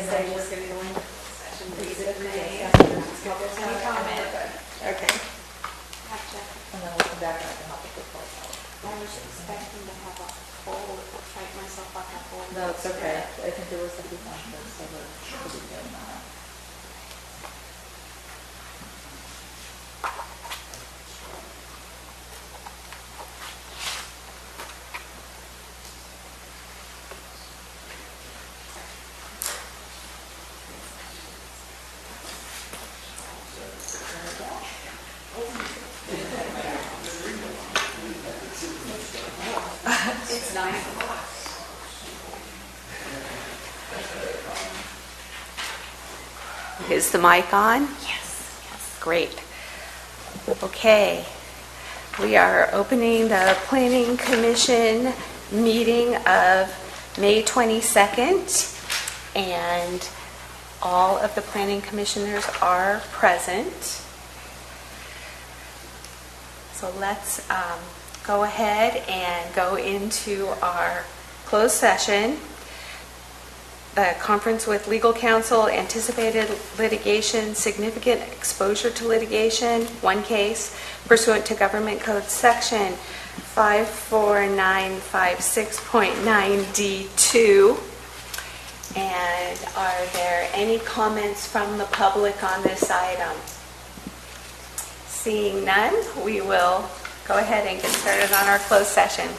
say we're going to go into session. Please, if May. Any comment? Okay. Gotcha. And then we'll come back and I can help with the report. I was expecting to have a cold, fight myself off a cold. No, it's okay. I think there was a few factors, so we'll be good on that. It's 9 o'clock. Is the mic on? Yes. Great. Okay. We are opening the Planning Commission meeting of May 22nd, and all of the planning commissioners are present. So let's go ahead and go into our closed session. The conference with legal counsel, anticipated litigation, significant exposure to litigation, one case pursuant to Government Code Section 54956.9D2. And are there any comments from the public on this item? Seeing none, we will go ahead and get started on our closed session.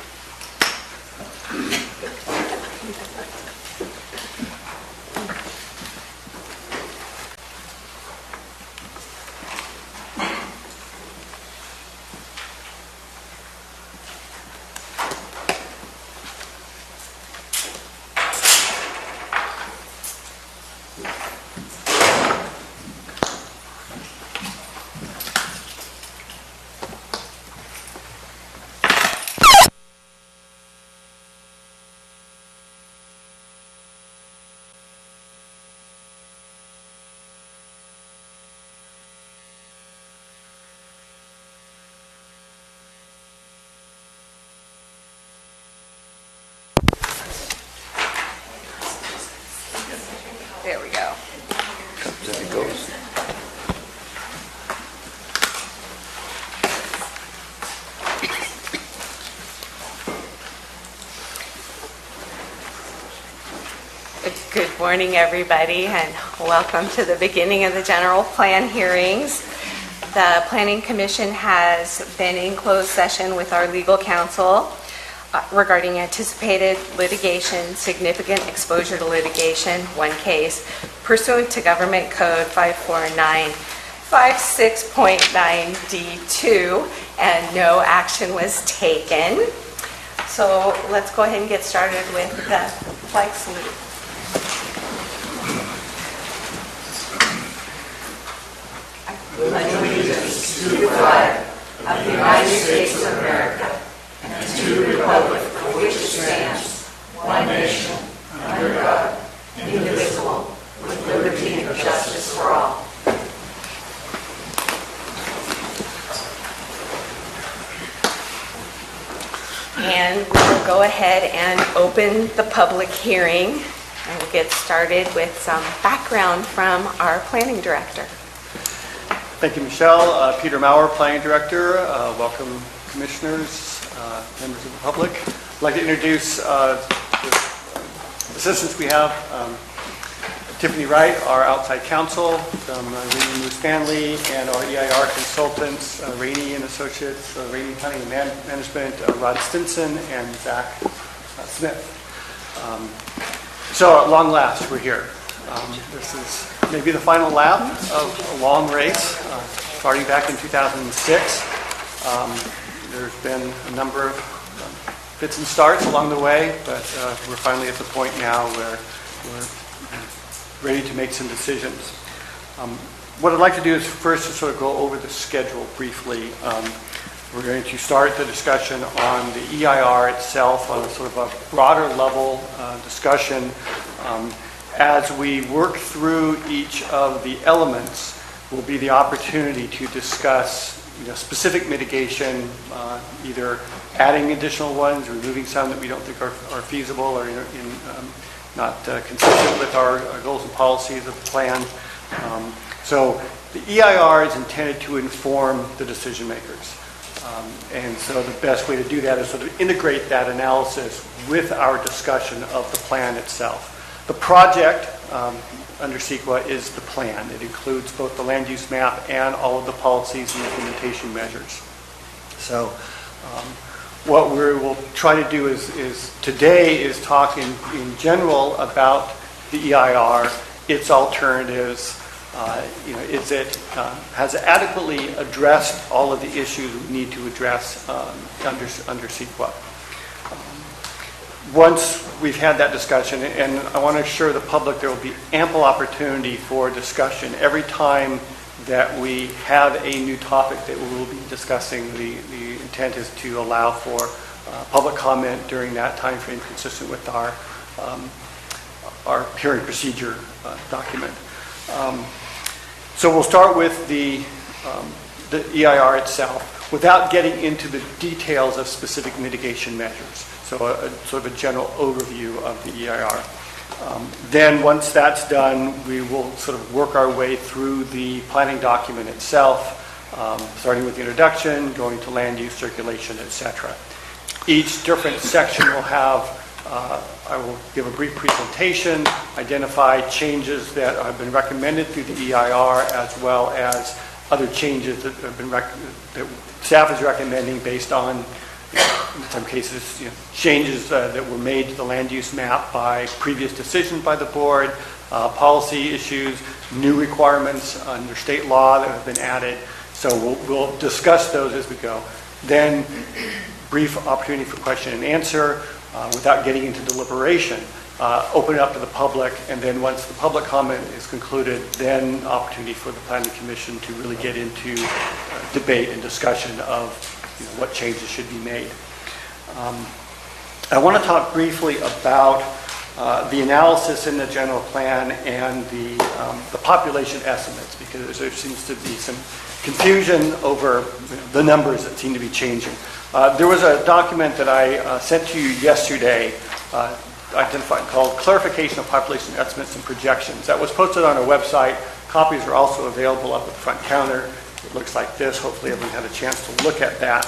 There we go. There it goes. Good morning, everybody, and welcome to the beginning of the general plan hearings. The Planning Commission has been in closed session with our legal counsel regarding anticipated litigation, significant exposure to litigation, one case, pursuant to Government Code 54956.9D2, and no action was taken. So let's go ahead and get started with the flag salute. Allegiance to the flag of the United States of America and to the republic for which it stands, one nation, under God, indivisible, with liberty and justice for all. And we will go ahead and open the public hearing, and we'll get started with some background from our planning director. Thank you, Michelle. Peter Maurer, Planning Director. Welcome, commissioners, members of the public. I'd like to introduce the assistants we have. Tiffany Wright, our outside counsel, from Rainey Moose Stanley, and our EIR consultants, Rainey and Associates, Rainey Planning and Management, Rod Stinson, and Zach Smith. So at long last, we're here. This is maybe the final lap of a long race, starting back in 2006. There's been a number of fits and starts along the way, but we're finally at the point now where we're ready to make some decisions. What I'd like to do is first to sort of go over the schedule briefly. We're going to start the discussion on the EIR itself on a sort of a broader level discussion. As we work through each of the elements, will be the opportunity to discuss specific mitigation, either adding additional ones, removing some that we don't think are feasible, or consistent with our goals and policies of the plan. So the EIR is intended to inform the decision makers. And so the best way to do that is sort of integrate that analysis with our discussion of the plan itself. The project under CEQA is the plan. It includes both the land use map and all of the policies and implementation measures. So what we will try to do is today is talk in general about the EIR, its alternatives. Has it adequately addressed all of the issues we need to address under CEQA? Once we've had that discussion, and I want to assure the public there will be ample opportunity for discussion every time that we have a new topic that we will be discussing. The intent is to allow for public comment during that time frame consistent with our hearing procedure document. So we'll start with the EIR itself without getting into the details of specific mitigation measures. So sort of a general overview of the EIR. Then once that's done, we will sort of work our way through the planning document itself, starting with the introduction, going to land use, circulation, etc. Each different section will have I will give a brief presentation, identify changes that have been recommended through the EIR, as well as other changes that have been that staff is recommending based on, in some cases, changes that were made to the land use map by previous decisions by the board, policy issues, new requirements under state law that have been added. So we'll discuss those as we go. Then brief opportunity for question and answer. Without getting into deliberation, open it up to the public, and then once the public comment is concluded, then opportunity for the Planning Commission to really get into debate and discussion of what changes should be made. I want to talk briefly about the analysis in the general plan and the population estimates, because there seems to be some confusion over the numbers that seem to be changing. There was a document that I sent to you yesterday, identified called Clarification of Population Estimates and Projections. That was posted on our website. Copies are also available up at the front counter. It looks like this. Hopefully everyone had a chance to look at that.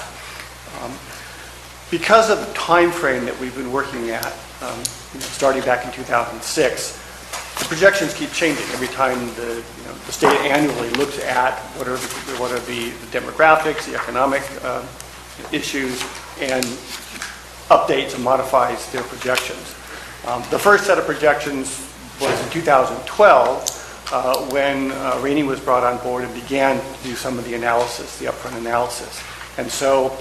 Because of the time frame that we've been working at, starting back in 2006, the projections keep changing every time the state annually looks at what are the demographics, the economic issues, and updates and modifies their projections. The first set of projections was in 2012 when Rainey was brought on board and began to do some of the analysis, the upfront analysis. And so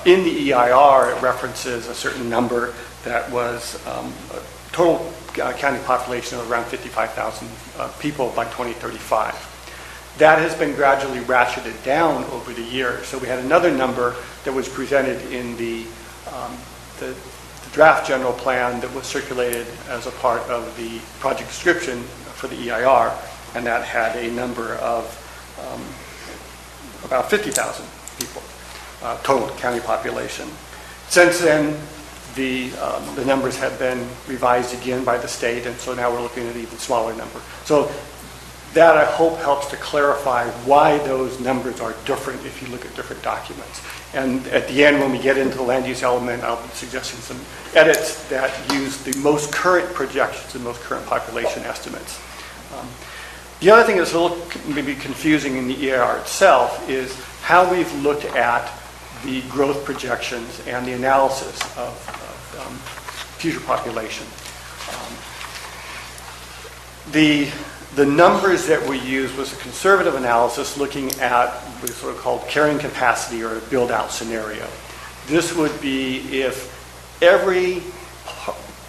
in the EIR, it references a certain number that was a total county population of around 55,000 people by 2035. That has been gradually ratcheted down over the years. So we had another number that was presented in the draft general plan that was circulated as a part of the project description for the EIR, and that had a number of about 50,000 people, total county population. Since then, the numbers have been revised again by the state, and so now we're looking at an even smaller number. So that, I hope, helps to clarify why those numbers are different if you look at different documents. And at the end, when we get into the land use element, I'll be suggesting some edits that use the most current projections and most current population estimates. The other thing that's a little maybe confusing in the EIR itself is how we've looked at the growth projections and the analysis of future population. The numbers that we used was a conservative analysis looking at what is sort of called carrying capacity or a build-out scenario. This would be if every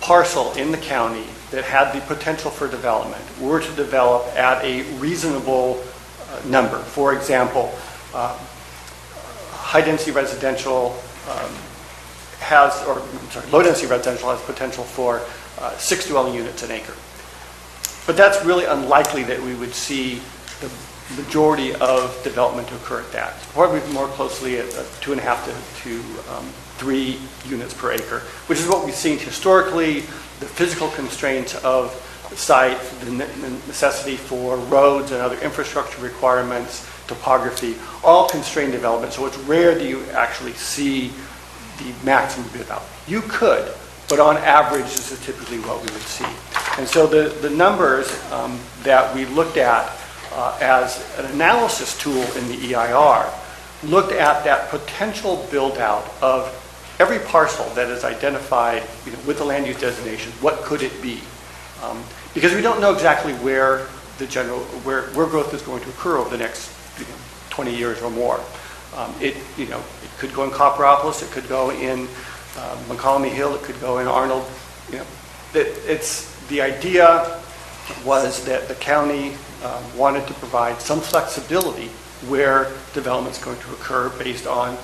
parcel in the county that had the potential for development were to develop at a reasonable number. For example, high-density residential low-density residential has potential for 6 dwelling units an acre. But that's really unlikely that we would see majority of development to occur at that. Probably more closely at 2.5 to 3 units per acre, which is what we've seen historically. The physical constraints of the site, the necessity for roads and other infrastructure requirements, topography, all constrain development. So it's rare that you actually see the maximum bid out. You could, but on average, this is typically what we would see. And so the numbers that we looked at as an analysis tool in the EIR looked at that potential build-out of every parcel that is identified with the land use designation. What could it be? Because we don't know exactly where where growth is going to occur over the next 20 years or more. It could go in Copperopolis, it could go in Montgomery Hill, it could go in Arnold. The idea was that the county wanted to provide some flexibility where development is going to occur based on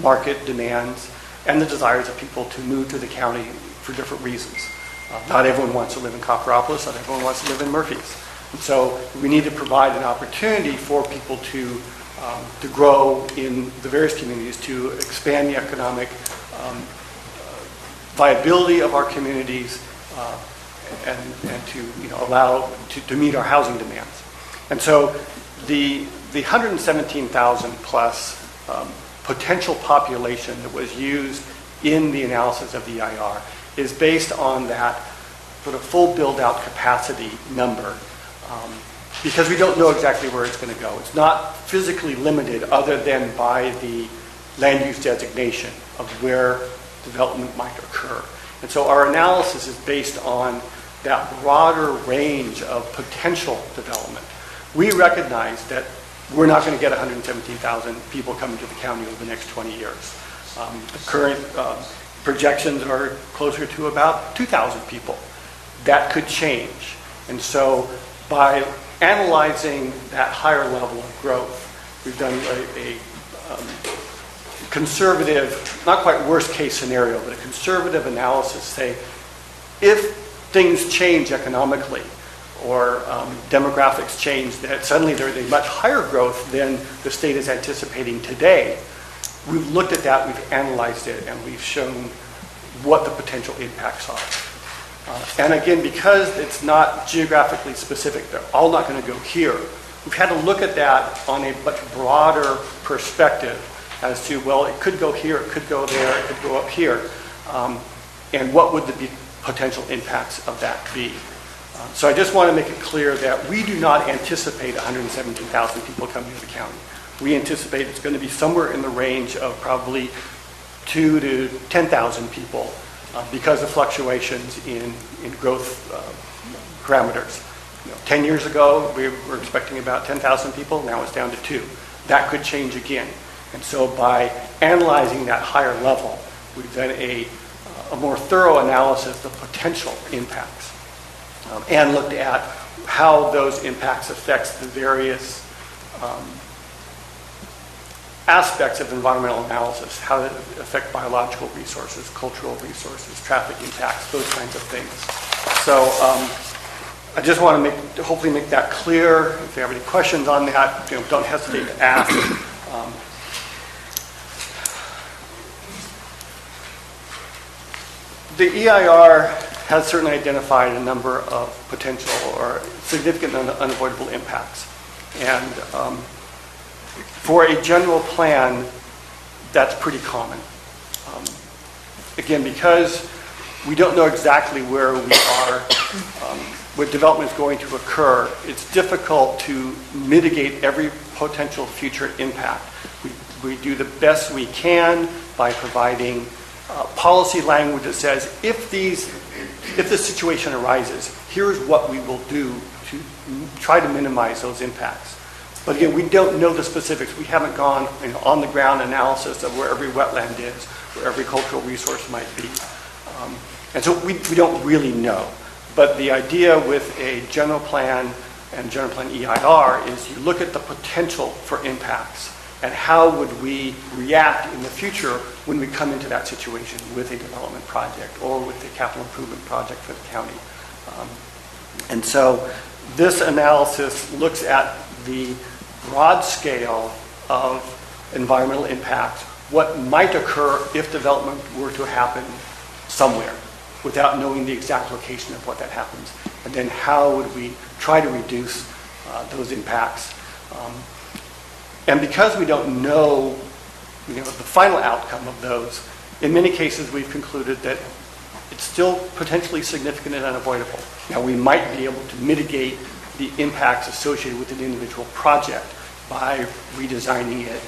market demands and the desires of people to move to the county for different reasons. Not everyone wants to live in Copperopolis, not everyone wants to live in Murphy's. And so we need to provide an opportunity for people to grow in the various communities, to expand the economic viability of our communities, and to allow to meet our housing demands. And so the 117,000 plus potential population that was used in the analysis of the EIR is based on that sort of full build-out capacity number, because we don't know exactly where it's going to go. It's not physically limited other than by the land use designation of where development might occur. And so our analysis is based on that broader range of potential development. We recognize that we're not going to get 117,000 people coming to the county over the next 20 years. The current projections are closer to about 2,000 people. That could change. And so by analyzing that higher level of growth, we've done a conservative, not quite worst case scenario, but a conservative analysis, say, if things change economically or demographics change, that suddenly there's a much higher growth than the state is anticipating today, we've looked at that, we've analyzed it, and we've shown what the potential impacts are. And again, because it's not geographically specific, they're all not going to go here, we've had to look at that on a much broader perspective as to, well, it could go here, it could go there, it could go up here, and what would the potential impacts of that be? So I just want to make it clear that we do not anticipate 117,000 people coming to the county. We anticipate it's going to be somewhere in the range of probably 2 to 10,000 people because of fluctuations in growth parameters. 10 years ago, we were expecting about 10,000 people. Now it's down to 2. That could change again. And so by analyzing that higher level, we've done a more thorough analysis of potential impacts and looked at how those impacts affect the various aspects of environmental analysis, how it affects biological resources, cultural resources, traffic impacts, those kinds of things. So I just want to hopefully make that clear. If you have any questions on that, don't hesitate to ask. The EIR has certainly identified a number of potential or significant unavoidable impacts. And for a general plan, that's pretty common. Again, because we don't know exactly where we are, where development is going to occur, it's difficult to mitigate every potential future impact. We do the best we can by providing policy language that says, if this situation arises, here's what we will do to try to minimize those impacts. But again, we don't know the specifics. We haven't gone on-the-ground analysis of where every wetland is, where every cultural resource might be. And so we don't really know. But the idea with a general plan and general plan EIR is you look at the potential for impacts and how would we react in the future when we come into that situation with a development project or with a capital improvement project for the county. And so this analysis looks at the broad scale of environmental impact, what might occur if development were to happen somewhere without knowing the exact location of what that happens. And then how would we try to reduce those impacts? And because we don't know, the final outcome of those, in many cases we've concluded that it's still potentially significant and unavoidable. Now, we might be able to mitigate the impacts associated with an individual project by redesigning it.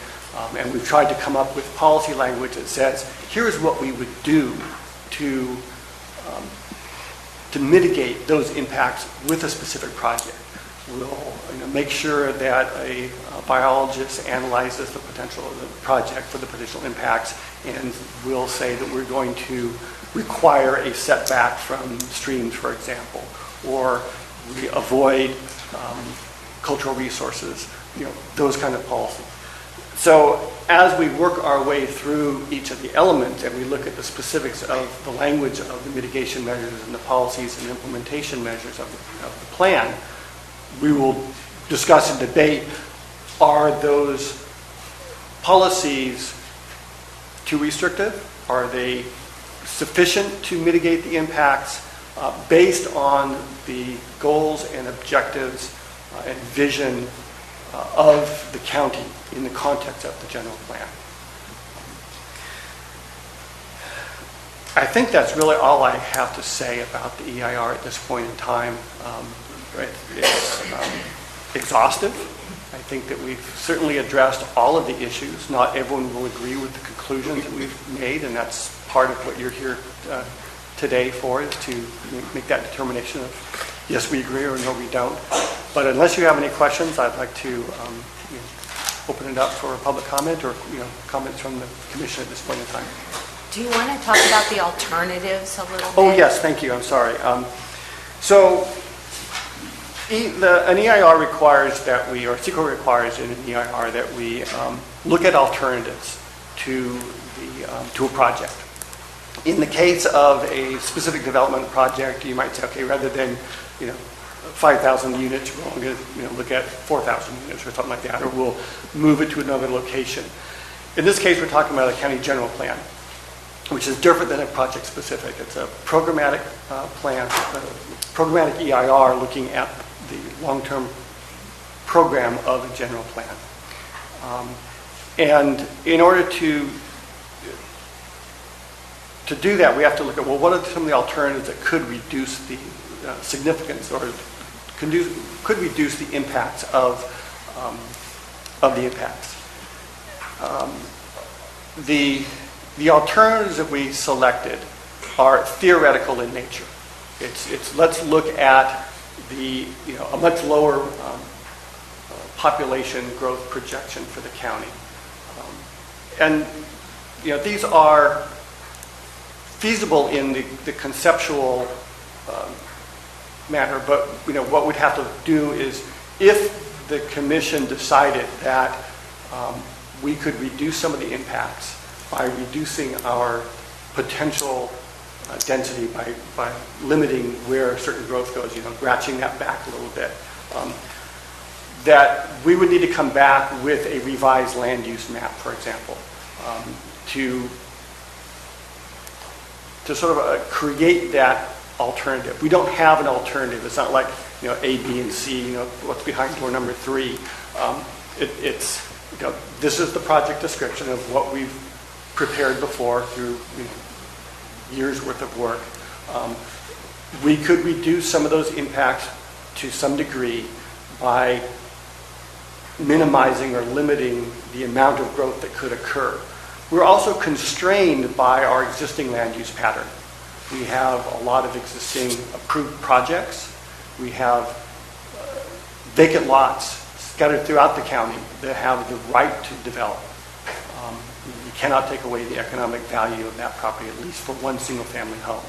And we've tried to come up with policy language that says, here's what we would do to mitigate those impacts with a specific project. We'll make sure that a biologist analyzes the potential of the project for the potential impacts, and we'll say that we're going to require a setback from streams, for example, or we avoid cultural resources, those kind of policies. So as we work our way through each of the elements and we look at the specifics of the language of the mitigation measures and the policies and implementation measures of the plan, we will discuss and debate, are those policies too restrictive? Are they sufficient to mitigate the impacts based on the goals and objectives and vision of the county in the context of the general plan? I think that's really all I have to say about the EIR at this point in time. It's exhaustive. I think that we've certainly addressed all of the issues. Not everyone will agree with the conclusions that we've made, and that's part of what you're here today for, is to make that determination of yes, we agree, or no, we don't. But unless you have any questions, I'd like to open it up for public comment or comments from the commission at this point in time. Do you want to talk about the alternatives a little bit? Oh, yes, thank you. I'm sorry. So an EIR requires that we, or CEQA requires in an EIR that we look at alternatives to a project. In the case of a specific development project, you might say, okay, rather than 5,000 units, we're only going to look at 4,000 units or something like that, or we'll move it to another location. In this case, we're talking about a county general plan, which is different than a project specific. It's a programmatic plan, programmatic EIR looking at the long-term program of a general plan. And in order to do that, we have to look at, well, what are some of the alternatives that could reduce the significance or could reduce the impacts of the impacts. The alternatives that we selected are theoretical in nature. It's let's look at a much lower population growth projection for the county, and these are feasible in the conceptual manner, but what we'd have to do is, if the commission decided that we could reduce some of the impacts by reducing our potential density, by limiting where certain growth goes, ratcheting that back a little bit, that we would need to come back with a revised land use map, for example, to sort of create that alternative. We don't have an alternative. It's not like A, B, and C. What's behind door number 3. It's this is the project description of what we've prepared before through years worth of work. We could reduce some of those impacts to some degree by minimizing or limiting the amount of growth that could occur. We're also constrained by our existing land use pattern. We have a lot of existing approved projects. We have vacant lots scattered throughout the county that have the right to develop. You cannot take away the economic value of that property, at least for one single family home.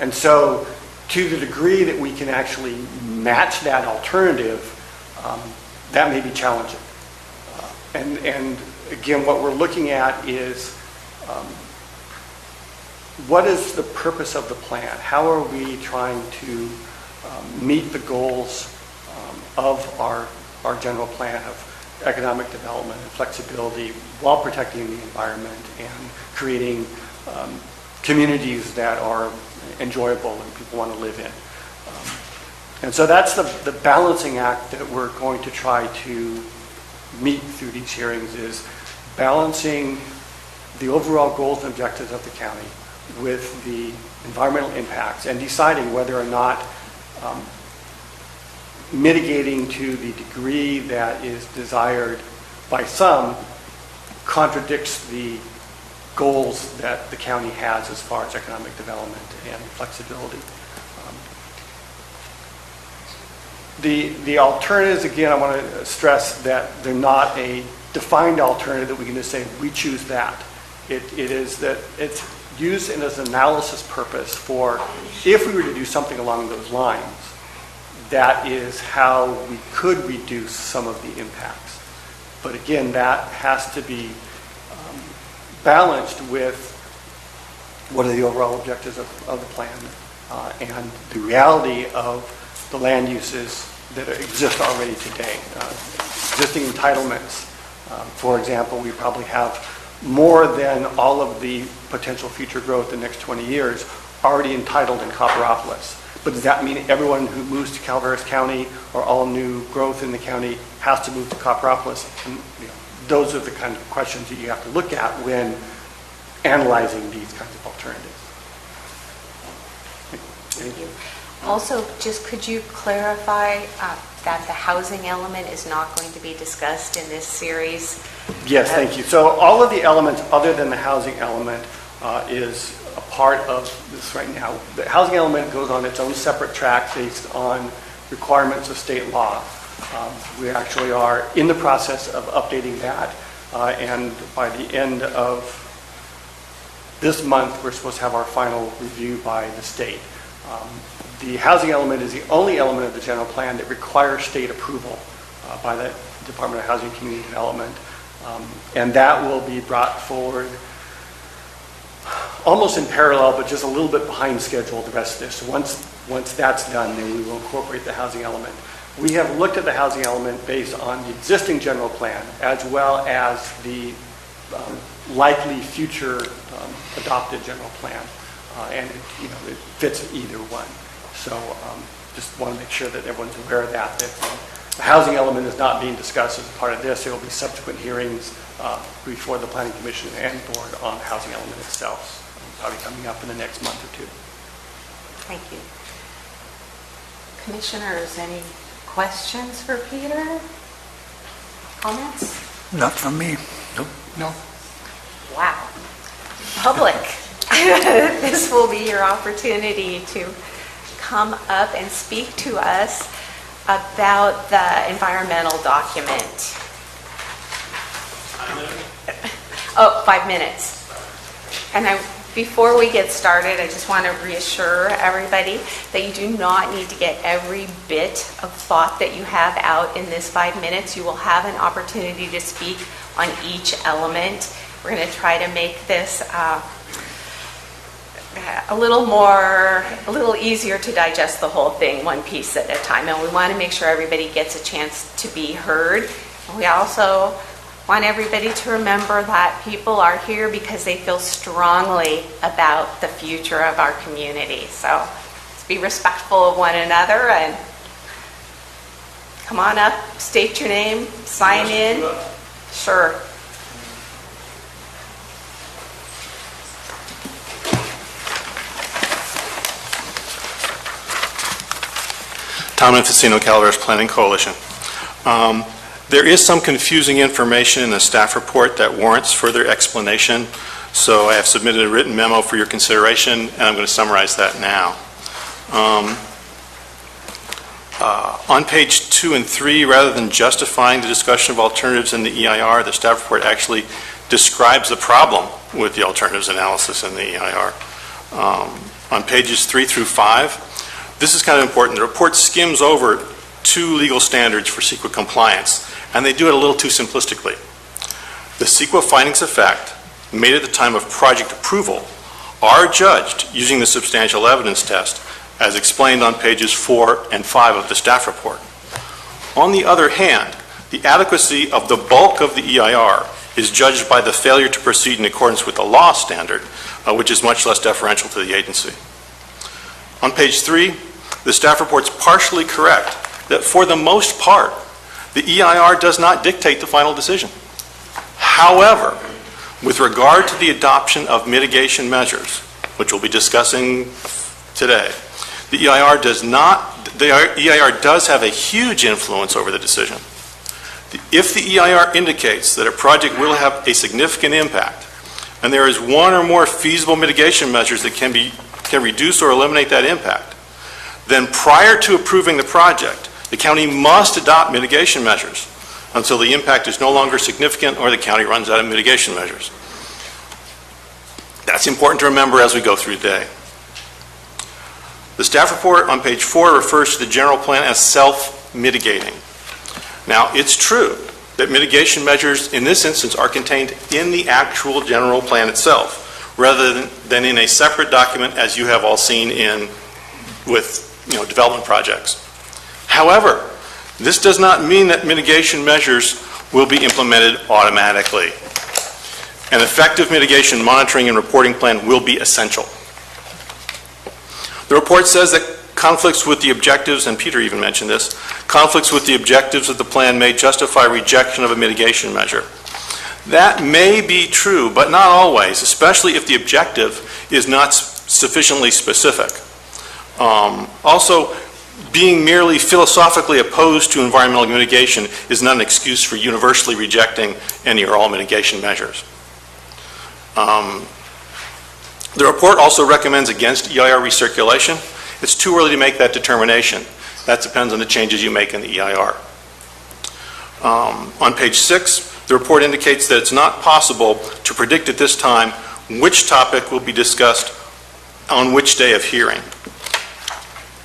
And so to the degree that we can actually match that alternative, that may be challenging. And again, what we're looking at is what is the purpose of the plan? How are we trying to meet the goals of our our general plan of economic development and flexibility while protecting the environment and creating communities that are enjoyable and people want to live in. And so that's the balancing act that we're going to try to meet through these hearings, is balancing the overall goals and objectives of the county with the environmental impacts and deciding whether or not mitigating to the degree that is desired by some contradicts the goals that the county has as far as economic development and flexibility. The alternatives, again, I want to stress that they're not a defined alternative that we can just say, we choose that. It is that it's used as an analysis purpose for if we were to do something along those lines, that is how we could reduce some of the impacts. But again, that has to be balanced with what are the overall objectives of the plan and the reality of the land uses that exist already today. Existing entitlements, for example, we probably have more than all of the potential future growth in the next 20 years already entitled in Copperopolis. But does that mean everyone who moves to Calaveras County or all new growth in the county has to move to Copperopolis? And, those are the kind of questions that you have to look at when analyzing these kinds of alternatives. Thank you. Also, just could you clarify that the housing element is not going to be discussed in this series? Yes, thank you. So all of the elements other than the housing element is a part of this right now. The housing element goes on its own separate track based on requirements of state law. We actually are in the process of updating that, and by the end of this month, we're supposed to have our final review by the state. The housing element is the only element of the general plan that requires state approval by the Department of Housing and Community Development, and that will be brought forward almost in parallel, but just a little bit behind schedule, the rest of this. So once that's done, then we will incorporate the housing element. We have looked at the housing element based on the existing general plan, as well as the likely future adopted general plan, and it fits either one. So just want to make sure that everyone's aware of that the housing element is not being discussed as part of this. There will be subsequent hearings before the Planning Commission and Board on the housing element itself, probably coming up in the next month or two. Thank you. Commissioners, any questions for Peter? Comments? Not from me. Nope. No. Wow. Public. This will be your opportunity to come up and speak to us about the environmental document. Oh, 5 minutes. And before we get started, I just want to reassure everybody that you do not need to get every bit of thought that you have out in this 5 minutes. You will have an opportunity to speak on each element. We're going to try to make this a little easier to digest the whole thing, one piece at a time. And we want to make sure everybody gets a chance to be heard. We also want everybody to remember that people are here because they feel strongly about the future of our community. So let's be respectful of one another and come on up, state your name, sign in. Sure. Tom Infacino, Calaveras Planning Coalition. There is some confusing information in the staff report that warrants further explanation, so I have submitted a written memo for your consideration, and I'm going to summarize that now. On page 2 and 3, rather than justifying the discussion of alternatives in the EIR, the staff report actually describes the problem with the alternatives analysis in the EIR. On pages 3 through 5, this is kind of important. The report skims over 2 legal standards for CEQA compliance, and they do it a little too simplistically. The CEQA findings of fact made at the time of project approval are judged using the substantial evidence test as explained on pages 4 and 5 of the staff report. On the other hand, the adequacy of the bulk of the EIR is judged by the failure to proceed in accordance with the law standard, which is much less deferential to the agency. On page 3, the staff report's partially correct that for the most part, the EIR does not dictate the final decision. However, with regard to the adoption of mitigation measures, which we'll be discussing today, the EIR does have a huge influence over the decision. If the EIR indicates that a project will have a significant impact, and there is one or more feasible mitigation measures that can reduce or eliminate that impact, then prior to approving the project, the county must adopt mitigation measures until the impact is no longer significant or the county runs out of mitigation measures. That's important to remember as we go through today. The staff report on page 4 refers to the general plan as self-mitigating. Now, it's true that mitigation measures in this instance are contained in the actual general plan itself, rather than in a separate document as you have all seen with development projects. However, this does not mean that mitigation measures will be implemented automatically. An effective mitigation monitoring and reporting plan will be essential. The report says that conflicts with the objectives, and Peter even mentioned this, conflicts with the objectives of the plan may justify rejection of a mitigation measure. That may be true, but not always, especially if the objective is not sufficiently specific. Also, being merely philosophically opposed to environmental mitigation is not an excuse for universally rejecting any or all mitigation measures. The report also recommends against EIR recirculation. It's too early to make that determination. That depends on the changes you make in the EIR. On page 6, the report indicates that it's not possible to predict at this time which topic will be discussed on which day of hearing.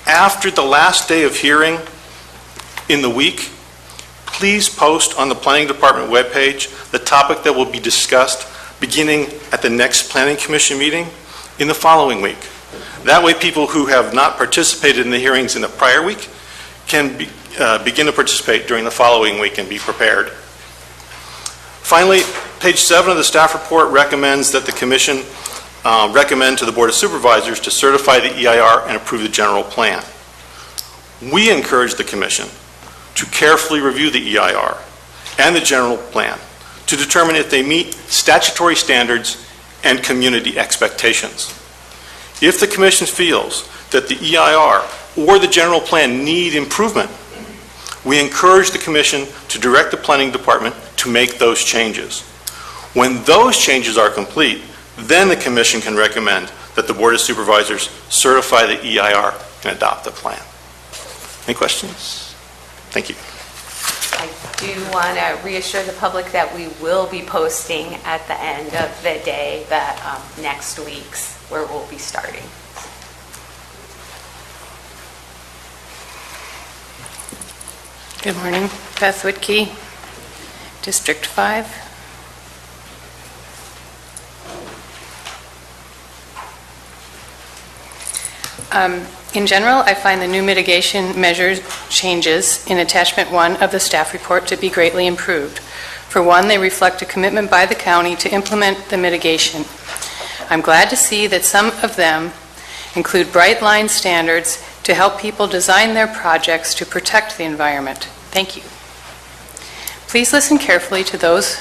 After the last day of hearing in the week, please post on the Planning Department webpage the topic that will be discussed beginning at the next Planning Commission meeting in the following week. That way people who have not participated in the hearings in the prior week can begin to participate during the following week and be prepared. Finally, page 7 of the staff report recommends that the Commission recommend to the Board of Supervisors to certify the EIR and approve the general plan. We encourage the Commission to carefully review the EIR and the general plan to determine if they meet statutory standards and community expectations. If the Commission feels that the EIR or the general plan need improvement, we encourage the Commission to direct the Planning Department to make those changes. When those changes are complete, then the Commission can recommend that the Board of Supervisors certify the EIR and adopt the plan. Any questions? Thank you. I do want to reassure the public that we will be posting at the end of the day the next week's where we'll be starting. Good morning. Beth Whitkey, District 5. In general, I find the new mitigation measures changes in Attachment 1 of the staff report to be greatly improved. For one, they reflect a commitment by the county to implement the mitigation. I'm glad to see that some of them include bright line standards to help people design their projects to protect the environment. Thank you. Please listen carefully to those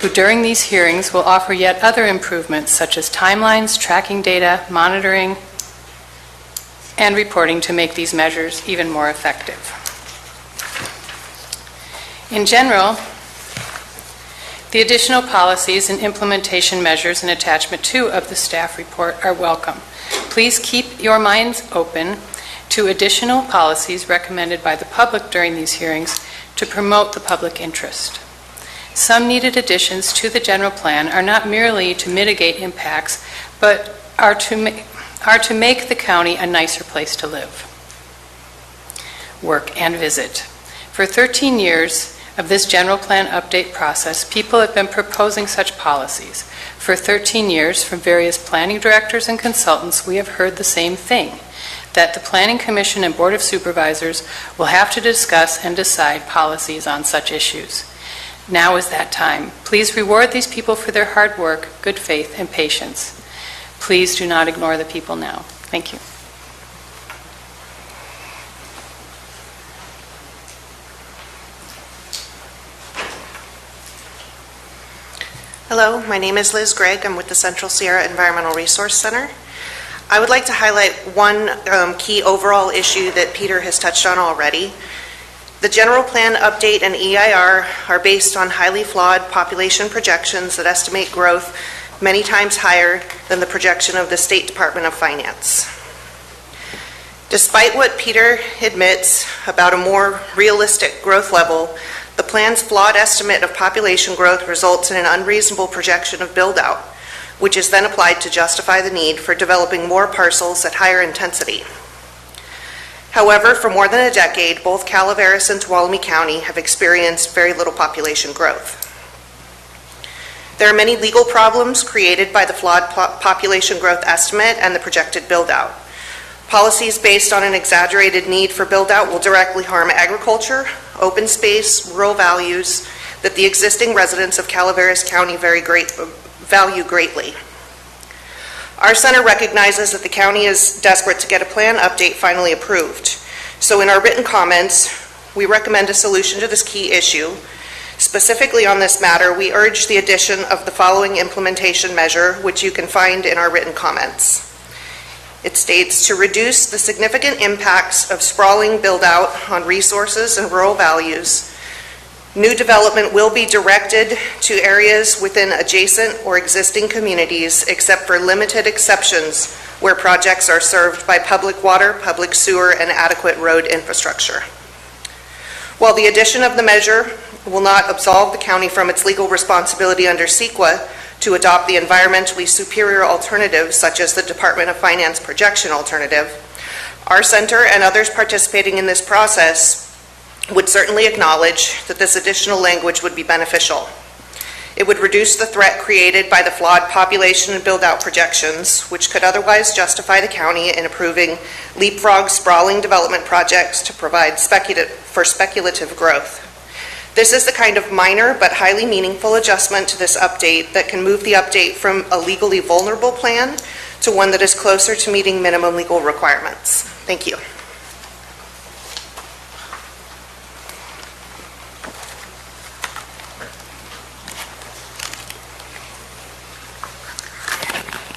who during these hearings will offer yet other improvements such as timelines, tracking data, monitoring, and reporting to make these measures even more effective. In general, the additional policies and implementation measures in Attachment 2 of the staff report are welcome. Please keep your minds open to additional policies recommended by the public during these hearings to promote the public interest. Some needed additions to the general plan are not merely to mitigate impacts, but are to make the county a nicer place to live, work, and visit. For 13 years of this general plan update process, people have been proposing such policies. For 13 years, from various planning directors and consultants, we have heard the same thing. that the Planning Commission and Board of Supervisors will have to discuss and decide policies on such issues. Now is that time. Please reward these people for their hard work, good faith, and patience. Please do not ignore the people now. Thank you. Hello, my name is Liz Gregg. I'm with the Central Sierra Environmental Resource Center. I would like to highlight one key overall issue that Peter has touched on already. The general plan update and EIR are based on highly flawed population projections that estimate growth many times higher than the projection of the State Department of Finance. Despite what Peter admits about a more realistic growth level, the plan's flawed estimate of population growth results in an unreasonable projection of build-out, which is then applied to justify the need for developing more parcels at higher intensity. However, for more than a decade, both Calaveras and Tuolumne County have experienced very little population growth. There are many legal problems created by the flawed population growth estimate and the projected build-out. Policies based on an exaggerated need for build-out will directly harm agriculture, open space, rural values that the existing residents of Calaveras County value greatly. Our center recognizes that the county is desperate to get a plan update finally approved. So in our written comments, we recommend a solution to this key issue. Specifically on this matter, we urge the addition of the following implementation measure, which you can find in our written comments. It states to reduce the significant impacts of sprawling build-out on resources and rural values. New development will be directed to areas within adjacent or existing communities, except for limited exceptions where projects are served by public water, public sewer, and adequate road infrastructure. While the addition of the measure will not absolve the county from its legal responsibility under CEQA to adopt the environmentally superior alternative, such as the Department of Finance projection alternative, our center and others participating in this process would certainly acknowledge that this additional language would be beneficial. It would reduce the threat created by the flawed population and build-out projections, which could otherwise justify the county in approving leapfrog sprawling development projects to provide speculative growth. This is the kind of minor but highly meaningful adjustment to this update that can move the update from a legally vulnerable plan to one that is closer to meeting minimum legal requirements. Thank you.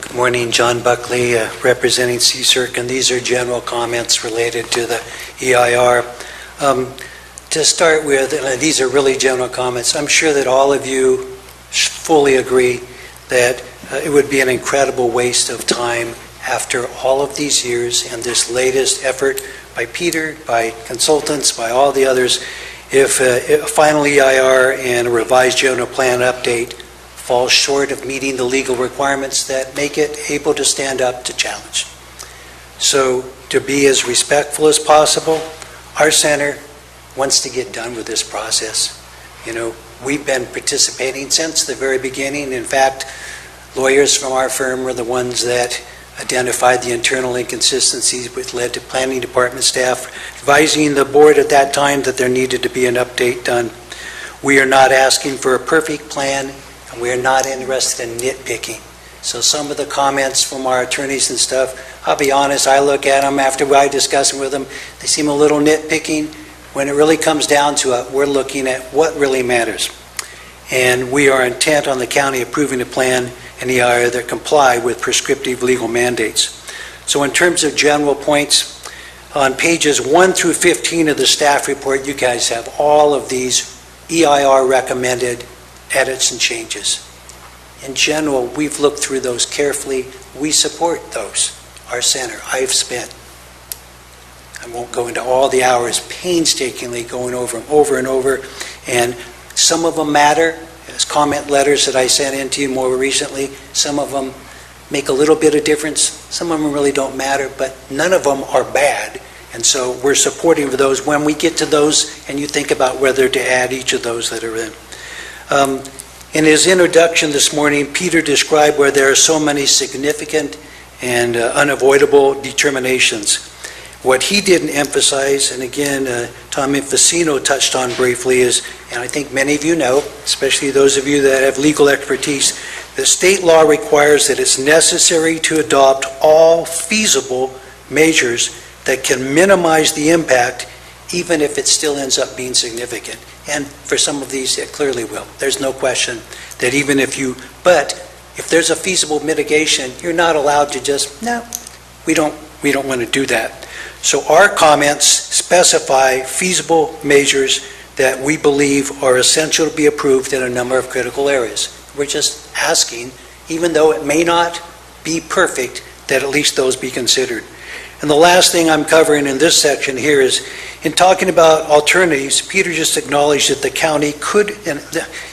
Good morning, John Buckley, representing CSERC, and these are general comments related to the EIR. To start with, and these are really general comments, I'm sure that all of you fully agree that it would be an incredible waste of time after all of these years and this latest effort by Peter, by consultants, by all the others, if a final EIR and a revised general plan update falls short of meeting the legal requirements that make it able to stand up to challenge. So to be as respectful as possible, our center wants to get done with this process. You know, we've been participating since the very beginning. In fact, lawyers from our firm were the ones that identified the internal inconsistencies which led to planning department staff advising the board at that time that there needed to be an update done. We are not asking for a perfect plan, and we are not interested in nitpicking. So some of the comments from our attorneys and stuff, I'll be honest, I look at them after I discuss them with them, they seem a little nitpicking. When it really comes down to it, we're looking at what really matters. And we are intent on the county approving a plan and EIR that comply with prescriptive legal mandates. So in terms of general points, on pages 1 through 15 of the staff report, you guys have all of these EIR recommended edits and changes. In general, we've looked through those carefully. We support those. Our center, I've spent, I won't go into all the hours, painstakingly going over them over and over, and some of them matter, as comment letters that I sent in to you more recently. Some of them make a little bit of difference, some of them really don't matter, but none of them are bad, and so we're supporting for those when we get to those and you think about whether to add each of those that are in. In his introduction this morning, Peter described where there are so many significant and unavoidable determinations. What he didn't emphasize, and again, Tom Infacino touched on briefly, is, and I think many of you know, especially those of you that have legal expertise, the state law requires that it's necessary to adopt all feasible measures that can minimize the impact, even if it still ends up being significant. And for some of these, it clearly will. There's no question that even if you, but if there's a feasible mitigation, you're not allowed to just, no, we don't want to do that. So our comments specify feasible measures that we believe are essential to be approved in a number of critical areas. We're just asking, even though it may not be perfect, that at least those be considered. And the last thing I'm covering in this section here is, in talking about alternatives, Peter just acknowledged that the county could, and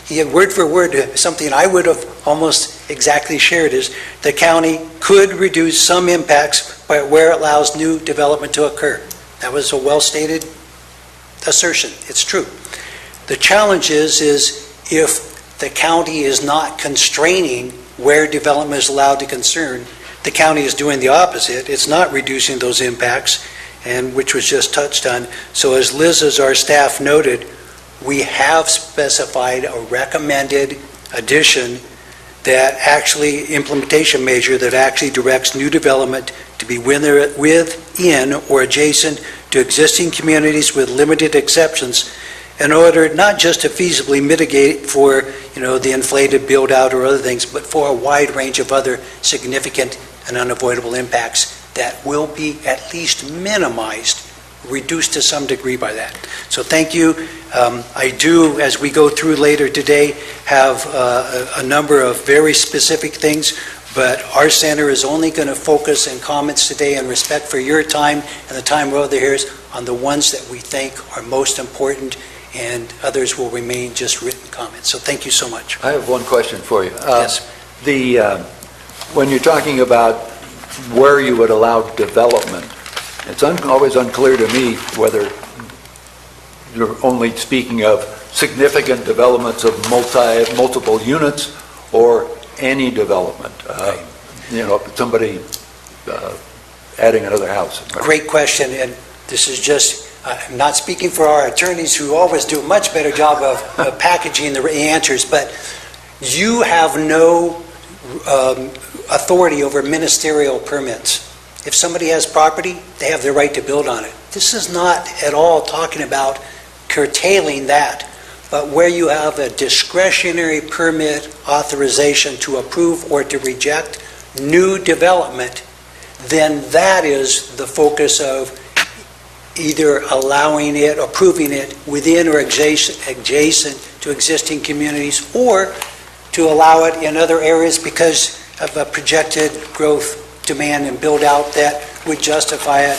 he had word for word something I would have almost exactly shared, is the county could reduce some impacts by where it allows new development to occur. That was a well-stated assertion. It's true. The challenge is if the county is not constraining where development is allowed to concern, the county is doing the opposite. It's not reducing those impacts, and which was just touched on. So as Liz, as our staff noted, we have specified a recommended addition that actually, implementation measure that actually directs new development to be within or adjacent to existing communities with limited exceptions, in order not just to feasibly mitigate for, the inflated build out or other things, but for a wide range of other significant and unavoidable impacts that will be at least minimized, reduced to some degree by that. So thank you. I do, as we go through later today, have a number of very specific things, but our center is only going to focus in comments today in respect for your time and the time of other hearers on the ones that we think are most important, and others will remain just written comments. So thank you so much. I have one question for you. Yes. When you're talking about where you would allow development, it's always unclear to me whether you're only speaking of significant developments of multiple units or any development. Somebody adding another house. Great question, and this is just, I'm not speaking for our attorneys who always do a much better job of packaging the answers, but you have no authority over ministerial permits. If somebody has property, they have the right to build on it. This is not at all talking about curtailing that, but where you have a discretionary permit authorization to approve or to reject new development, then that is the focus of either allowing it, approving it within or adjacent to existing communities, or to allow it in other areas because of a projected growth, demand, and build out that would justify it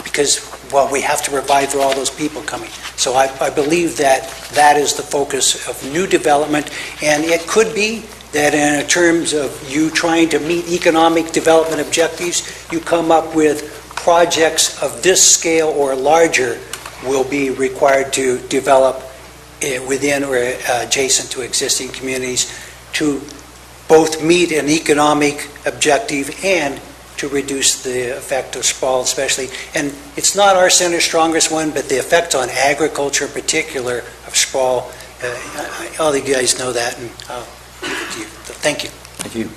because, well, we have to provide for all those people coming. So I believe that that is the focus of new development, and it could be that in terms of you trying to meet economic development objectives, you come up with projects of this scale or larger will be required to develop within or adjacent to existing communities to both meet an economic objective and to reduce the effect of sprawl especially. And it's not our center's strongest one, but the effect on agriculture in particular of sprawl, all of you guys know that, and I'll leave it to you. So thank you. Thank you.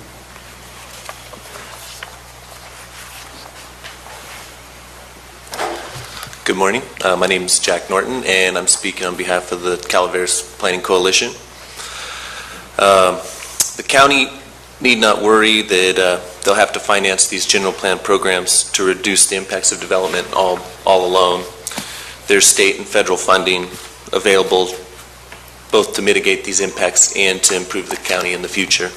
Good morning. My name is Jack Norton, and I'm speaking on behalf of the Calaveras Planning Coalition. The county need not worry that they'll have to finance these general plan programs to reduce the impacts of development all alone. There's state and federal funding available both to mitigate these impacts and to improve the county in the future.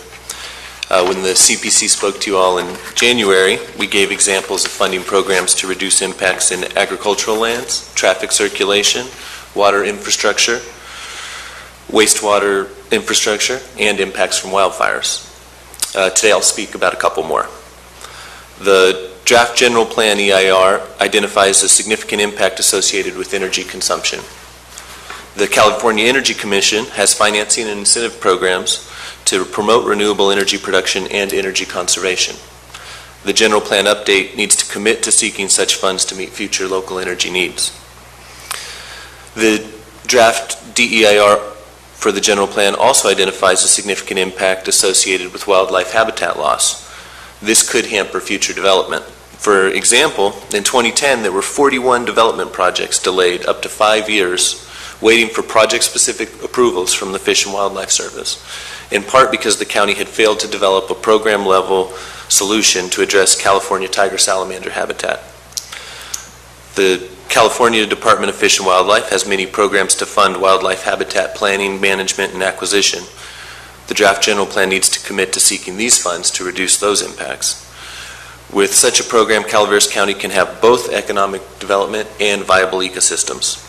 When the CPC spoke to you all in January, we gave examples of funding programs to reduce impacts in agricultural lands, traffic circulation, water infrastructure, wastewater infrastructure, and impacts from wildfires. Today I'll speak about a couple more. The draft general plan EIR identifies a significant impact associated with energy consumption. The California Energy Commission has financing and incentive programs to promote renewable energy production and energy conservation. The general plan update needs to commit to seeking such funds to meet future local energy needs. The draft DEIR for the general plan also identifies a significant impact associated with wildlife habitat loss. This could hamper future development. For example, in 2010, there were 41 development projects delayed up to 5 years, waiting for project-specific approvals from the Fish and Wildlife Service, in part because the county had failed to develop a program-level solution to address California tiger salamander habitat. The California Department of Fish and Wildlife has many programs to fund wildlife habitat planning, management, and acquisition. The draft general plan needs to commit to seeking these funds to reduce those impacts. With such a program, Calaveras County can have both economic development and viable ecosystems.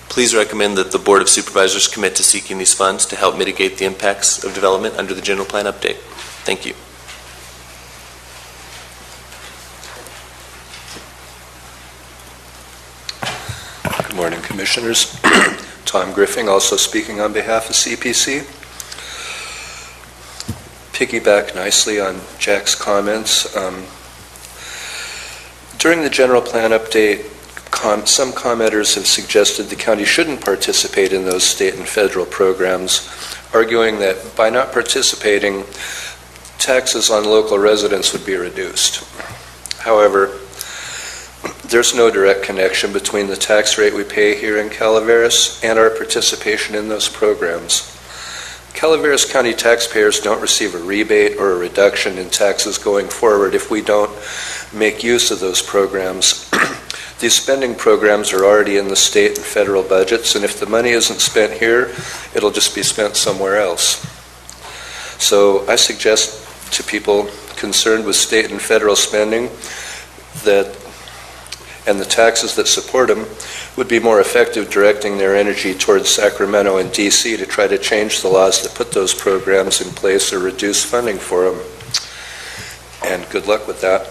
Please recommend that the Board of Supervisors commit to seeking these funds to help mitigate the impacts of development under the general plan update. Thank you. Good morning, Commissioners. Tom Griffing, also speaking on behalf of CPC. Piggyback nicely on Jack's comments. During the general plan update, some commenters have suggested the county shouldn't participate in those state and federal programs, arguing that by not participating, taxes on local residents would be reduced. However, there's no direct connection between the tax rate we pay here in Calaveras and our participation in those programs. Calaveras County taxpayers don't receive a rebate or a reduction in taxes going forward if we don't make use of those programs. These spending programs are already in the state and federal budgets, and if the money isn't spent here, it'll just be spent somewhere else. So I suggest to people concerned with state and federal spending and the taxes that support them would be more effective directing their energy towards Sacramento and DC to try to change the laws that put those programs in place or reduce funding for them. And good luck with that.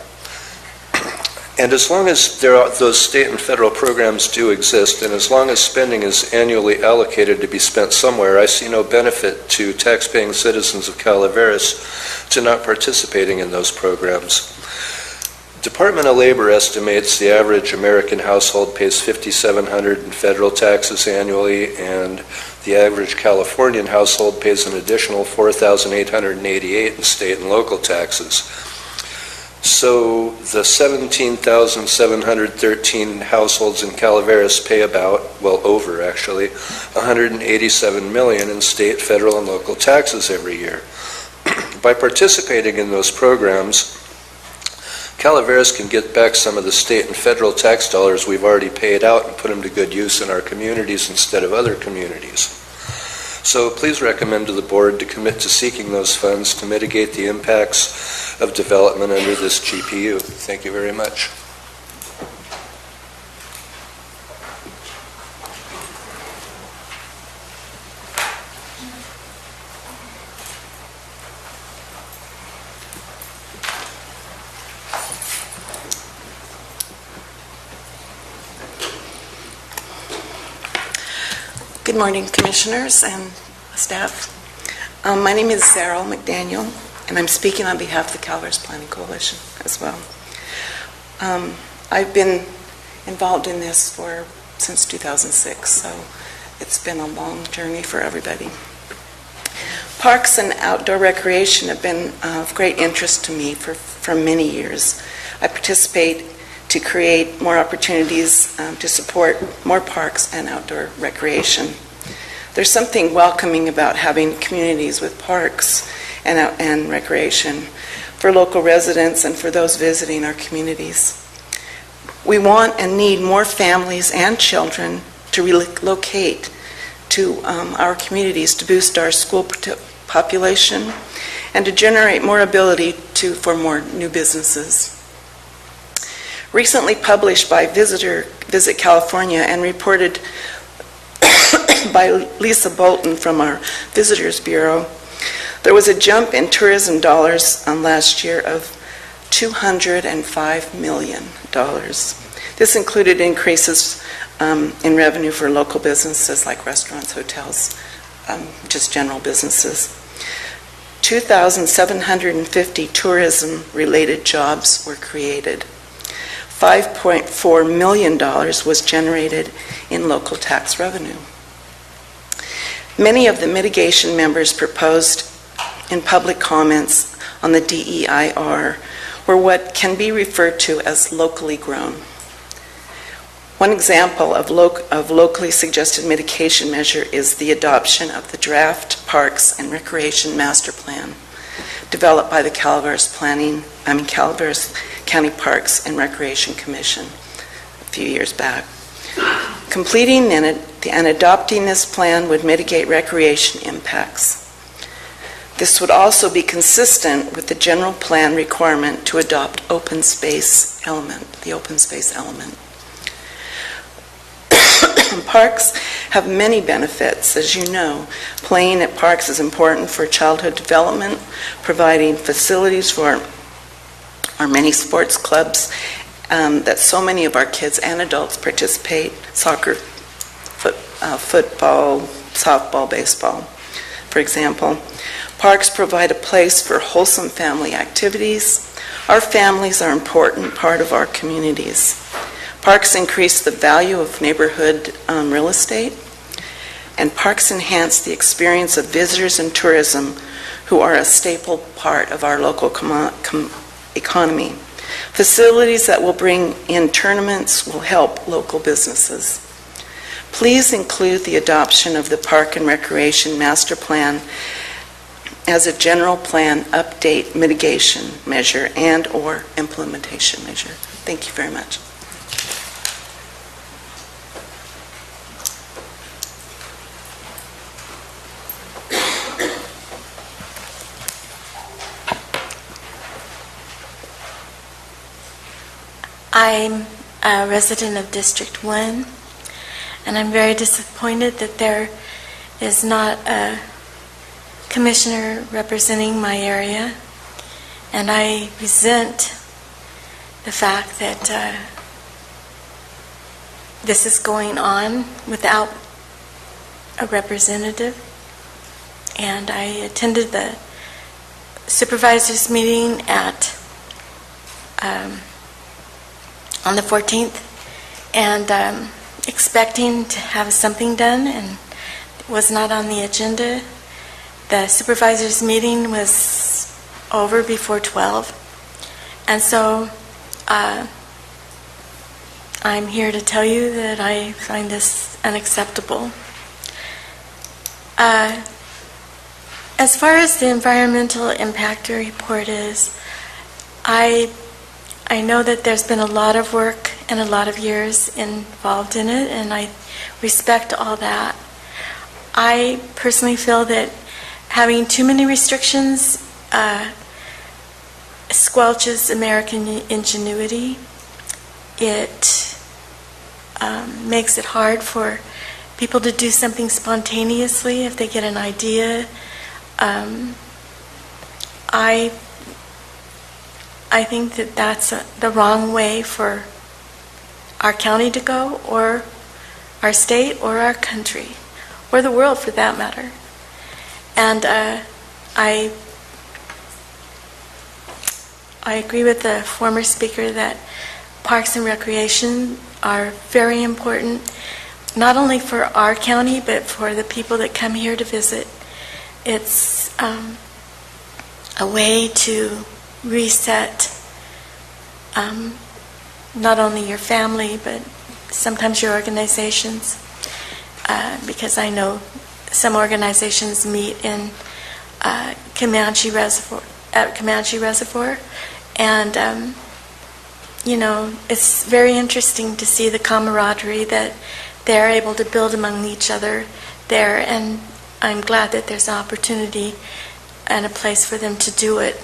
And as long as those state and federal programs do exist, and as long as spending is annually allocated to be spent somewhere, I see no benefit to taxpaying citizens of Calaveras to not participating in those programs. Department of Labor estimates the average American household pays $5,700 in federal taxes annually, and the average Californian household pays an additional $4,888 in state and local taxes. So the 17,713 households in Calaveras pay about, well, over actually, $187 million in state, federal, and local taxes every year. By participating in those programs, Calaveras can get back some of the state and federal tax dollars we've already paid out and put them to good use in our communities instead of other communities. So please recommend to the board to commit to seeking those funds to mitigate the impacts of development under this GPU. Thank you very much. Good morning, Commissioners and staff. My name is Sarah McDaniel, and I'm speaking on behalf of the Calaveras Planning Coalition as well. I've been involved in this since 2006, so it's been a long journey for everybody. Parks and outdoor recreation have been of great interest to me for many years. I participate to create more opportunities to support more parks and outdoor recreation. There's something welcoming about having communities with parks and recreation for local residents and for those visiting our communities. We want and need more families and children to relocate to our communities to boost our school population and to generate more ability for more new businesses. Recently published by Visit California and reported by Lisa Bolton from our Visitors Bureau, there was a jump in tourism dollars last year of $205 million. This included increases in revenue for local businesses like restaurants, hotels, just general businesses. 2,750 tourism-related jobs were created. $5.4 million was generated in local tax revenue. Many of the mitigation members proposed in public comments on the DEIR were what can be referred to as locally grown. One example of locally suggested mitigation measure is the adoption of the draft Parks and Recreation Master Plan developed by the Calaveras County Parks and Recreation Commission a few years back. Completing and adopting this plan would mitigate recreation impacts. This would also be consistent with the general plan requirement to adopt the open space element. Parks have many benefits, as you know. Playing at parks is important for childhood development, providing facilities for our many sports clubs that so many of our kids and adults participate, soccer, football, softball, baseball, for example. Parks provide a place for wholesome family activities. Our families are an important part of our communities. Parks increase the value of neighborhood real estate, and parks enhance the experience of visitors and tourism who are a staple part of our local economy. Facilities that will bring in tournaments will help local businesses. Please include the adoption of the Park and Recreation Master Plan as a general plan update mitigation measure and/or implementation measure. Thank you very much. I'm a resident of District 1, and I'm very disappointed that there is not a commissioner representing my area, and I resent the fact that this is going on without a representative. And I attended the supervisors meeting on the 14th, and expecting to have something done, and it was not on the agenda. The supervisors meeting was over before 12, and so I'm here to tell you that I find this unacceptable. As far as the environmental impact report is, I know that there's been a lot of work and a lot of years involved in it, and I respect all that. I personally feel that having too many restrictions squelches American ingenuity. It makes it hard for people to do something spontaneously if they get an idea. I think that that's the wrong way for our county to go, or our state, or our country, or the world for that matter. And I agree with the former speaker that parks and recreation are very important, not only for our county, but for the people that come here to visit. It's a way to reset not only your family, but sometimes your organizations, because I know some organizations meet in Comanche Reservoir, and it's very interesting to see the camaraderie that they're able to build among each other there, and I'm glad that there's an opportunity and a place for them to do it.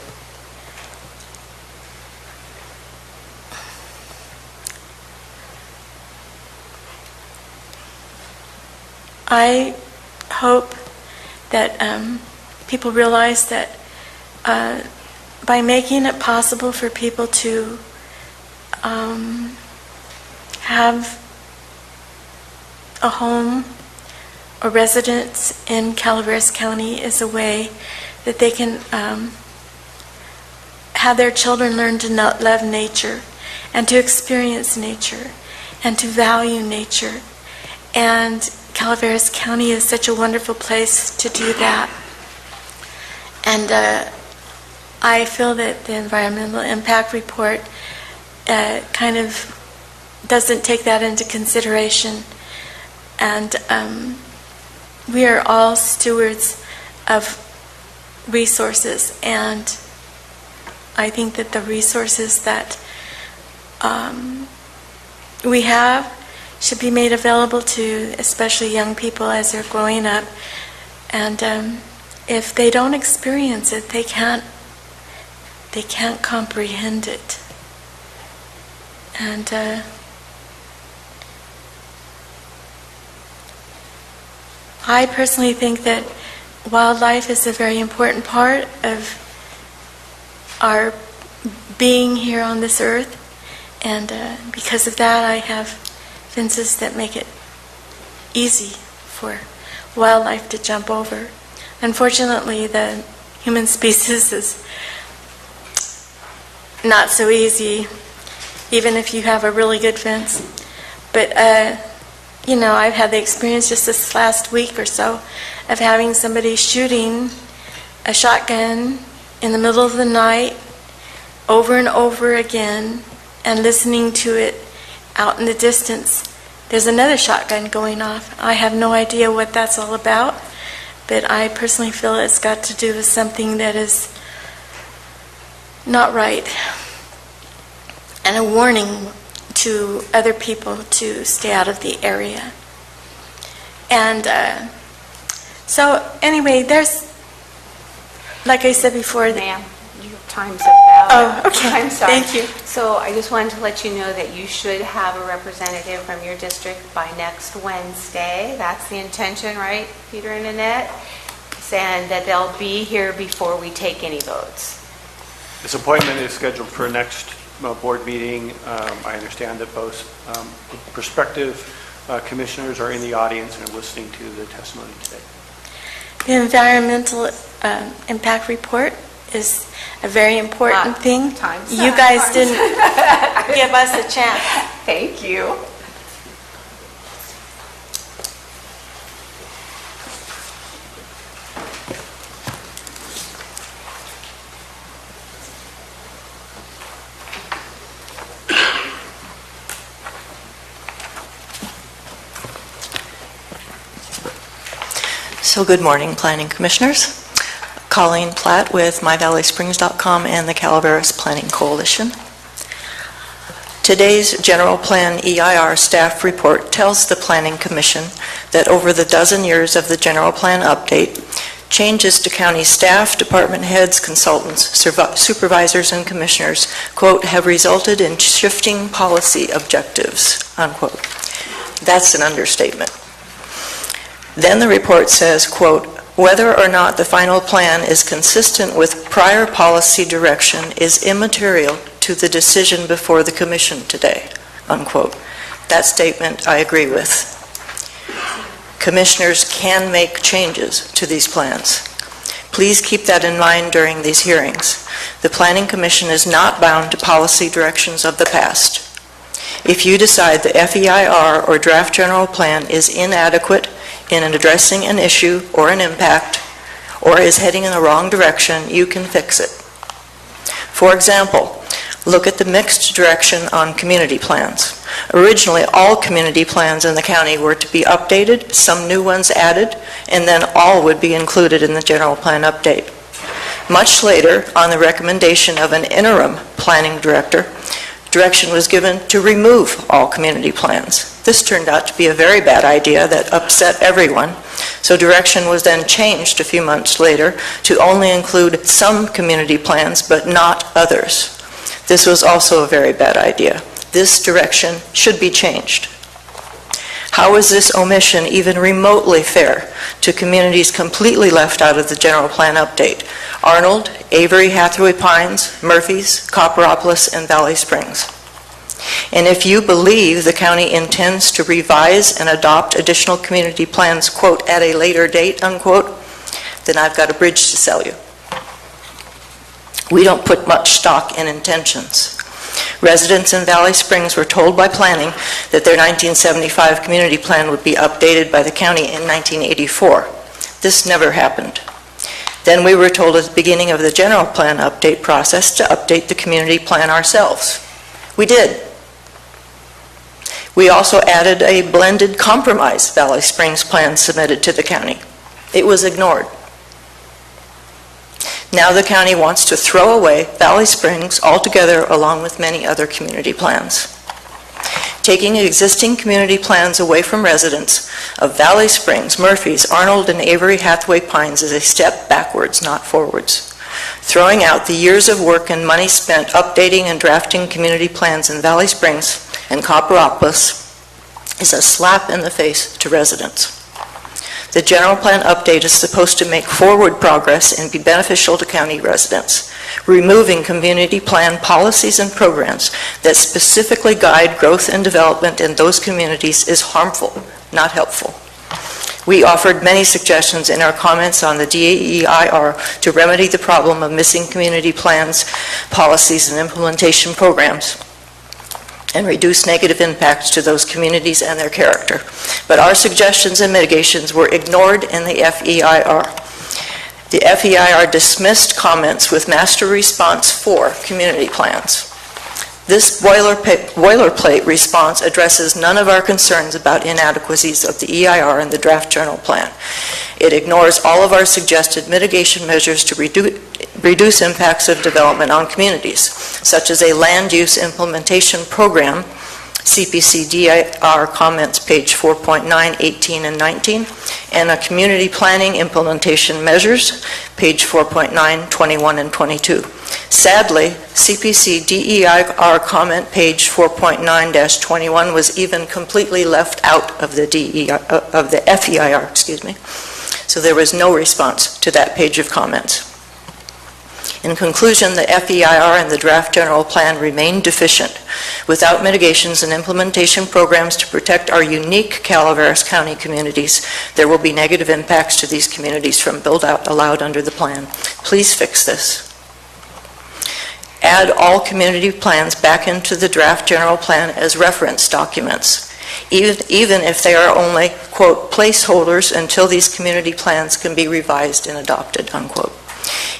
I hope that people realize that by making it possible for people to have a home or residence in Calaveras County is a way that they can have their children learn to love nature and to experience nature and to value nature. And Calaveras County is such a wonderful place to do that. And I feel that the environmental impact report kind of doesn't take that into consideration. And we are all stewards of resources, and I think that the resources that we have should be made available to especially young people as they're growing up. And if they don't experience it, they can't comprehend it. And I personally think that wildlife is a very important part of our being here on this earth, and because of that I have fences that make it easy for wildlife to jump over. Unfortunately, the human species is not so easy, even if you have a really good fence. But you know, I've had the experience just this last week or so of having somebody shooting a shotgun in the middle of the night over and over again and listening to it out in the distance. There's another shotgun going off. I have no idea what that's all about, but I personally feel it's got to do with something that is not right, and a warning to other people to stay out of the area. And so anyway, there's, like I said before, Ma'am, your time's about up. Oh, okay. I'm sorry. Thank you. So I just wanted to let you know that you should have a representative from your district by next Wednesday. That's the intention, right, Peter and Annette? And that they'll be here before we take any votes. This appointment is scheduled for next board meeting. I understand that both prospective commissioners are in the audience and are listening to the testimony today. The environmental impact report is a very important thing. You guys didn't give us a chance. Thank you. So good morning, Planning Commissioners. Colleen Platt with MyValleySprings.com and the Calaveras Planning Coalition. Today's General Plan EIR staff report tells the Planning Commission that over the dozen years of the General Plan update, changes to county staff, department heads, consultants, supervisors, and commissioners, quote, have resulted in shifting policy objectives, unquote. That's an understatement. Then the report says, quote, whether or not the final plan is consistent with prior policy direction is immaterial to the decision before the Commission today, unquote. That statement I agree with. Commissioners can make changes to these plans. Please keep that in mind during these hearings. The Planning Commission is not bound to policy directions of the past. If you decide the FEIR or draft general plan is inadequate in addressing an issue or an impact, or is heading in the wrong direction, you can fix it. For example, look at the mixed direction on community plans. Originally, all community plans in the county were to be updated, some new ones added, and then all would be included in the general plan update. Much later, on the recommendation of an interim planning director, direction was given to remove all community plans. This turned out to be a very bad idea that upset everyone, so direction was then changed a few months later to only include some community plans but not others. This was also a very bad idea. This direction should be changed. How is this omission even remotely fair to communities completely left out of the general plan update? Arnold, Avery, Hathaway Pines, Murphys, Copperopolis, and Valley Springs. And if you believe the county intends to revise and adopt additional community plans, quote, at a later date, unquote, then I've got a bridge to sell you. We don't put much stock in intentions. Residents in Valley Springs were told by planning that their 1975 community plan would be updated by the county in 1984. This never happened. Then we were told at the beginning of the general plan update process to update the community plan ourselves. We did. We also added a blended compromise Valley Springs plan submitted to the county. It was ignored. Now the county wants to throw away Valley Springs altogether along with many other community plans. Taking existing community plans away from residents of Valley Springs, Murphys, Arnold, and Avery Hathaway Pines is a step backwards, not forwards. Throwing out the years of work and money spent updating and drafting community plans in Valley Springs and Copperopolis is a slap in the face to residents. The general plan update is supposed to make forward progress and be beneficial to county residents. Removing community plan policies and programs that specifically guide growth and development in those communities is harmful, not helpful. We offered many suggestions in our comments on the DEIR to remedy the problem of missing community plans, policies, and implementation programs, and reduce negative impacts to those communities and their character. But our suggestions and mitigations were ignored in the FEIR. The FEIR dismissed comments with master response 4 community plans. This boilerplate response addresses none of our concerns about inadequacies of the EIR and the draft general plan. It ignores all of our suggested mitigation measures to reduce impacts of development on communities, such as a land use implementation program, CPC DIR comments page 4.9, 18, and 19, and a community planning implementation measures, page 4.9, 21, and 22. Sadly, CPC DEIR comment page 4.9-21 was even completely left out of the FEIR, so there was no response to that page of comments. In conclusion, the FEIR and the draft general plan remain deficient. Without mitigations and implementation programs to protect our unique Calaveras County communities, there will be negative impacts to these communities from build-out allowed under the plan. Please fix this. Add all community plans back into the draft general plan as reference documents, even if they are only, quote, placeholders until these community plans can be revised and adopted, unquote.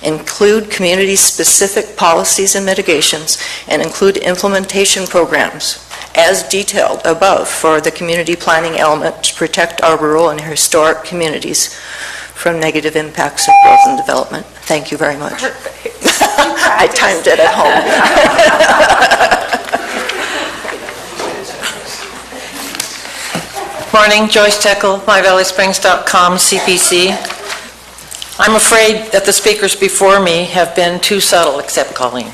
Include community-specific policies and mitigations, and include implementation programs as detailed above for the community planning element to protect our rural and historic communities from negative impacts of growth and development. Thank you very much. I timed it at home. Morning, Joyce Teckel, myvalleysprings.com, CPC. I'm afraid that the speakers before me have been too subtle, except Colleen,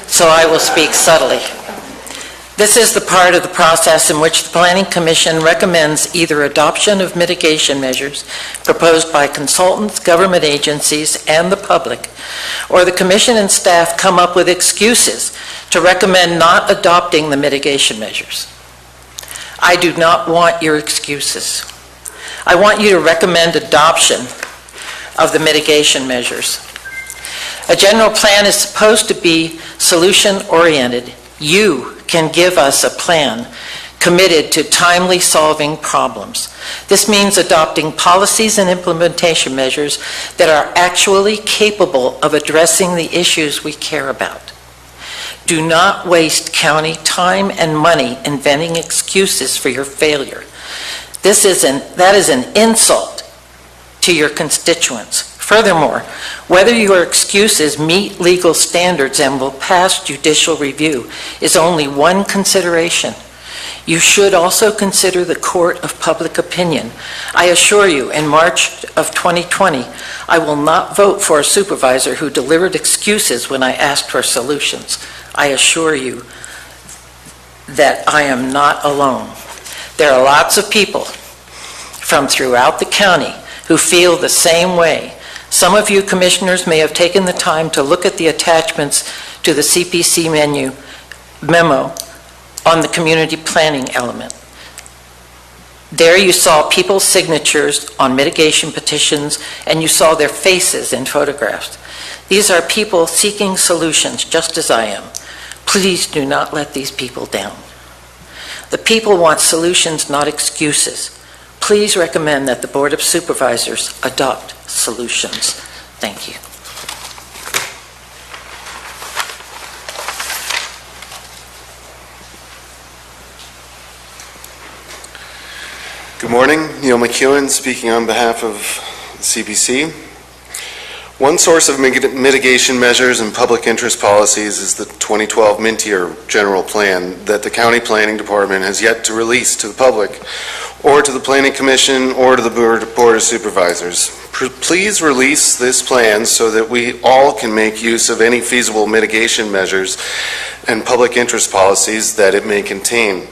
so I will speak subtly. This is the part of the process in which the Planning Commission recommends either adoption of mitigation measures proposed by consultants, government agencies, and the public, or the Commission and staff come up with excuses to recommend not adopting the mitigation measures. I do not want your excuses. I want you to recommend adoption of the mitigation measures. A general plan is supposed to be solution-oriented. You can give us a plan committed to timely solving problems. This means adopting policies and implementation measures that are actually capable of addressing the issues we care about. Do not waste county time and money inventing excuses for your failure. That is an insult to your constituents. Furthermore, whether your excuses meet legal standards and will pass judicial review is only one consideration. You should also consider the court of public opinion. I assure you, in March of 2020, I will not vote for a supervisor who delivered excuses when I asked for solutions. I assure you that I am not alone. There are lots of people from throughout the county who feel the same way. Some of you commissioners may have taken the time to look at the attachments to the CPC memo on the community planning element. There you saw people's signatures on mitigation petitions, and you saw their faces in photographs. These are people seeking solutions, just as I am. Please do not let these people down. The people want solutions, not excuses. Please recommend that the Board of Supervisors adopt solutions. Thank you. Good morning, Neil McEwen speaking on behalf of CPC. One source of mitigation measures and public interest policies is the 2012 Mintier General Plan that the County Planning Department has yet to release to the public or to the Planning Commission or to the Board of Supervisors. Please release this plan so that we all can make use of any feasible mitigation measures and public interest policies that it may contain.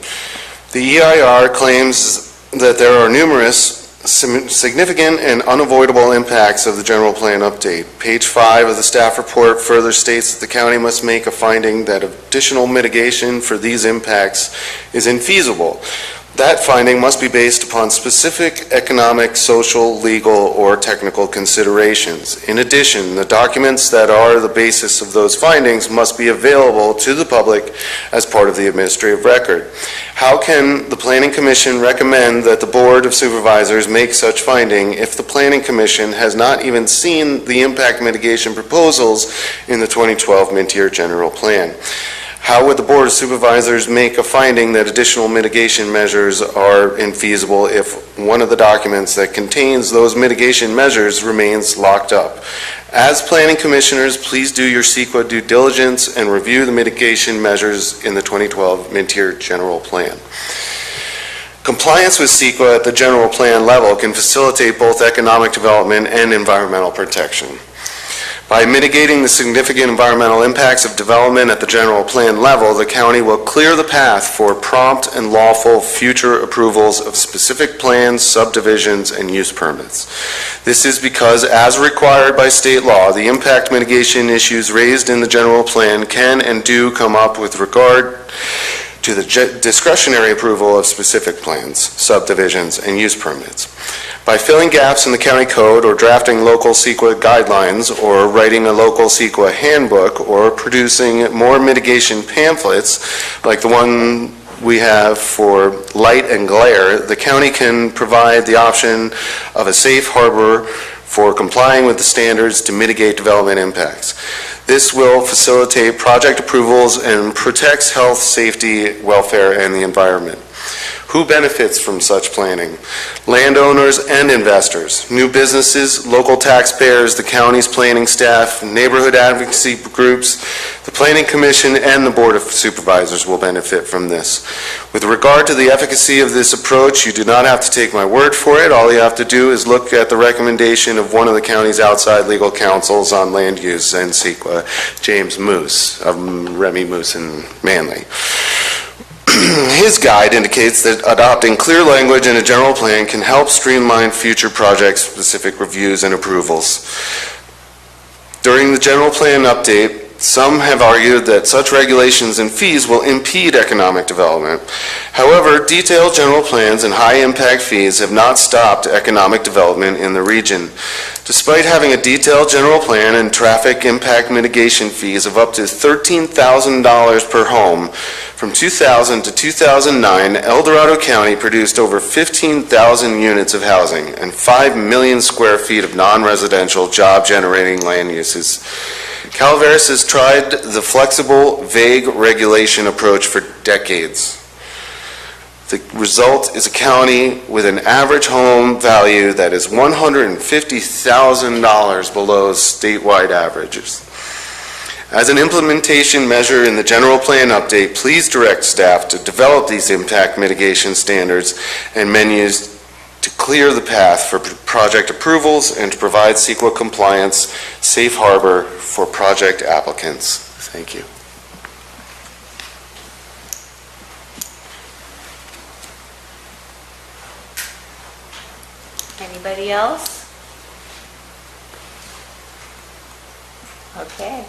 The EIR claims that there are numerous significant and unavoidable impacts of the general plan update. Page 5 of the staff report further states that the county must make a finding that additional mitigation for these impacts is infeasible. That finding must be based upon specific economic, social, legal, or technical considerations. In addition, the documents that are the basis of those findings must be available to the public as part of the administrative record. How can the Planning Commission recommend that the Board of Supervisors make such finding if the Planning Commission has not even seen the impact mitigation proposals in the 2012 Mintier General Plan? How would the Board of Supervisors make a finding that additional mitigation measures are infeasible if one of the documents that contains those mitigation measures remains locked up? As Planning Commissioners, please do your CEQA due diligence and review the mitigation measures in the 2012 Mintier General Plan. Compliance with CEQA at the general plan level can facilitate both economic development and environmental protection. By mitigating the significant environmental impacts of development at the general plan level, the county will clear the path for prompt and lawful future approvals of specific plans, subdivisions, and use permits. This is because, as required by state law, the impact mitigation issues raised in the general plan can and do come up with regard to the discretionary approval of specific plans, subdivisions, and use permits. By filling gaps in the county code or drafting local CEQA guidelines or writing a local CEQA handbook or producing more mitigation pamphlets like the one we have for light and glare, the county can provide the option of a safe harbor for complying with the standards to mitigate development impacts. This will facilitate project approvals and protects health, safety, welfare, and the environment. Who benefits from such planning? Landowners and investors, new businesses, local taxpayers, the county's planning staff, neighborhood advocacy groups, the Planning Commission, and the Board of Supervisors will benefit from this. With regard to the efficacy of this approach, you do not have to take my word for it. All you have to do is look at the recommendation of one of the county's outside legal counsels on land use and CEQA, James Moose, of Remy Moose in Manly. His guide indicates that adopting clear language in a general plan can help streamline future project-specific reviews and approvals. During the general plan update, some have argued that such regulations and fees will impede economic development. However, detailed general plans and high-impact fees have not stopped economic development in the region. Despite having a detailed general plan and traffic impact mitigation fees of up to $13,000 per home, from 2000 to 2009, El Dorado County produced over 15,000 units of housing and 5 million square feet of non-residential job-generating land uses. Calaveras has tried the flexible, vague regulation approach for decades. The result is a county with an average home value that is $150,000 below statewide averages. As an implementation measure in the general plan update, please direct staff to develop these impact mitigation standards and menus to clear the path for project approvals and to provide CEQA compliance safe harbor for project applicants. Thank you. Anybody else? Okay.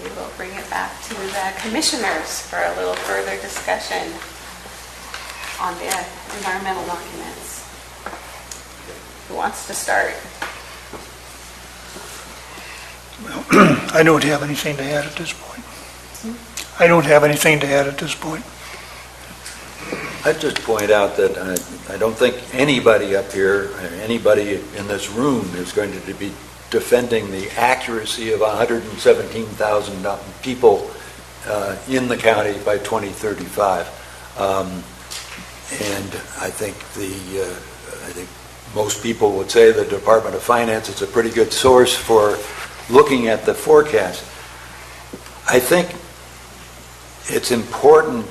We will bring it back to the commissioners for a little further discussion on the environmental documents. Who wants to start? Well, I don't have anything to add at this point. I don't have anything to add at this point. I'd just point out that I don't think anybody up here, or anybody in this room is going to be defending the accuracy of 117,000 people in the county by 2035. And I think most people would say the Department of Finance is a pretty good source for looking at the forecast. I think it's important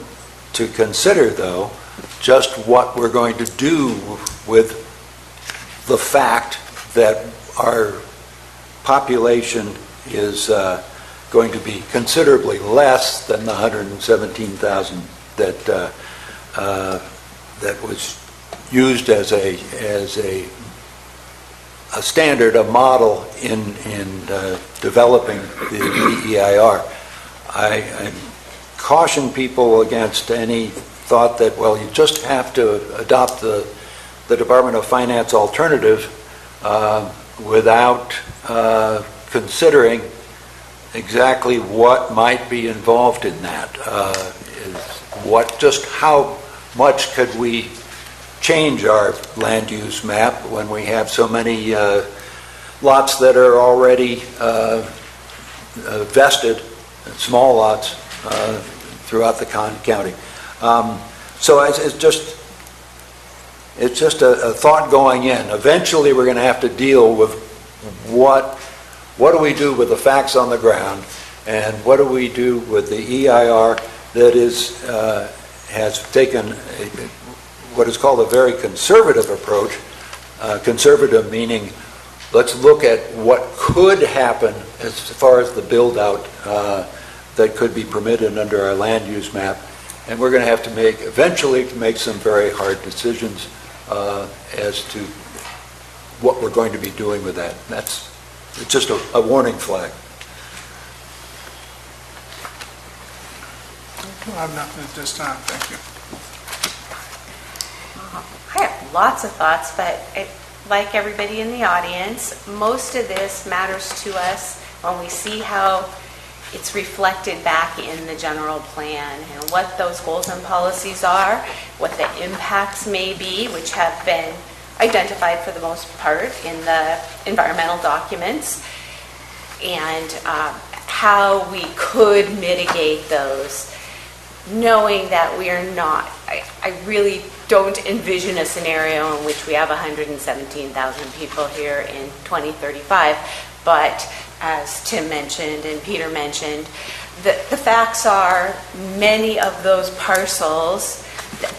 to consider, though, just what we're going to do with the fact that our population is going to be considerably less than the 117,000 that was used as a standard, a model in developing the EIR. I caution people against any thought that, well, you just have to adopt the Department of Finance alternative without considering exactly what might be involved in that. Just how much could we change our land use map when we have so many lots that are already vested, small lots throughout the county. So it's just a thought going in. Eventually, we're going to have to deal with what do we do with the facts on the ground, and what do we do with the EIR that has taken what is called a very conservative approach. Conservative meaning, let's look at what could happen as far as the build-out that could be permitted under our land use map. And we're going to have to eventually make some very hard decisions as to what we're going to be doing with that. It's just a warning flag. I have nothing at this time, thank you. I have lots of thoughts, but like everybody in the audience, most of this matters to us when we see how it's reflected back in the general plan and what those goals and policies are, what the impacts may be, which have been identified for the most part in the environmental documents, and how we could mitigate those, knowing that we are not, I really don't envision a scenario in which we have 117,000 people here in 2035, but as Tim mentioned and Peter mentioned, the facts are many of those parcels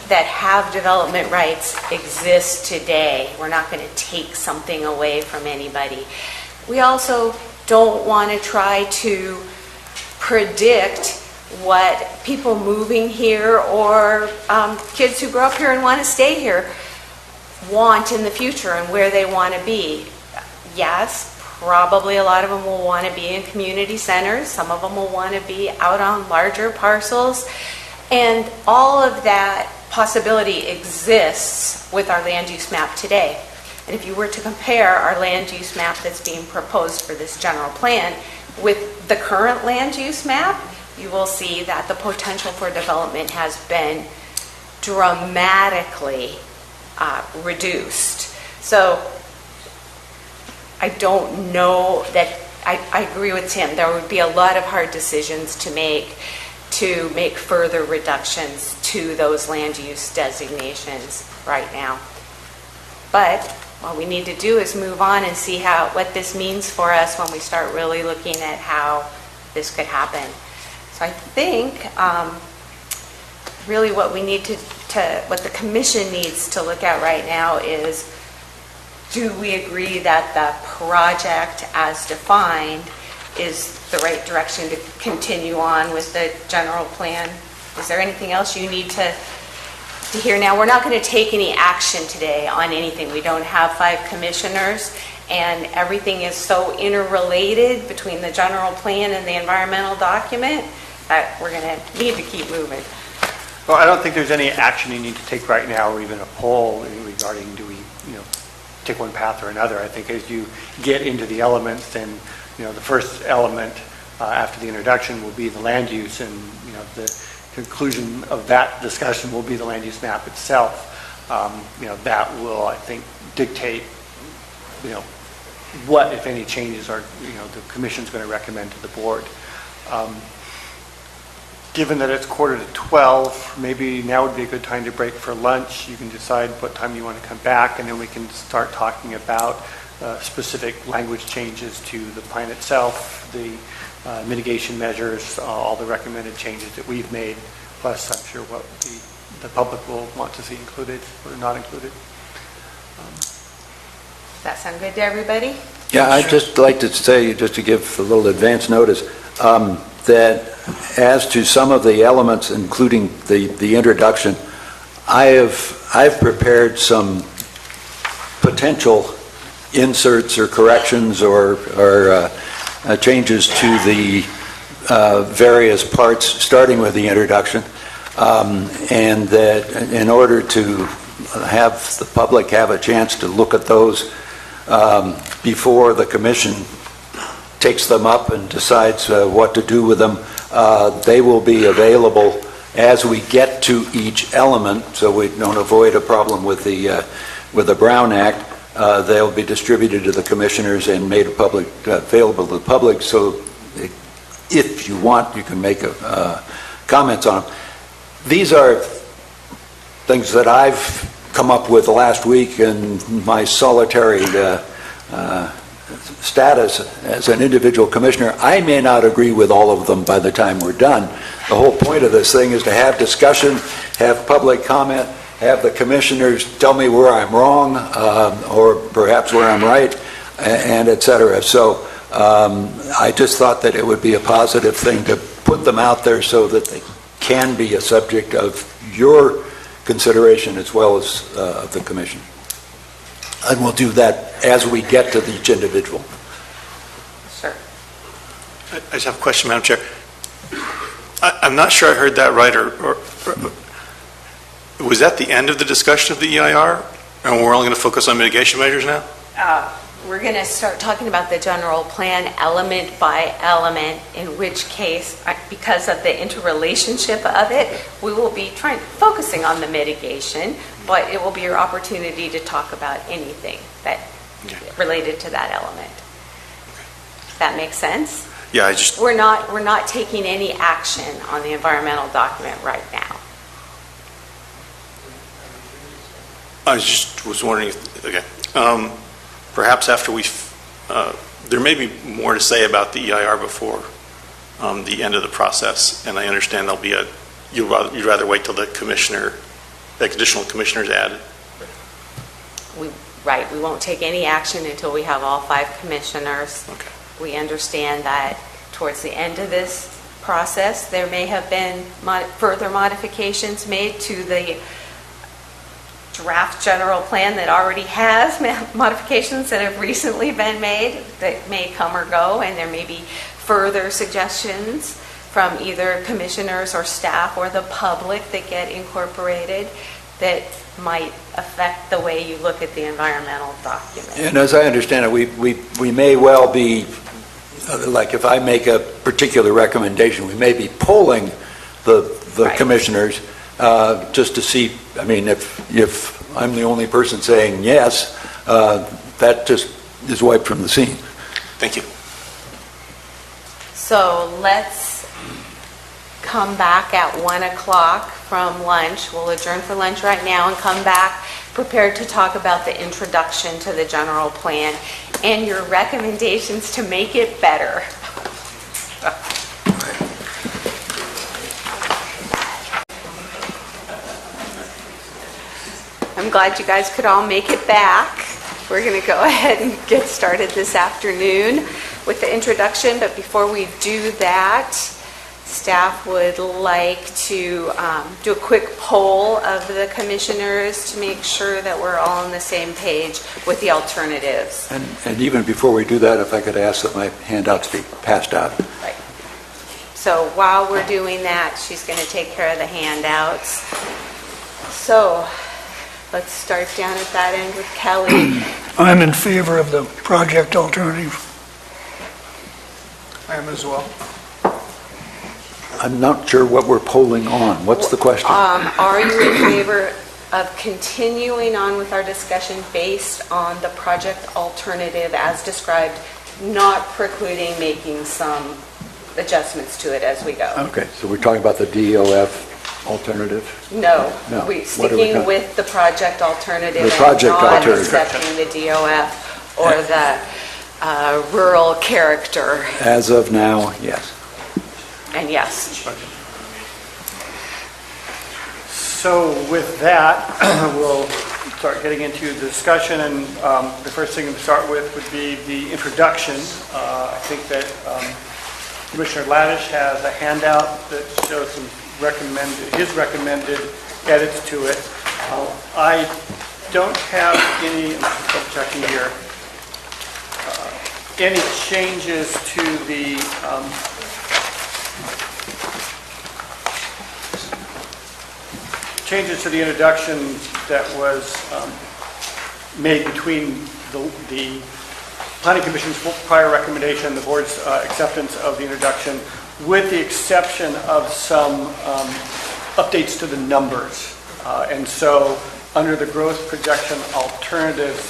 that have development rights exist today. We're not going to take something away from anybody. We also don't want to try to predict what people moving here or kids who grow up here and want to stay here want in the future and where they want to be. Yes, probably a lot of them will want to be in community centers. Some of them will want to be out on larger parcels. And all of that possibility exists with our land use map today. And if you were to compare our land use map that's being proposed for this general plan with the current land use map, you will see that the potential for development has been dramatically reduced. So I don't know that, I agree with Tim, there would be a lot of hard decisions to make further reductions to those land use designations right now. But what we need to do is move on and see what this means for us when we start really looking at how this could happen. So I think really what we need what the commission needs to look at right now is, do we agree that the project as defined is the right direction to continue on with the general plan? Is there anything else you need to hear now? We're not going to take any action today on anything. We don't have 5 commissioners, and everything is so interrelated between the general plan and the environmental document that we're going to need to keep moving. Well, I don't think there's any action you need to take right now, or even a poll regarding do we, take one path or another. I think as you get into the elements, then, the first element after the introduction will be the land use, and, the conclusion of that discussion will be the land use map itself. That will, I think, dictate, what, if any, changes are, the commission's going to recommend to the board. Given that it's 11:45, maybe now would be a good time to break for lunch. You can decide what time you want to come back, and then we can start talking about specific language changes to the plan itself, the mitigation measures, all the recommended changes that we've made, plus I'm sure what the public will want to see included or not included. Does that sound good to everybody? Yeah, I'd just like to say, just to give a little advance notice, that as to some of the elements, including the introduction, I've prepared some potential inserts or corrections or changes to the various parts, starting with the introduction, and that in order to have the public have a chance to look at those before the commission takes them up and decides what to do with them, they will be available as we get to each element, so we don't avoid a problem with the Brown Act. They'll be distributed to the commissioners and made available to the public, so if you want, you can make comments on them. These are things that I've come up with last week in my solitary status as an individual commissioner. I may not agree with all of them by the time we're done. The whole point of this thing is to have discussion, have public comment, have the commissioners tell me where I'm wrong, or perhaps where I'm right, and et cetera. So I just thought that it would be a positive thing to put them out there so that they can be a subject of your consideration as well as of the commission. And we'll do that as we get to each individual. Sure. I just have a question, Madam Chair. I'm not sure I heard that right, or was that the end of the discussion of the EIR? And we're only going to focus on mitigation measures now? We're going to start talking about the general plan element by element, in which case, because of the interrelationship of it, we will be focusing on the mitigation, but it will be your opportunity to talk about anything that related to that element. That makes sense? Yeah, We're not taking any action on the environmental document right now. I just was wondering perhaps after there may be more to say about the EIR before the end of the process, and I understand there'll be you'd rather wait till the additional commissioners added. We won't take any action until we have all 5 commissioners. Okay. We understand that towards the end of this process, there may have been further modifications made to the draft general plan that already has modifications that have recently been made that may come or go, and there may be further suggestions from either commissioners or staff or the public that get incorporated that might affect the way you look at the environmental document. And as I understand it, we may well be, like if I make a particular recommendation, we may be polling the commissioners just to see, I mean, if I'm the only person saying yes, that just is wiped from the scene. Thank you. So let's come back at 1 o'clock from lunch. We'll adjourn for lunch right now and come back prepared to talk about the introduction to the general plan and your recommendations to make it better. I'm glad you guys could all make it back. We're going to go ahead and get started this afternoon with the introduction, but before we do that, staff would like to do a quick poll of the commissioners to make sure that we're all on the same page with the alternatives. And even before we do that, if I could ask that my handouts be passed out. Right. So while we're doing that, she's going to take care of the handouts. So let's start down at that end with Kelly. I'm in favor of the project alternative. I am as well. I'm not sure what we're polling on. What's the question? Are you in favor of continuing on with our discussion based on the project alternative as described, not precluding making some adjustments to it as we go? Okay, so we're talking about the DOF alternative? No, No. we What are we sticking talking- with the project alternative The project and not alternative. accepting the DOF or the rural character. As of now, yes. And yes. So with that, we'll start getting into the discussion, and the first thing to start with would be the introduction. I think that Commissioner Laddish has a handout that shows some his recommended edits to it. I don't have any, I'm just checking here, any changes to the introduction that was made between the Planning Commission's prior recommendation and the board's acceptance of the introduction, with the exception of some updates to the numbers. And so under the growth projection alternative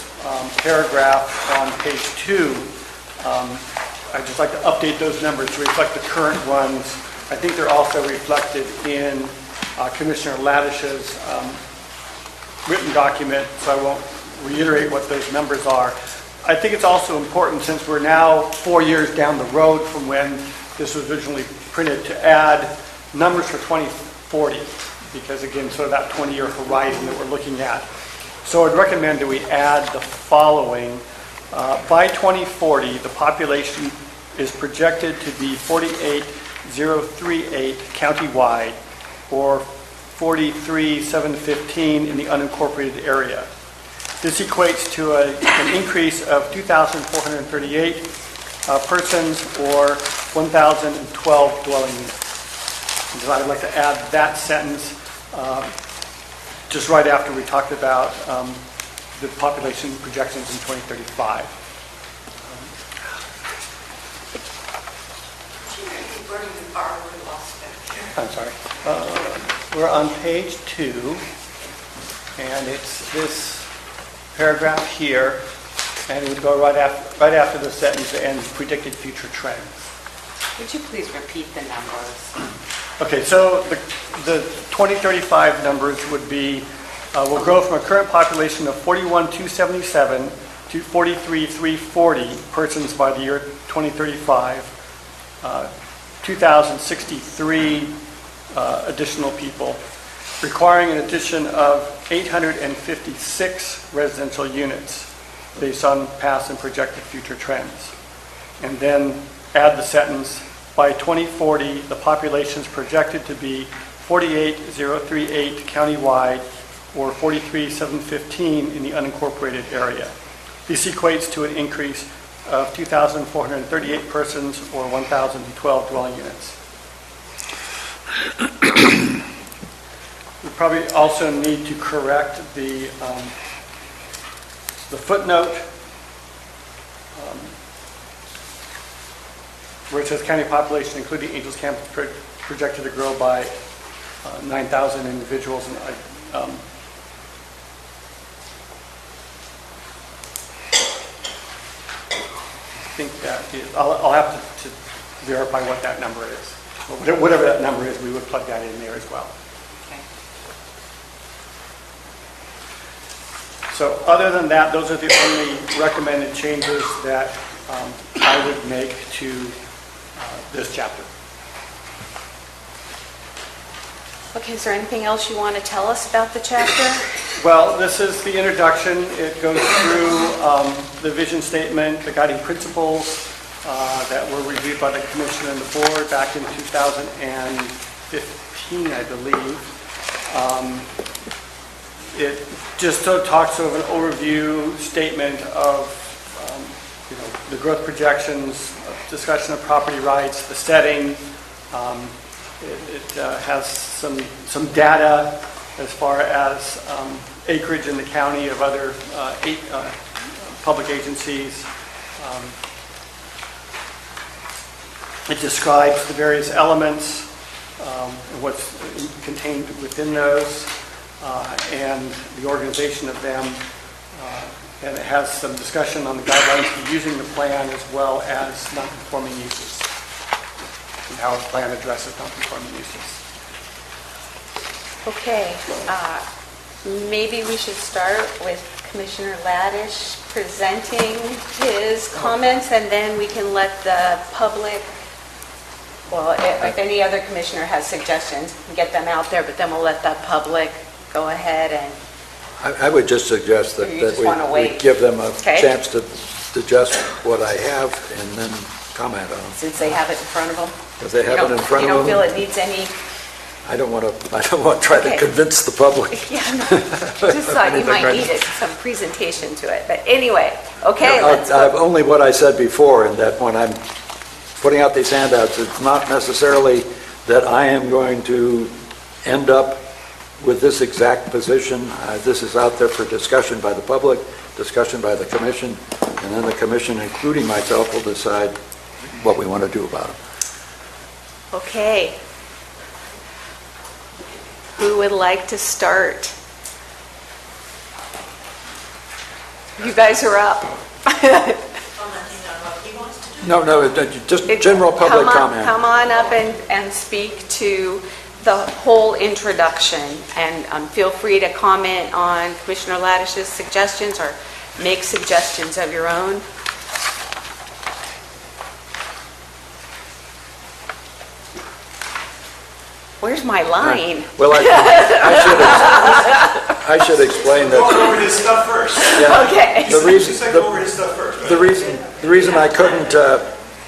paragraph on page 2, I'd just like to update those numbers to reflect the current ones. I think they're also reflected in Commissioner Laddish's written document, so I won't reiterate what those numbers are. I think it's also important, since we're now 4 years down the road from when this was originally printed, to add numbers for 2040, because again, sort of that 20-year horizon that we're looking at. So I'd recommend that we add the following. By 2040, the population is projected to be 48,038 countywide, or 43,715 in the unincorporated area. This equates to an increase of 2,438 persons, or 1,012 dwelling units. And so I'd like to add that sentence just right after we talked about the population projections in 2035. I'm sorry. We're on page 2, and it's this paragraph here, and it would go right after the sentence that ends predicted future trends. Would you please repeat the numbers? Okay, so the 2035 numbers would be, will grow from a current population of 41,277 to 43,340 persons by the year 2035, 2,063 additional people, requiring an addition of 856 residential units based on past and projected future trends. And then add the sentence, by 2040, the population is projected to be 48,038 countywide, or 43,715 in the unincorporated area. This equates to an increase of 2,438 persons, or 1,012 dwelling units. We probably also need to correct the footnote where it says county population, including Angels Camp, projected to grow by 9,000 individuals. And I think that is, I'll have to verify what that number is. Whatever that number is, we would plug that in there as well. Okay. So other than that, those are the only recommended changes that I would make to this chapter. Okay, is there anything else you want to tell us about the chapter? Well, this is the introduction. It goes through the vision statement, the guiding principles that were reviewed by the Commission and the Board back in 2015, I believe. It just talks of an overview statement of the growth projections, discussion of property rights, the setting, It has some data as far as acreage in the county of other public agencies. It describes the various elements, what's contained within those, and the organization of them. And it has some discussion on the guidelines for using the plan as well as non-conforming uses and how the plan addresses non-conforming uses. Okay, maybe we should start with Commissioner Laddish presenting his comments, and then we can let the public, well, if any other commissioner has suggestions, get them out there, but then we'll let the public go ahead and... I would just suggest that we give them a chance to digest what I have and then comment on them. Since they have it in front of them? Because they have it in front of them. You don't feel it needs any... I don't want to try to convince the public. Yeah, no, just thought you might need some presentation to it. But anyway, okay, let's go. Only what I said before, in that when I'm putting out these handouts, it's not necessarily that I am going to end up with this exact position. This is out there for discussion by the public, discussion by the commission, and then the commission, including myself, will decide what we want to do about it. Okay. Who would like to start? You guys are up. No, just general public comment. Come on up and speak to the whole introduction, and feel free to comment on Commissioner Laddish's suggestions or make suggestions of your own. Where's my line? Well, I should explain that. Go over his stuff first. Yeah, okay. The reason I couldn't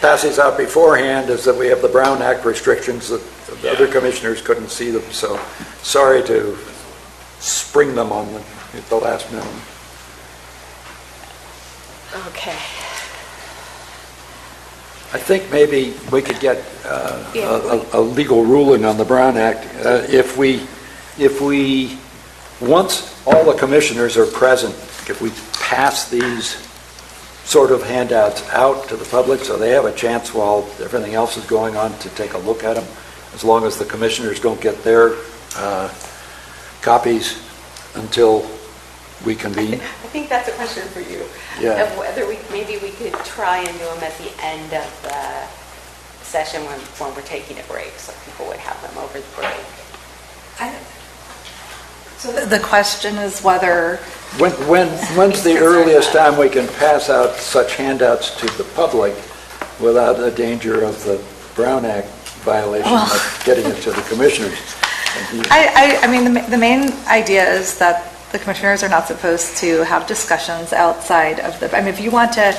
pass these out beforehand is that we have the Brown Act restrictions that the other commissioners couldn't see them. So sorry to spring them on them at the last minute. Okay. I think maybe we could get a legal ruling on the Brown Act if we, once all the commissioners are present, if we pass these sort of handouts out to the public so they have a chance while everything else is going on to take a look at them, as long as the commissioners don't get their copies until we convene. I think that's a question for you. Yeah. Of whether maybe we could try and do them at the end of the session when we're taking a break, so people would have them over the break. So the question is whether... When's the earliest time we can pass out such handouts to the public without the danger of the Brown Act violation of getting it to the commissioners? I mean, the main idea is that the commissioners are not supposed to have discussions outside of the... I mean, if you want to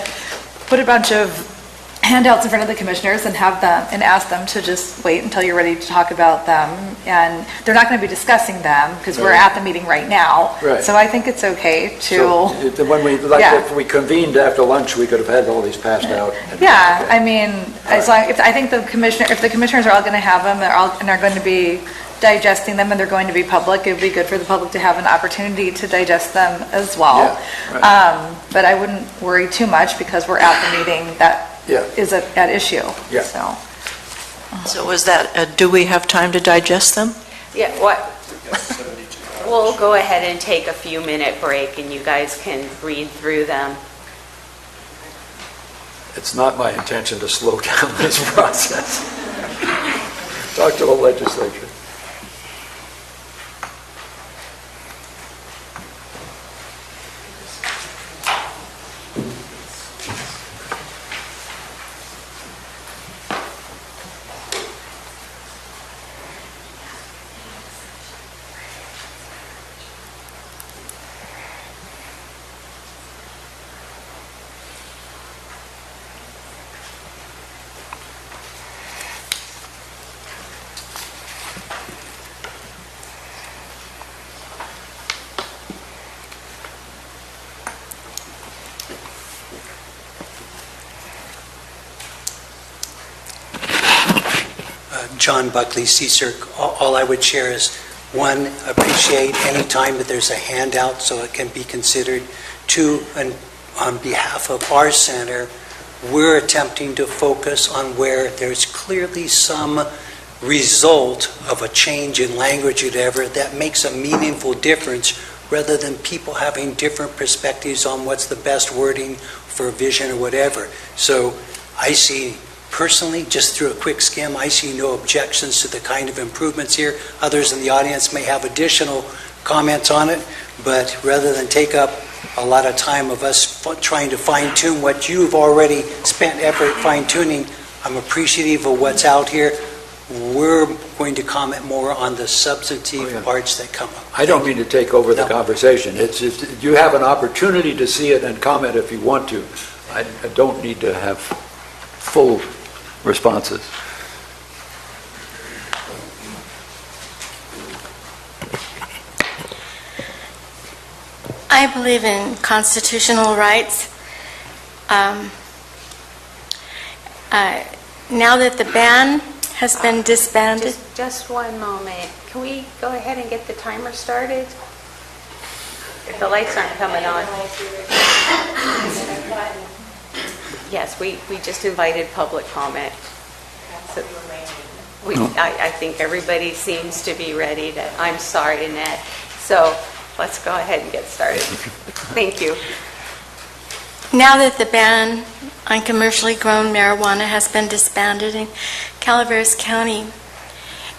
put a bunch of handouts in front of the commissioners and have them and ask them to just wait until you're ready to talk about them, and they're not going to be discussing them because we're at the meeting right now. Right. So I think it's okay to... So when if we convened after lunch, we could have had all these passed out. Yeah, I mean, I think if the commissioners are all going to have them, and are going to be digesting them, and they're going to be public, it would be good for the public to have an opportunity to digest them as well. Yeah, right. But I wouldn't worry too much because we're at the meeting that is at issue. Yeah. So was that, do we have time to digest them? Yeah, we'll go ahead and take a few-minute break, and you guys can read through them. It's not my intention to slow down this process. Talk to the legislature. John Buckley, CSERC. All I would share is, one, appreciate any time that there's a handout so it can be considered. Two, and on behalf of our center, we're attempting to focus on where there's clearly some result of a change in language or whatever that makes a meaningful difference, rather than people having different perspectives on what's the best wording for a vision or whatever. So I see, personally, just through a quick skim, I see no objections to the kind of improvements here. Others in the audience may have additional comments on it, but rather than take up a lot of time of us trying to fine-tune what you've already spent effort fine-tuning, I'm appreciative of what's out here. We're going to comment more on the substantive parts that come up. I don't mean to take over the conversation. It's you have an opportunity to see it and comment if you want to. I don't need to have full responses. I believe in constitutional rights. Now that the ban has been disbanded. Just one moment. Can we go ahead and get the timer started? If the lights aren't coming on. Yes, we just invited public comment. So I think everybody seems to be ready to, I'm sorry, Annette. So let's go ahead and get started. Thank you. Now that the ban on commercially grown marijuana has been disbanded in Calaveras County,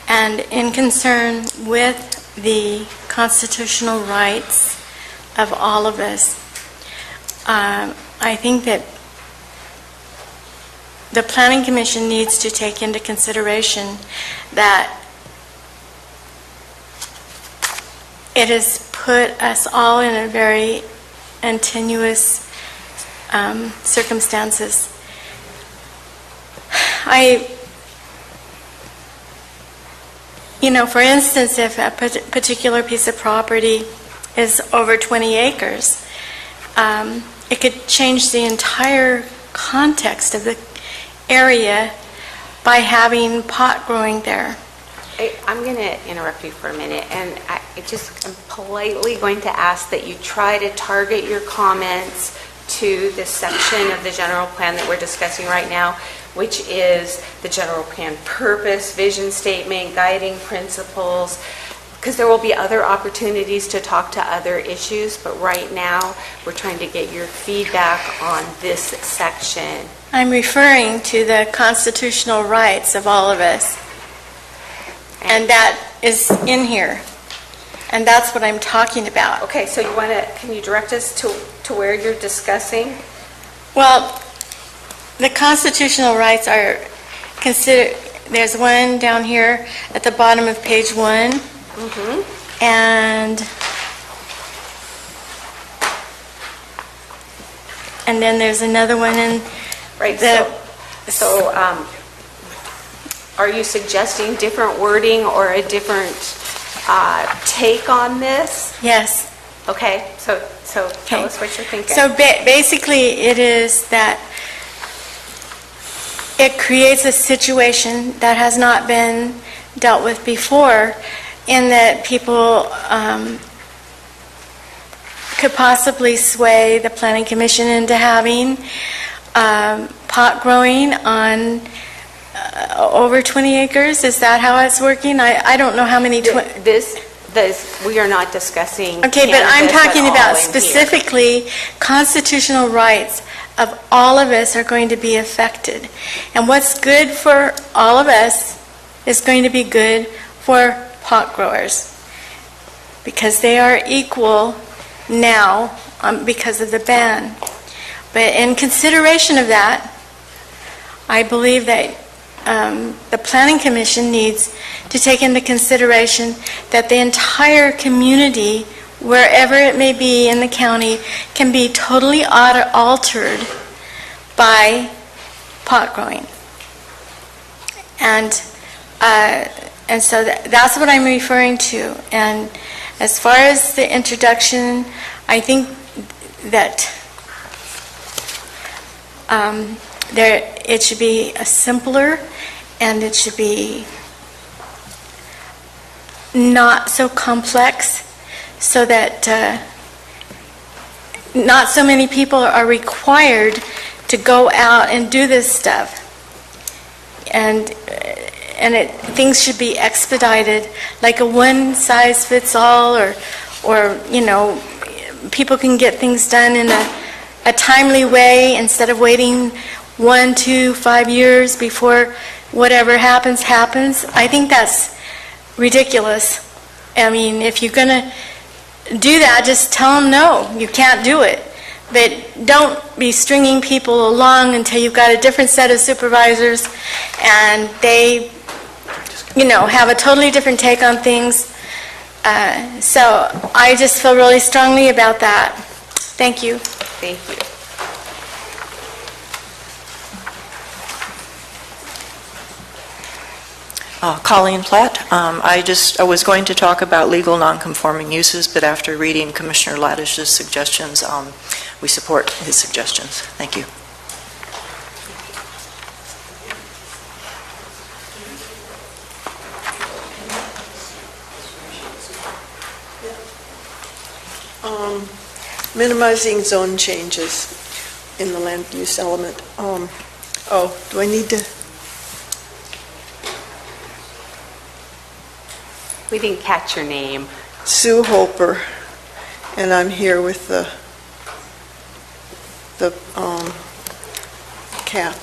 and in concern with the constitutional rights of all of us, I think that the Planning Commission needs to take into consideration that it has put us all in a very tenuous circumstances. For instance, if a particular piece of property is over 20 acres, it could change the entire context of the area by having pot growing there. I'm going to interrupt you for a minute, and I'm politely going to ask that you try to target your comments to this section of the general plan that we're discussing right now, which is the general plan purpose, vision statement, guiding principles, because there will be other opportunities to talk to other issues, but right now we're trying to get your feedback on this section. I'm referring to the constitutional rights of all of us, and that is in here, and that's what I'm talking about. Okay, so can you direct us to where you're discussing? Well, the constitutional rights are considered, there's one down here at the bottom of page 1. Mm-hmm. And then there's another one in So are you suggesting different wording or a different take on this? Yes. Okay, so tell us what you're thinking. So basically it is that it creates a situation that has not been dealt with before, in that people could possibly sway the Planning Commission into having pot growing on over 20 acres. Is that how it's working? I don't know how many... We are not discussing... Okay, but I'm talking about specifically constitutional rights of all of us are going to be affected. And what's good for all of us is going to be good for pot growers, because they are equal now because of the ban. But in consideration of that, I believe that the Planning Commission needs to take into consideration that the entire community, wherever it may be in the county, can be totally altered by pot growing. And so that's what I'm referring to. And as far as the introduction, I think that it should be simpler, and it should be not so complex, so that not so many people are required to go out and do this stuff. And things should be expedited, like a one-size-fits-all, or people can get things done in a timely way instead of waiting 1, 2, 5 years before whatever happens. I think that's ridiculous. I mean, if you're going to do that, just tell them no, you can't do it. But don't be stringing people along until you've got a different set of supervisors and they, have a totally different take on things. So I just feel really strongly about that. Thank you. Thank you. Colleen Platt. I was going to talk about legal nonconforming uses, but after reading Commissioner Laddish's suggestions, we support his suggestions. Thank you. Minimizing zone changes in the land use element. Do I need to? We didn't catch your name. Sue Holper, and I'm here with the CAP.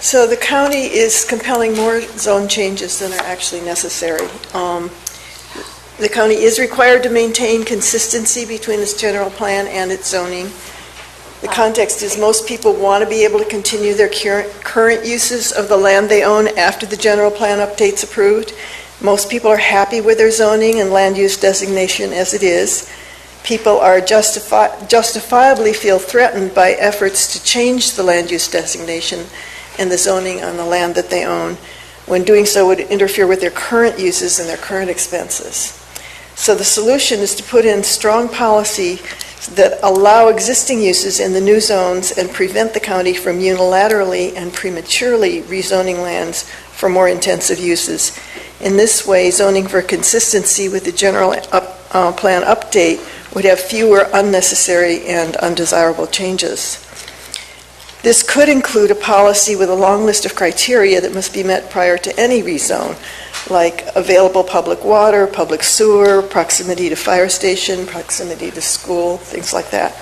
So the county is compelling more zone changes than are actually necessary. The county is required to maintain consistency between its general plan and its zoning. The context is most people want to be able to continue their current uses of the land they own after the general plan update's approved. Most people are happy with their zoning and land use designation as it is. People are justifiably feel threatened by efforts to change the land use designation and the zoning on the land that they own, when doing so would interfere with their current uses and their current expenses. So the solution is to put in strong policy that allow existing uses in the new zones and prevent the county from unilaterally and prematurely rezoning lands for more intensive uses. In this way, zoning for consistency with the general plan update would have fewer unnecessary and undesirable changes. This could include a policy with a long list of criteria that must be met prior to any rezone, like available public water, public sewer, proximity to fire station, proximity to school, things like that.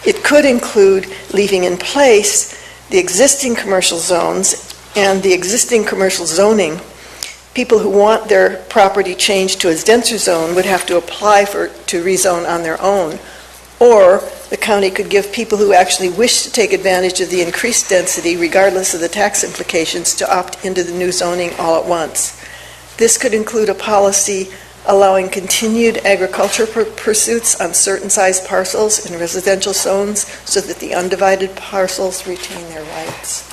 It could include leaving in place the existing commercial zones and the existing commercial zoning. People who want their property changed to a denser zone would have to apply to rezone on their own, or the county could give people who actually wish to take advantage of the increased density, regardless of the tax implications, to opt into the new zoning all at once. This could include a policy allowing continued agriculture pursuits on certain size parcels in residential zones so that the undivided parcels retain their rights.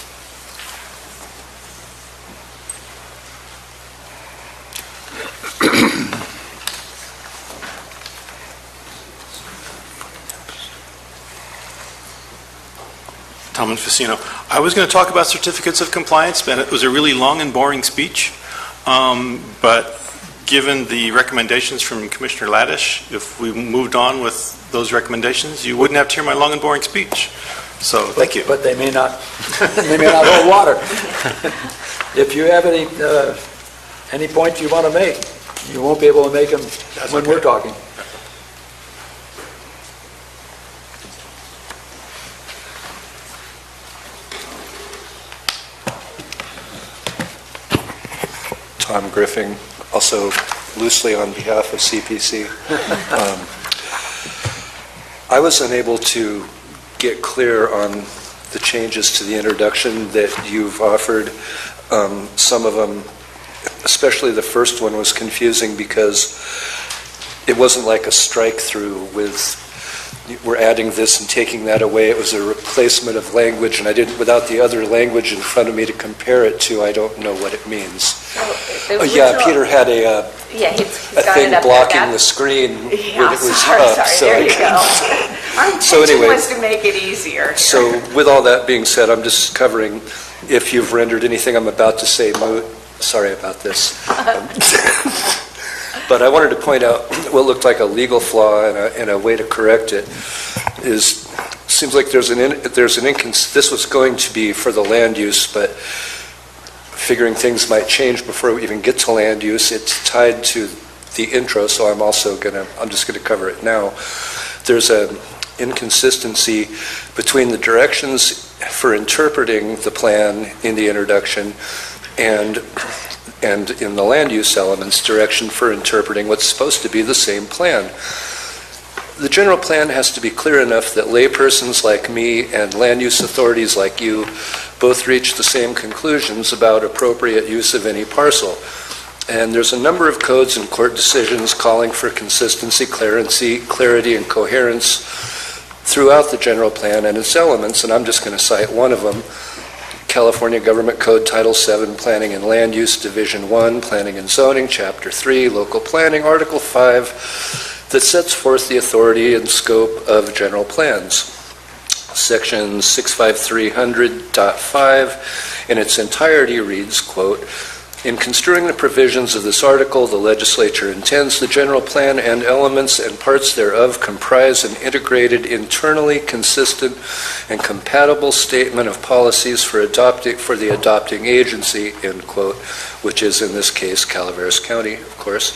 Tom Infacino. I was going to talk about certificates of compliance, but it was a really long and boring speech. But given the recommendations from Commissioner Laddish, if we moved on with those recommendations, you wouldn't have to hear my long and boring speech. So thank you. But they may not hold water. If you have any points you want to make, you won't be able to make them when we're talking. Tom Griffin, also loosely on behalf of CPC. I was unable to get clear on the changes to the introduction that you've offered. Some of them, especially the first one, was confusing because it wasn't like a strike through with we're adding this and taking that away. It was a replacement of language, and I didn't, without the other language in front of me to compare it to, I don't know what it means. Yeah, Peter had a thing blocking the screen when it was up. So there you go. Our intention was to make it easier here. So with all that being said, I'm just covering if you've rendered anything I'm about to say moot. Sorry about this. But I wanted to point out what looked like a legal flaw and a way to correct it is, seems like this was going to be for the land use, but figuring things might change before we even get to land use, it's tied to the intro, so I'm just going to cover it now. There's an inconsistency between the directions for interpreting the plan in the introduction and in the land use elements, direction for interpreting what's supposed to be the same plan. The general plan has to be clear enough that laypersons like me and land use authorities like you both reach the same conclusions about appropriate use of any parcel. And there's a number of codes and court decisions calling for consistency, clarity, and coherence throughout the general plan and its elements, and I'm just going to cite one of them. California Government Code Title VII, Planning and Land Use, Division 1, Planning and Zoning, Chapter 3, Local Planning, Article 5, that sets forth the authority and scope of general plans. Section 65300.5 in its entirety reads, quote, "In construing the provisions of this article, the legislature intends the general plan and elements and parts thereof comprise an integrated, internally consistent, and compatible statement of policies for the adopting agency," end quote, which is in this case Calaveras County, of course.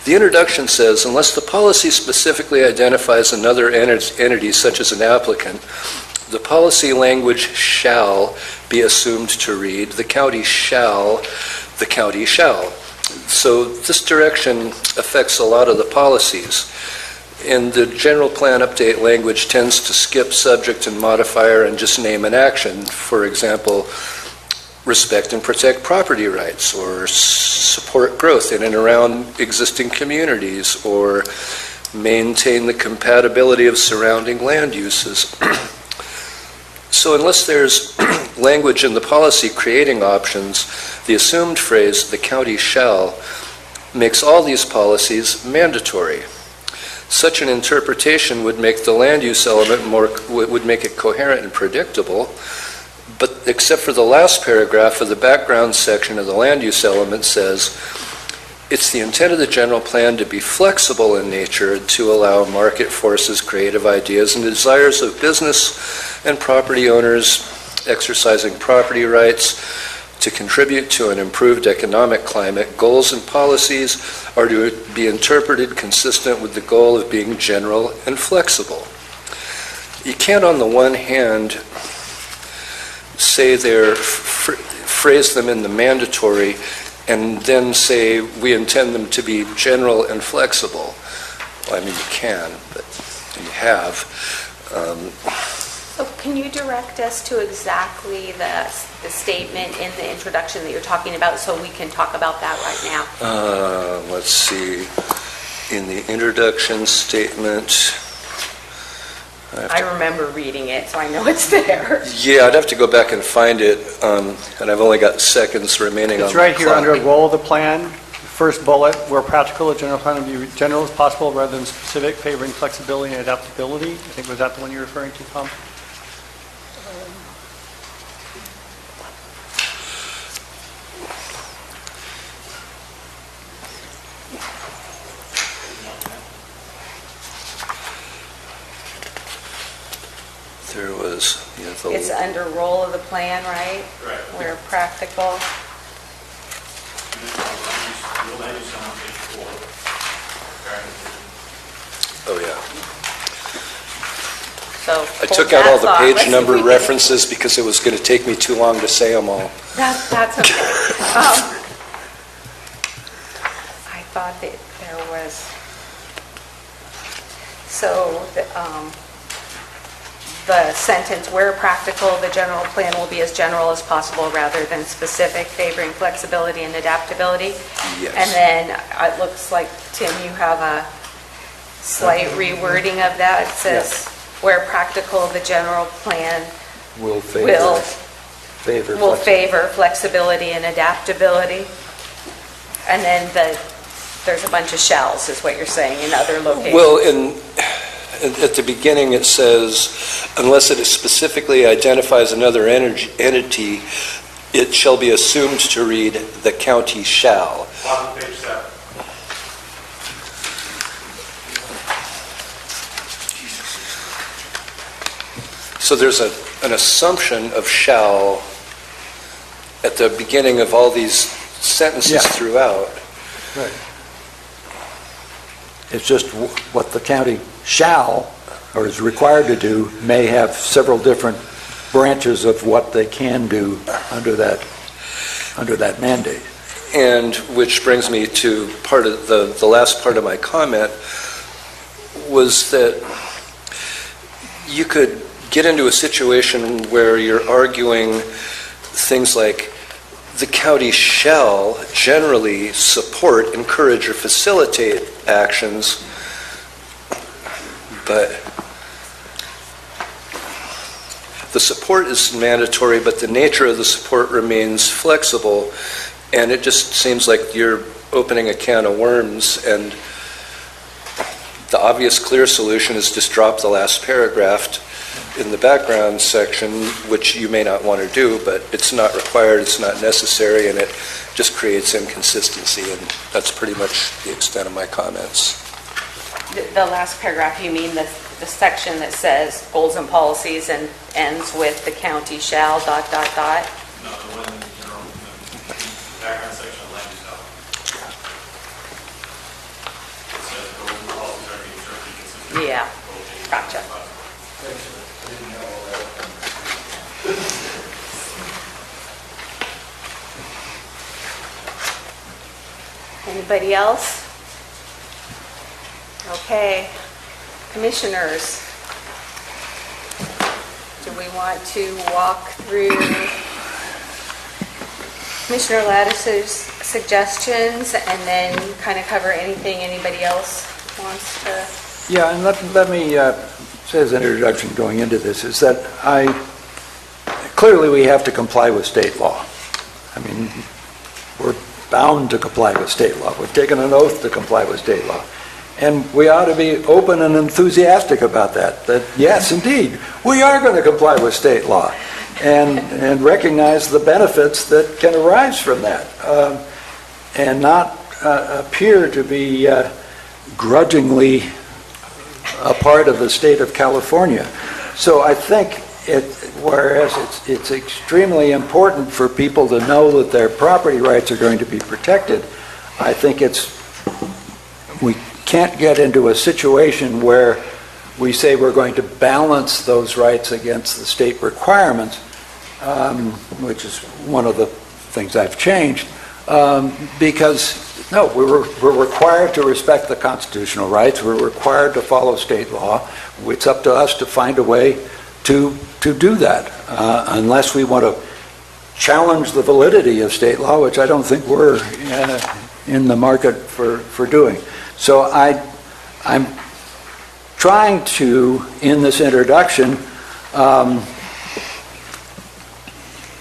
The introduction says, unless the policy specifically identifies another entity such as an applicant, the policy language shall be assumed to read, the county shall. So this direction affects a lot of the policies. And the general plan update language tends to skip subject and modifier and just name an action. For example, respect and protect property rights, or support growth in and around existing communities, or maintain the compatibility of surrounding land uses. So unless there's language in the policy creating options, the assumed phrase, "the county shall," makes all these policies mandatory. Such an interpretation would make the land use element would make it coherent and predictable, but except for the last paragraph of the background section of the land use element says, it's the intent of the general plan to be flexible in nature, to allow market forces, creative ideas, and desires of business and property owners exercising property rights to contribute to an improved economic climate. Goals and policies are to be interpreted consistent with the goal of being general and flexible. You can't, on the one hand, say phrase them in the mandatory and then say we intend them to be general and flexible. Well, I mean, you can, but you have. So can you direct us to exactly the statement in the introduction that you're talking about, so we can talk about that right now? Let's see. In the introduction statement, I remember reading it, so I know it's there. yeah, I'd have to go back and find it, and I've only got seconds remaining on the clock. It's right here under goal of the plan, first bullet, where practical, the general plan will be general as possible rather than specific, favoring flexibility and adaptability. I think, was that the one you're referring to, Tom? There was, It's under role of the plan, right? Right. Where practical. oh yeah. So I took out all the page number references because it was going to take me too long to say them all. That's okay. I thought that there was, so the sentence, where practical, the general plan will be as general as possible rather than specific, favoring flexibility and adaptability. Yes. And then it looks like, Tim, you have a slight rewording of that. It says, where practical, the general plan Will favor flexibility and adaptability. And then there's a bunch of shells, is what you're saying, in other locations. Well, at the beginning it says, unless it specifically identifies another entity, it shall be assumed to read, "The county shall." Bottom of page 7. So there's an assumption of shall at the beginning of all these sentences Yeah. throughout. Right. It's just what the county shall, or is required to do, may have several different branches of what they can do under that mandate. And which brings me to part of the last part of my comment, was that you could get into a situation where you're arguing things like the county shall generally support, encourage, or facilitate actions, but the support is mandatory, but the nature of the support remains flexible, and it just seems like you're opening a can of worms, and the obvious clear solution is just drop the last paragraph in the background section, which you may not want to do, but it's not required, it's not necessary, and it just creates inconsistency, and that's pretty much the extent of my comments. The last paragraph, you mean the section that says goals and policies and ends with the county shall, dot, dot, dot? No, the one in the general, the background section of land use development. It says goals and policies are being strictly consistent. Yeah, gotcha. Anybody else? Okay, commissioners, do we want to walk through Commissioner Lattice's suggestions and then kind of cover anything anybody else wants to? Yeah, and let me say as an introduction going into this, is that clearly we have to comply with state law. I mean, we're bound to comply with state law. We've taken an oath to comply with state law. And we ought to be open and enthusiastic about that yes, indeed, we are going to comply with state law and recognize the benefits that can arise from that, and not appear to be grudgingly a part of the state of California. So I think whereas it's extremely important for people to know that their property rights are going to be protected, I think we can't get into a situation where we say we're going to balance those rights against the state requirements, which is one of the things I've changed, because no, we're required to respect the constitutional rights. We're required to follow state law. It's up to us to find a way to do that, unless we want to challenge the validity of state law, which I don't think we're in the market for doing. So I'm trying to, in this introduction,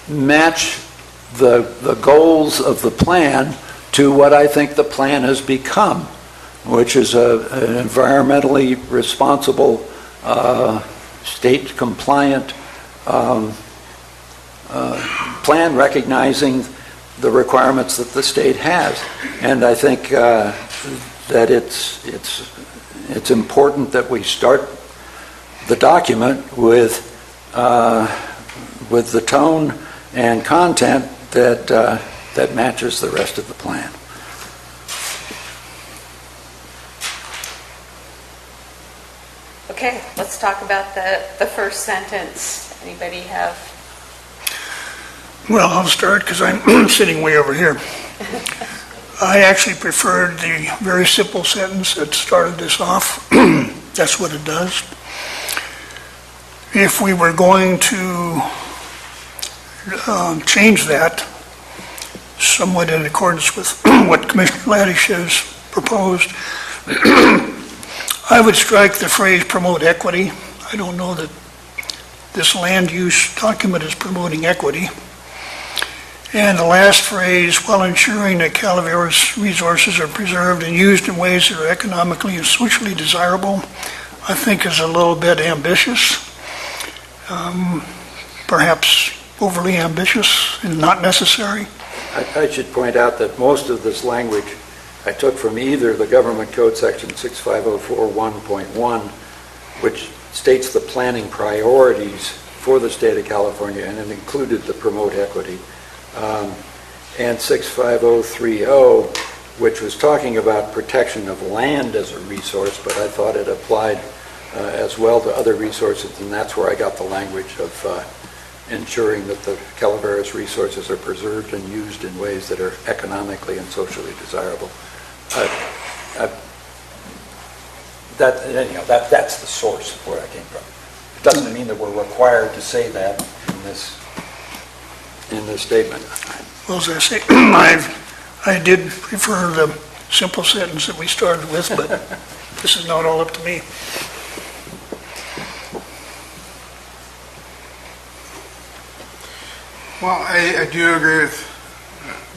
match the goals of the plan to what I think the plan has become, which is an environmentally responsible, state-compliant plan recognizing the requirements that the state has. And I think that it's important that we start the document with the tone and content that matches the rest of the plan. Okay, let's talk about the first sentence. Anybody have? Well, I'll start because I'm sitting way over here. I actually preferred the very simple sentence that started this off. That's what it does. If we were going to change that somewhat in accordance with what Commissioner Laddish has proposed, I would strike the phrase promote equity. I don't know that this land use document is promoting equity. And the last phrase, while ensuring that Calaveras resources are preserved and used in ways that are economically and socially desirable, I think is a little bit ambitious. Perhaps overly ambitious and not necessary? I should point out that most of this language I took from either the Government Code Section 65041.1, which states the planning priorities for the state of California, and it included the promote equity, and 65030, which was talking about protection of land as a resource, but I thought it applied as well to other resources, and that's where I got the language of ensuring that the Calaveras resources are preserved and used in ways that are economically and socially desirable. That's the source of where I came from. It doesn't mean that we're required to say that in this statement. Well, as I say, I did prefer the simple sentence that we started with, but this is not all up to me. Well, I do agree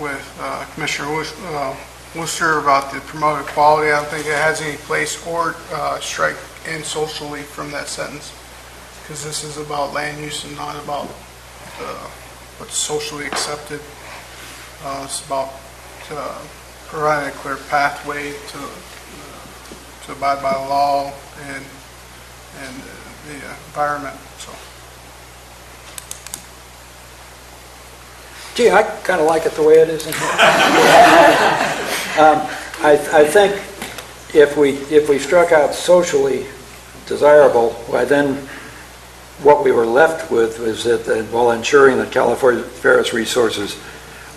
with Commissioner Worcester about the promoted quality. I don't think it has any place, or strike in socially from that sentence, because this is about land use and not about what's socially accepted. It's about providing a clear pathway to abide by the law and the environment. So. Gee, I kind of like it the way it is in here. I think if we struck out socially desirable, why then what we were left with was that while ensuring that Calaveras resources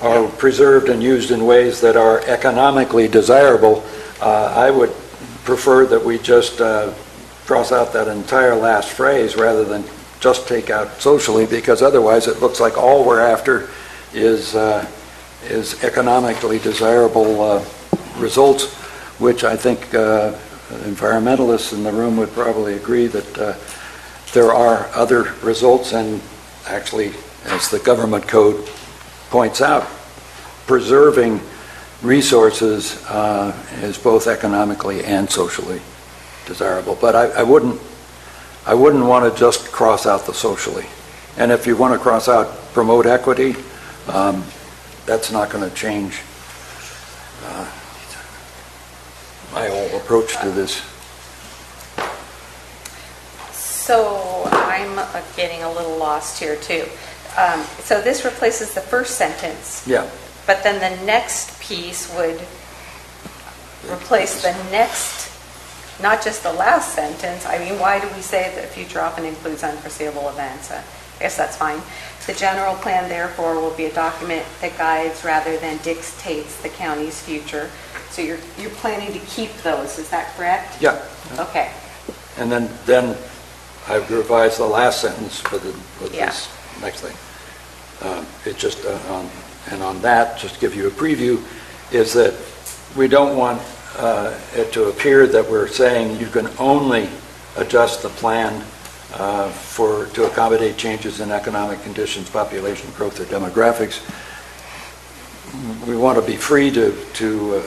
are preserved and used in ways that are economically desirable, I would prefer that we just cross out that entire last phrase rather than just take out socially, because otherwise it looks like all we're after is economically desirable results, which I think environmentalists in the room would probably agree that there are other results, and actually, as the government code points out, preserving resources is both economically and socially desirable. But I wouldn't want to just cross out the socially. And if you want to cross out promote equity, that's not going to change my whole approach to this. So I'm getting a little lost here too. So this replaces the first sentence. Yeah. But then the next piece would replace the next, not just the last sentence. I mean, why do we say that future often includes unforeseeable events? I guess that's fine. The general plan, therefore, will be a document that guides rather than dictates the county's future. So you're planning to keep those, is that correct? Yeah. Okay. And then I revised the last sentence with this next thing. It just on that, just to give you a preview, is that we don't want it to appear that we're saying you can only adjust the plan to accommodate changes in economic conditions, population growth, or demographics. We want to be free to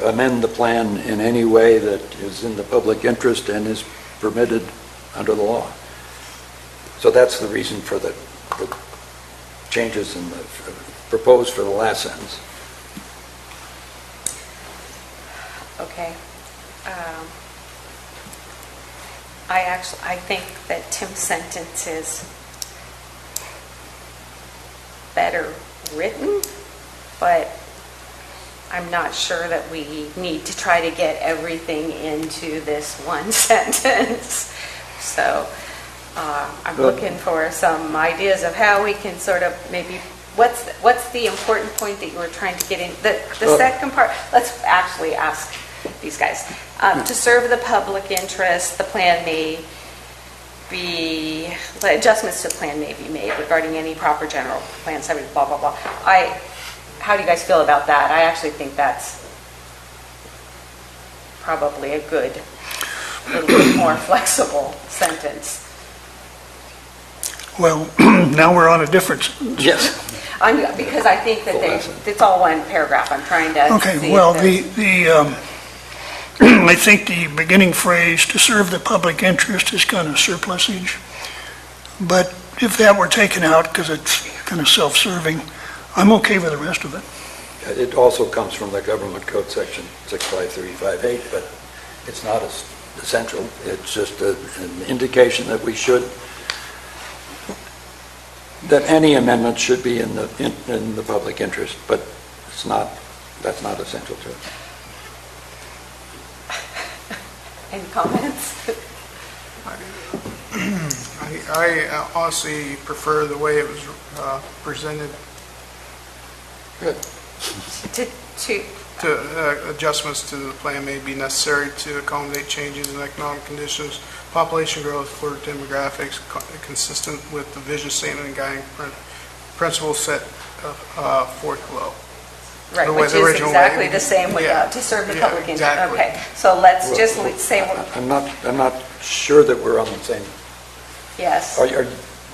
amend the plan in any way that is in the public interest and is permitted under the law. So that's the reason for the changes in the proposed for the last sentence. Okay. I think that Tim's sentence is better written, but I'm not sure that we need to try to get everything into this one sentence. So I'm looking for some ideas of how we can sort of maybe, what's the important point that you were trying to get in? The second part, let's actually ask these guys. To serve the public interest, the plan may be, adjustments to the plan may be made regarding any proper general plan, blah, blah, blah. How do you guys feel about that? I actually think that's probably a good, little bit more flexible sentence. Well, now we're on a different sentence. Yes. Because I think that it's all one paragraph. I'm trying to Okay, see well, the I think the beginning phrase, to serve the public interest, is kind of surplusage. But if that were taken out, because it's kind of self-serving. I'm okay with the rest of it. It also comes from the Government Code Section 65358, but it's not as essential. It's just an indication that we should, that any amendment should be in the public interest, but it's not, that's not essential to it. Any comments? I honestly prefer the way it was presented. Good. Adjustments to the plan may be necessary to accommodate changes in economic conditions, population growth, for demographics, consistent with the vision statement and guiding principles set forth below. Right, which is exactly the same with to serve the public interest. Exactly. Okay, so let's just say I'm not sure that we're on the same. yes.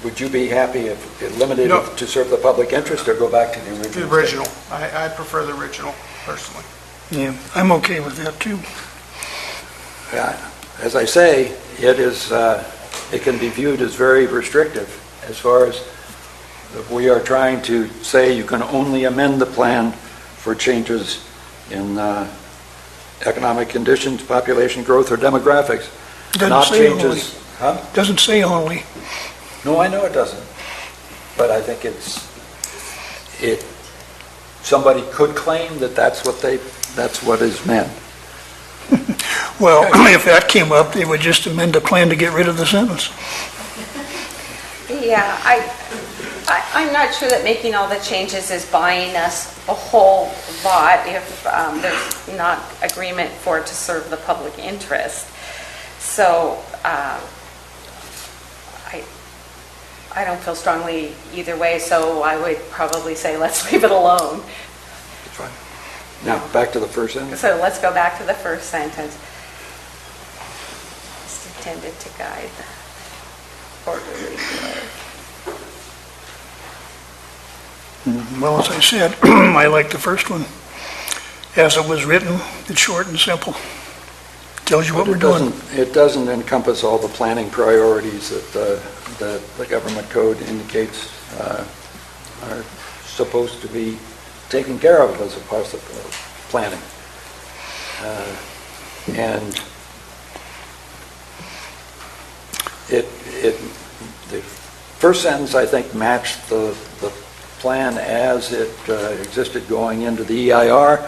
Would you be happy if it limited it to serve the public interest, or go back to the original? The original. I prefer the original, personally. Yeah, I'm okay with that too. Yeah, as I say, it can be viewed as very restrictive as far as if we are trying to say you can only amend the plan for changes in economic conditions, population growth, or demographics. Not changes. Huh? Doesn't say only. No, I know it doesn't. But I think somebody could claim that that's what is meant. Well, if that came up, they would just amend the plan to get rid of the sentence. Yeah, I'm not sure that making all the changes is buying us a whole lot if there's not agreement for it to serve the public interest. So I don't feel strongly either way, so I would probably say let's leave it alone. That's fine. Now, back to the first sentence. So let's go back to the first sentence. It's intended to guide the orderly growth. Well, as I said, I like the first one. As it was written, it's short and simple. Tells you what we're doing. It doesn't encompass all the planning priorities that the government code indicates are supposed to be taken care of as opposed to planning. And the first sentence, I think, matched the plan as it existed going into the EIR,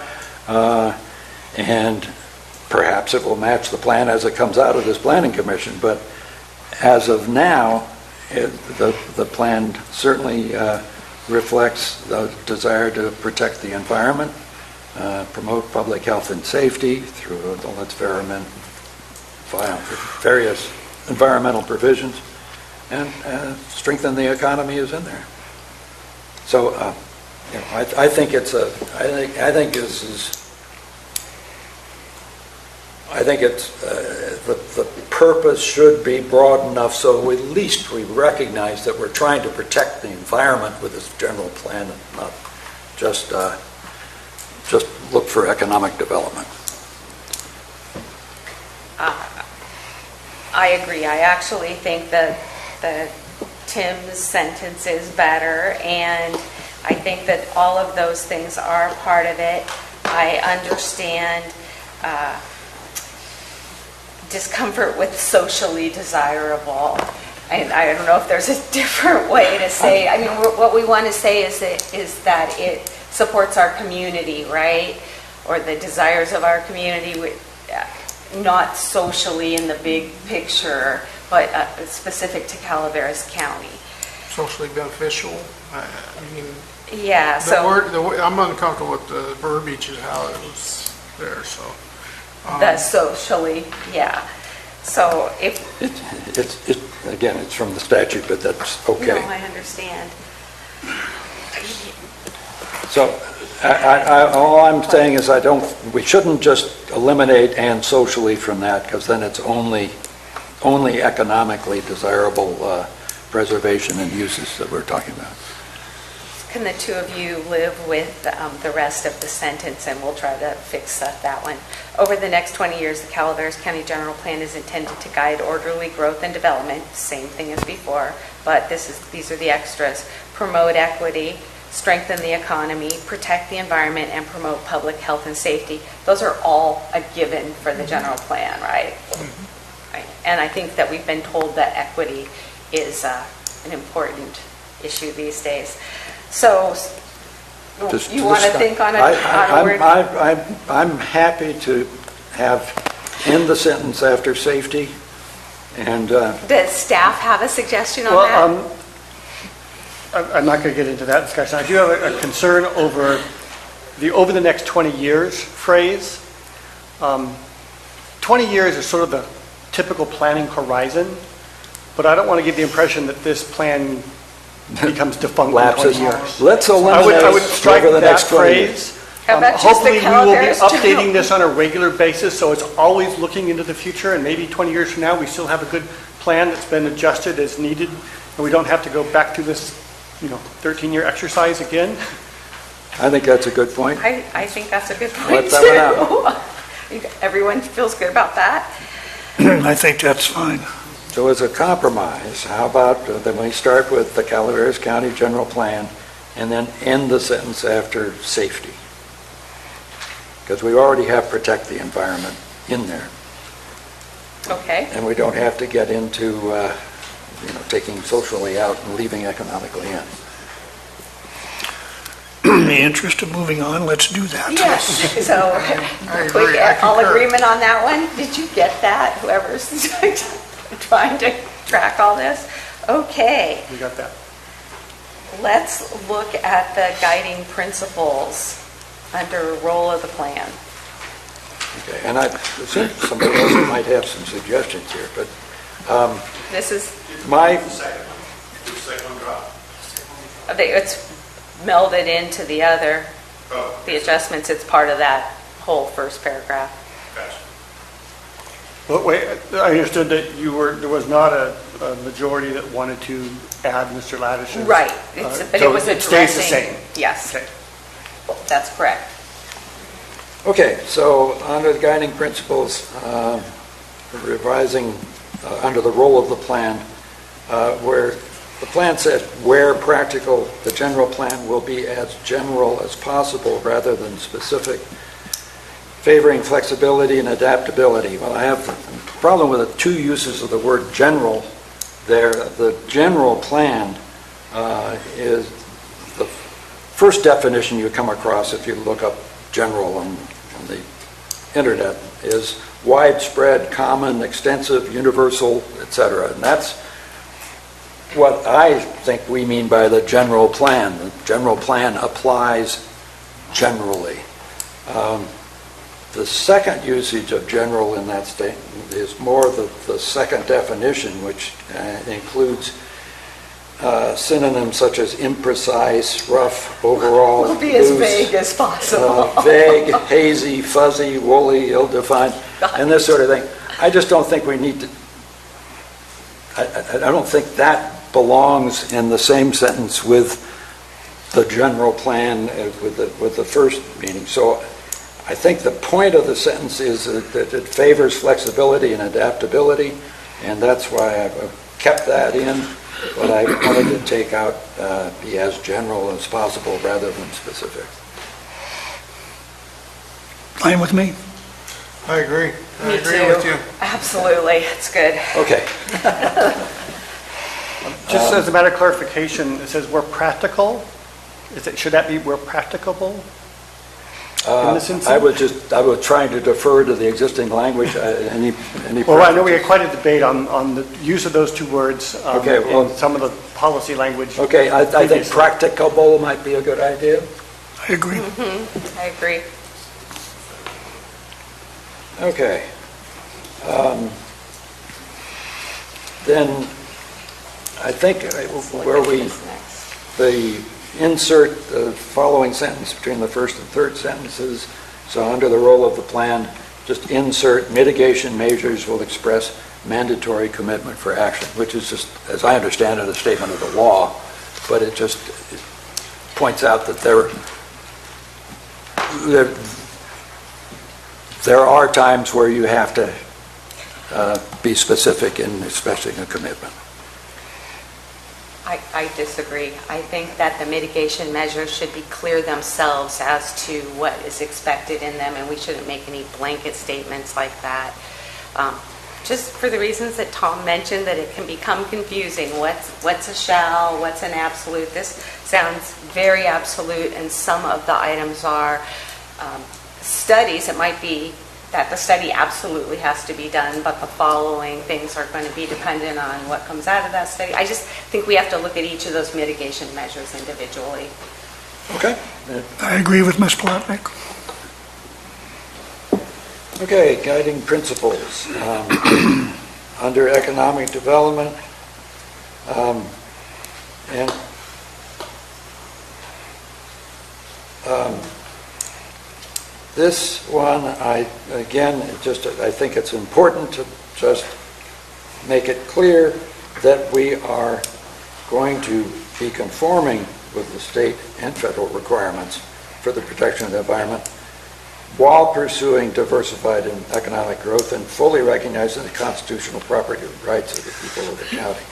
and perhaps it will match the plan as it comes out of this planning commission, but as of now, the plan certainly reflects the desire to protect the environment, promote public health and safety through various environmental provisions, and strengthen the economy is in there. So, I think the purpose should be broad enough so at least we recognize that we're trying to protect the environment with this general plan and not just look for economic development. I agree. I actually think that Tim's sentence is better, and I think that all of those things are part of it. I understand discomfort with socially desirable. I don't know if there's a different way to say. I mean, what we want to say is that it supports our community, right? Or the desires of our community, not socially in the big picture, but specific to Calaveras County. Socially beneficial. I mean, yeah. I'm uncomfortable with the verbiage of how it was there. So. The socially, yeah. So if Again, it's from the statute, but that's okay. No, I understand. So, all I'm saying is we shouldn't just eliminate "and socially" from that, because then it's only economically desirable preservation and uses that we're talking about. can the two of you live with the rest of the sentence, and we'll try to fix that one. Over the next 20 years, the Calaveras County General Plan is intended to guide orderly growth and development, same thing as before, but these are the extras. Promote equity, strengthen the economy, protect the environment, and promote public health and safety. Those are all a given for the general plan, right? Right. And I think that we've been told that equity is an important issue these days. So you want to think on a word? I'm happy to have end the sentence after safety, and... Does staff have a suggestion on that? I'm not going to get into that discussion. I do have a concern over the next 20 years phrase. 20 years is sort of the typical planning horizon, but I don't want to give the impression that this plan becomes defunct in 20 years. Let's eliminate I would strike over the that next 20 years. phrase. How about just Hopefully the we will be Calaveras updating this on a regular basis, so it's always looking into the future, and maybe 20 years from now we still have a good plan that's been adjusted as needed, and we don't have to go back to this 13-year exercise again. I think that's a good point. I think that's a good point, Let that one too. Everyone feels good about that? I think that's fine. So as a compromise, how about then we start with the Calaveras County General Plan and then end the sentence after safety? Because we already have protect the environment in there. Okay. And we don't have to get into taking socially out and leaving economically in. In the interest of moving on, let's do that. Yes, so agree. I all concur. agreement on that one? Did you get that? Whoever's trying to track all this? Okay, We got that. let's look at the guiding principles under role of the plan. Okay, and I think somebody else might have some suggestions here, but This is, it's melded into the other, the adjustments, it's part of that whole first paragraph. Well, wait, I understood that there was not a majority that wanted to add Mr. Laddish's. Right, but it was it stays the addressing. same. Yes, Okay. that's correct. okay, so under the guiding principles, revising under the role of the plan, where the plan said, where practical, the general plan will be as general as possible rather than specific, favoring flexibility and adaptability. Well, I have a problem with the two uses of the word general there. The general plan is the first definition you come across if you look up general on the internet is widespread, common, extensive, universal, etc. And that's what I think we mean by the general plan. The general plan applies generally. The second usage of general in that statement is more the second definition, which includes synonyms such as imprecise, rough, overall, We'll be as loose, vague as possible. vague, hazy, fuzzy, woolly, ill-defined, and this sort of thing. I just don't think we need to, I don't think that belongs in the same sentence with the general plan with the first meaning. So I think the point of the sentence is that it favors flexibility and adaptability, and that's why I've kept that in, but I wanted to take out be as general as possible rather than specific. Fine with me? I agree. I Me agree too. with you. Absolutely, it's good. Okay. Just as a matter of clarification, it says where practical. Should that be where practicable? In this instance? I was trying to defer to the existing language. Any Well, I know we had quite a debate on the use of those two words Okay, well- in some of the policy language. Okay, I think previously. practicable might be a good idea. I agree. I agree. Okay. Then I think where the insert the following sentence between the first and third sentences, so under the role of the plan, just insert mitigation measures will express mandatory commitment for action, which is just, as I understand it, a statement of the law, but it just points out that there are times where you have to be specific, and especially in a commitment. I disagree. I think that the mitigation measures should be clear themselves as to what is expected in them, and we shouldn't make any blanket statements like that. Just for the reasons that Tom mentioned, that it can become confusing. What's a shall, what's an absolute? This sounds very absolute, and some of the items are studies. It might be that the study absolutely has to be done, but the following things are going to be dependent on what comes out of that study. I just think we have to look at each of those mitigation measures individually. Okay. I agree with Ms. Plotnick. Okay, guiding principles. Under economic development, this one, I think it's important to just make it clear that we are going to be conforming with the state and federal requirements for the protection of the environment while pursuing diversified and economic growth and fully recognizing the constitutional property rights of the people of the county.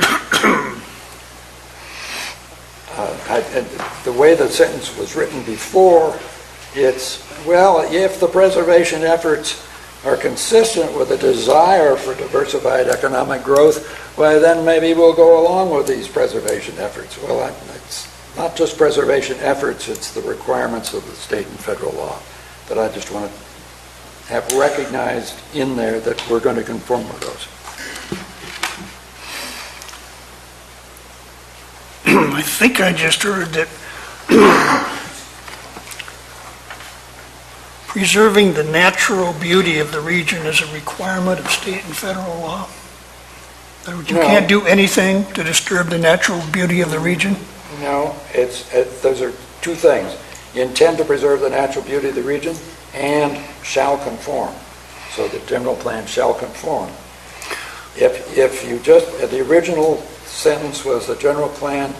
And the way the sentence was written before, it's, well, if the preservation efforts are consistent with a desire for diversified economic growth, well, then maybe we'll go along with these preservation efforts. Well, it's not just preservation efforts, it's the requirements of the state and federal law that I just want to have recognized in there that we're going to conform with those. I think I just heard that preserving the natural beauty of the region is a requirement of state and federal law. In other words, you can't do anything to disturb the natural beauty of the region? No, those are two things. You intend to preserve the natural beauty of the region and shall conform. So the general plan shall conform. If you just, the original sentence was the general plan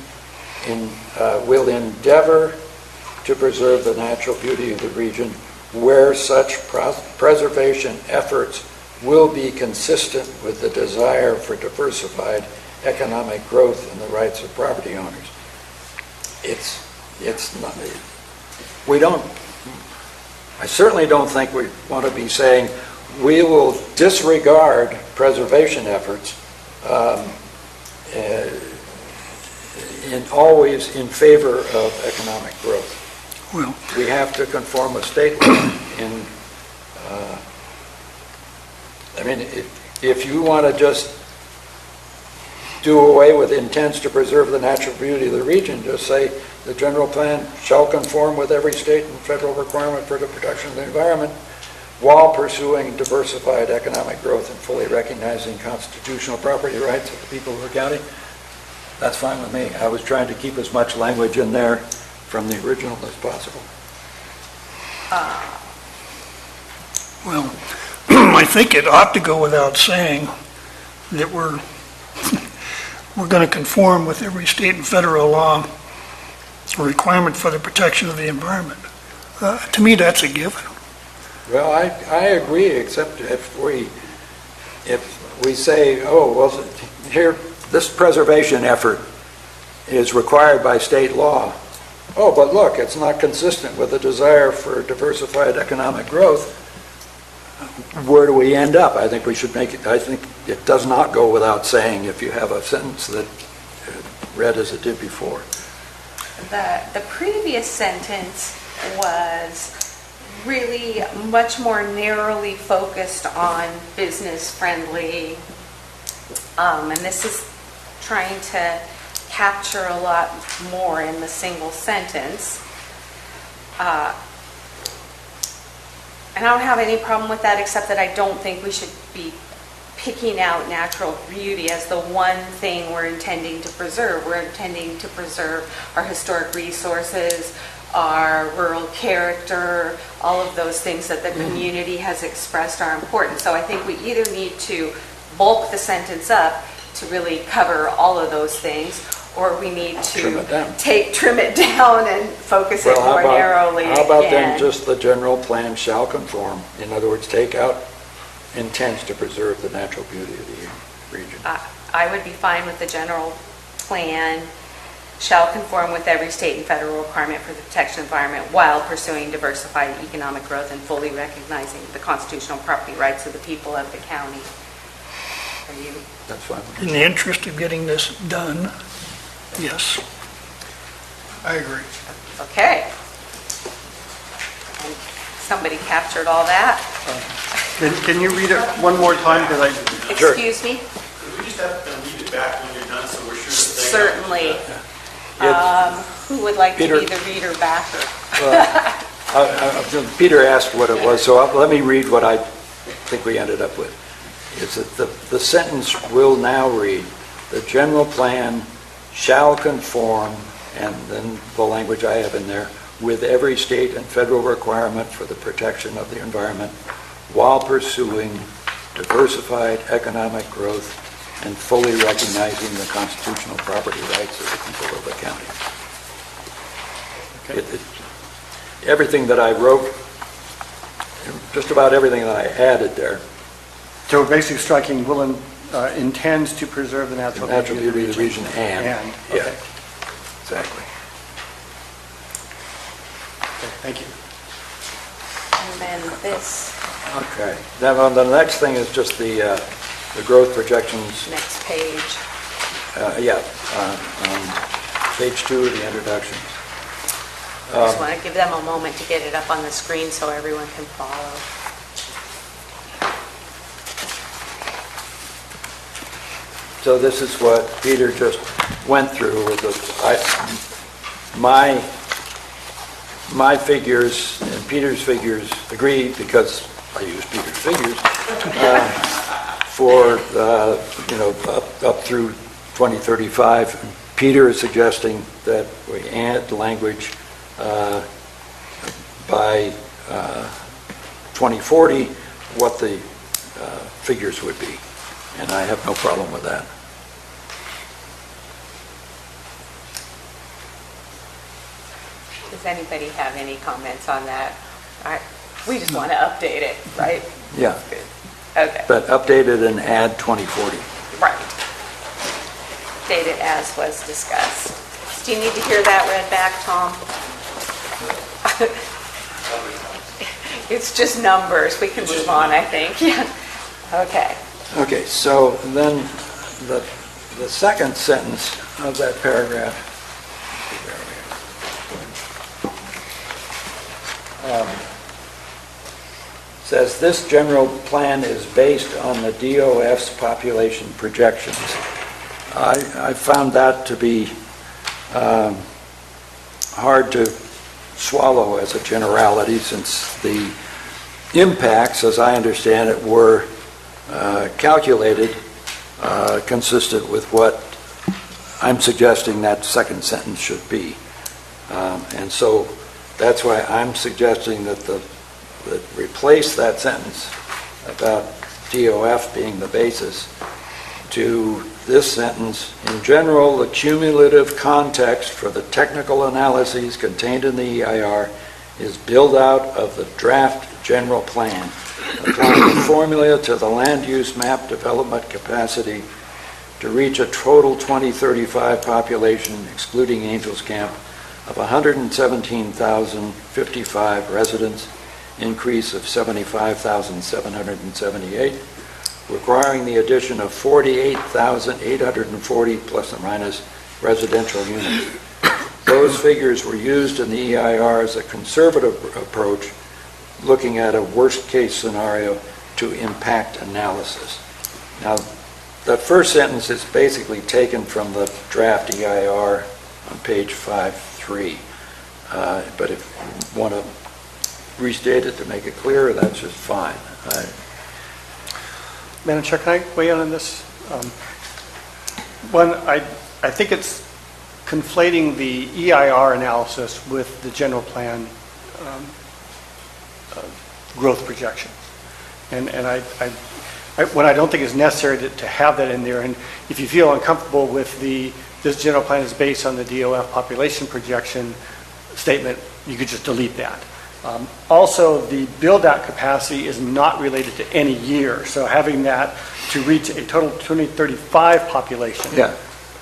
will endeavor to preserve the natural beauty of the region where such preservation efforts will be consistent with the desire for diversified economic growth and the rights of property owners. It's not, I certainly don't think we want to be saying we will disregard preservation efforts always in favor of economic growth. Well, we have to conform with state law. If you want to just do away with intents to preserve the natural beauty of the region, just say the general plan shall conform with every state and federal requirement for the protection of the environment while pursuing diversified economic growth and fully recognizing constitutional property rights of the people of the county. That's fine with me. I was trying to keep as much language in there from the original as possible. Well, I think it ought to go without saying that we're going to conform with every state and federal law, a requirement for the protection of the environment. To me, that's a given. Well, I agree, except if we say, oh, well, here, this preservation effort is required by state law. Oh, but look, it's not consistent with the desire for diversified economic growth. Where do we end up? I think we should make it, I think it does not go without saying if you have a sentence that read as it did before. The previous sentence was really much more narrowly focused on business friendly, and this is trying to capture a lot more in the single sentence. And I don't have any problem with that, except that I don't think we should be picking out natural beauty as the one thing we're intending to preserve. We're intending to preserve our historic resources, our rural character, all of those things that the community has expressed are important. So I think we either need to bulk the sentence up to really cover all of those things, or we need Trim it down. to trim it down and focus it Well, how more about- narrowly How about then again. just the general plan shall conform? In other words, take out intends to preserve the natural beauty of the region. I would be fine with the general plan shall conform with every state and federal requirement for the protection of the environment while pursuing diversified economic growth and fully recognizing the constitutional property rights of the people of the county. Are you? That's fine. In the interest of getting this done, yes. I agree. Okay. And somebody captured all that? Can you read it one more time? Excuse me? Could we just have them read it back when you're done so we're sure that they Certainly. Who would like to Peter- be the reader backer? Peter asked what it was, so let me read what I think we ended up with. Is that the sentence will now read, "The general plan shall conform," and then the language I have in there, "with every state and federal requirement for the protection of the environment while pursuing diversified economic growth and fully recognizing the constitutional property rights of the people of the county." Everything that I wrote, just about everything that I added there. So we're basically striking will intends to preserve the natural beauty of the region and. Okay. Yeah, exactly. Okay, thank you. And then this Okay. Now, the next thing is just the growth projections. next page. On page 2 of the introduction. I just want to give them a moment to get it up on the screen so everyone can follow. So this is what Peter just went through with my figures and Peter's figures agree because I use Peter's figures for up through 2035. Peter is suggesting that we add language by 2040 what the figures would be. And I have no problem with that. Does anybody have any comments on that? We just want to update it, right? Yeah. Good. Okay. But update it and add 2040. Right. Update it as was discussed. Do you need to hear that read back, Tom? It's just numbers. We can move on, I think. Yeah. Okay. Okay, so then the second sentence of that paragraph says this general plan is based on the DOF's population projections. I found that to be hard to swallow as a generality since the impacts, as I understand it, were calculated consistent with what I'm suggesting that second sentence should be. And so that's why I'm suggesting that replace that sentence about DOF being the basis to this sentence. In general, the cumulative context for the technical analyses contained in the EIR is built out of the draft general plan, applying the formula to the land use map development capacity to reach a total 2035 population, excluding Angels Camp, of 117,055 residents, increase of 75,778, requiring the addition of 48,840 plus or minus residential units. Those figures were used in the EIR as a conservative approach, looking at a worst-case scenario to impact analysis. Now, that first sentence is basically taken from the draft EIR on page 5.3. But if you want to restate it to make it clearer, that's just fine. Madam Chair, can I weigh in on this? One, I think it's conflating the EIR analysis with the general plan growth projection. And what I don't think is necessary to have that in there, and if you feel uncomfortable with the this general plan is based on the DOF population projection statement, you could just delete that. Also, the build-out capacity is not related to any year, so having that to reach a total 2035 population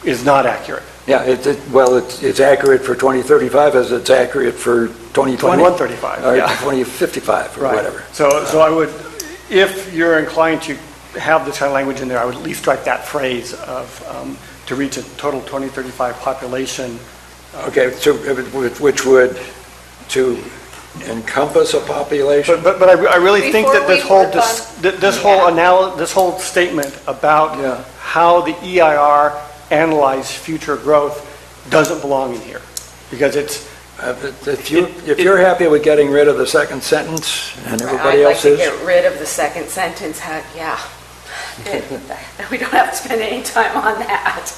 is not accurate. Yeah, it's accurate for 2035 as it's accurate for 2020. 2135, or yeah. 2055 or Right. whatever. So I would, if you're inclined to have this kind of language in there, I would at least strike that phrase of to reach a total 2035 population. Okay, so which would to encompass a population? But I really think that Before this whole statement about how the EIR analyzed future growth doesn't belong in here, because it's. If you're happy with getting rid of the second sentence and everybody else is. I'd like to get rid of the second sentence, yeah. We don't have to spend any time on that.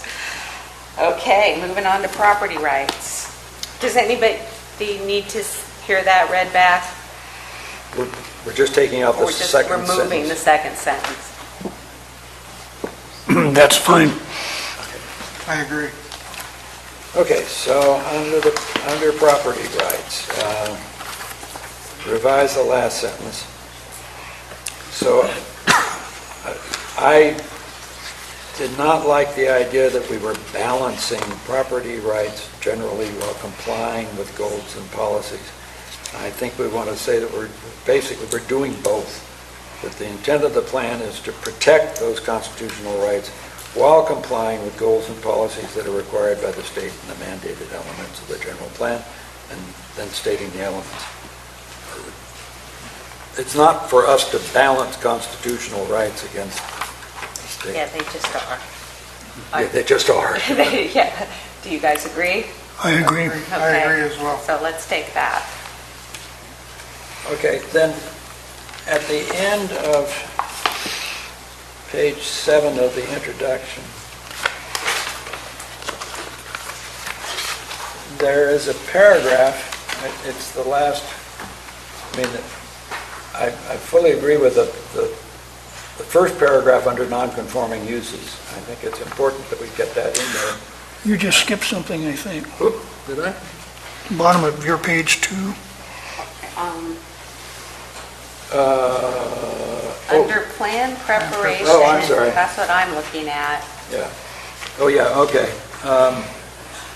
Okay, moving on to property rights. Does anybody need to hear that read back? We're just taking out the We're just second sentence. removing the second sentence. That's fine. I agree. Okay, so under property rights, revise the last sentence. So I did not like the idea that we were balancing property rights generally while complying with goals and policies. I think we want to say that we're doing both, that the intent of the plan is to protect those constitutional rights while complying with goals and policies that are required by the state and the mandated elements of the general plan, and then stating the elements. It's not for us to balance constitutional rights against the state. Yeah, they just are. Yeah, they just are. Yeah. Do you guys agree? I agree. Okay. I agree as well. So let's take that. Okay, then at the end of page 7 of the introduction, there is a paragraph, it's the last, I fully agree with the first paragraph under non-conforming uses. I think it's important that we get that in there. You just skipped something, I think. Oop, did I? Bottom of your page 2. Under plan preparation. Oh, I'm sorry. That's what I'm looking at. Yeah. Oh, yeah, okay.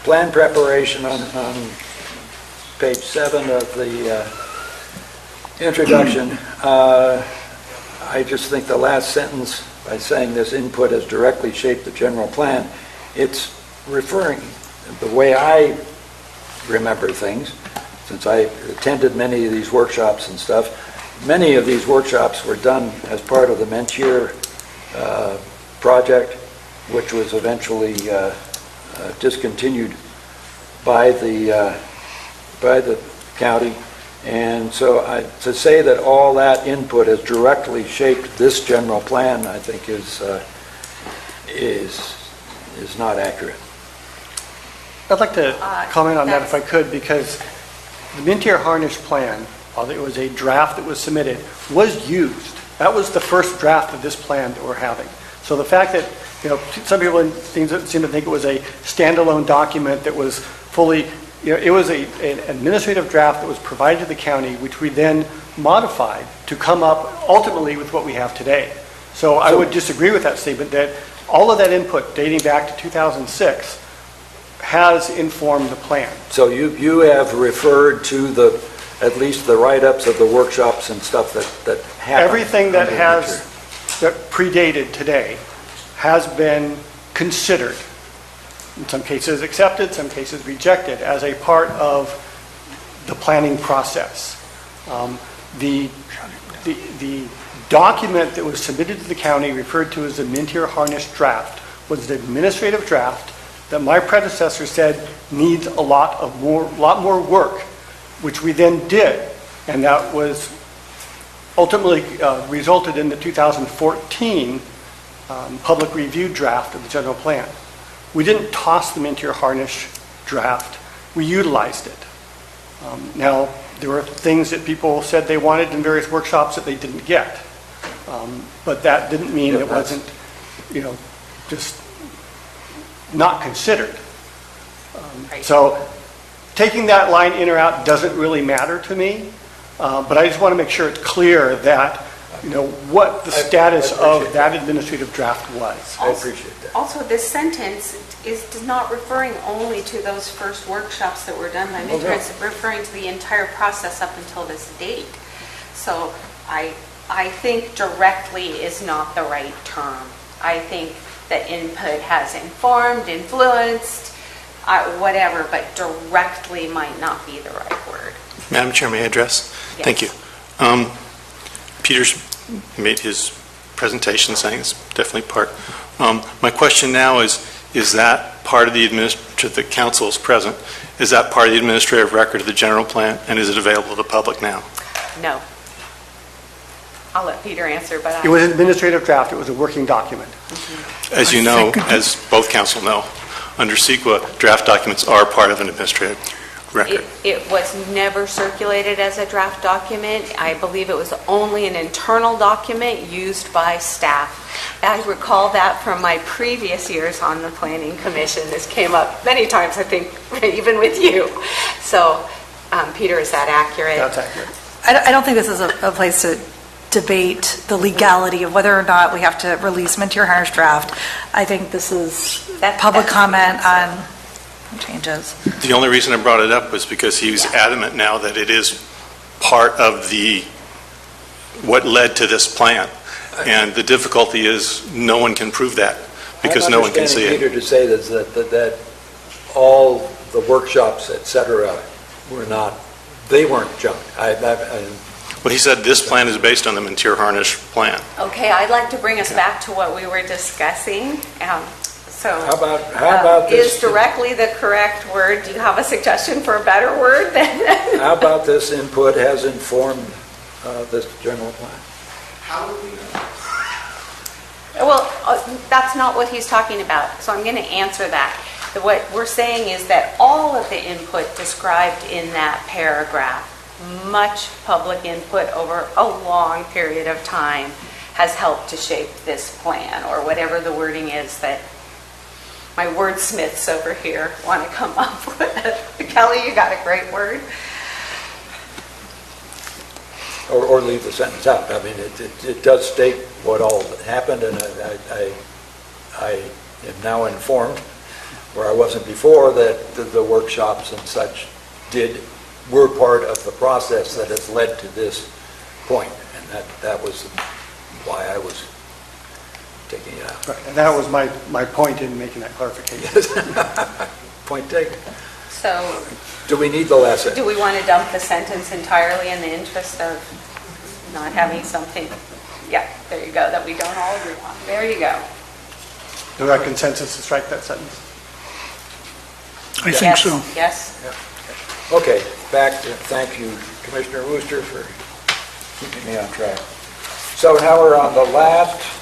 Plan preparation on page 7 of the introduction. I just think the last sentence, by saying this input has directly shaped the general plan, it's referring, the way I remember things, since I attended many of these workshops and stuff, many of these workshops were done as part of the Mentier project, which was eventually discontinued by the county. And so to say that all that input has directly shaped this general plan, I think is not accurate. I'd like to comment on that if I could, because the Mentier Harnish plan, while it was a draft that was submitted, was used. That was the first draft of this plan that we're having. So the fact that, some people seem to think it was a standalone document that was fully, it was an administrative draft that was provided to the county, which we then modified to come up ultimately with what we have today. So I would disagree with that statement that all of that input dating back to 2006 has informed the plan. So you have referred to at least the write-ups of the workshops and stuff that happened. Everything that predated today has been considered, in some cases accepted, some cases rejected, as a part of the planning process. The document that was submitted to the county, referred to as the Mentier Harnish draft, was the administrative draft that my predecessor said needs a lot more work, which we then did, and that was ultimately resulted in the 2014 public review draft of the general plan. We didn't toss the Mentier Harnish draft, we utilized it. Now, there were things that people said they wanted in various workshops that they didn't get, but that didn't mean it wasn't, just not considered. So taking that line in or out doesn't really matter to me, but I just want to make sure it's clear that, what the status of that administrative draft was. I appreciate that. Also, this sentence is not referring only to those first workshops that were done by Mitch. It's referring to the entire process up until this date. So I think directly is not the right term. I think that input has informed, influenced, whatever, but directly might not be the right word. Madam Chair, may I address? Yes. Thank you. Peter's made his presentation saying it's definitely part. My question now is that part of the council is present, is that part of the administrative record of the general plan, and is it available to the public now? No. I'll let Peter answer, but It was an administrative draft. It was a working document. As you know, as both council know, under CEQA, draft documents are part of an administrative record. It was never circulated as a draft document. I believe it was only an internal document used by staff. I recall that from my previous years on the Planning Commission. This came up many times, I think, even with you. So, Peter, is that accurate? That's accurate. I don't think this is a place to debate the legality of whether or not we have to release Mintier Hunter's draft. I think this is public comment on changes. The only reason I brought it up was because he was adamant now that it is part of what led to this plan. And the difficulty is no one can prove that because no one can see I'm it. understanding Peter to say that all the workshops, et cetera, they weren't junk. But he said this plan is based on the Mintier Harnish plan. Okay, I'd like to bring us back to what we were discussing. How about this? Is directly the correct word. Do you have a suggestion for a better word? How about this input has informed this general plan? How would we know? Well, that's not what he's talking about, so I'm going to answer that. What we're saying is that all of the input described in that paragraph, much public input over a long period of time, has helped to shape this plan, or whatever the wording is that my wordsmiths over here want to come up with. Kelly, you got a great word. Or leave the sentence out. I mean, it does state what all happened, and I am now informed, where I wasn't before, that the workshops and such were part of the process that has led to this point, and that was why I was taking it out. Right, and that was my point in making that clarification. Point taken. So, do we need the last sentence? do we want to dump the sentence entirely in the interest of not having something? Yeah, there you go, that we don't all agree on. There you go. Do we have consensus to strike that sentence? I think so. Yes. Okay, back to, thank you, Commissioner Wooster, for keeping me on track. So now we're on the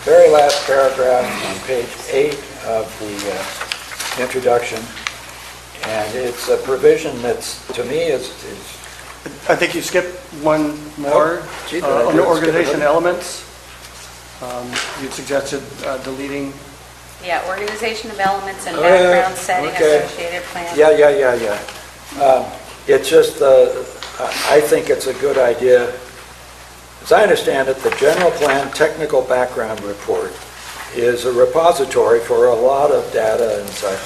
very last paragraph on page 8 of the introduction, and it's a provision that's, to me, is I think you skipped one more. Gee, Under organization elements, you suggested deleting. Yeah, organization of elements and background setting associated plans. Yeah. It's just, I think it's a good idea. As I understand it, the general plan technical background report is a repository for a lot of data and such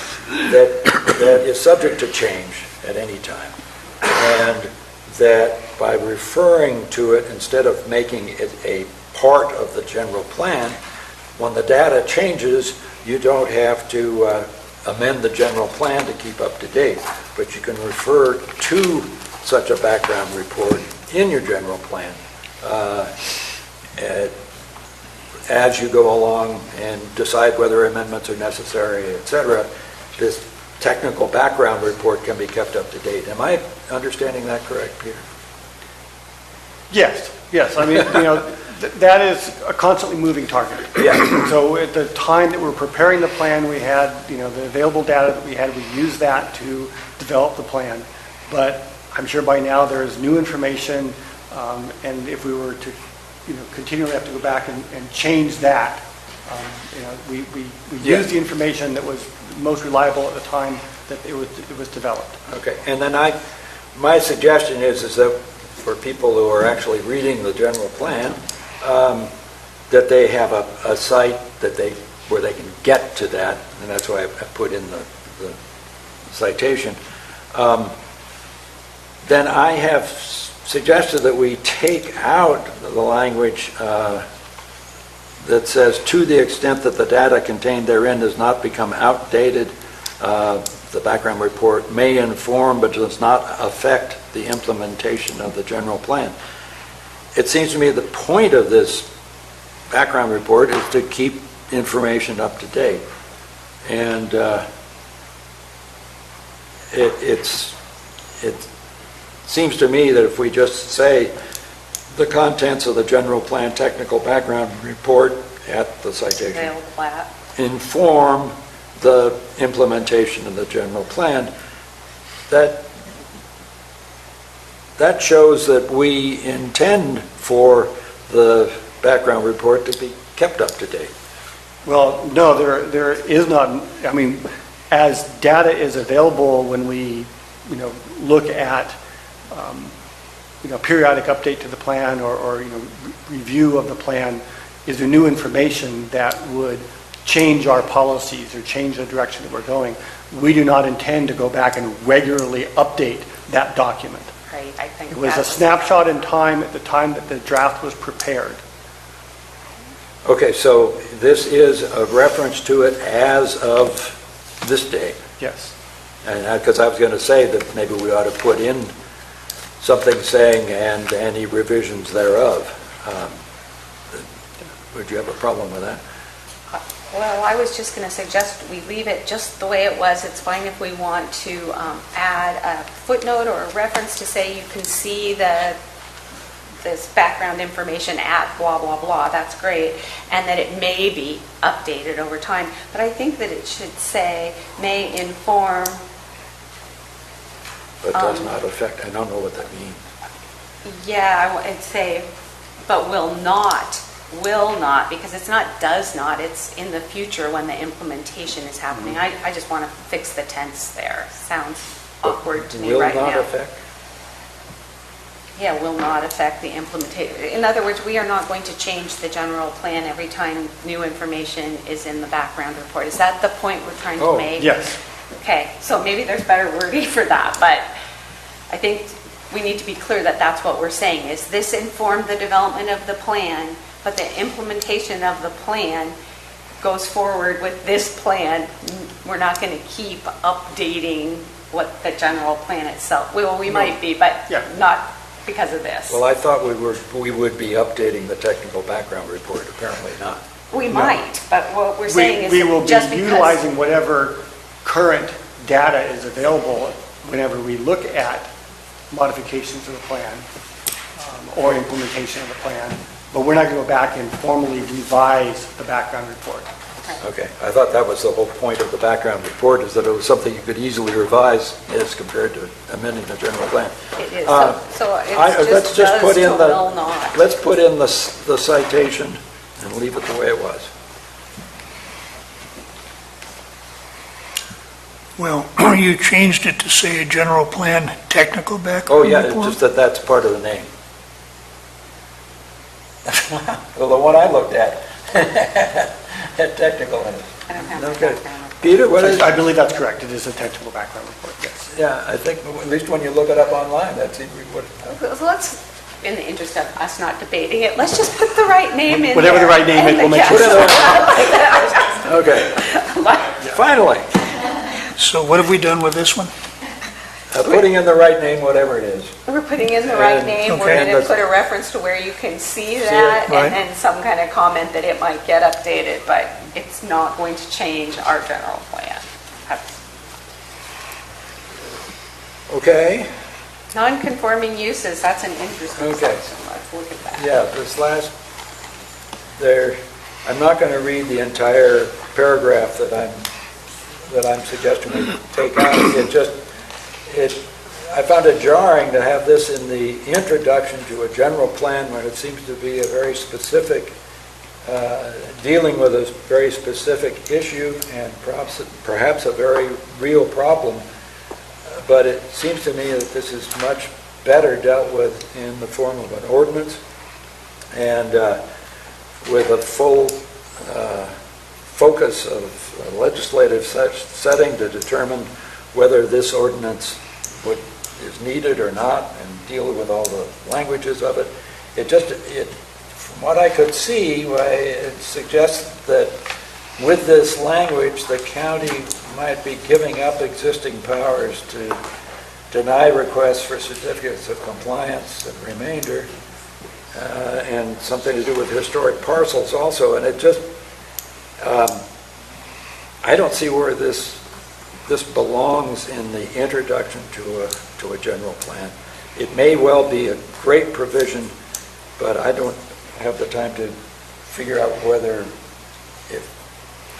that is subject to change at any time. And that by referring to it, instead of making it a part of the general plan, when the data changes, you don't have to amend the general plan to keep up to date, but you can refer to such a background report in your general plan as you go along and decide whether amendments are necessary, etc. This technical background report can be kept up to date. Am I understanding that correct, Peter? Yes. I mean, that is a constantly moving target. Yeah. So at the time that we were preparing the plan, we had, the available data that we had, we used that to develop the plan. But I'm sure by now there is new information, and if we were to, continually have to go back and change that, We Yeah. used the information that was most reliable at the time that it was developed. Okay, and then my suggestion is that for people who are actually reading the general plan, that they have a site where they can get to that, and that's why I put in the citation. Then I have suggested that we take out the language that says, to the extent that the data contained therein does not become outdated, the background report may inform but does not affect the implementation of the general plan. It seems to me the point of this background report is to keep information up to date. And it seems to me that if we just say the contents of the general plan technical background report at the citation inform the implementation of the general plan, that shows that we intend for the background report to be kept up to date. Well, no, there is not. I mean, as data is available when we, look at, periodic update to the plan or review of the plan, is there new information that would change our policies or change the direction that we're going? We do not intend to go back and regularly update that document. Right, I think it was a snapshot in time at the time that the draft was prepared. Okay, so this is a reference to it as of this day. Yes. And because I was going to say that maybe we ought to put in something saying, and any revisions thereof. Would you have a problem with that? Well, I was just going to suggest we leave it just the way it was. It's fine if we want to add a footnote or a reference to say you can see this background information at blah, blah, blah. That's great. And that it may be updated over time. But I think that it should say may inform. But does not affect, I don't know what that means. Yeah, I'd say, but will not, because it's not does not, it's in the future when the implementation is happening. Mm-hmm. I just want to fix the tense there. Sounds awkward to me right now. Will not affect? Yeah, will not affect the implementation. In other words, we are not going to change the general plan every time new information is in the background report. Is that the point we're trying to make? Yes. Okay, so maybe there's better wording for that, but I think we need to be clear that that's what we're saying, is this informed the development of the plan, but the implementation of the plan goes forward with this plan. We're not going to keep updating what the general plan itself, well, we might be, but not because of this. Well, I thought we would be updating the technical background report, apparently not. We might, but what we're saying is we will just be because utilizing whatever current data is available whenever we look at modifications of the plan or implementation of the plan, but we're not going to go back and formally revise the background report. Okay, I thought that was the whole point of the background report, is that it was something you could easily revise as compared to amending the general plan. It is. So it's just put in the will not. Let's put in the citation and leave it the way it was. Well, you changed it to say general plan technical background Oh, yeah, report? it's just that's part of the name. Well, the one I looked at had technical in it. I don't have Okay. background. Peter, what is? I believe that's correct. It is a technical background report, yes. Yeah, I think at least when you look it up online, that's what. So let's, in the interest of us not debating it, let's just put the right name in Whatever there. the right name is, we'll make sure. Okay. Finally, So what have we done with this one? putting in the right name, whatever it is. We're putting in the right And- name. okay, We're going and to put a reference to where you can see it, that, right. and then some kind of comment that it might get updated, but it's not going to change our general plan. Okay. Non-conforming uses, that's an interesting Okay. section. Let's look at that. Yeah, this last, there, I'm not going to read the entire paragraph that I'm suggesting we take out. I found it jarring to have this in the introduction to a general plan when it seems to be a very specific dealing with a very specific issue and perhaps a very real problem. But it seems to me that this is much better dealt with in the form of an ordinance and with a full focus of a legislative setting to determine whether this ordinance is needed or not and deal with all the languages of it. From what I could see, it suggests that with this language, the county might be giving up existing powers to deny requests for certificates of compliance and remainder, and something to do with historic parcels also. And it just, I don't see where this belongs in the introduction to a general plan. It may well be a great provision, but I don't have the time to figure out whether, if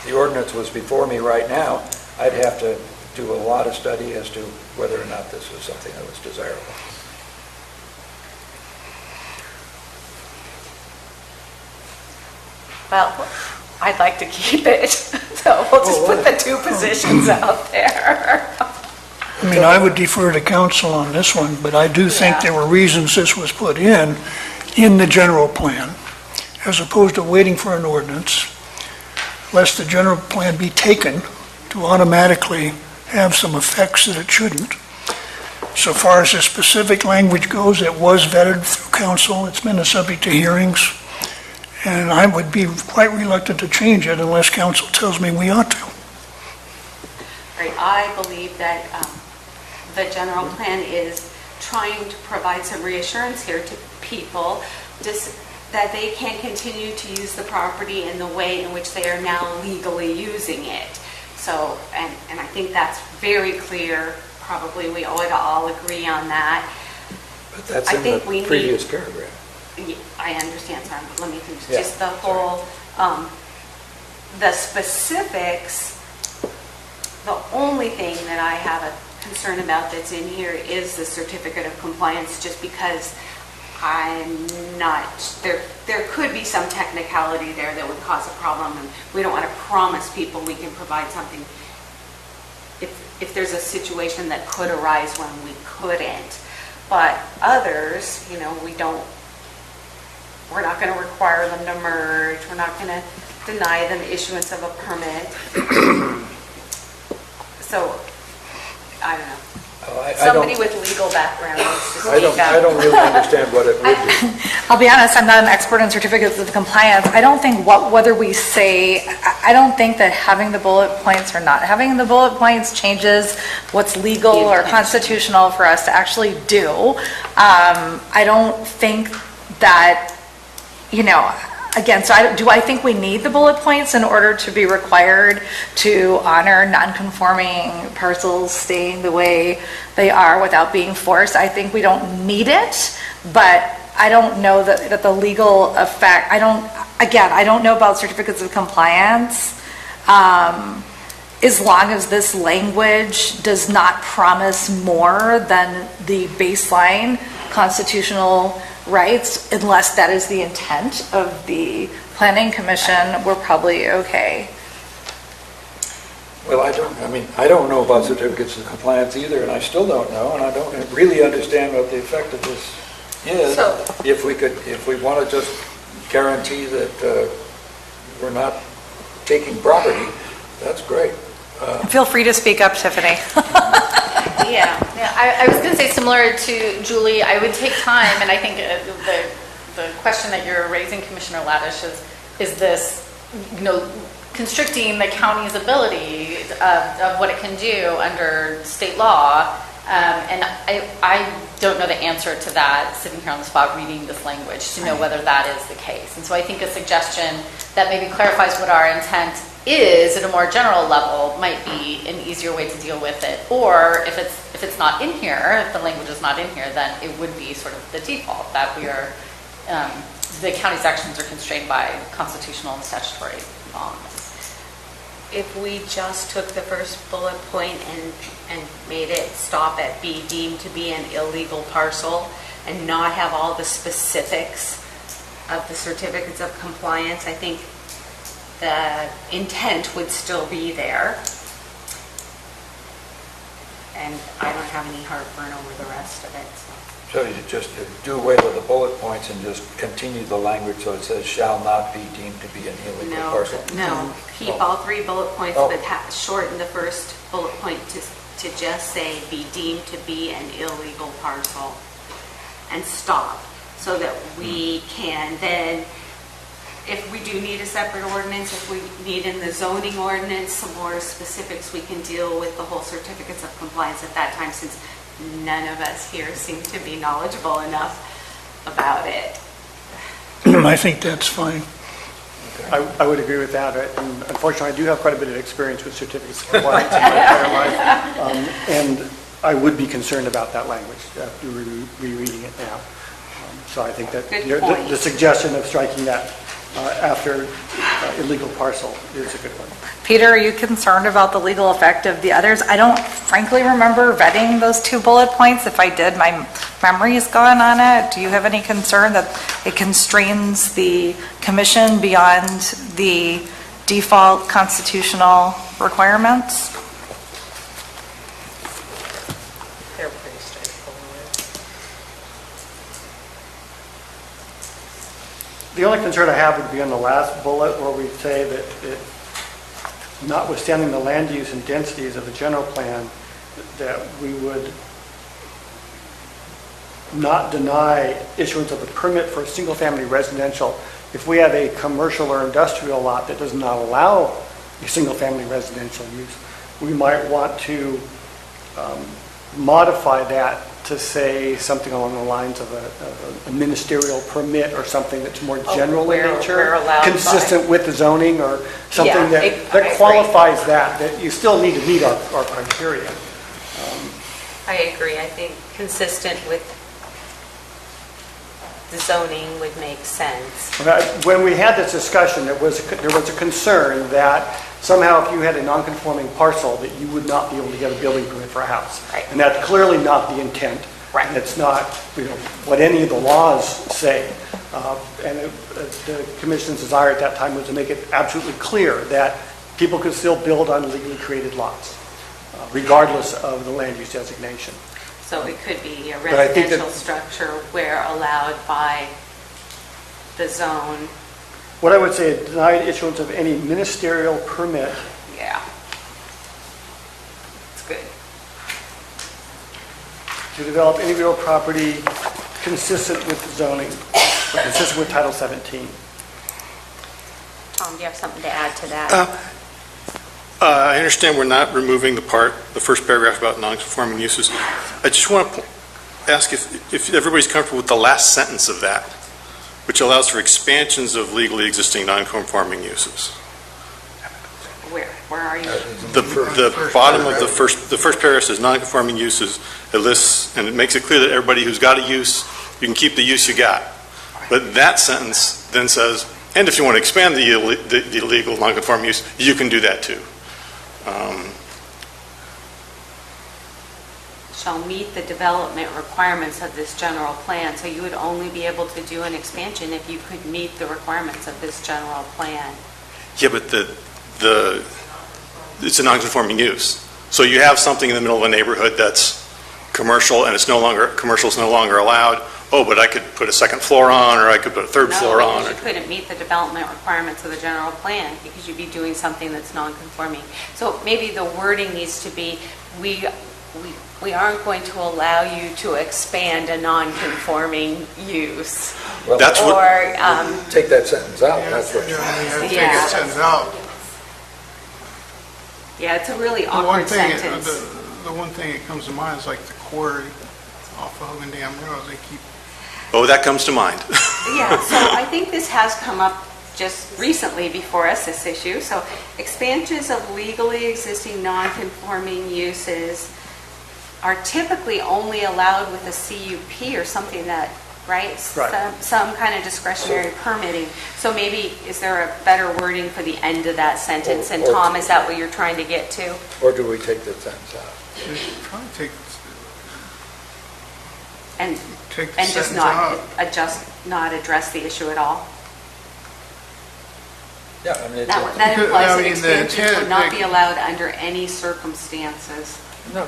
the ordinance was before me right now, I'd have to do a lot of study as to whether or not this was something that was desirable. Well, I'd like to keep it, so we'll just put the two positions out there. I mean, I would defer to council on this one, but I do think there were reasons this was put in the general plan, as opposed to waiting for an ordinance, lest the general plan be taken to automatically have some effects that it shouldn't. So far as the specific language goes, it was vetted through council. It's been a subject to hearings. And I would be quite reluctant to change it unless council tells me we ought to. Right. I believe that the general plan is trying to provide some reassurance here to people that they can continue to use the property in the way in which they are now legally using it. So, and I think that's very clear. Probably we ought to all agree on that. But that's in the previous paragraph. I understand, sorry, but let me finish. Just the whole, the specifics, the only thing that I have a concern about that's in here is the certificate of compliance, just because I'm not, there could be some technicality there that would cause a problem, and we don't want to promise people we can provide something if there's a situation that could arise when we couldn't. But others, we're not going to require them to merge. We're not going to deny them issuance of a permit. So, I don't know. Somebody with legal background needs to speak up. I don't really understand what it would do. I'll be honest, I'm not an expert in certificates of compliance. I don't think whether we say, I don't think that having the bullet points or not having the bullet points changes what's legal or constitutional for us to actually do. I don't think that, again, so do I think we need the bullet points in order to be required to honor non-conforming parcels staying the way they are without being forced? I think we don't need it, but I don't know that the legal effect, I don't know about certificates of compliance. As long as this language does not promise more than the baseline constitutional rights, unless that is the intent of the Planning Commission, we're probably okay. Well, I don't know about certificates of compliance either, and I still don't know, and I don't really understand what the effect of this is. If we want to just guarantee that we're not taking property, that's great. Feel free to speak up, Tiffany. Yeah, I was going to say, similar to Julie, I would take time, and I think the question that you're raising, Commissioner Ladish, is this, constricting the county's ability of what it can do under state law, and I don't know the answer to that, sitting here on the spot reading this language, to know whether that is the case. And so I think a suggestion that maybe clarifies what our intent is at a more general level might be an easier way to deal with it. Or if it's not in here, if the language is not in here, then it would be sort of the default that we are, the county's actions are constrained by constitutional and statutory law. If we just took the first bullet point and made it stop at be deemed to be an illegal parcel and not have all the specifics of the certificates of compliance. I think the intent would still be there. And I don't have any heartburn over the rest of it. So you just do away with the bullet points and just continue the language so it says shall not be deemed to be an illegal parcel? No, keep all 3 bullet points, but shorten the first bullet point to just say be deemed to be an illegal parcel and stop, so that we can then, if we do need a separate ordinance, if we need in the zoning ordinance some more specifics, we can deal with the whole certificates of compliance at that time, since none of us here seem to be knowledgeable enough about it. I think that's fine. I would agree with that. And unfortunately, I do have quite a bit of experience with certificates of compliance in my entire life. And I would be concerned about that language after rereading it now. So I think that the suggestion of striking that after illegal parcel is a good one. Peter, are you concerned about the legal effect of the others? I don't frankly remember vetting those 2 bullet points. If I did, my memory is gone on it. Do you have any concern that it constrains the commission beyond the default constitutional requirements? They're pretty straightforward. The only concern I have would be on the last bullet where we say that notwithstanding the land use and densities of the general plan, that we would not deny issuance of a permit for a single-family residential if we have a commercial or industrial lot that does not allow a single-family residential use. We might want to modify that to say something along the lines of a ministerial permit or something that's more general in nature, consistent with the zoning, or something that qualifies that you still need to meet our criteria. I agree. I think consistent with the zoning would make sense. When we had this discussion, there was a concern that somehow if you had a non-conforming parcel that you would not be able to get a building permit for a house. Right. And that's clearly not the intent. Right. And it's not what any of the laws say. And the commission's desire at that time was to make it absolutely clear that people could still build on legally created lots, regardless of the land use designation. So it could be a residential structure where allowed by the zone. What I would say, denied issuance of any ministerial permit. Yeah. It's good. To develop any real property consistent with the zoning, or consistent with Title 17. Tom, do you have something to add to that? I understand we're not removing the first paragraph about non-conforming uses. I just want to ask if everybody's comfortable with the last sentence of that, which allows for expansions of legally existing non-conforming uses. Where are you? The bottom of the first paragraph says non-conforming uses. It lists, and it makes it clear that everybody who's got a use, you can keep the use you got. But that sentence then says, and if you want to expand the illegal non-conforming use, you can do that too. Shall meet the development requirements of this general plan. So you would only be able to do an expansion if you could meet the requirements of this general plan. Yeah, but it's a non-conforming use. So you have something in the middle of a neighborhood that's commercial, and commercial is no longer allowed. Oh, but I could put a second floor on, or I could put a third floor on. No, you couldn't meet the development requirements of the general plan because you'd be doing something that's non-conforming. So maybe the wording needs to be, we aren't going to allow you to expand a non-conforming use. Well, that's take that sentence out. That's what take that sentence out. Yeah, it's a really awkward sentence. The one thing that comes to mind is like the quarry off of Hogan Dam Road. They keep. Oh, that comes to mind. Yeah, so I think this has come up just recently before us, this issue. So expansions of legally existing non-conforming uses are typically only allowed with a CUP or something that, right? Some kind of discretionary permitting. So maybe, is there a better wording for the end of that sentence? And Tom, is that what you're trying to get to? Or do we take that sentence out? Probably take. And Take the and just sentence out. not address the issue at all? Yeah, I mean, That implies that the expansions intent, would not be allowed under any circumstances. no,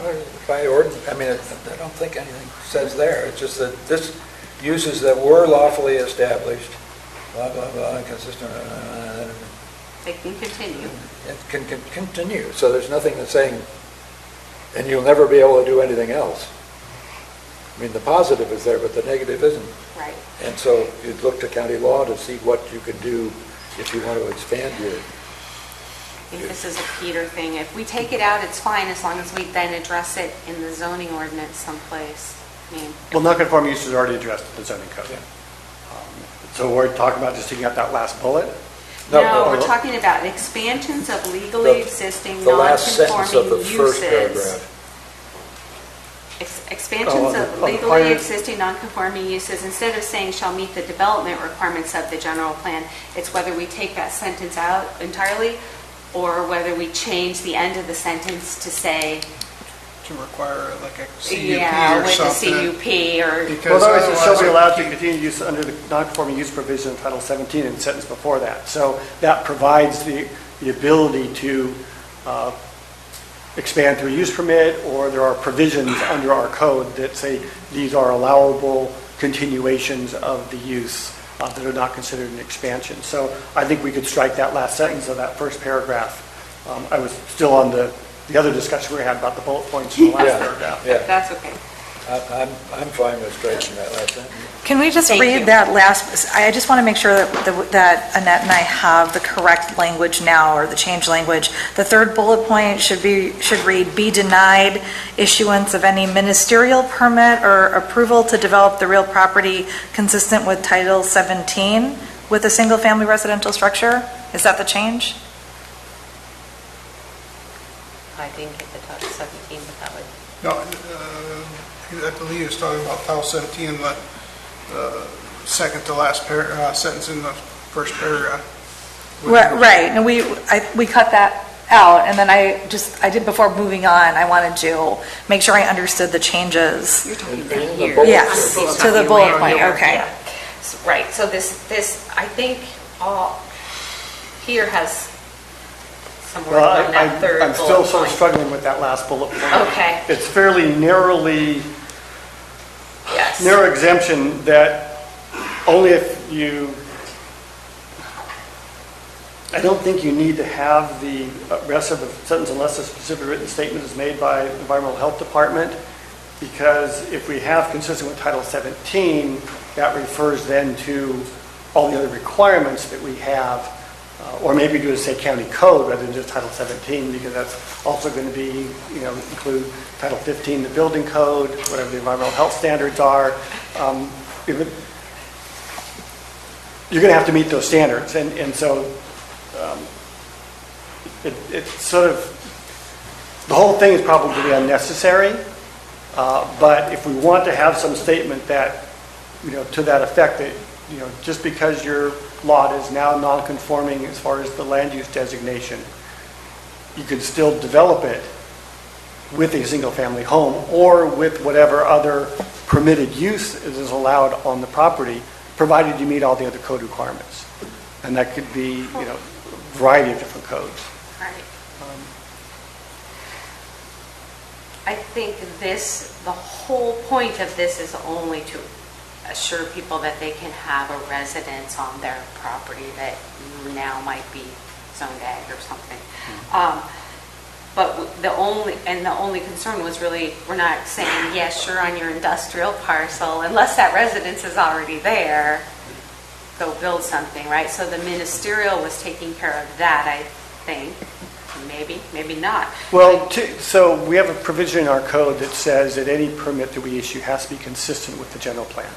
by ordinance, I mean, I don't think anything says there. It's just that this uses that were lawfully established, blah, blah, blah, consistent, They can continue. it can continue. So there's nothing that's saying, and you'll never be able to do anything else. I mean, the positive is there, but the negative isn't. Right. And so you'd look to county law to see what you can do if you want to expand your, I think this is a Peter thing. If we take it out, it's fine, as long as we then address it in the zoning ordinance someplace. I mean, Well, non-conforming use is already addressed in the zoning code. So we're talking about just taking out that last bullet? no, we're talking about expansions of legally existing the last sentence of the non-conforming first uses. paragraph. Expansions of legally existing non-conforming uses, instead of saying shall meet the development requirements of the general plan, it's whether we take that sentence out entirely or whether we change the end of the sentence to say, To require like a yeah, CUP or with something. a CUP or... Because Well, otherwise, it shall be otherwise allowed to continue use under the non-conforming use provision of Title 17 in the sentence before that. So that provides the ability to expand through a use permit, or there are provisions under our code that say these are allowable continuations of the use that are not considered an expansion. So I think we could strike that last sentence of that first paragraph. I was still on the other discussion we had about the bullet points in the last Yeah. paragraph. Yeah. That's okay. I'm fine with striking that last sentence. Can we just Thank read you. that last, I just want to make sure that Annette and I have the correct language now, or the changed language. The third bullet point should read, be denied issuance of any ministerial permit or approval to develop the real property consistent with Title 17 with a single-family residential structure? Is that the change? I didn't get the Title 17, but that would... No, I believe it's talking about Title 17, but second to last sentence in the first paragraph. Right, and we cut that out, and then I did, before moving on, I wanted to make sure I understood the changes. You're talking about here. Yes, to the bullet point, okay. Yeah. Right, so this, I think, all, Peter has some work Well, on that third I'm still bullet sort of point. struggling with that last bullet point. Okay. It's fairly narrow exemption that only if you, I don't think you need to have the rest of the sentence unless a specific written statement is made by the Environmental Health Department, because if we have consistent with Title 17, that refers then to all the other requirements that we have. Or maybe do it say county code rather than just Title 17, because that's also going to be, include Title 15, the building code, whatever the environmental health standards are. You're going to have to meet those standards. And so it's sort of, the whole thing is probably unnecessary. But if we want to have some statement that, to that effect, that, just because your lot is now non-conforming as far as the land use designation, you could still develop it with a single-family home or with whatever other permitted use is allowed on the property, provided you meet all the other code requirements. And that could be, a variety of different codes. Right. I think the whole point of this is only to assure people that they can have a residence on their property that now might be zoned ag or something. But the only concern was really, we're not saying, yes, sure, on your industrial parcel, unless that residence is already there, go build something, right? So the ministerial was taking care of that, I think. Maybe not. Well, so we have a provision in our code that says that any permit that we issue has to be consistent with the general plan.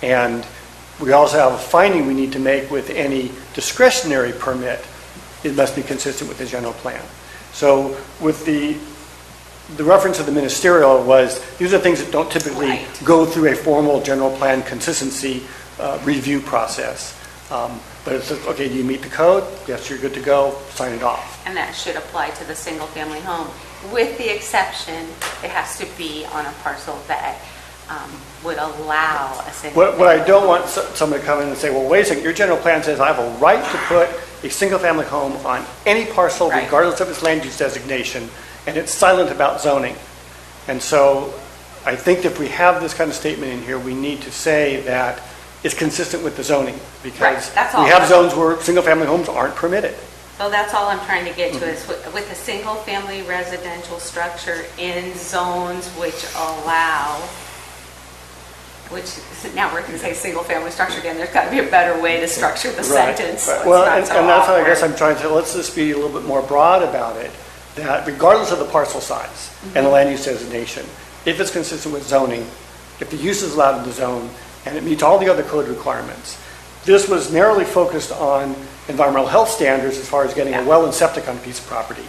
And we also have a finding we need to make with any discretionary permit. It must be consistent with the general plan. So with the reference of the ministerial was, these are things that don't typically go through a formal general plan consistency review process. But it says, okay, do you meet the code? Yes, you're good to go, sign it off. And that should apply to the single-family home. with the exception, it has to be on a parcel that would allow a single. What I don't want someone to come in and say, well, wait a second, your general plan says I have a right to put a single-family home on any parcel regardless of its land use designation, and it's silent about zoning. And so I think if we have this kind of statement in here, we need to say that it's consistent with the zoning, because that's all. we have zones where single-family homes aren't permitted. So that's all I'm trying to get to is with a single-family residential structure in zones which allow, which now we're going to say single-family structure again. There's got to be a better way to structure the sentence. So it's Well, not and so that's how I awkward. guess I'm trying to, let's just be a little bit more broad about it, that regardless of the parcel size and the land use designation, if it's consistent with zoning, if the use is allowed in the zone, and it meets all the other code requirements. This was narrowly focused on environmental health standards as far as getting a well and septic on a piece of property.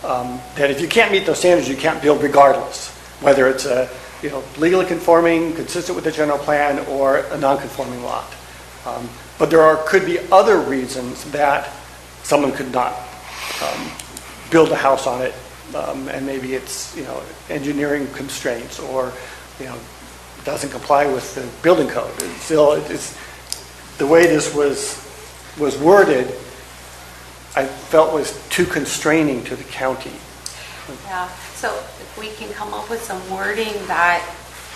That if you can't meet those standards, you can't build regardless, whether it's a legally conforming, consistent with the general plan, or a non-conforming lot. But there could be other reasons that someone could not build a house on it, and maybe it's engineering constraints, or doesn't comply with the building code. It's the way this was worded, I felt was too constraining to the county. Yeah, so if we can come up with some wording that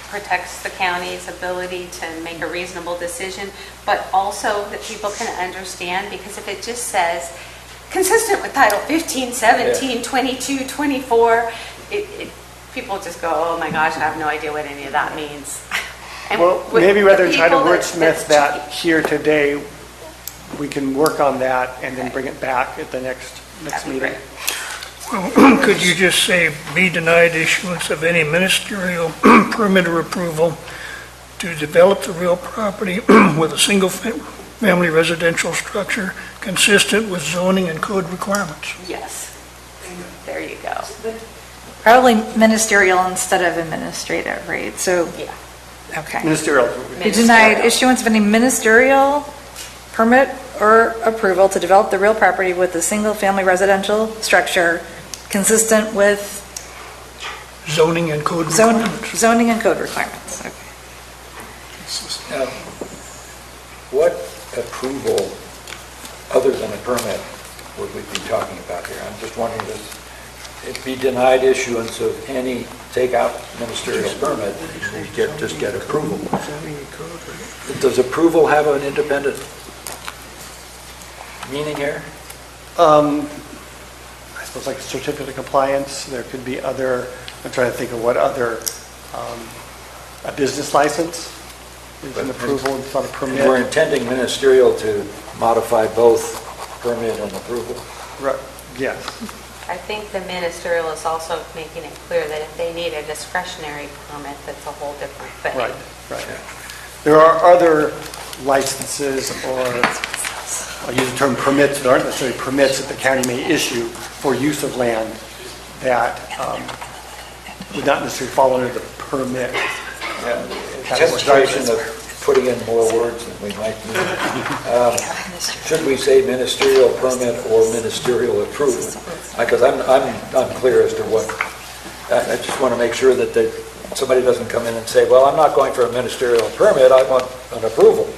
protects the county's ability to make a reasonable decision, but also that people can understand, because if it just says, consistent with Title 15, 17, 22, 24, people just go, oh my gosh, I have no idea what any of that means. And well, with maybe rather than try to people wordsmith that here today, we can work on that and then bring it back at the next meeting. Well, could you just say, be denied issuance of any ministerial permit or approval to develop the real property with a single-family residential structure consistent with zoning and code requirements? Yes. There you go. Probably ministerial instead of administrative, right? So, yeah. Okay. Ministerial. Be denied issuance of any ministerial permit or approval to develop the real property with a single-family residential structure consistent with zoning and code requirements. Zoning and code requirements. Okay. Now, what approval, other than a permit, would we be talking about here? I'm just wondering, does it be denied issuance of any, take out ministerial permit, you just get approval? Does approval have an independent meaning here? I suppose like a certificate of compliance. There could be other, I'm trying to think of what other, a business license is an approval, it's not a permit. We're intending ministerial to modify both permit and approval. Right. Yes. I think the ministerial is also making it clear that if they need a discretionary permit, that's a whole different thing. Right, right. There are other licenses, or I'll use the term permits, that aren't necessarily permits that the county may issue for use of land that would not necessarily fall under the permit. Temptation of putting in more words than we might need. Should we say ministerial permit or ministerial approval? Because I'm clear as to what, I just want to make sure that somebody doesn't come in and say, well, I'm not going for a ministerial permit, I want an approval.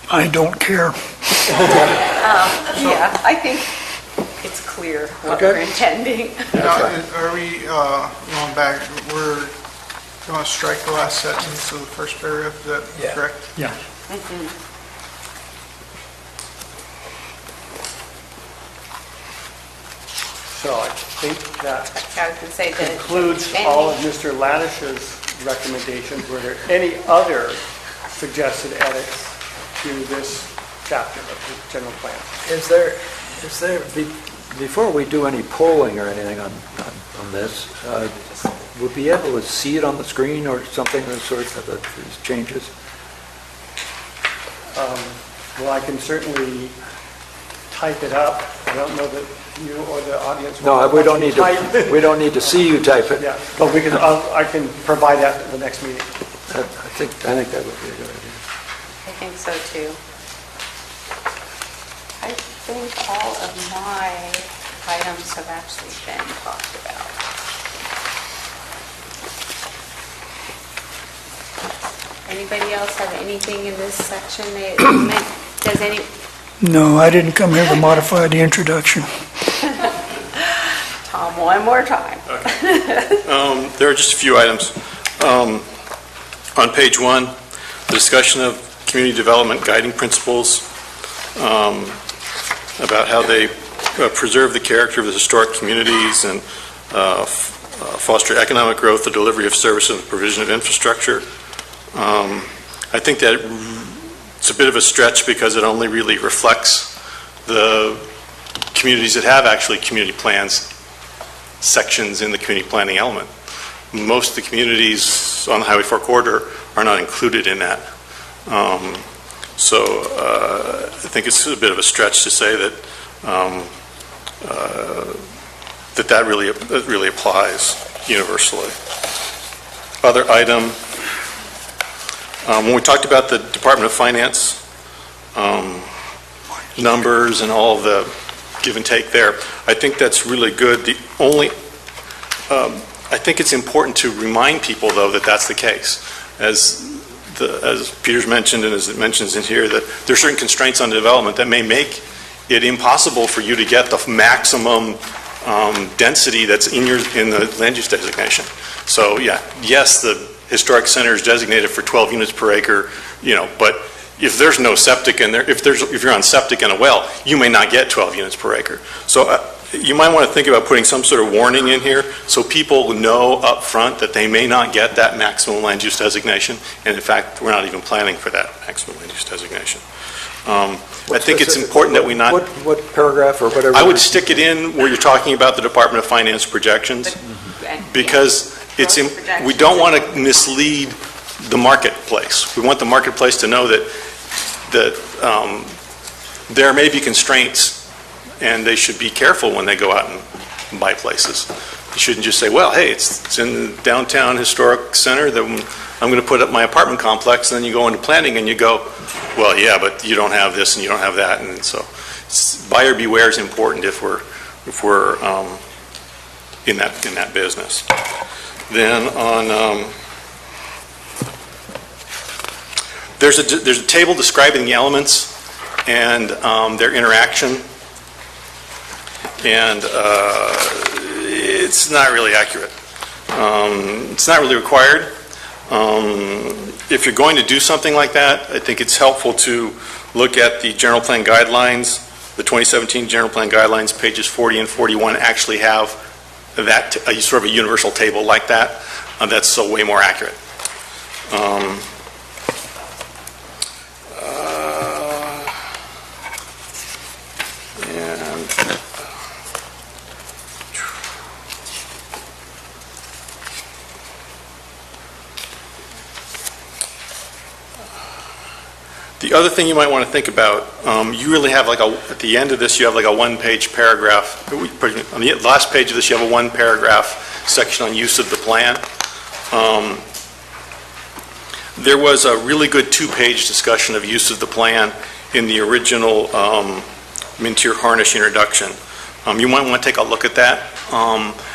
I don't care. Yeah, I think it's clear what we're intending. Now, are we going back? We're going to strike the last sentence of the first paragraph. Is that correct? Yeah. Mm-hmm. So I think that I was going to say that concludes all of Mr. Ladish's recommendations. Were there any other suggested edits to this chapter of the general plan? Is there, before we do any polling or anything on this, would we be able to see it on the screen or something, the sort of these changes? Well, I can certainly type it up. I don't know that you or the audience. No, we don't need to see you type it. Yeah, but I can provide that at the next meeting. I think that would be a good idea. I think so too. think all of my items have actually been talked about. Anybody else have anything in this section does any? No, I didn't come here to modify the introduction. Tom, one more time. There are just a few items. On page 1, the discussion of community development guiding principles, about how they preserve the character of the historic communities and foster economic growth, the delivery of service, and the provision of infrastructure. I think that it's a bit of a stretch because it only really reflects the communities that have actually community plans sections in the community planning element. Most of the communities on the Highway 4 corridor are not included in that. So I think it's a bit of a stretch to say that that really applies universally. Other item, when we talked about the Department of Finance numbers and all of the give and take there, I think that's really good. The only, I think it's important to remind people, though, that that's the case. As Peter's mentioned, and as it mentions in here, that there are certain constraints on development that may make it impossible for you to get the maximum density that's in the land use designation. So, yeah, yes, the historic center is designated for 12 units per acre, but if there's no septic in there, if you're on septic in a well, you may not get 12 units per acre. So you might want to think about putting some sort of warning in here so people know up front that they may not get that maximum land use designation. And in fact, we're not even planning for that maximum land use designation. I think it's important that we not... What paragraph or whatever? I would stick it in where you're talking about the Department of Finance projections, because we don't want to mislead the marketplace. We want the marketplace to know that there may be constraints, and they should be careful when they go out and buy places. You shouldn't just say, well, hey, it's in the downtown historic center that I'm going to put up my apartment complex, and then you go into planning and you go, well, yeah, but you don't have this and you don't have that. And so buyer beware is important if we're in that business. Then on there's a table describing the elements and their interaction, and it's not really accurate. It's not really required. If you're going to do something like that, I think it's helpful to look at the general plan guidelines. The 2017 general plan guidelines, pages 40 and 41, actually have that sort of a universal table like that. That's so way more accurate. The other thing you might want to think about, you really have at the end of this, you have like a one-page paragraph. On the last page of this, you have a one-paragraph section on use of the plan. There was a really good two-page discussion of use of the plan in the original Mintier Harnish introduction. You might want to take a look at that,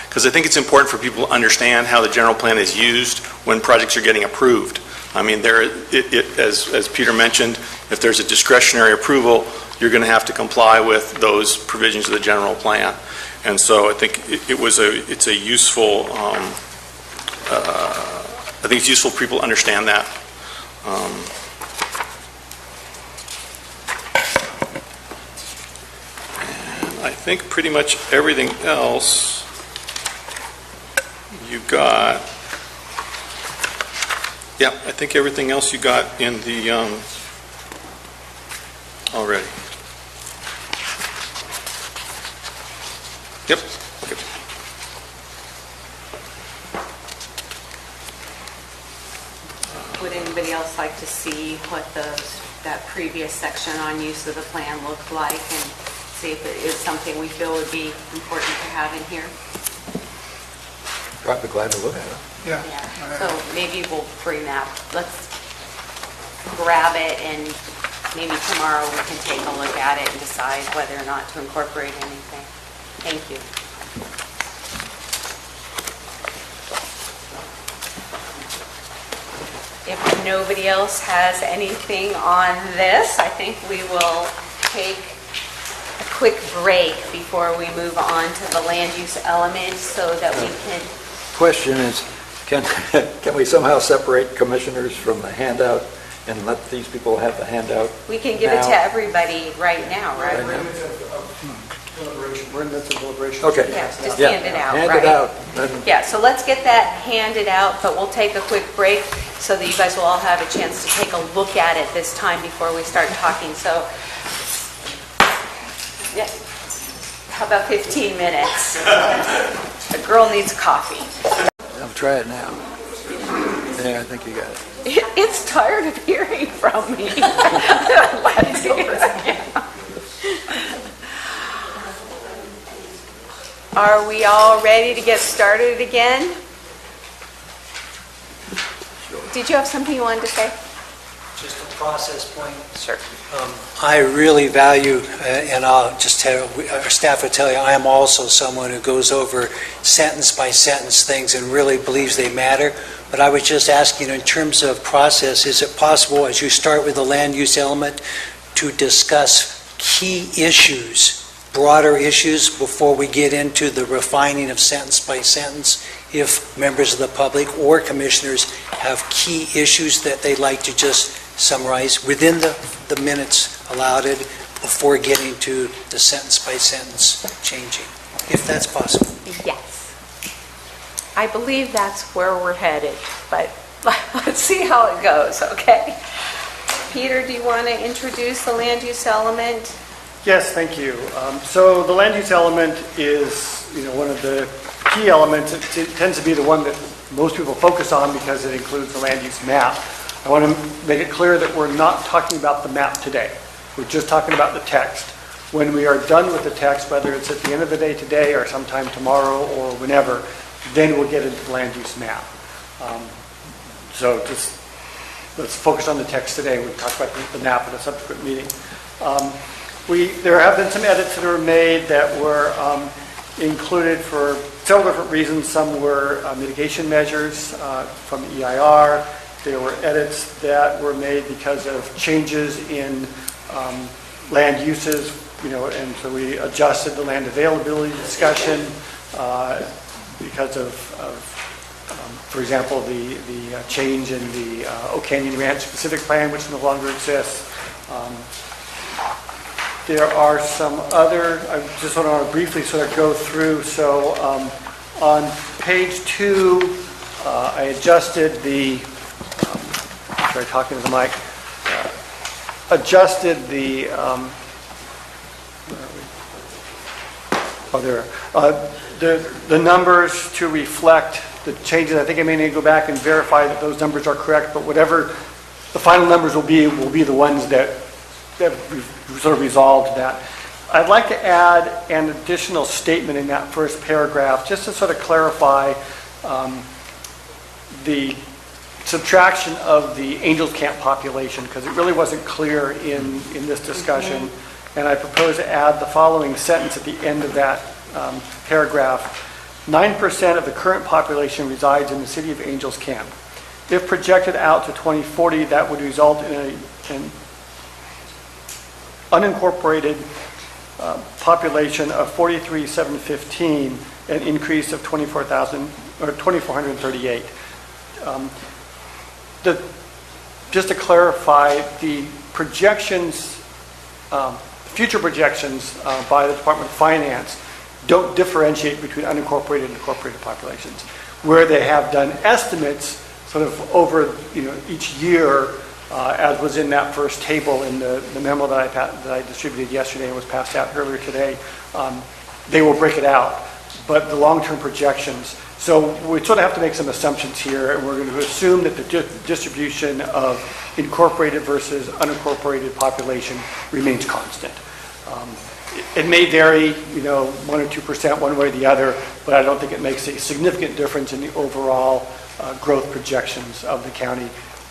because I think it's important for people to understand how the general plan is used when projects are getting approved. I mean, as Peter mentioned, if there's a discretionary approval, you're going to have to comply with those provisions of the general plan. And so I think it's a useful. I think it's useful for people to understand that. And I think pretty much everything else you got. Yeah, I think everything else you got in the already. Yep. Okay. Would anybody else like to see what that previous section on use of the plan looked like, and see if it is something we feel would be important to have in here? I'd be glad to look at it. Yeah. So maybe we'll bring that, let's grab it and maybe tomorrow we can take a look at it and decide whether or not to incorporate anything. Thank you. If nobody else has anything on this, I think we will take a quick break before we move on to the land use element so that we can... Question is, can we somehow separate commissioners from the handout and let these people have the handout? We can give it to everybody right now, right? We're in the midst of deliberation. Okay. Yeah, just hand it out, Hand right? it out. Yeah, so let's get that handed out, but we'll take a quick break so that you guys will all have a chance to take a look at it this time before we start talking. So, yeah, how about 15 minutes? A girl needs coffee. I'll try it now. Yeah, I think you got it. It's tired of hearing from me. Let's do it again. Are we all ready to get started again? Did you have something you wanted to say? Just a process point. Sure. I really value, and I'll just tell, our staff will tell you, I am also someone who goes over sentence by sentence things and really believes they matter. But I was just asking, in terms of process, is it possible, as you start with the land use element, to discuss key issues, broader issues, before we get into the refining of sentence by sentence? If members of the public or commissioners have key issues that they'd like to just summarize within the minutes allotted before getting to the sentence by sentence changing, if that's possible. Yes. I believe that's where we're headed, but let's see how it goes, okay? Peter, do you want to introduce the land use element? Yes, thank you. So the land use element is, one of the key elements. It tends to be the one that most people focus on because it includes the land use map. I want to make it clear that we're not talking about the map today. We're just talking about the text. When we are done with the text, whether it's at the end of the day today or sometime tomorrow or whenever, then we'll get into the land use map. So just let's focus on the text today. We'll talk about the map at a subsequent meeting. There have been some edits that were made that were included for several different reasons. Some were mitigation measures from EIR. There were edits that were made because of changes in land uses, and so we adjusted the land availability discussion because of for example, the change in the Oak Canyon Ranch specific plan, which no longer exists. There are some other, I just want to briefly sort of go through. So on page 2, I adjusted the, sorry, talking to the mic, adjusted the, the numbers to reflect the changes. I think I may need to go back and verify that those numbers are correct, but whatever the final numbers will be the ones that sort of resolved that. I'd like to add an additional statement in that first paragraph just to sort of clarify the subtraction of the Angels Camp population, because it really wasn't clear in this discussion. And I propose to add the following sentence at the end of that paragraph. 9% of the current population resides in the city of Angels Camp. If projected out to 2040, that would result in an unincorporated population of 43,715, an increase of 2,438. Just to clarify, the projections, future projections by the Department of Finance don't differentiate between unincorporated and incorporated populations. Where they have done estimates sort of over each year, as was in that first table in the memo that I distributed yesterday and was passed out earlier today, they will break it out. But the long-term projections, so we sort of have to make some assumptions here, and we're going to assume that the distribution of incorporated versus unincorporated population remains constant. It may vary, 1 or 2% one way or the other, but I don't think it makes a significant difference in the overall growth projections of the county.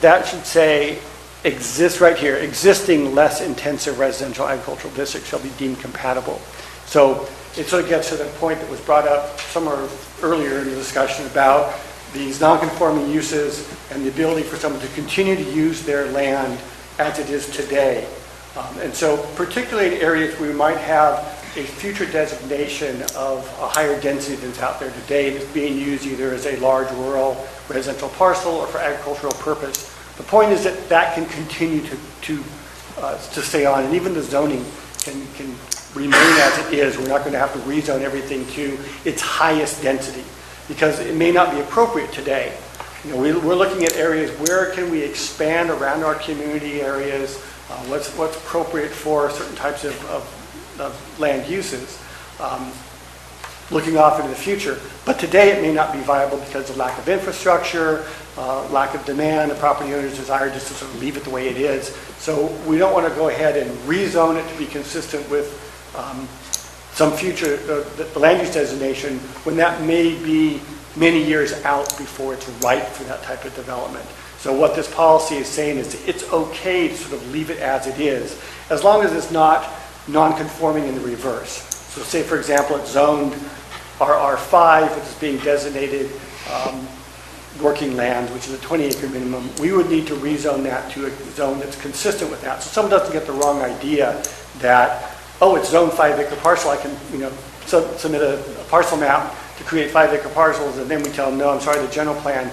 that should say, exists right here, existing less intensive residential agricultural districts shall be deemed compatible. So it sort of gets to the point that was brought up somewhere earlier in the discussion about these non-conforming uses and the ability for someone to continue to use their land as it is today. And so particularly in areas where we might have a future designation of a higher density than's out there today that's being used either as a large rural residential parcel or for agricultural purpose. The point is that that can continue to stay on, and even the zoning can remain as it is. We're not going to have to rezone everything to its highest density because it may not be appropriate today. You know, we're looking at areas where can we expand around our community areas, what's appropriate for certain types of land uses, looking off into the future. But today it may not be viable because of lack of infrastructure, lack of demand, the property owner's desire just to sort of leave it the way it is. So we don't want to go ahead and rezone it to be consistent with some future, the land use designation, when that may be many years out before it's ripe for that type of development. So what this policy is saying is it's okay to sort of leave it as it is, as long as it's not non-conforming in the reverse. So say, for example, it's zoned RR5, which is being designated working land, which is a 20-acre minimum. We would need to rezone that to a zone that's consistent with that. So someone doesn't get the wrong idea that, oh, it's zone 5-acre parcel. I can, submit a parcel map to create 5-acre parcels, and then we tell them, no, I'm sorry, the general plan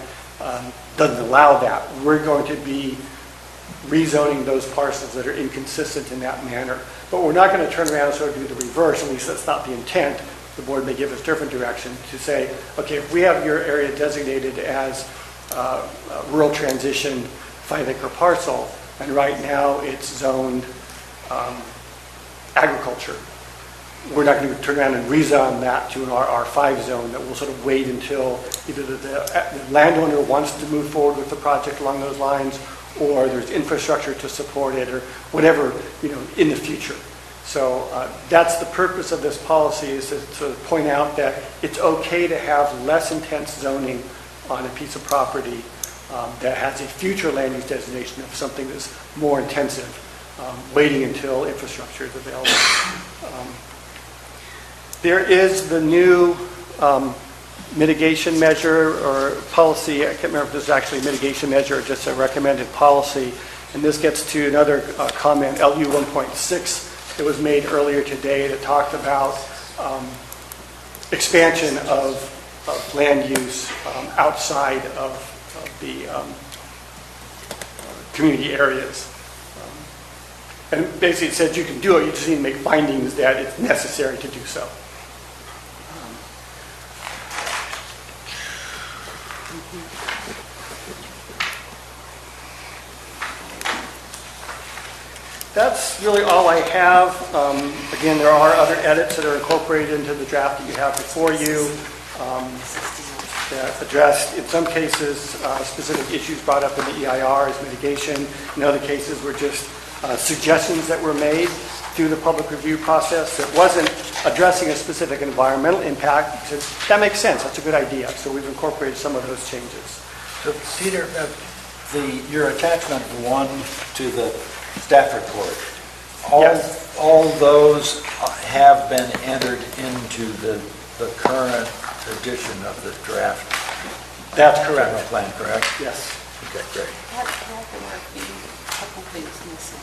doesn't allow that. We're going to be rezoning those parcels that are inconsistent in that manner. But we're not going to turn around and sort of do the reverse, at least that's not the intent. The board may give us different direction to say, okay, if we have your area designated as rural transition 5-acre parcel, and right now it's zoned agriculture, we're not going to turn around and rezone that to an RR5 zone. That will sort of wait until either the landowner wants to move forward with the project along those lines, or there's infrastructure to support it, or whatever, in the future. So that's the purpose of this policy, is to point out that it's okay to have less intense zoning on a piece of property that has a future land use designation of something that's more intensive, waiting until infrastructure is available. There is the new mitigation measure or policy. I can't remember if this is actually a mitigation measure or just a recommended policy. And this gets to another comment, LU 1.6, that was made earlier today that talked about expansion of land use outside of the community areas. And basically it said you can do it, you just need to make findings that it's necessary to do so. That's really all I have. Again, there are other edits that are incorporated into the draft that you have before you that addressed, in some cases, specific issues brought up in the EIR as mitigation. In other cases, were just suggestions that were made through the public review process that wasn't addressing a specific environmental impact. That makes sense. That's a good idea. So we've incorporated some of those changes. So, Peter, your attachment 1 to the staff report, all those have been entered into the current edition of the draft. That's correct. General plan, correct? Yes. Okay, great. There were a couple things missing.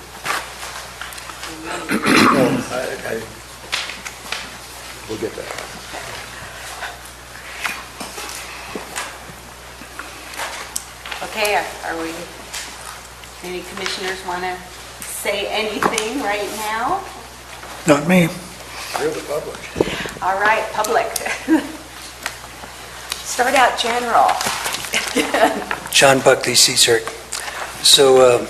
We'll get that. Okay, are we, any commissioners want to say anything right now? Not me. You're the public. All right, public. Start out general. John Buckley, CSERC. So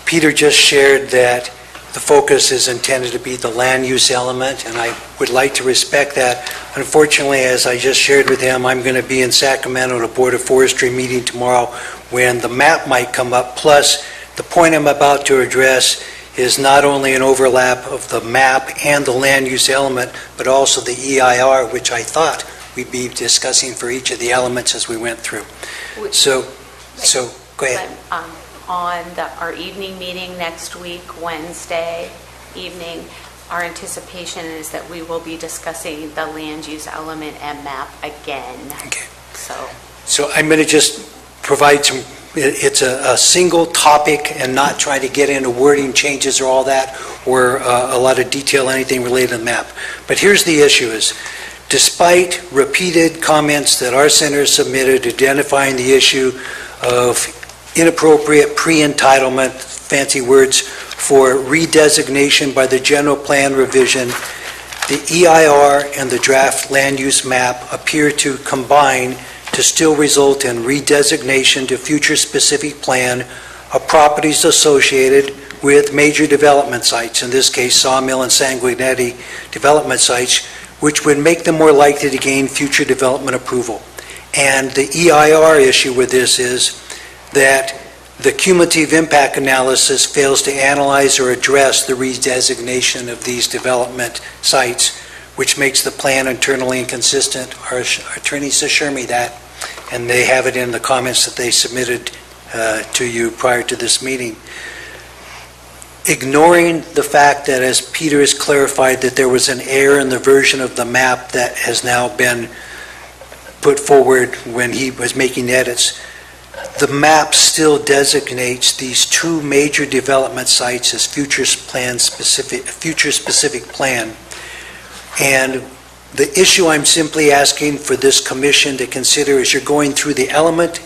Peter just shared that the focus is intended to be the land use element, and I would like to respect that. Unfortunately, as I just shared with him, I'm going to be in Sacramento at a Board of Forestry meeting tomorrow when the map might come up. Plus, the point I'm about to address is not only an overlap of the map and the land use element, but also the EIR, which I thought we'd be discussing for each of the elements as we went through. So Go ahead. But, on our evening meeting next week, Wednesday evening, our anticipation is that we will be discussing the land use element and map again. Okay. So I'm going to just provide some, it's a single topic and not try to get into wording changes or all that, or a lot of detail, anything related to the map. But here's the issue is, despite repeated comments that our center submitted identifying the issue of inappropriate pre-entitlement, fancy words, for redesignation by the general plan revision, the EIR and the draft land use map appear to combine to still result in redesignation to future specific plan of properties associated with major development sites, in this case Sawmill and Sanguinetti development sites, which would make them more likely to gain future development approval. And the EIR issue with this is that the cumulative impact analysis fails to analyze or address the redesignation of these development sites, which makes the plan internally inconsistent. Our attorneys assure me that, and they have it in the comments that they submitted to you prior to this meeting. Ignoring the fact that, as Peter has clarified, that there was an error in the version of the map that has now been put forward when he was making edits, the map still designates these two major development sites as future specific plan. And the issue I'm simply asking for this commission to consider as you're going through the element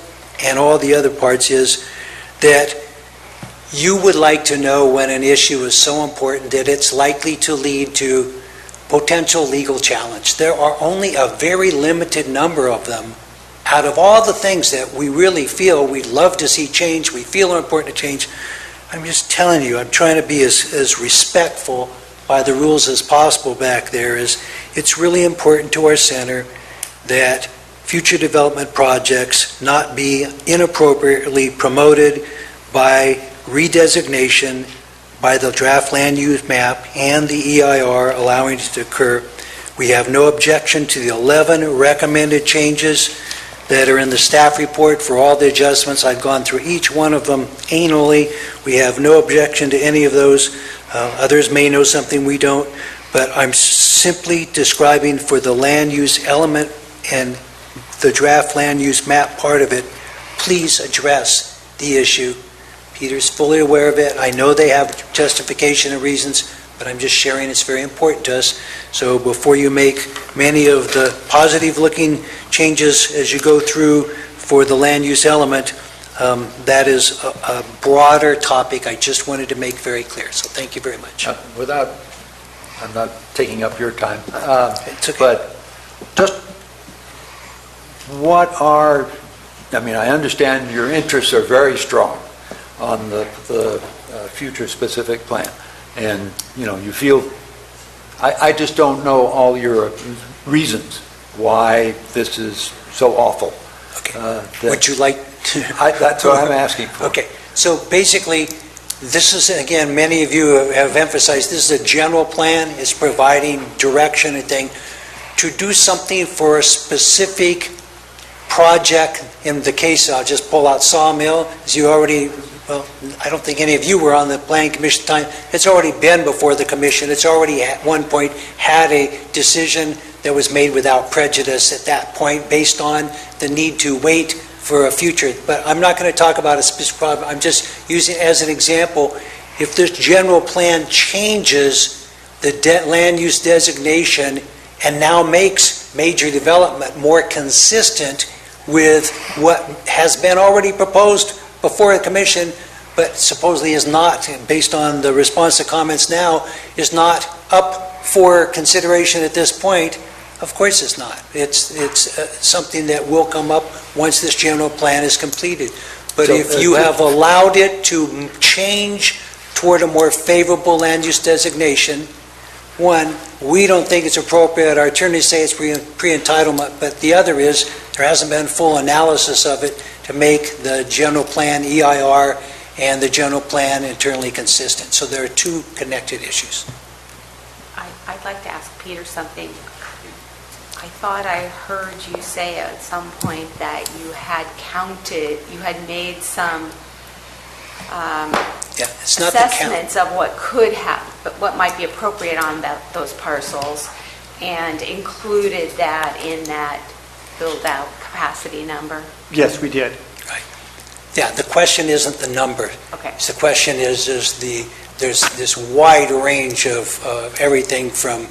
and all the other parts is that you would like to know when an issue is so important that it's likely to lead to potential legal challenge. There are only a very limited number of them out of all the things that we really feel we'd love to see change, we feel are important to change. I'm just telling you, I'm trying to be as respectful by the rules as possible back there. It's really important to our center that future development projects not be inappropriately promoted by redesignation by the draft land use map and the EIR allowing it to occur. We have no objection to the 11 recommended changes that are in the staff report for all the adjustments. I've gone through each one of them anally. We have no objection to any of those. Others may know something we don't, but I'm simply describing for the land use element and the draft land use map part of it, please address the issue. Peter's fully aware of it. I know they have justification and reasons, but I'm just sharing it's very important to us. So before you make many of the positive-looking changes as you go through for the land use element, that is a broader topic I just wanted to make very clear. So thank you very much. I'm not taking up your time. It's okay. But just I understand your interests are very strong on the future specific plan. And, you feel, I just don't know all your reasons why this is so awful. Okay. Would you like to? That's what I'm asking for. Okay. So basically, this is, again, many of you have emphasized, this is a general plan. It's providing direction and thing. To do something for a specific project, in the case, I'll just pull out Sawmill, as you already, well, I don't think any of you were on the Planning Commission time. It's already been before the Commission. It's already at one point had a decision that was made without prejudice at that point based on the need to wait for a future. But I'm not going to talk about a specific problem. I'm just using it as an example. If this general plan changes the land use designation and now makes major development more consistent with what has been already proposed before the Commission, but supposedly is not, based on the response to comments now, is not up for consideration at this point, of course it's not. It's something that will come up once this general plan is completed. But if you have allowed it to change toward a more favorable land use designation, one, we don't think it's appropriate. Our attorneys say it's pre-entitlement, but the other is there hasn't been full analysis of it to make the general plan EIR and the general plan internally consistent. So there are two connected issues. I'd like to ask Peter something. I thought I heard you say at some point that you had made some It's not the count. assessments of what might be appropriate on those parcels, and included that in that build-out capacity number? Yes, we did. Yeah, the question isn't the number. Okay. The question is there's this wide range of everything from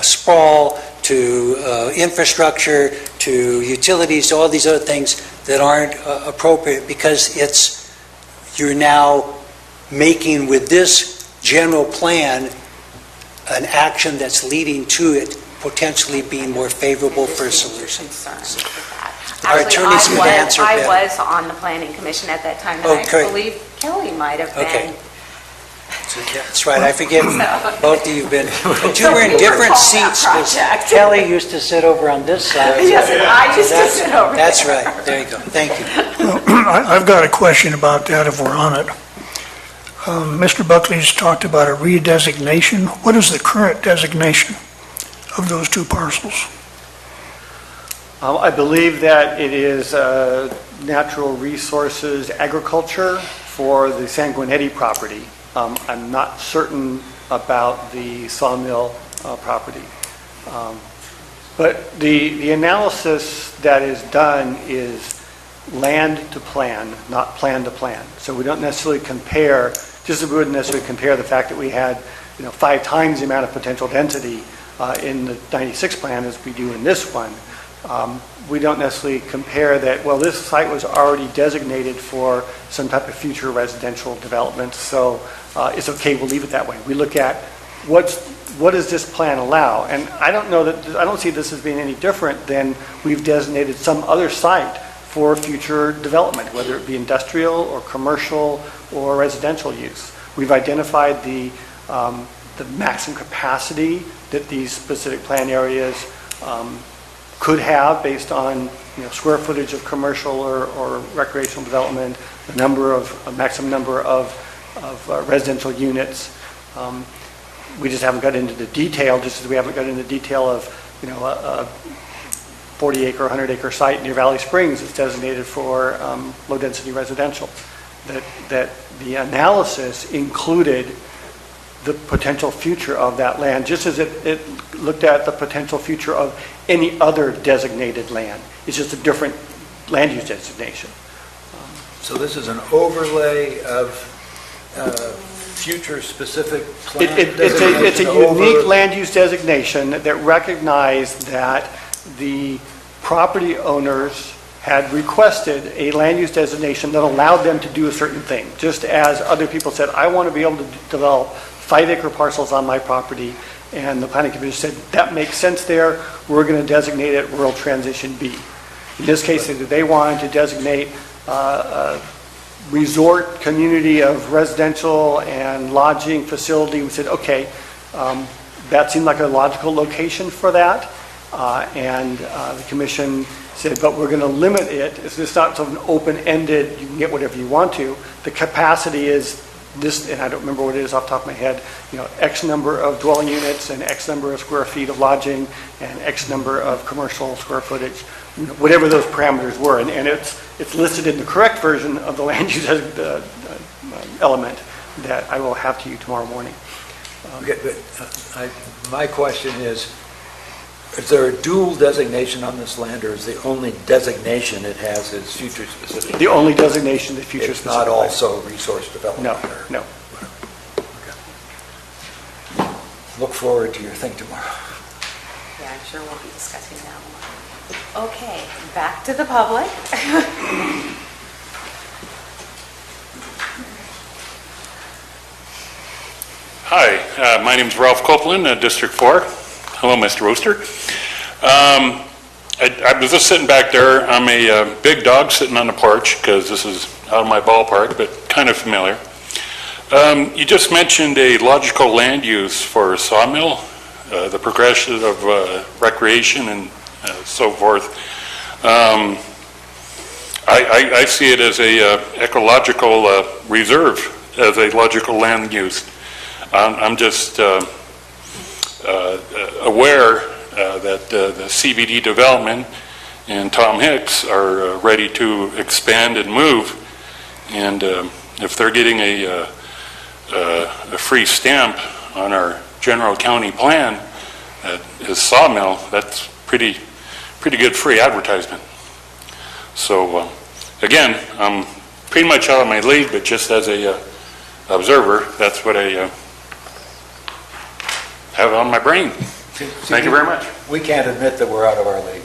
sprawl to infrastructure to utilities to all these other things that aren't appropriate, because you're now making with this general plan an action that's leading to it potentially being more favorable for a solution. Our attorneys would answer I better. was on the planning commission at that time, and Okay. I believe Kelly might have Okay. been. So, yeah, that's right. I forget both of you have been, but you So were in we were different called that seats. 'Cause project. Kelly used to sit over on this side. Yes, and I used to sit over That's there. right. There you go. Thank you. I've got a question about that if we're on it. Mr. Buckley's talked about a redesignation. What is the current designation of those two parcels? I believe that it is natural resources agriculture for the Sanguinetti property. I'm not certain about the sawmill property. But the analysis that is done is land to plan, not plan to plan. So we don't necessarily compare, just as we wouldn't necessarily compare the fact that we had 5 times the amount of potential density in the 96 plan as we do in this one. We don't necessarily compare that, well, this site was already designated for some type of future residential development, so it's okay, we'll leave it that way. We look at what does this plan allow? And I don't see this as being any different than we've designated some other site for future development, whether it be industrial or commercial or residential use. We've identified the maximum capacity that these specific plan areas could have based on square footage of commercial or recreational development, the maximum number of residential units. We just haven't got into the detail, just as we haven't got into the detail of a 40-acre, 100-acre site near Valley Springs is designated for low-density residential. That the analysis included the potential future of that land, just as it looked at the potential future of any other designated land. It's just a different land use designation. So this is an overlay of future specific plan It's a designation unique over- land use designation that recognized that the property owners had requested a land use designation that allowed them to do a certain thing. Just as other people said, I want to be able to develop 5-acre parcels on my property, and the planning commission said, that makes sense there, we're going to designate it Rural Transition B. In this case, they wanted to designate a resort community of residential and lodging facility. We said, okay, that seemed like a logical location for that, and the commission said, but we're going to limit it. It's not sort of an open-ended, you can get whatever you want to. The capacity is this, and I don't remember what it is off the top of my head, X number of dwelling units and X number of square feet of lodging and X number of commercial square footage, whatever those parameters were. And it's listed in the correct version of the land use element that I will have to you tomorrow morning. Okay, but my question is there a dual designation on this land, or is the only designation it has is future specific? The only designation is future It's specific. not also resource development? No. Look forward to your thing tomorrow. Yeah, I'm sure we'll be discussing that more. Okay, back to the public. Hi, my name is Ralph Copeland, District 4. Hello, Mr. Rooster. I was just sitting back there. I'm a big dog sitting on the porch because this is out of my ballpark, but kind of familiar. You just mentioned a logical land use for sawmill, the progression of recreation and so forth. I see it as a ecological reserve, as a logical land use. I'm just aware that the CBD development and Tom Hicks are ready to expand and move. And if they're getting a free stamp on our general county plan that is sawmill, that's pretty good free advertisement. So again, I'm pretty much out of my league, but just as a observer, that's what I have on my brain. Thank you very much. We can't admit that we're out of our league.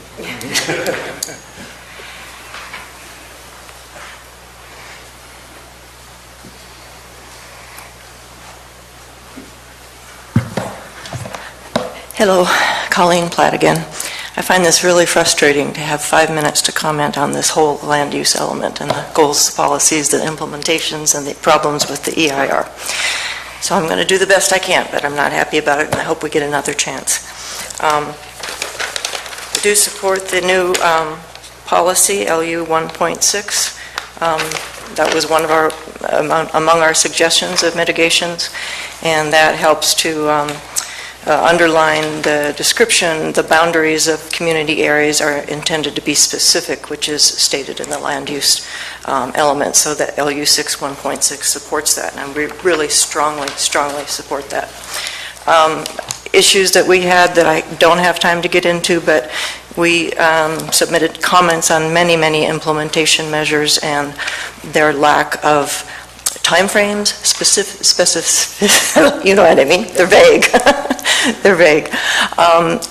Hello, Colleen Platt again. I find this really frustrating to have 5 minutes to comment on this whole land use element and the goals, the policies, the implementations, and the problems with the EIR. So I'm going to do the best I can, but I'm not happy about it, and I hope we get another chance. I do support the new policy, LU 1.6. That was one of our, among our suggestions of mitigations, and that helps to underline the description. The boundaries of community areas are intended to be specific, which is stated in the land use element, so that LU 6.1.6 supports that, and we really strongly support that. Issues that we had that I don't have time to get into, but we submitted comments on many implementation measures and their lack of timeframes, specific, you know what I mean? They're vague. They're vague.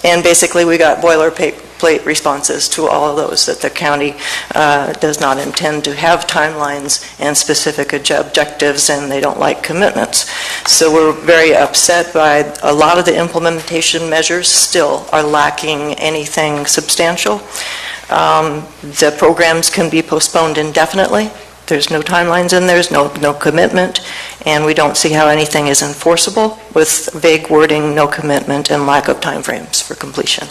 And basically, we got boilerplate responses to all of those, that the county does not intend to have timelines and specific objectives, and they don't like commitments. So we're very upset by a lot of the implementation measures still are lacking anything substantial. The programs can be postponed indefinitely. There's no timelines in there, there's no commitment, and we don't see how anything is enforceable with vague wording, no commitment, and lack of timeframes for completion.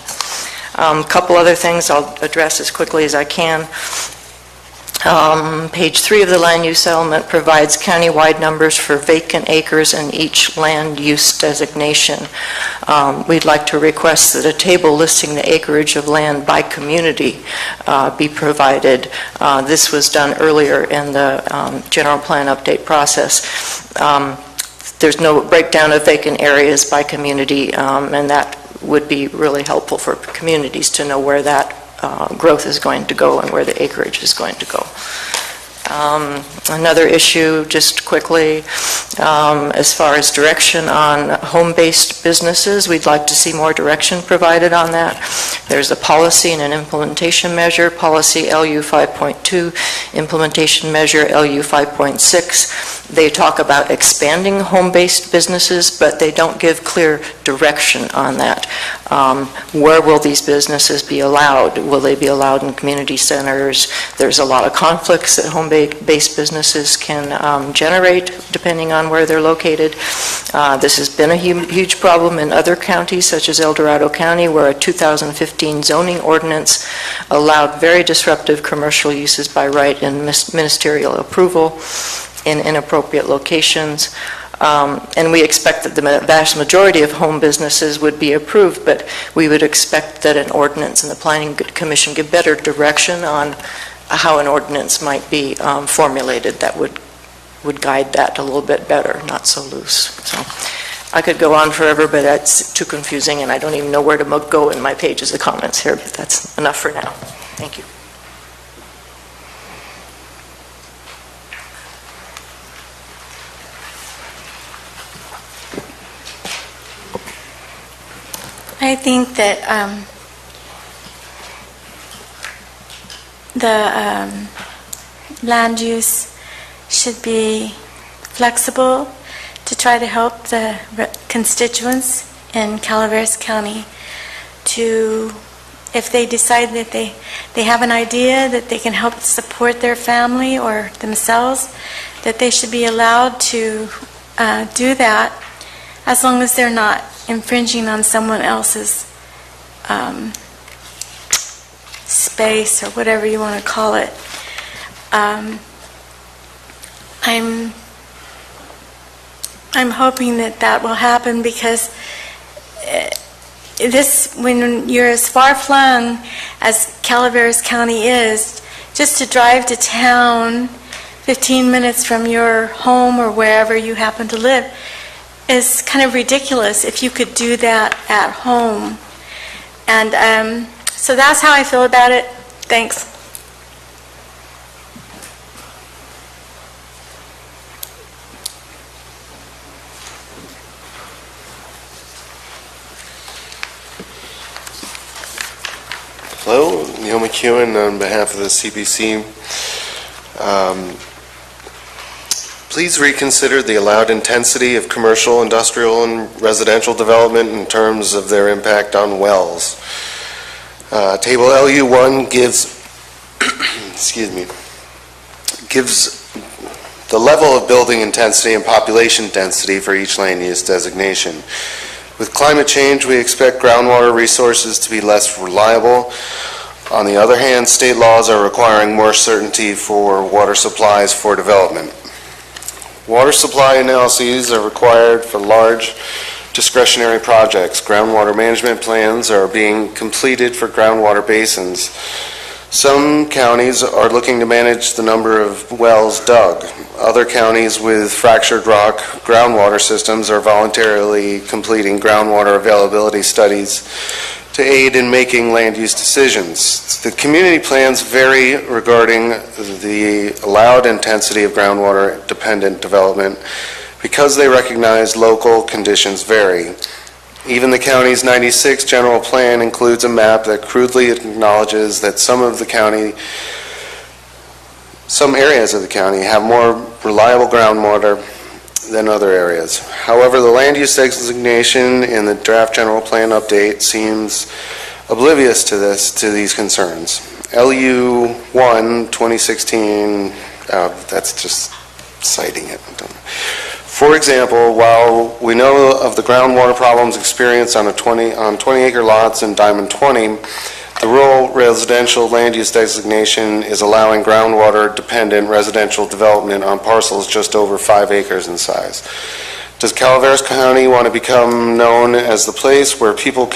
A couple other things I'll address as quickly as I can. Page 3 of the land use element provides countywide numbers for vacant acres in each land use designation. We'd like to request that a table listing the acreage of land by community be provided. This was done earlier in the general plan update process. There's no breakdown of vacant areas by community, and that would be really helpful for communities to know where that growth is going to go and where the acreage is going to go. Another issue, just quickly, as far as direction on home-based businesses, we'd like to see more direction provided on that. There's a policy and an implementation measure, policy LU 5.2, implementation measure LU 5.6. They talk about expanding home-based businesses, but they don't give clear direction on that. Where will these businesses be allowed? Will they be allowed in community centers? There's a lot of conflicts that home-based businesses can generate depending on where they're located. This has been a huge problem in other counties, such as El Dorado County, where a 2015 zoning ordinance allowed very disruptive commercial uses by right and ministerial approval in inappropriate locations. And we expect that the vast majority of home businesses would be approved, but we would expect that an ordinance and the Planning Commission give better direction on how an ordinance might be formulated that would guide that a little bit better, not so loose. So I could go on forever, but that's too confusing, and I don't even know where to go in my pages of comments here, but that's enough for now. Thank you. I think that the land use should be flexible to try to help the constituents in Calaveras County to, if they decide that they have an idea that they can help support their family or themselves, that they should be allowed to do that as long as they're not infringing on someone else's space or whatever you want to call it. I'm hoping that will happen because when you're as far flung as Calaveras County is, just to drive to town 15 minutes from your home or wherever you happen to live is kind of ridiculous if you could do that at home. And so that's how I feel about it. Thanks. Hello, Neil McEwen on behalf of the CPC. Please reconsider the allowed intensity of commercial, industrial, and residential development in terms of their impact on wells. Table LU1 gives gives the level of building intensity and population density for each land use designation. With climate change, we expect groundwater resources to be less reliable. On the other hand, state laws are requiring more certainty for water supplies for development. Water supply analyses are required for large discretionary projects. Groundwater management plans are being completed for groundwater basins. Some counties are looking to manage the number of wells dug. Other counties with fractured rock groundwater systems are voluntarily completing groundwater availability studies to aid in making land use decisions. The community plans vary regarding the allowed intensity of groundwater dependent development because they recognize local conditions vary. Even the county's 96 general plan includes a map that crudely acknowledges that some areas of the county have more reliable groundwater than other areas. However, the land use designation in the draft general plan update seems oblivious to these concerns. LU1 2016, that's just citing it. For example, while we know of the groundwater problems experienced on 20-acre lots in Diamond 20, the rural residential land use designation is allowing groundwater-dependent residential development on parcels just over 5 acres in size. Does Calaveras County want to become known as the place where people are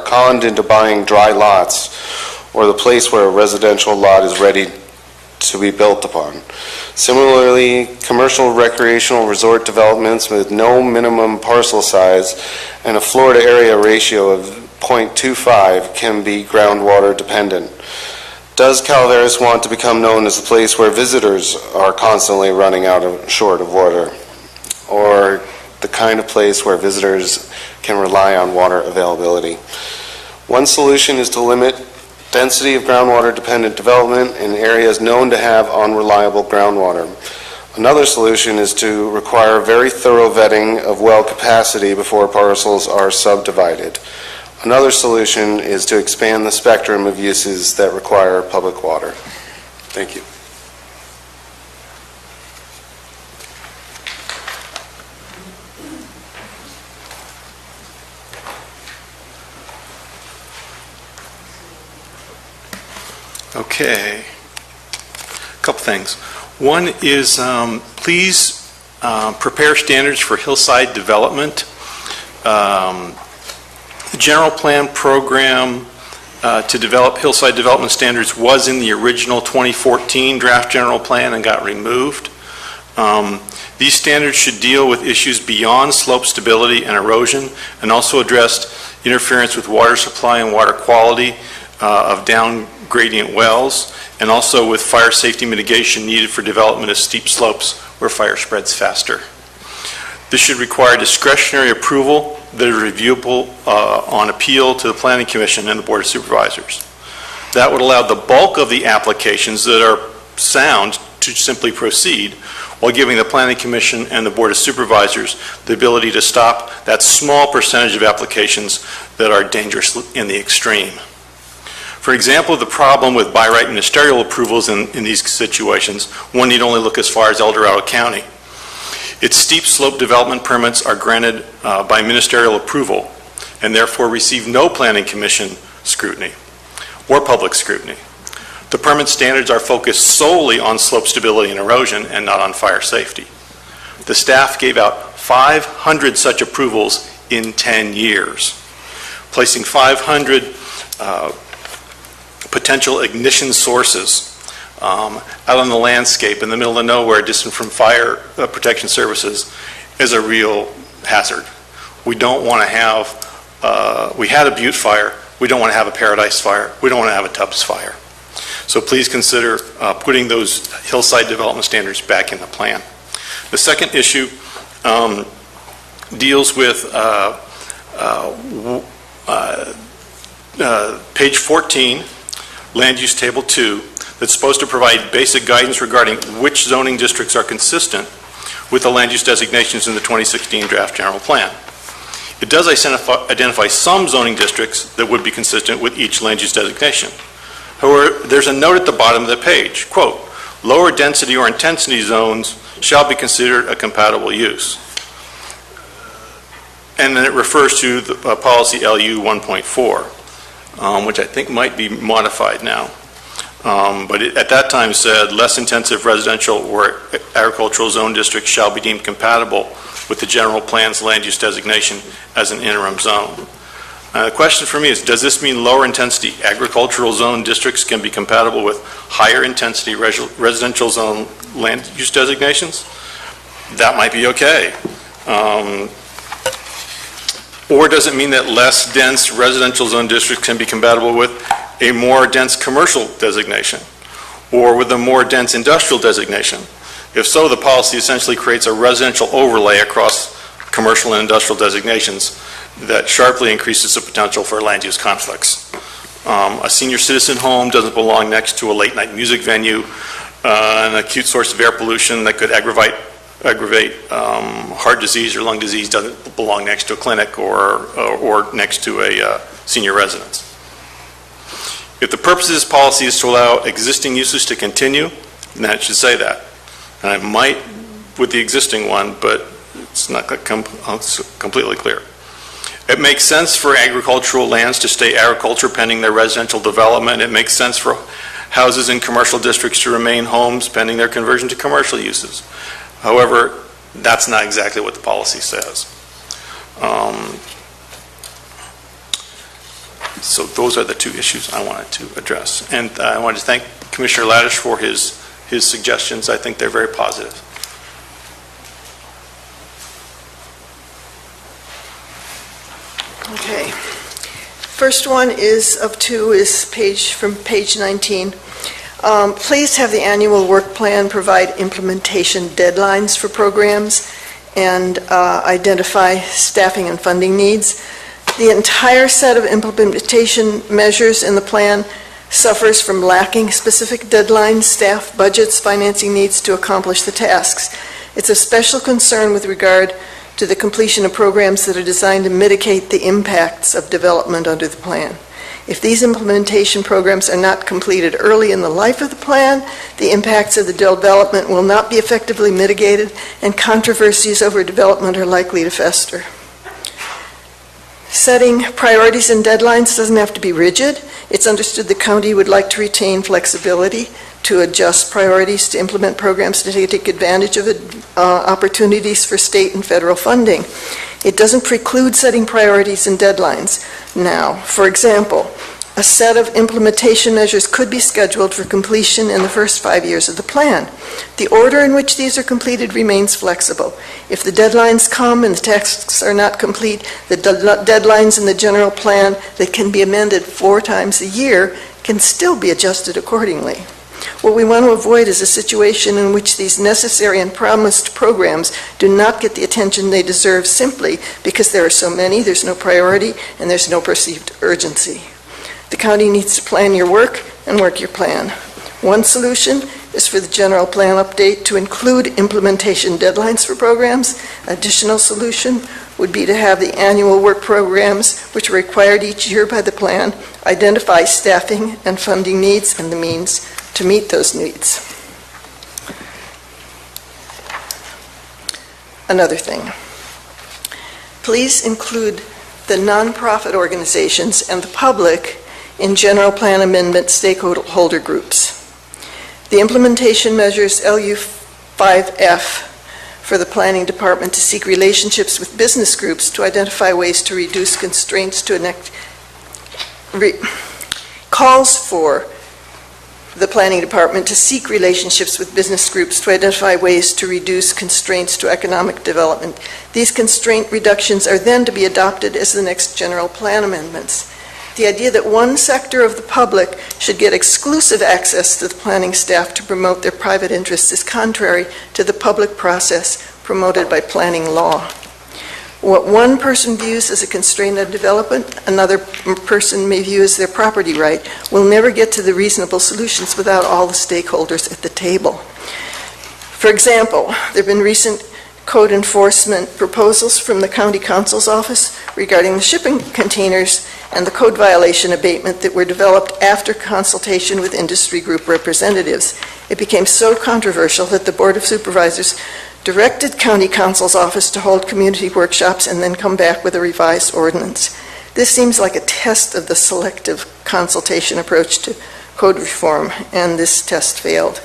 conned into buying dry lots, or the place where a residential lot is ready to be built upon? Similarly, commercial recreational resort developments with no minimum parcel size and a floor to area ratio of 0.25 can be groundwater dependent. Does Calaveras want to become known as the place where visitors are constantly running short of water, or the kind of place where visitors can rely on water availability? One solution is to limit density of groundwater dependent development in areas known to have unreliable groundwater. Another solution is to require very thorough vetting of well capacity before parcels are subdivided. Another solution is to expand the spectrum of uses that require public water. Thank you. Okay. A couple things. One is please prepare standards for hillside development. The general plan program to develop hillside development standards was in the original 2014 draft general plan and got removed. These standards should deal with issues beyond slope stability and erosion, and also addressed interference with water supply and water quality of down gradient wells, and also with fire safety mitigation needed for development of steep slopes where fire spreads faster. This should require discretionary approval that is reviewable on appeal to the Planning Commission and the Board of Supervisors. That would allow the bulk of the applications that are sound to simply proceed, while giving the Planning Commission and the Board of Supervisors the ability to stop that small percentage of applications that are dangerous in the extreme. For example, the problem with by right ministerial approvals in these situations, one need only look as far as El Dorado County. Its steep slope development permits are granted by ministerial approval and therefore receive no Planning Commission scrutiny or public scrutiny. The permit standards are focused solely on slope stability and erosion and not on fire safety. The staff gave out 500 such approvals in 10 years, placing 500 potential ignition sources out on the landscape in the middle of nowhere, distant from fire protection services, is a real hazard. We don't want to have, we had a Butte fire, we don't want to have a Paradise fire, we don't want to have a Tubbs fire. So please consider putting those hillside development standards back in the plan. The second issue deals with page 14, Land Use Table 2, that's supposed to provide basic guidance regarding which zoning districts are consistent with the land use designations in the 2016 draft general plan. It does identify some zoning districts that would be consistent with each land use designation. However, there's a note at the bottom of the page, quote, lower density or intensity zones shall be considered a compatible use. And then it refers to the policy LU 1.4, which I think might be modified now. But it, at that time, said less intensive residential or agricultural zone districts shall be deemed compatible with the general plan's land use designation as an interim zone. The question for me is, does this mean lower intensity agricultural zone districts can be compatible with higher intensity residential zone land use designations? That might be okay. Or does it mean that less dense residential zone districts can be compatible with a more dense commercial designation or with a more dense industrial designation? If so, the policy essentially creates a residential overlay across commercial and industrial designations that sharply increases the potential for land use conflicts. A senior citizen home doesn't belong next to a late night music venue, an acute source of air pollution that could aggravate heart disease or lung disease doesn't belong next to a clinic or next to a senior residence. If the purpose of this policy is to allow existing uses to continue, then it should say that. And I might with the existing one, but it's not completely clear. It makes sense for agricultural lands to stay agriculture pending their residential development. It makes sense for houses in commercial districts to remain homes pending their conversion to commercial uses. However, that's not exactly what the policy says. So those are the two issues I wanted to address. And I wanted to thank Commissioner Laddish for his suggestions. I think they're very positive. Okay. First one is of two is from page 19. Please have the annual work plan provide implementation deadlines for programs and identify staffing and funding needs. The entire set of implementation measures in the plan suffers from lacking specific deadlines, staff, budgets, financing needs to accomplish the tasks. It's of special concern with regard to the completion of programs that are designed to mitigate the impacts of development under the plan. If these implementation programs are not completed early in the life of the plan, the impacts of the development will not be effectively mitigated, and controversies over development are likely to fester. Setting priorities and deadlines doesn't have to be rigid. It's understood the county would like to retain flexibility to adjust priorities to implement programs to take advantage of opportunities for state and federal funding. It doesn't preclude setting priorities and deadlines. Now, for example, a set of implementation measures could be scheduled for completion in the first 5 years of the plan. The order in which these are completed remains flexible. If the deadlines come and the tasks are not complete, the deadlines in the general plan that can be amended 4 times a year can still be adjusted accordingly. What we want to avoid is a situation in which these necessary and promised programs do not get the attention they deserve simply because there are so many, there's no priority, and there's no perceived urgency. The county needs to plan your work and work your plan. One solution is for the general plan update to include implementation deadlines for programs. Additional solution would be to have the annual work programs, which are required each year by the plan, identify staffing and funding needs and the means to meet those needs. Another thing, please include the nonprofit organizations and the public in general plan amendment stakeholder groups. The implementation measures LU5F for the planning department to seek relationships with business groups to identify ways to reduce constraints to calls for the planning department to seek relationships with business groups to identify ways to reduce constraints to economic development. These constraint reductions are then to be adopted as the next general plan amendments. The idea that one sector of the public should get exclusive access to the planning staff to promote their private interests is contrary to the public process promoted by planning law. What one person views as a constraint on development, another person may view as their property right, will never get to the reasonable solutions without all the stakeholders at the table. For example, there have been recent code enforcement proposals from the County Counsel's Office regarding the shipping containers and the code violation abatement that were developed after consultation with industry group representatives. It became so controversial that the Board of Supervisors directed County Counsel's Office to hold community workshops and then come back with a revised ordinance. This seems like a test of the selective consultation approach to code reform, and this test failed.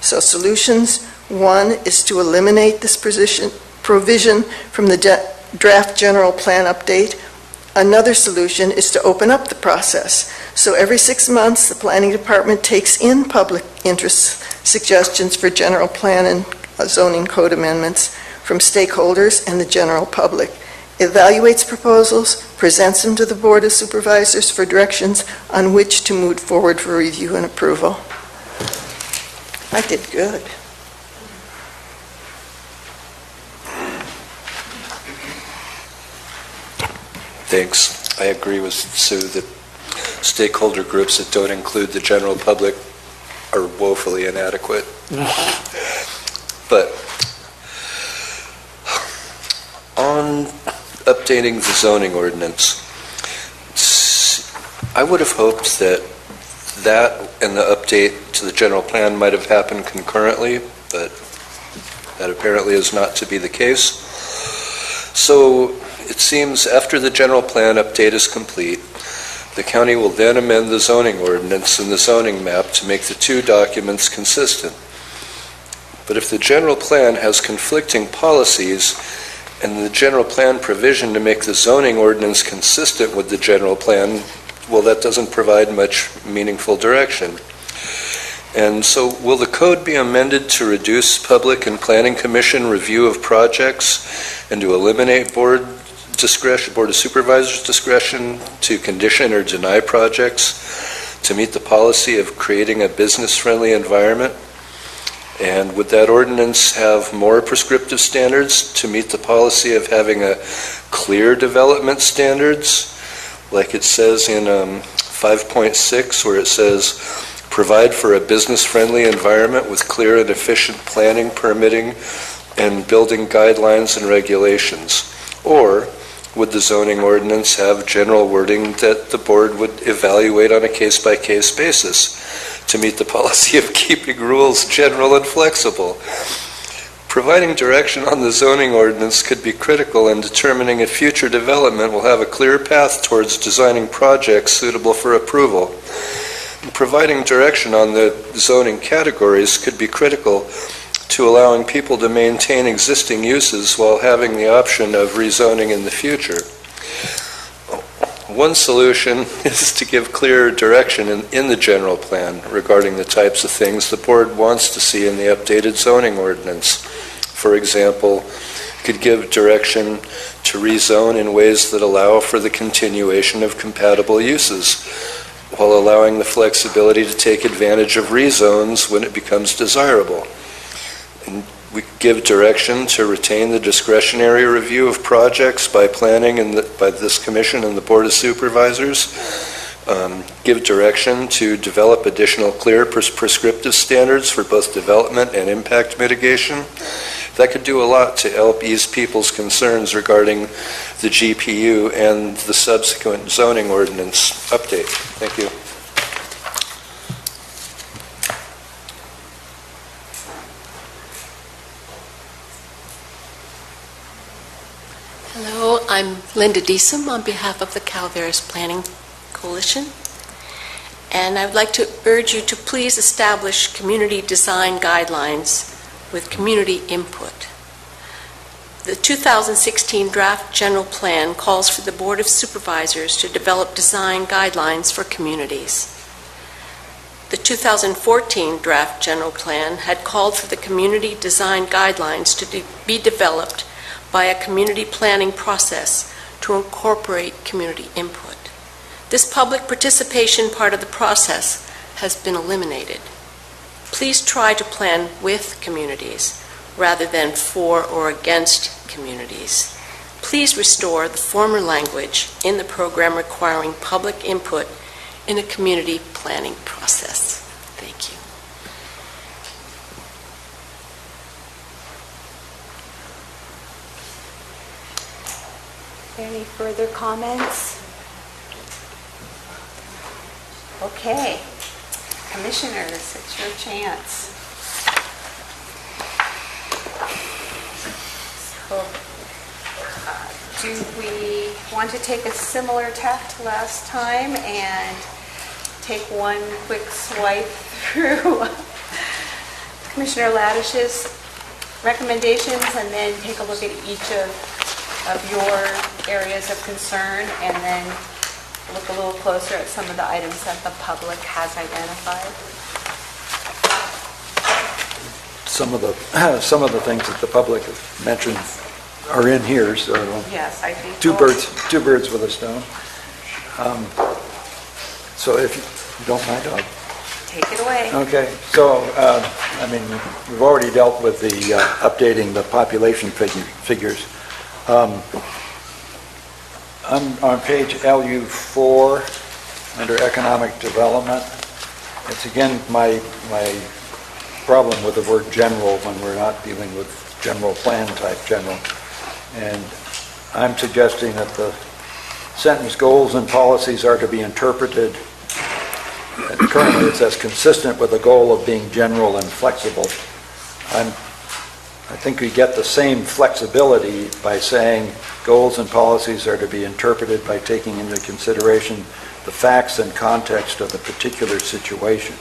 So solutions: one is to eliminate this provision from the draft general plan update. Another solution is to open up the process. So every 6 months, the planning department takes in public interest suggestions for general plan and zoning code amendments from stakeholders and the general public, evaluates proposals, presents them to the Board of Supervisors for directions on which to move forward for review and approval. I did good. Thanks. I agree with Sue that stakeholder groups that don't include the general public are woefully inadequate. But on updating the zoning ordinance, I would have hoped that and the update to the general plan might have happened concurrently, but that apparently is not to be the case. So it seems after the general plan update is complete, the county will then amend the zoning ordinance and the zoning map to make the two documents consistent. But if the general plan has conflicting policies and the general plan provision to make the zoning ordinance consistent with the general plan, well, that doesn't provide much meaningful direction. And so will the code be amended to reduce public and planning commission review of projects and to eliminate board of supervisors discretion to condition or deny projects to meet the policy of creating a business-friendly environment? And would that ordinance have more prescriptive standards to meet the policy of having a clear development standards, like it says in 5.6, where it says, provide for a business-friendly environment with clear and efficient planning, permitting, and building guidelines and regulations? Or would the zoning ordinance have general wording that the board would evaluate on a case-by-case basis to meet the policy of keeping rules general and flexible? Providing direction on the zoning ordinance could be critical in determining if future development will have a clear path towards designing projects suitable for approval. And providing direction on the zoning categories could be critical to allowing people to maintain existing uses while having the option of rezoning in the future. One solution is to give clear direction in the general plan regarding the types of things the board wants to see in the updated zoning ordinance. For example, could give direction to rezone in ways that allow for the continuation of compatible uses, while allowing the flexibility to take advantage of rezones when it becomes desirable. And we give direction to retain the discretionary review of projects by planning and by this commission and the Board of Supervisors. Give direction to develop additional clear prescriptive standards for both development and impact mitigation. That could do a lot to help ease people's concerns regarding the GPU and the subsequent zoning ordinance update. Thank you. Hello, I'm Linda Deesum on behalf of the Calaveras Planning Coalition, and I would like to urge you to please establish community design guidelines with community input. The 2016 draft general plan calls for the Board of Supervisors to develop design guidelines for communities. The 2014 draft general plan had called for the community design guidelines to be developed by a community planning process to incorporate community input. This public participation part of the process has been eliminated. Please try to plan with communities rather than for or against communities. Please restore the former language in the program requiring public input in a community planning process. Thank you. Any further comments? Okay. Commissioners, it's your chance. So, do we want to take a similar tack to last time and take one quick swipe through Commissioner Ladish's recommendations and then take a look at each of your areas of concern and then look a little closer at some of the items that the public has identified? Some of the things that the public have mentioned are in here, so Yes, I think two so. birds with a stone. So if you don't mind, I'll Take it away. Okay, so, we've already dealt with the updating the population figures. On page LU4, under economic development, it's again my problem with the word general when we're not dealing with general plan type general. And I'm suggesting that the sentence goals and policies are to be interpreted. Currently, it says consistent with the goal of being general and flexible. I think we get the same flexibility by saying goals and policies are to be interpreted by taking into consideration the facts and context of the particular situation.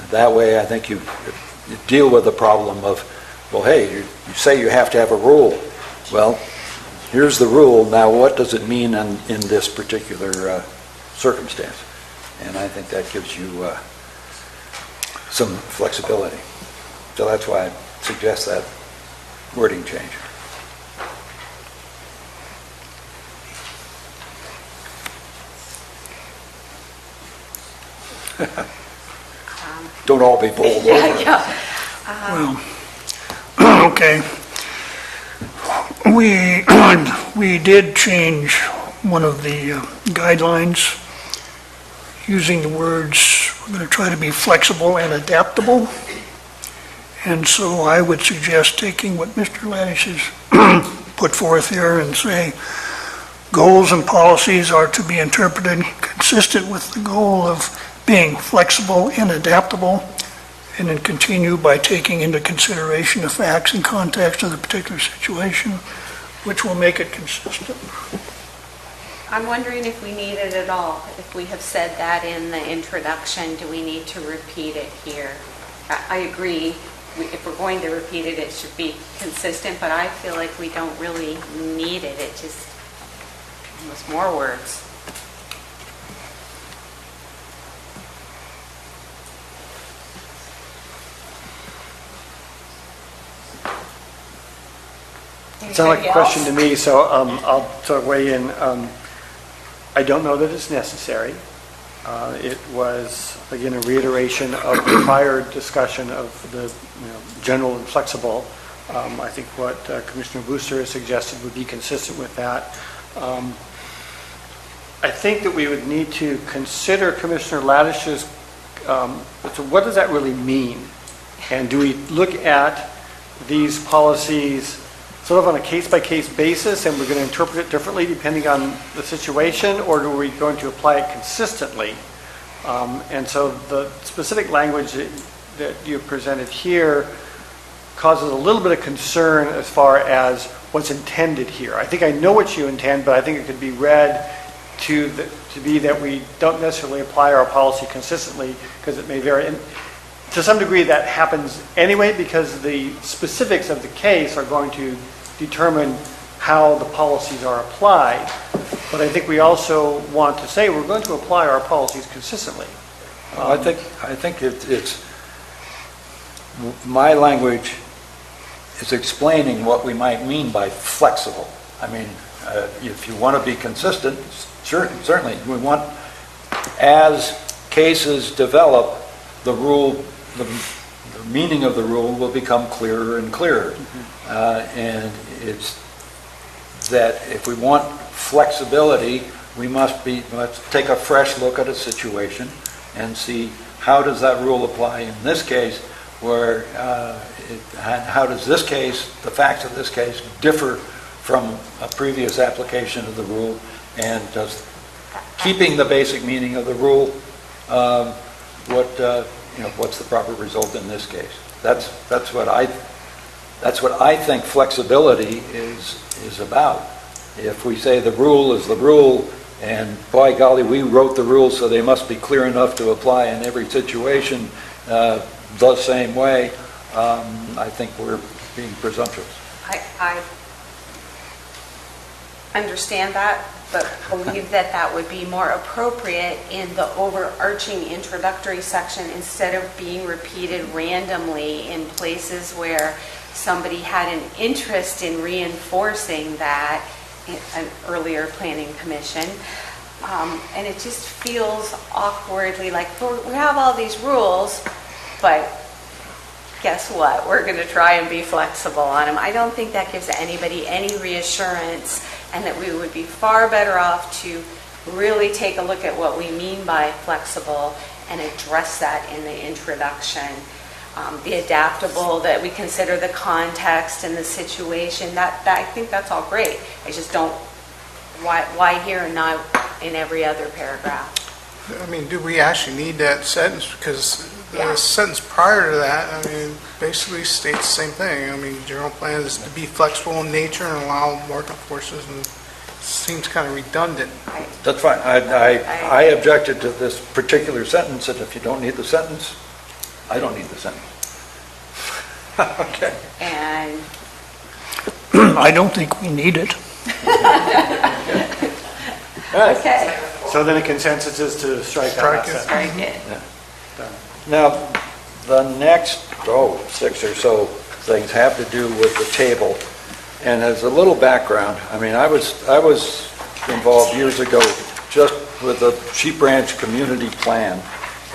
That way, I think you deal with the problem of, well, hey, you say you have to have a rule. Well, here's the rule. Now, what does it mean in this particular circumstance? And I think that gives you some flexibility. So that's why I suggest that wording change. Don't all be bold. Well, okay. We did change one of the guidelines using the words, we're going to try to be flexible and adaptable. And so I would suggest taking what Mr. Ladish has put forth here and say, goals and policies are to be interpreted consistent with the goal of being flexible and adaptable, and then continue by taking into consideration the facts and context of the particular situation, which will make it consistent. I'm wondering if we need it at all. If we have said that in the introduction, do we need to repeat it here? I agree. If we're going to repeat it, it should be consistent, but I feel like we don't really need it. It just was more words. It sounded like a question to me, so I'll sort of weigh in. I don't know that it's necessary. It was, again, a reiteration of the prior discussion of the general and flexible. I think what Commissioner Booster has suggested would be consistent with that. I think that we would need to consider Commissioner Ladish's, so what does that really mean? And do we look at these policies sort of on a case-by-case basis, and we're going to interpret it differently depending on the situation, or are we going to apply it consistently? And so the specific language that you presented here causes a little bit of concern as far as what's intended here. I think I know what you intend, but I think it could be read to be that we don't necessarily apply our policy consistently, because it may vary. And to some degree that happens anyway, because the specifics of the case are going to determine how the policies are applied. But I think we also want to say we're going to apply our policies consistently. I think it's my language is explaining what we might mean by flexible. I mean, if you want to be consistent, certainly we want, as cases develop, the rule, the meaning of the rule will become clearer and clearer. And it's that if we want flexibility, we must take a fresh look at a situation and see how does that rule apply in this case, where how does this case, the facts of this case, differ from a previous application of the rule, and does keeping the basic meaning of the rule, what's the proper result in this case? That's what I think flexibility is about. If we say the rule is the rule, and by golly, we wrote the rules so they must be clear enough to apply in every situation the same way, I think we're being presumptuous. I understand that, but believe that would be more appropriate in the overarching introductory section instead of being repeated randomly in places where somebody had an interest in reinforcing that in an earlier planning commission. And it just feels awkwardly like, we have all these rules, but guess what? We're going to try and be flexible on them. I don't think that gives anybody any reassurance, and that we would be far better off to really take a look at what we mean by flexible and address that in the introduction. The adaptable, that we consider the context and the situation, that I think that's all great. I just don't, why here and not in every other paragraph? I mean, do we actually need that sentence? Because the sentence prior to that, I mean, basically states the same thing. I mean, general plan is to be flexible in nature and allow market forces, and it seems kind of redundant. That's fine. I objected to this particular sentence, and if you don't need the sentence, I don't need the sentence. Okay. And I don't think we need it. okay. So then a consensus is to strike that last sentence. Strike it. Now, the next, 6 or so things have to do with the table. And as a little background, I mean, I was involved years ago just with the Sheep Ranch Community Plan,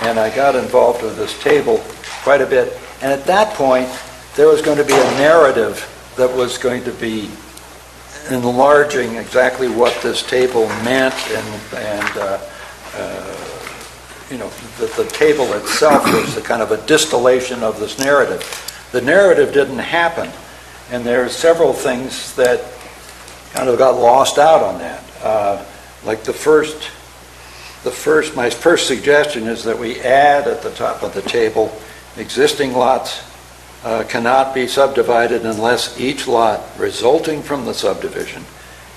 and I got involved with this table quite a bit. And at that point, there was going to be a narrative that was going to be enlarging exactly what this table meant, and the table itself was the kind of a distillation of this narrative. The narrative didn't happen, and there are several things that kind of got lost out on that. Like my first suggestion is that we add at the top of the table, existing lots cannot be subdivided unless each lot resulting from the subdivision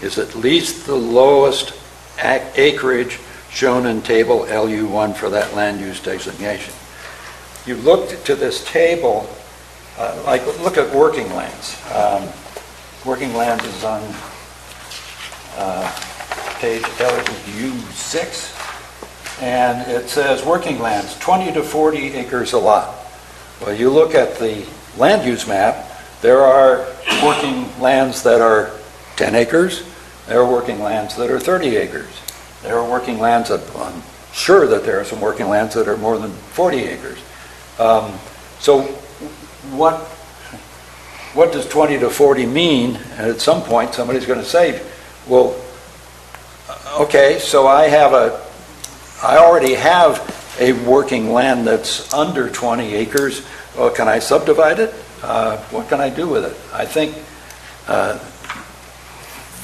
is at least the lowest acreage shown in table LU1 for that land use designation. You looked to this table, look at working lands. Working lands is on page LU6, and it says working lands, 20 to 40 acres a lot. Well, you look at the land use map, there are working lands that are 10 acres, there are working lands that are 30 acres. There are working lands that, I'm sure that there are some working lands that are more than 40 acres. So what does 20 to 40 mean? And at some point, somebody's going to say, well, okay, so I already have a working land that's under 20 acres. Well, can I subdivide it? What can I do with it? I think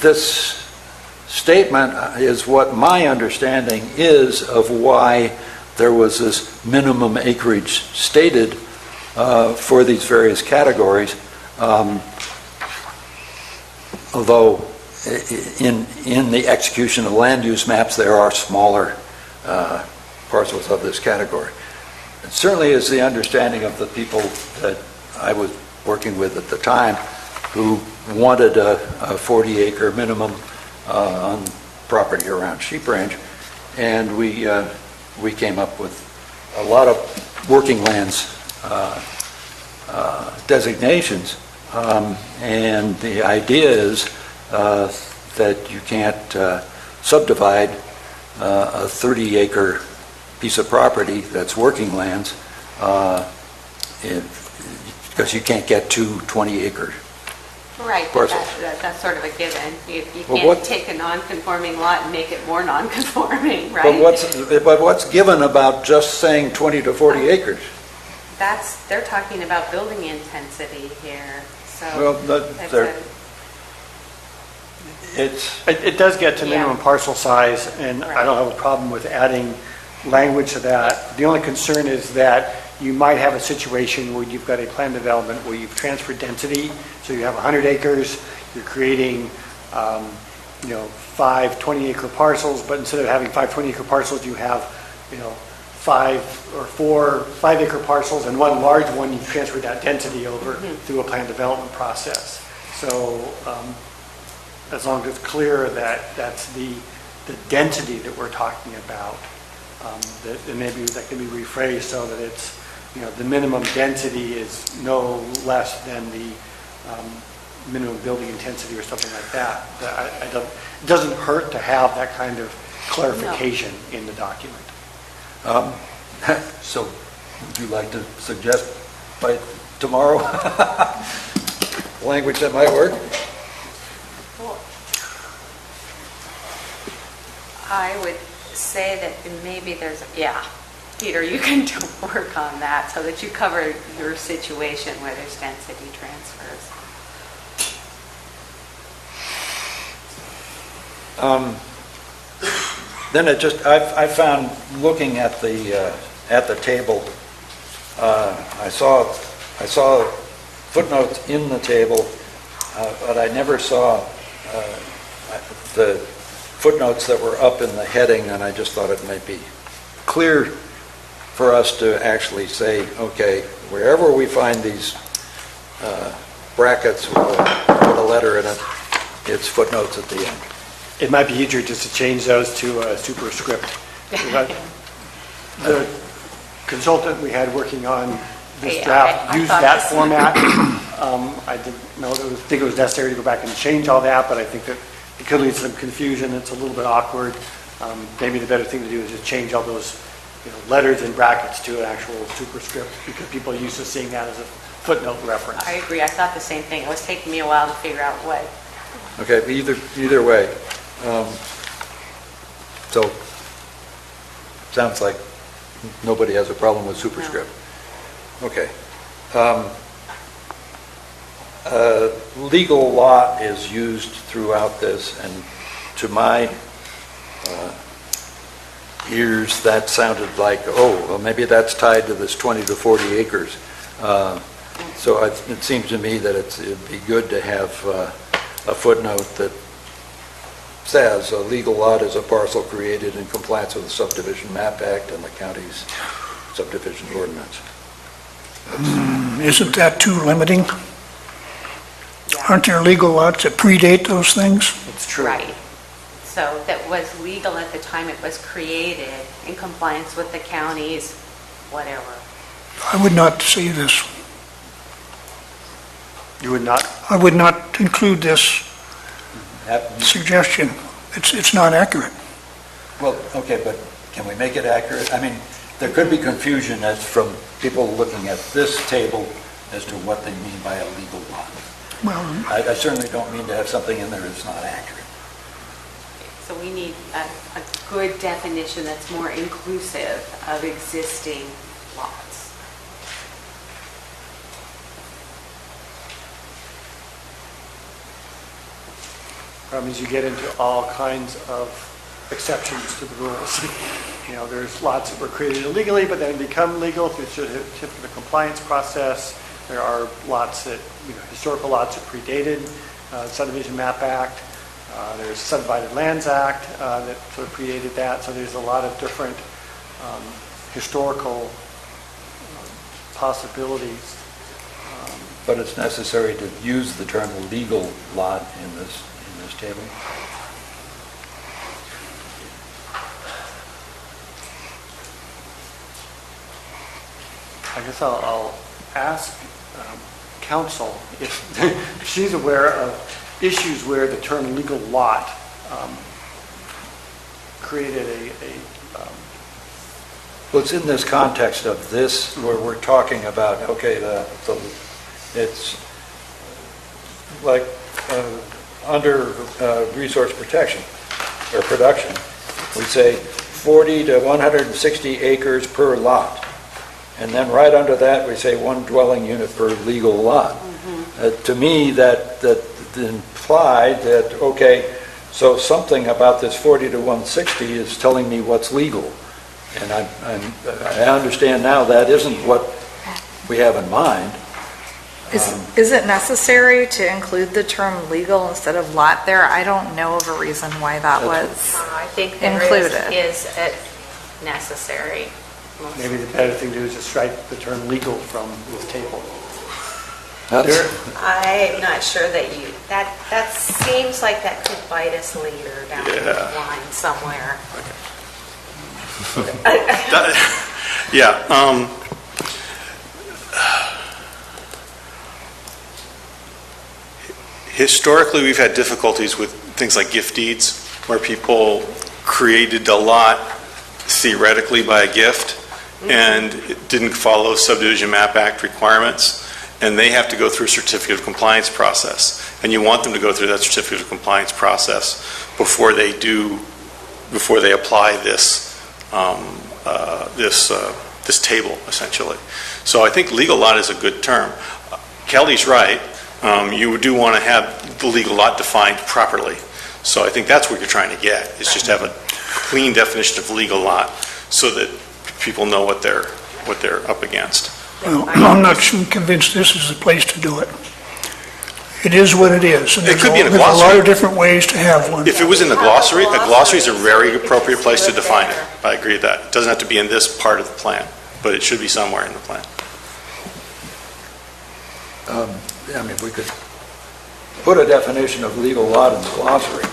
this statement is what my understanding is of why there was this minimum acreage stated for these various categories. Although in the execution of land use maps, there are smaller parcels of this category. It certainly is the understanding of the people that I was working with at the time who wanted a 40-acre minimum on property around Sheep Ranch, and we came up with a lot of working lands designations, and the idea is that you can't subdivide a 30-acre piece of property that's working lands because you can't get two 20-acre Right, but parcels. that's sort of a given. You Well, can't take a non-conforming lot and make it more non-conforming, But right? what's given about just saying 20 to 40 acres? They're talking about building intensity here, so. Well, It does get to minimum Yeah. parcel size, and I don't have a problem with adding language to that. The only concern is that you might have a situation where you've got a plan development where you've transferred density, so you have 100 acres, you're creating, 5 20-acre parcels, but instead of having 5 20-acre parcels, you have, 5 or 4 5-acre parcels, and one large one, you've transferred that density over through a plan development process. So, as long as it's clear that that's the density that we're talking about, and maybe that can be rephrased so that it's, the minimum density is no less than the minimum building intensity or something like that. It doesn't hurt to have that kind of clarification in the document. So would you like to suggest by tomorrow language that might work? I would say that maybe Peter, you can work on that so that you cover your situation where there's density transfers. Then I found, looking at the table, I saw footnotes in the table, but I never saw the footnotes that were up in the heading, and I just thought it might be clear for us to actually say, okay, wherever we find these brackets with a letter in it, it's footnotes at the end. It might be easier just to change those to a superscript. The consultant we had working on this draft used that format. I didn't think it was necessary to go back and change all that, but I think that it could lead to some confusion. It's a little bit awkward. Maybe the better thing to do is just change all those letters and brackets to an actual superscript, because people are used to seeing that as a footnote reference. I agree. I thought the same thing. It was taking me a while to figure out what. Okay, either way. So, sounds like nobody has a problem with superscript. No. Okay. Legal lot is used throughout this, and to my ears, that sounded like, well, maybe that's tied to this 20 to 40 acres. So it seems to me that it'd be good to have a footnote that says a legal lot is a parcel created in compliance with the Subdivision Map Act and the county's subdivision ordinance. Isn't that too limiting? Aren't there legal lots that predate those things? It's true. Right. So that was legal at the time it was created in compliance with the county's whatever. I would not say this. You would not? I would not include this suggestion. It's not accurate. Well, okay, but can we make it accurate? I mean, there could be confusion as from people looking at this table as to what they mean by a legal lot. Well, I certainly don't mean to have something in there that's not accurate. So we need a good definition that's more inclusive of existing lots. Problem is you get into all kinds of exceptions to the rules. There's lots that were created illegally, but then become legal through the certificate of compliance process. There are lots that, historical lots that predated Subdivision Map Act. There's Subdivided Lands Act that sort of predated that. So there's a lot of different historical possibilities. but it's necessary to use the term legal lot in this table. I guess I'll ask counsel if she's aware of issues where the term legal lot created Well, it's in this context of this where we're talking about, okay, it's like under resource protection or production, we say 40 to 160 acres per lot. And then right under that, we say one dwelling unit per legal lot. To me, that implied that, okay, so something about this 40 to 160 is telling me what's legal. And I understand now that isn't what we have in mind. Is it necessary to include the term legal instead of lot there? I don't know of a reason why that was I think there included. is necessary. maybe the better thing to do is just strike the term legal from this table. I'm not sure that seems like that could bite us later down the line somewhere. Historically, we've had difficulties with things like gift deeds, where people created a lot theoretically by a gift, and it didn't follow Subdivision Map Act requirements, and they have to go through a certificate of compliance process. And you want them to go through that certificate of compliance process before they apply this this table, essentially. So I think legal lot is a good term. Kelly's right. You do want to have the legal lot defined properly. So I think that's what you're trying to get, is just have a clean definition of legal lot so that people know what they're up against. Well, I'm not convinced this is the place to do it. It is what it is. And It could be in a there's a lot glossary. of different ways to have one. If it was in the glossary is a very appropriate place to define it. I agree with that. It doesn't have to be in this part of the plan, but it should be somewhere in the plan. I mean, we could put a definition of legal lot in the glossary,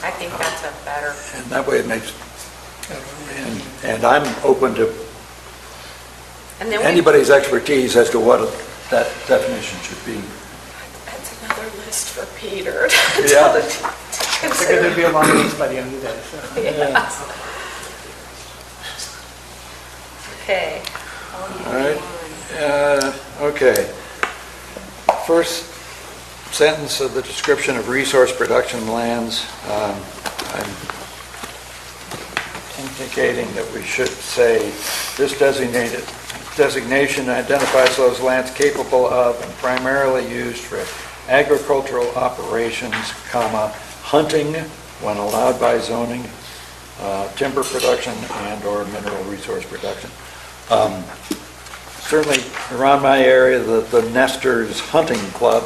I think that's a better. and that way it makes, and I'm open to And then anybody's expertise as to what that definition should be. That's another list for Peter. Yeah. I figured there'd be a long list by the end of the day. So. Yeah. Okay. All right. Okay. First sentence of the description of resource production lands, I'm indicating that we should say this designation identifies those lands capable of and primarily used for agricultural operations, hunting when allowed by zoning, timber production, and/or mineral resource production. Certainly around my area, the Nesters Hunting Club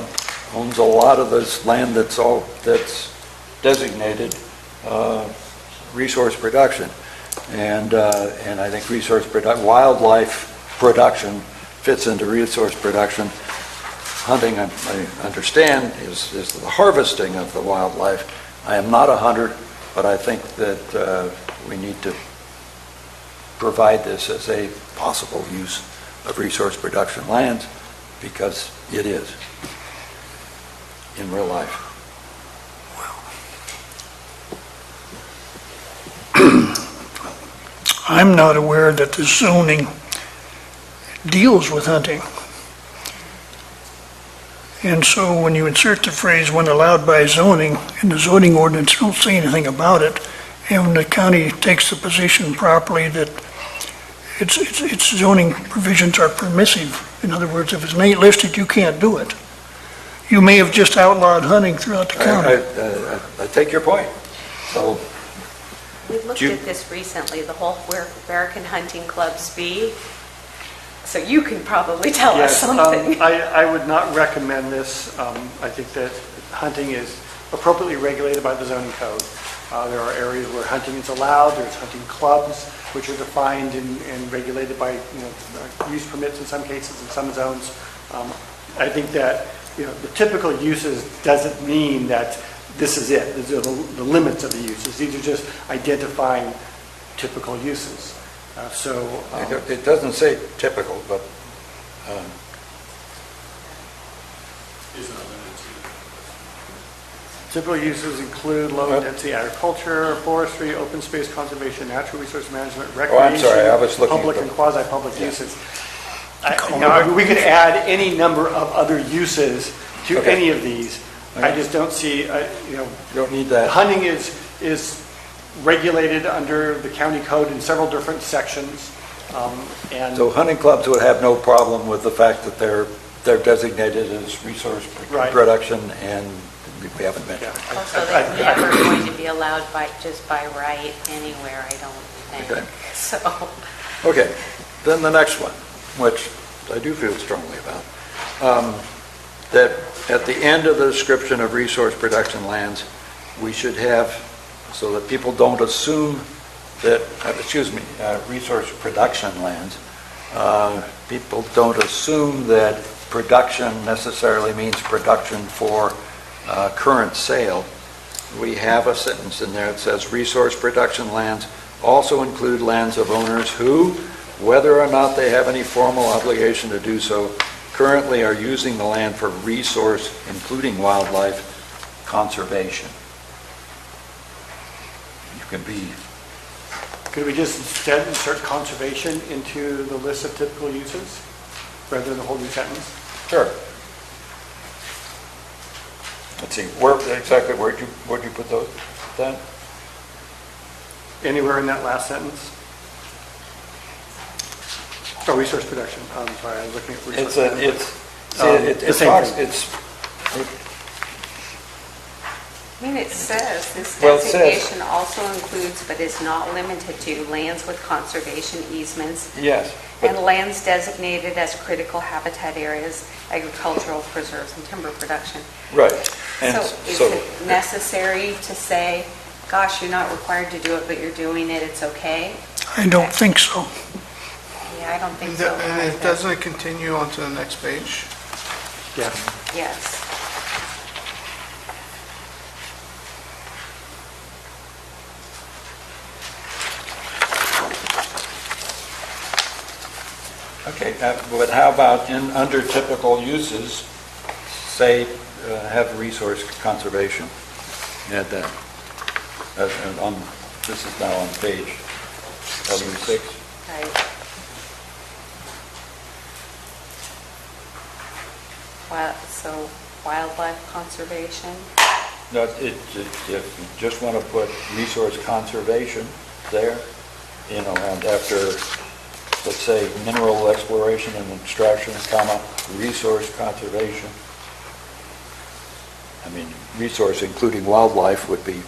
owns a lot of this land that's designated resource production. And I think wildlife production fits into resource production. Hunting, I understand, is the harvesting of the wildlife. I am not a hunter, but I think that we need to provide this as a possible use of resource production lands, because it is in real life. I'm not aware that the zoning deals with hunting. And so when you insert the phrase "when allowed by zoning" in the zoning ordinance, don't say anything about it. And when the county takes the position properly that its zoning provisions are permissive. In other words, if it's not listed, you can't do it. You may have just outlawed hunting throughout the county. I take your point. So We looked at this recently, the whole where can hunting clubs be? So you can probably tell us something. I would not recommend this. I think that hunting is appropriately regulated by the zoning code. There are areas where hunting is allowed. There's hunting clubs, which are defined and regulated by use permits in some cases in some zones. I think that, the typical uses doesn't mean that this is it. These are the limits of the uses. These are just identifying typical uses. It doesn't say typical, but typical uses include low-density agriculture, forestry, open space conservation, natural resource management, recreation, I'm sorry, I was looking public for- and quasi-public uses. We could add any number of other uses to Okay. any of these. I just don't see, you don't need that. hunting is regulated under the county code in several different sections. And So hunting clubs would have no problem with the fact that they're designated as resource Right. production, and we haven't mentioned. Also, they're never going to be allowed just by right anywhere, I don't think. Okay. So, Okay, then the next one, which I do feel strongly about, that at the end of the description of resource production lands, we should have, so that people don't assume that, resource production lands, people don't assume that production necessarily means production for current sale. We have a sentence in there that says, resource production lands also include lands of owners who, whether or not they have any formal obligation to do so, currently are using the land for resource, including wildlife, conservation. You can be... could we just instead insert conservation into the list of typical uses rather than the whole new sentence? Sure. Let's see, where'd you put those, then? Anywhere in that last sentence? Oh, resource production. I'm sorry, I was looking at resource production. I mean, it says, this Well, it says- designation also includes, but is not limited to, lands with conservation easements Yes. and lands designated as critical habitat areas, agricultural preserves, and timber production. Right. So And is it necessary to say, gosh, you're not required to do it, but you're doing it, it's okay? I don't think so. Yeah, I don't think so. And it doesn't continue on to the next page? Yes. Yes. Okay, but how about under typical uses, say, have resource conservation? Add that. This is now on page 76. Right. So wildlife conservation? No, if you just want to put resource conservation there, and after, let's say, mineral exploration and extraction, resource conservation. I mean, resource including wildlife would be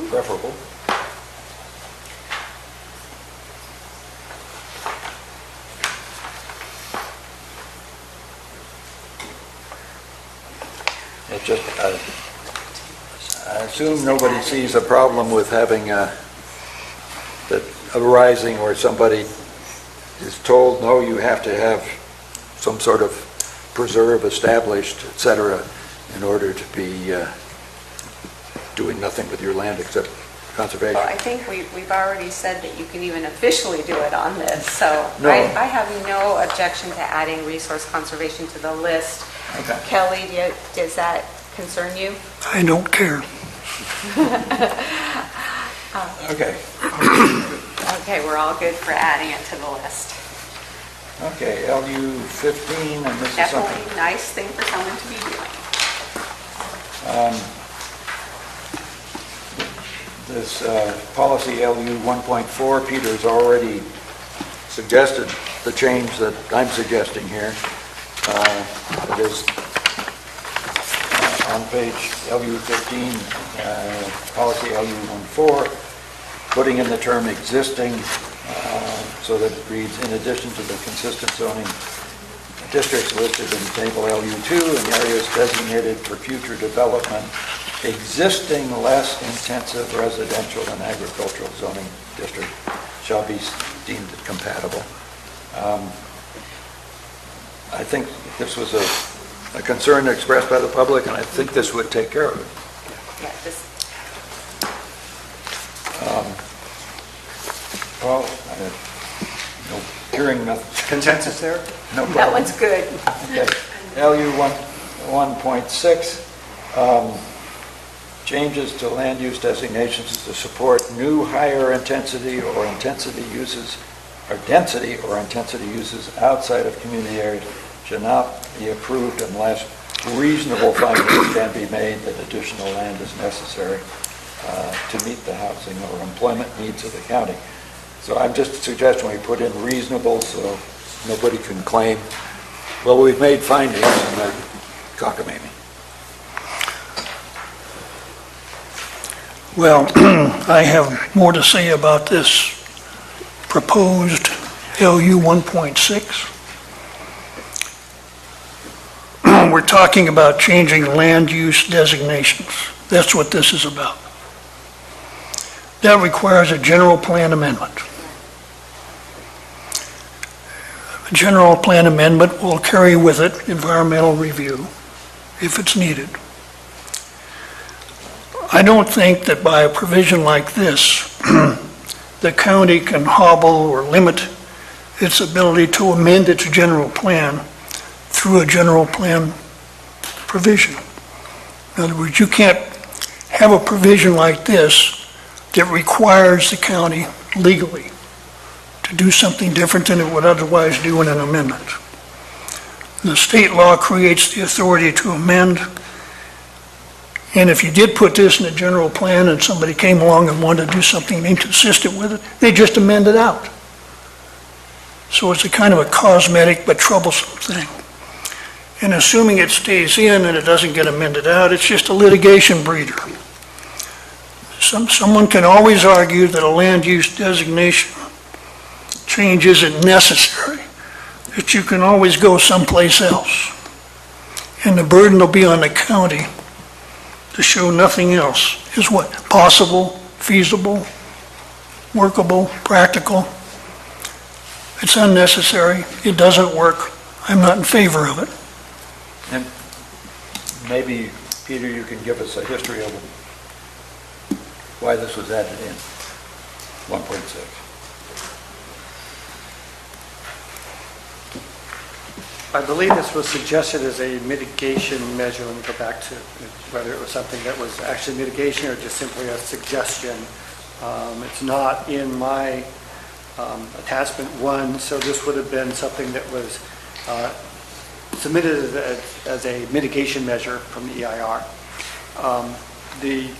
preferable. It just, I assume nobody sees a problem with having that arising where somebody is told, no, you have to have some sort of preserve established, et cetera, in order to be doing nothing with your land except conservation. Well, I think we've already said that you can even officially do it on this, so No. I have no objection to adding resource conservation to the list. Okay. Kelly, does that concern you? I don't care. Okay. Okay, we're all good for adding it to the list. Okay, LU 15, and this is something... Definitely a nice thing for someone to be doing. This policy LU 1.4, Peter's already suggested the change that I'm suggesting here. It is on page LU 15, policy LU 1.4, putting in the term existing so that it reads, in addition to the consistent zoning districts listed in table LU2 and areas designated for future development, existing less intensive residential and agricultural zoning district shall be deemed compatible. I think this was a concern expressed by the public, and I think this would take care of it. Yeah, this, Well, no, hearing nothing. Consensus there? No problem. that one's good. Okay. LU 1.6, changes to land use designations to support new higher intensity or intensity uses, or density or intensity uses outside of community areas should not be approved unless reasonable findings can be made that additional land is necessary to meet the housing or employment needs of the county. So I'm just suggesting we put in reasonable so nobody can claim, well, we've made findings and they're cockamamie. Well, I have more to say about this proposed LU 1.6. We're talking about changing land use designations. That's what this is about. That requires a general plan amendment. A general plan amendment will carry with it environmental review if it's needed. I don't think that by a provision like this, the county can hobble or limit its ability to amend its general plan through a general plan provision. In other words, you can't have a provision like this that requires the county legally to do something different than it would otherwise do in an amendment. The state law creates the authority to amend, and if you did put this in a general plan and somebody came along and wanted to do something inconsistent with it, they just amend it out. So it's a kind of a cosmetic but troublesome thing. And assuming it stays in and it doesn't get amended out, it's just a litigation breeder. Someone can always argue that a land use designation change isn't necessary, that you can always go someplace else. And the burden will be on the county to show nothing else is what? Possible, feasible, workable, practical. It's unnecessary. It doesn't work. I'm not in favor of it. And maybe, Peter, you can give us a history of why this was added in, 1.6. I believe this was suggested as a mitigation measure. Let me go back to whether it was something that was actually mitigation or just simply a suggestion. It's not in my attachment 1, so this would have been something that was submitted as a mitigation measure from the EIR. The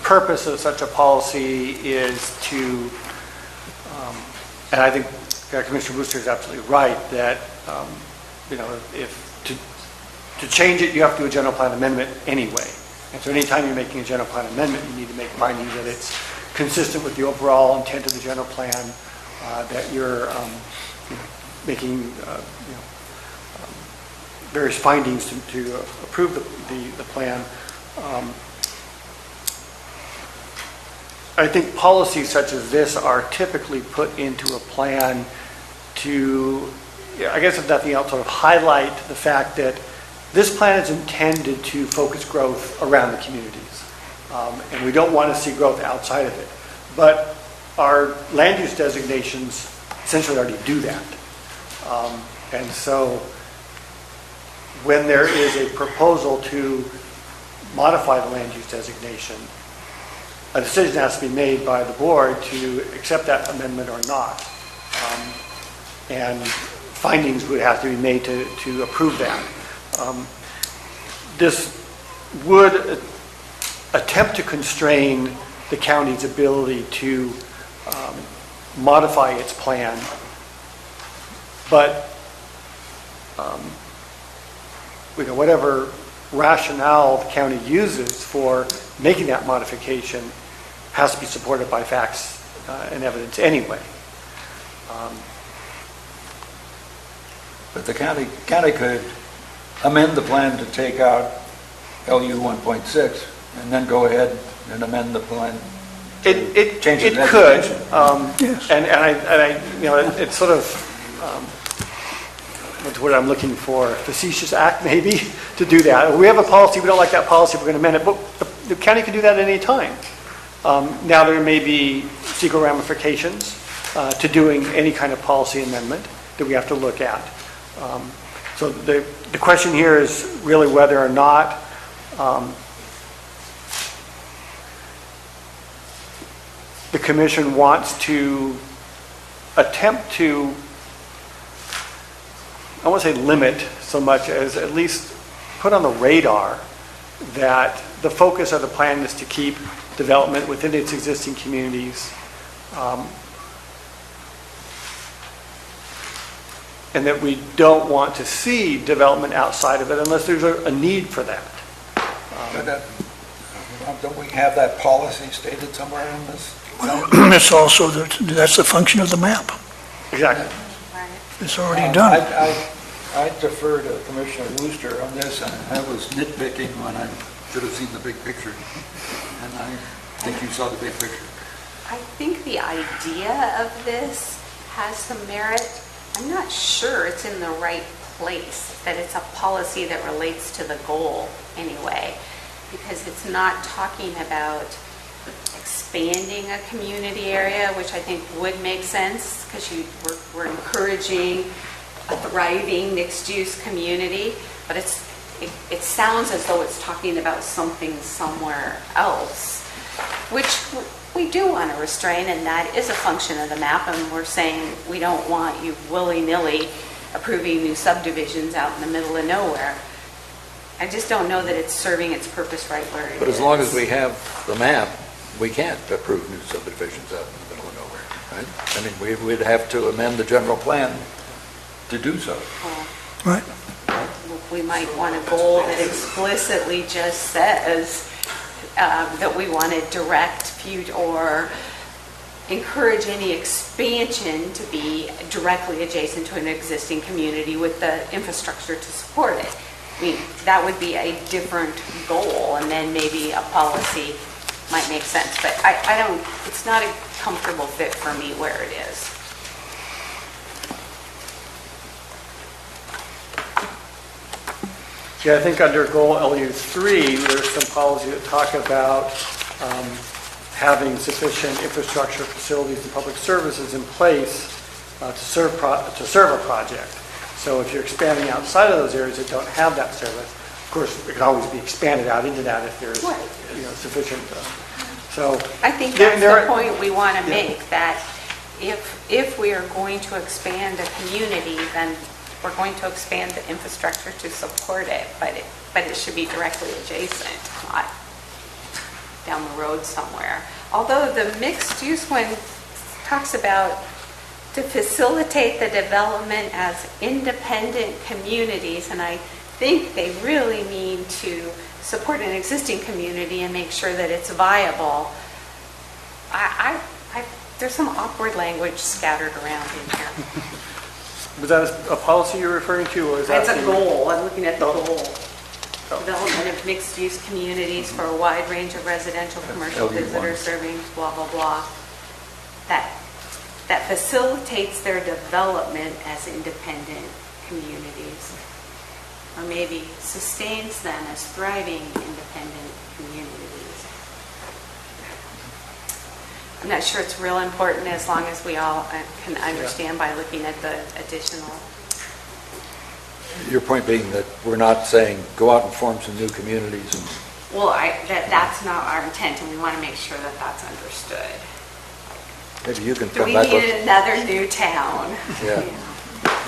purpose of such a policy is to, and I think Commissioner Wooster is absolutely right, that if to change it, you have to do a general plan amendment anyway. And so anytime you're making a general plan amendment, you need to make findings that it's consistent with the overall intent of the general plan, that you're making various findings to approve the plan. I think policies such as this are typically put into a plan to, I guess if nothing else, sort of highlight the fact that this plan is intended to focus growth around the communities. And we don't want to see growth outside of it. But our land use designations essentially already do that. And so when there is a proposal to modify the land use designation, a decision has to be made by the board to accept that amendment or not. And findings would have to be made to approve that. This would attempt to constrain the county's ability to modify its plan, but whatever rationale the county uses for making that modification has to be supported by facts and evidence anyway. But the county could amend the plan to take out LU 1.6 and then go ahead and amend the plan. It could, yes. And I it's sort of what's what I'm looking for, facetious act maybe, to do that. We have a policy, we don't like that policy, we're going to amend it, but the county can do that at any time. Now, there may be legal ramifications to doing any kind of policy amendment that we have to look at. So the question here is really whether or not the commission wants to attempt to, I won't say limit so much as at least put on the radar that the focus of the plan is to keep development within its existing communities, and that we don't want to see development outside of it unless there's a need for that. Don't we have that policy stated somewhere in this? It's also, that's the function of the map. Exactly. It's already done. I defer to Commissioner Wooster on this, and I was nitpicking when I should have seen the big picture. And I think you saw the big picture. I think the idea of this has some merit. I'm not sure it's in the right place, that it's a policy that relates to the goal anyway, because it's not talking about expanding a community area, which I think would make sense, because we're encouraging a thriving mixed-use community, but it sounds as though it's talking about something somewhere else, which we do want to restrain, and that is a function of the map, and we're saying we don't want you willy-nilly approving new subdivisions out in the middle of nowhere. I just don't know that it's serving its purpose right where it is. But as long as we have the map, we can't approve new subdivisions out in the middle of nowhere, right? I mean, we'd have to amend the general plan to do so. Right. We might want a goal that explicitly just says that we want to direct or encourage any expansion to be directly adjacent to an existing community with the infrastructure to support it. I mean, that would be a different goal, and then maybe a policy might make sense. But I don't, it's not a comfortable fit for me where it is. Yeah, I think under goal LU3, there's some policy that talk about having sufficient infrastructure, facilities, and public services in place to serve a project. So if you're expanding outside of those areas that don't have that service, of course, it can always be expanded out into that if there's sufficient. So I think that's the point we want to make, that if we are going to expand a community, then we're going to expand the infrastructure to support it, but it should be directly adjacent, not down the road somewhere. Although the mixed use one talks about to facilitate the development as independent communities, and I think they really mean to support an existing community and make sure that it's viable. There's some awkward language scattered around in here. Was that a policy you're referring to, or is that? It's a goal. I'm looking at the goal. Development of mixed-use communities for a wide range of residential, commercial, visitor serving, blah, blah, blah. That facilitates their development as independent communities, or maybe sustains them as thriving independent communities. I'm not sure it's real important, as long as we all can understand by looking at the additional. Your point being that we're not saying go out and form some new communities. Well, that's not our intent, and we want to make sure that that's understood. Maybe you can Do come we back need with... another new town? Yeah.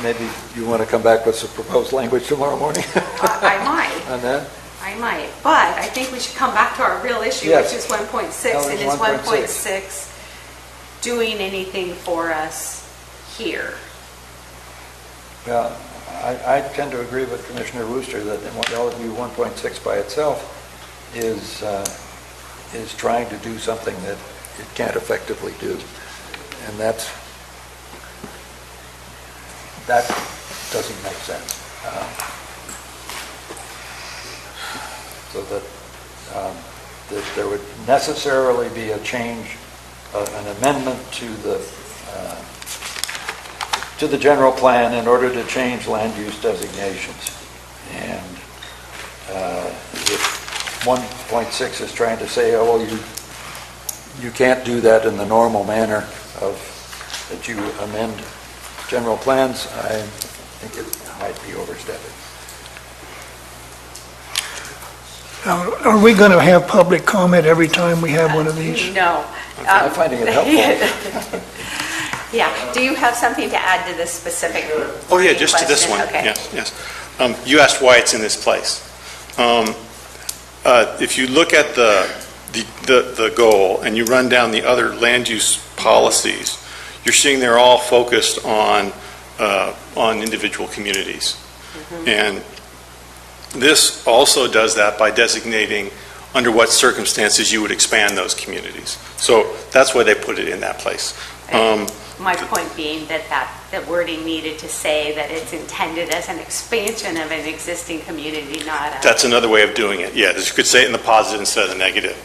Maybe you want to come back with some proposed language tomorrow morning? I might. On that? I might, but I think we should come back to our real issue, Yes. which is 1.6, and is 1.6 doing anything for us here? Well, I tend to agree with Commissioner Wooster that LU 1.6 by itself is trying to do something that it can't effectively do. And that doesn't make sense. So that there would necessarily be a change, an amendment to to the general plan in order to change land use designations. And if 1.6 is trying to say, oh, well, you can't do that in the normal manner of that you amend general plans, I think it might be overstepping. Are we going to have public comment every time we have one of these? No. I'm finding it helpful. Yeah. Do you have something to add to this specific Oh, yeah, just to this question? one. Okay. Yes. You asked why it's in this place. If you look at the goal and you run down the other land use policies, you're seeing they're all focused on individual communities. Mm-hmm. And this also does that by designating under what circumstances you would expand those communities. So that's why they put it in that place. My point being that wording needed to say that it's intended as an expansion of an existing community, not a... That's another way of doing it. Yeah, you could say it in the positive instead of the negative.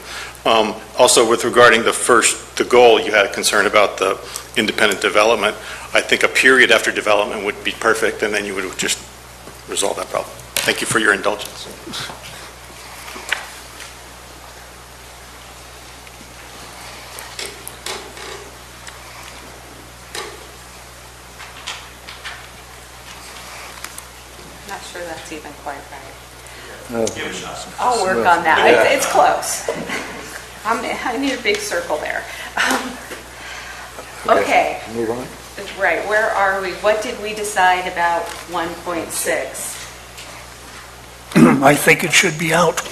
Also, with regarding the goal, you had a concern about the independent development. I think a period after development would be perfect, and then you would just resolve that problem. Thank you for your indulgence. Not sure that's even quite right. Give a shot. I'll work on that. Yeah. It's close. I need a big circle there. Okay. Move on. Right, where are we? What did we decide about 1.6? I think it should be out.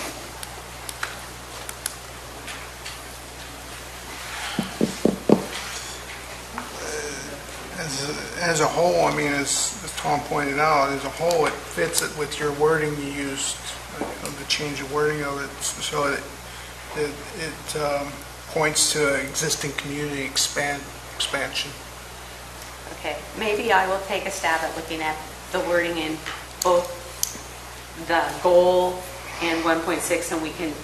As a whole, I mean, as Tom pointed out, as a whole, it fits it with your wording you used, the change of wording of it, so it points to existing community expansion. Okay, maybe I will take a stab at looking at the wording in both the goal and 1.6, and we can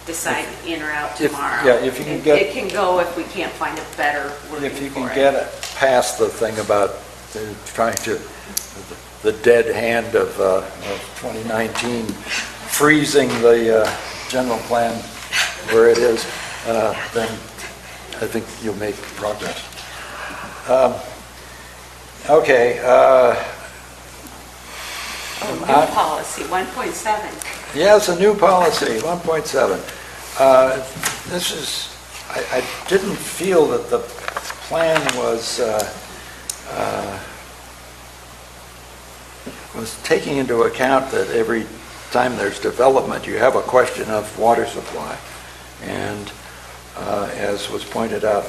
decide in or out tomorrow. If you can get... It can go if we can't find a better wording If you for can it. get past the thing about trying to, the dead hand of 2019, freezing the general plan where it is, then I think you'll make progress. Okay. New policy, 1.7. Yeah, it's a new policy, 1.7. This is, I didn't feel that the plan was taking into account that every time there's development, you have a question of water supply. And as was pointed out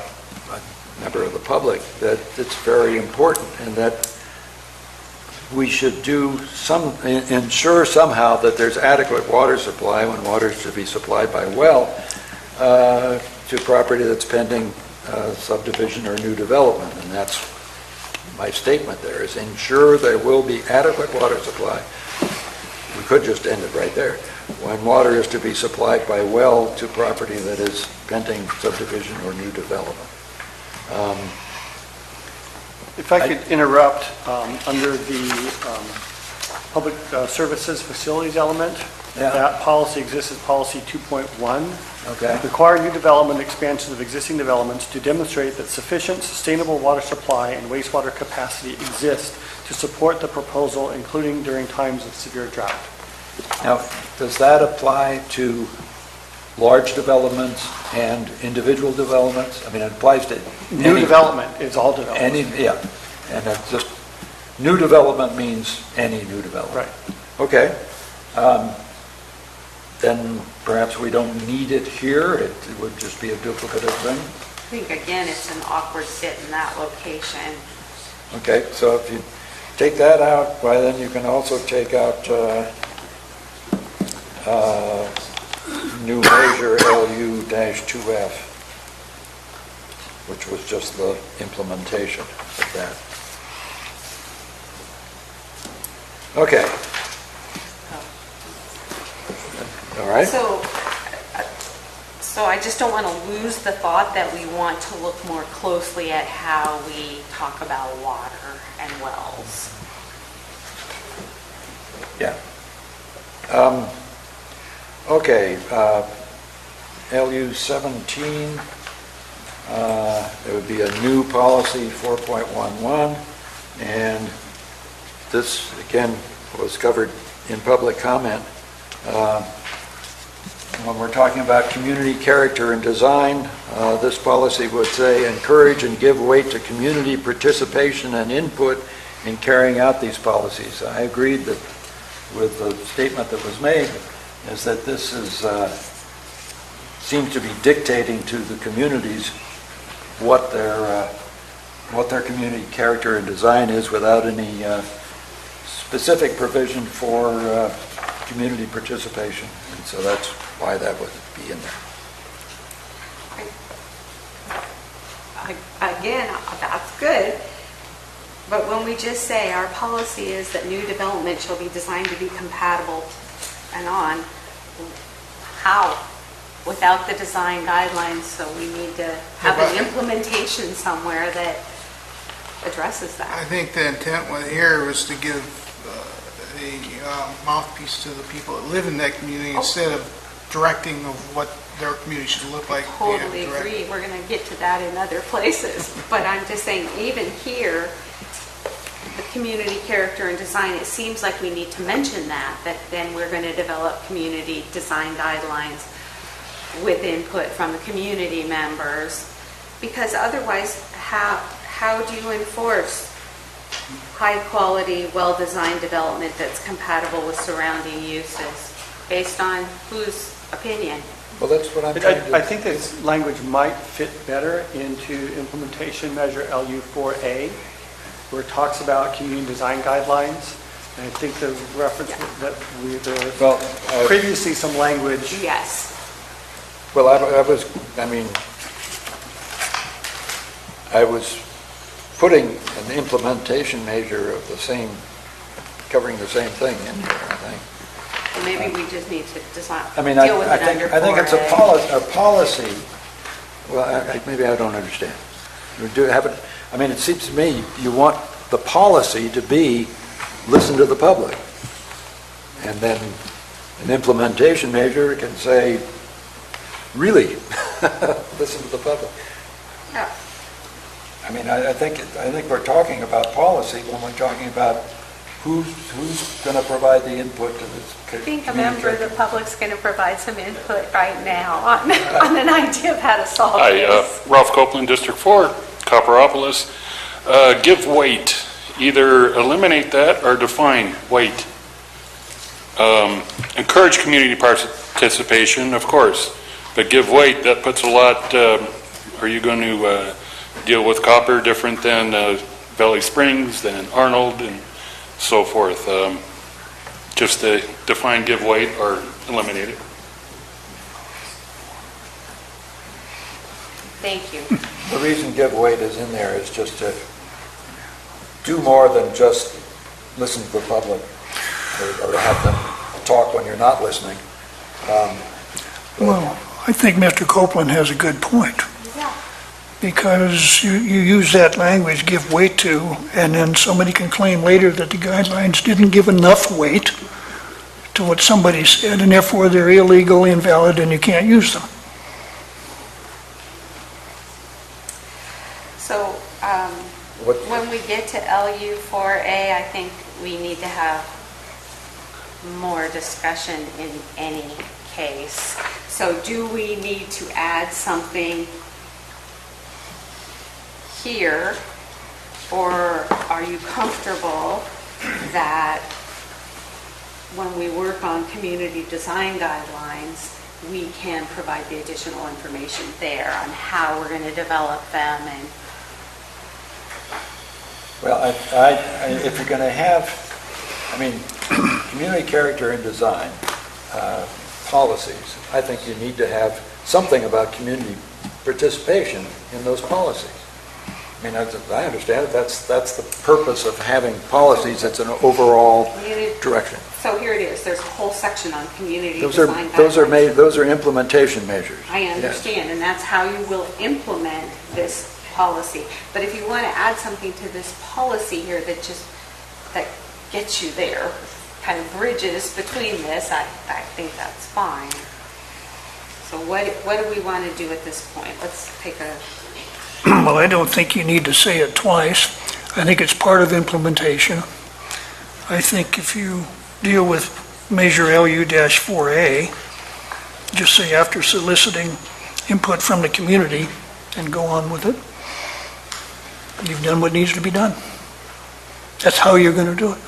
by a member of the public, that it's very important and that we should ensure somehow that there's adequate water supply when water is to be supplied by well to property that's pending subdivision or new development. And that's my statement there, is ensure there will be adequate water supply. We could just end it right there. When water is to be supplied by well to property that is pending subdivision or new development. If I could interrupt, under the public services facilities element, that policy exists as policy 2.1. Okay. Require new development expansions of existing developments to demonstrate that sufficient sustainable water supply and wastewater capacity exist to support the proposal, including during times of severe drought. Now, does that apply to large developments and individual developments? I mean, it applies to New development is all development. Yeah, and it's just, new development means any new development. Right. Okay. Then perhaps we don't need it here. It would just be a duplicative thing. I think, again, it's an awkward fit in that location. Okay, so if you take that out, why then you can also take out new measure LU-2F, which was just the implementation of that. Okay. Oh. All right. So So I just don't want to lose the thought that we want to look more closely at how we talk about water and wells. Yeah. Okay, LU 17, there would be a new policy 4.11, and this, again, was covered in public comment. When we're talking about community character and design, this policy would say, encourage and give weight to community participation and input in carrying out these policies. I agreed that with the statement that was made, is that this is seems to be dictating to the communities what their community character and design is without any specific provision for community participation. And so that's why that would be in there. Again, that's good. But when we just say our policy is that new development shall be designed to be compatible and on, how? Without the design guidelines, so we need to have an implementation somewhere that addresses that. I think the intent here was to give a mouthpiece to the people that live in that community instead of directing of what their community should look like. Totally agree. We're going to get to that in other places. But I'm just saying, even here, the community character and design, it seems like we need to mention that then we're going to develop community design guidelines with input from the community members, because otherwise, how do you enforce high-quality, well-designed development that's compatible with surrounding uses based on whose opinion? Well, that's what I'm trying to... I think this language might fit better into implementation measure LU4A, where it talks about community design guidelines. And I think the reference that previously some language. Yes. Well, I was putting an implementation measure of the same, covering the same thing in here, I think. Well, maybe we just need to design, I mean, deal with it under 4A. I think it's a policy. Well, maybe I don't understand. We do have it. I mean, it seems to me you want the policy to be listen to the public, and then an implementation measure can say, really, listen to the public. Yeah. I mean, I think we're talking about policy when we're talking about who's going to provide the input to this. I think a member of the public's going to provide some input right now on an idea of how to solve this. Hi, Ralph Copeland, District 4, Copperopolis. Give weight. Either eliminate that or define weight. Encourage community participation, of course, but give weight, that puts a lot. Are you going to deal with copper different than Valley Springs, than Arnold, and so forth? Just to define give weight or eliminate it. Thank you. The reason give weight is in there is just to do more than just listen to the public or have them talk when you're not listening. Well, I think Mr. Copeland has a good point. Yeah. Because you use that language, give weight to, and then somebody can claim later that the guidelines didn't give enough weight to what somebody said, and therefore they're illegal, invalid, and you can't use them. So when we get to LU4A, I think we need to have more discussion in any case. So do we need to add something here, or are you comfortable that when we work on community design guidelines, we can provide the additional information there on how we're going to develop them? And Well, if you're going to have, community character and design policies, I think you need to have something about community participation in those policies. As I understand it, that's the purpose of having policies. That's an overall direction. So here it is, there's a whole section on community Those design are guidelines. made, those are implementation measures. I understand, and that's how you will implement this policy. But if you want to add something to this policy here that gets you there, kind of bridges between this, I think that's fine. So what do we want to do at this point? Let's take a... Well, I don't think you need to say it twice. I think it's part of implementation. I think if you deal with Measure LU-4A, just say after soliciting input from the community and go on with it. You've done what needs to be done. That's how you're going to do it.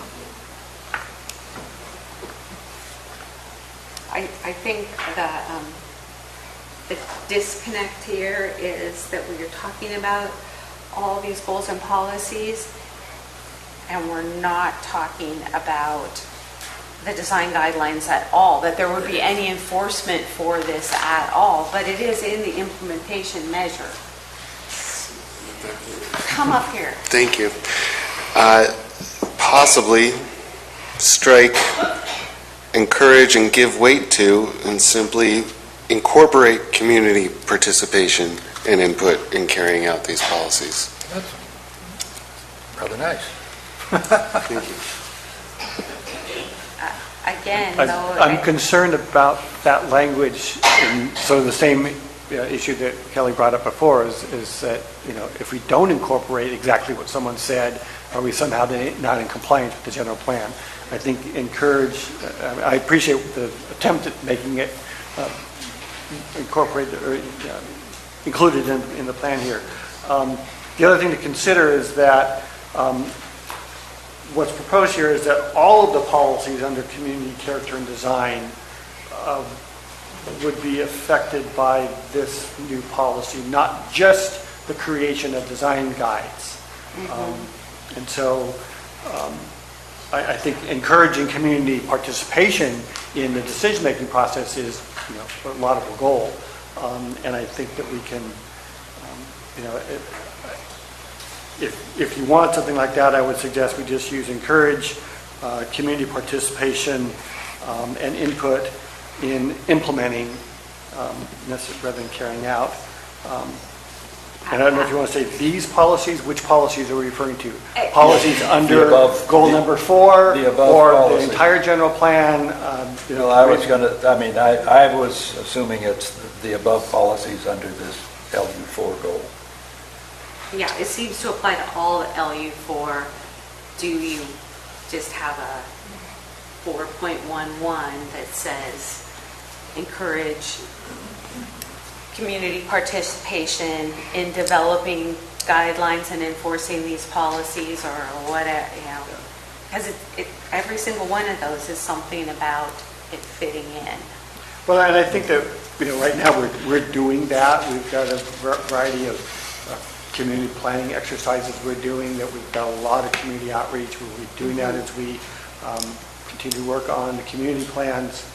I think that the disconnect here is that we are talking about all these goals and policies, and we're not talking about the design guidelines at all, that there would be any enforcement for this at all, but it is in the implementation measure. Come up here. Thank you. Possibly strike encourage and give weight to, and simply incorporate community participation and input in carrying out these policies. That's rather nice. Thank you. Again, I'm concerned about that language in sort of the same issue that Kelly brought up before, is that, if we don't incorporate exactly what someone said, are we somehow not in compliance with the general plan? I think I appreciate the attempt at making it incorporated or included in the plan here. The other thing to consider is that what's proposed here is that all of the policies under community character and design would be affected by this new policy, not just the creation of design guides. Mm-hmm. And so I think encouraging community participation in the decision-making process is a laudable goal. And I think that we can, if you want something like that, I would suggest we just use encourage community participation and input in implementing rather than carrying out. And I don't know if you want to say these policies. Which policies are we referring to? Policies under goal number 4, or policy. The entire general plan? I was assuming it's the above policies under this LU4 goal. Yeah, it seems to apply to all LU4. Do you just have a 4.11 that says encourage community participation in developing guidelines and enforcing these policies, or whatever, because every single one of those is something about it fitting in. Well, and I think that right now we're doing that. We've got a variety of community planning exercises we're doing. That we've got a lot of community outreach. We'll be doing that as we continue to work on the community plans.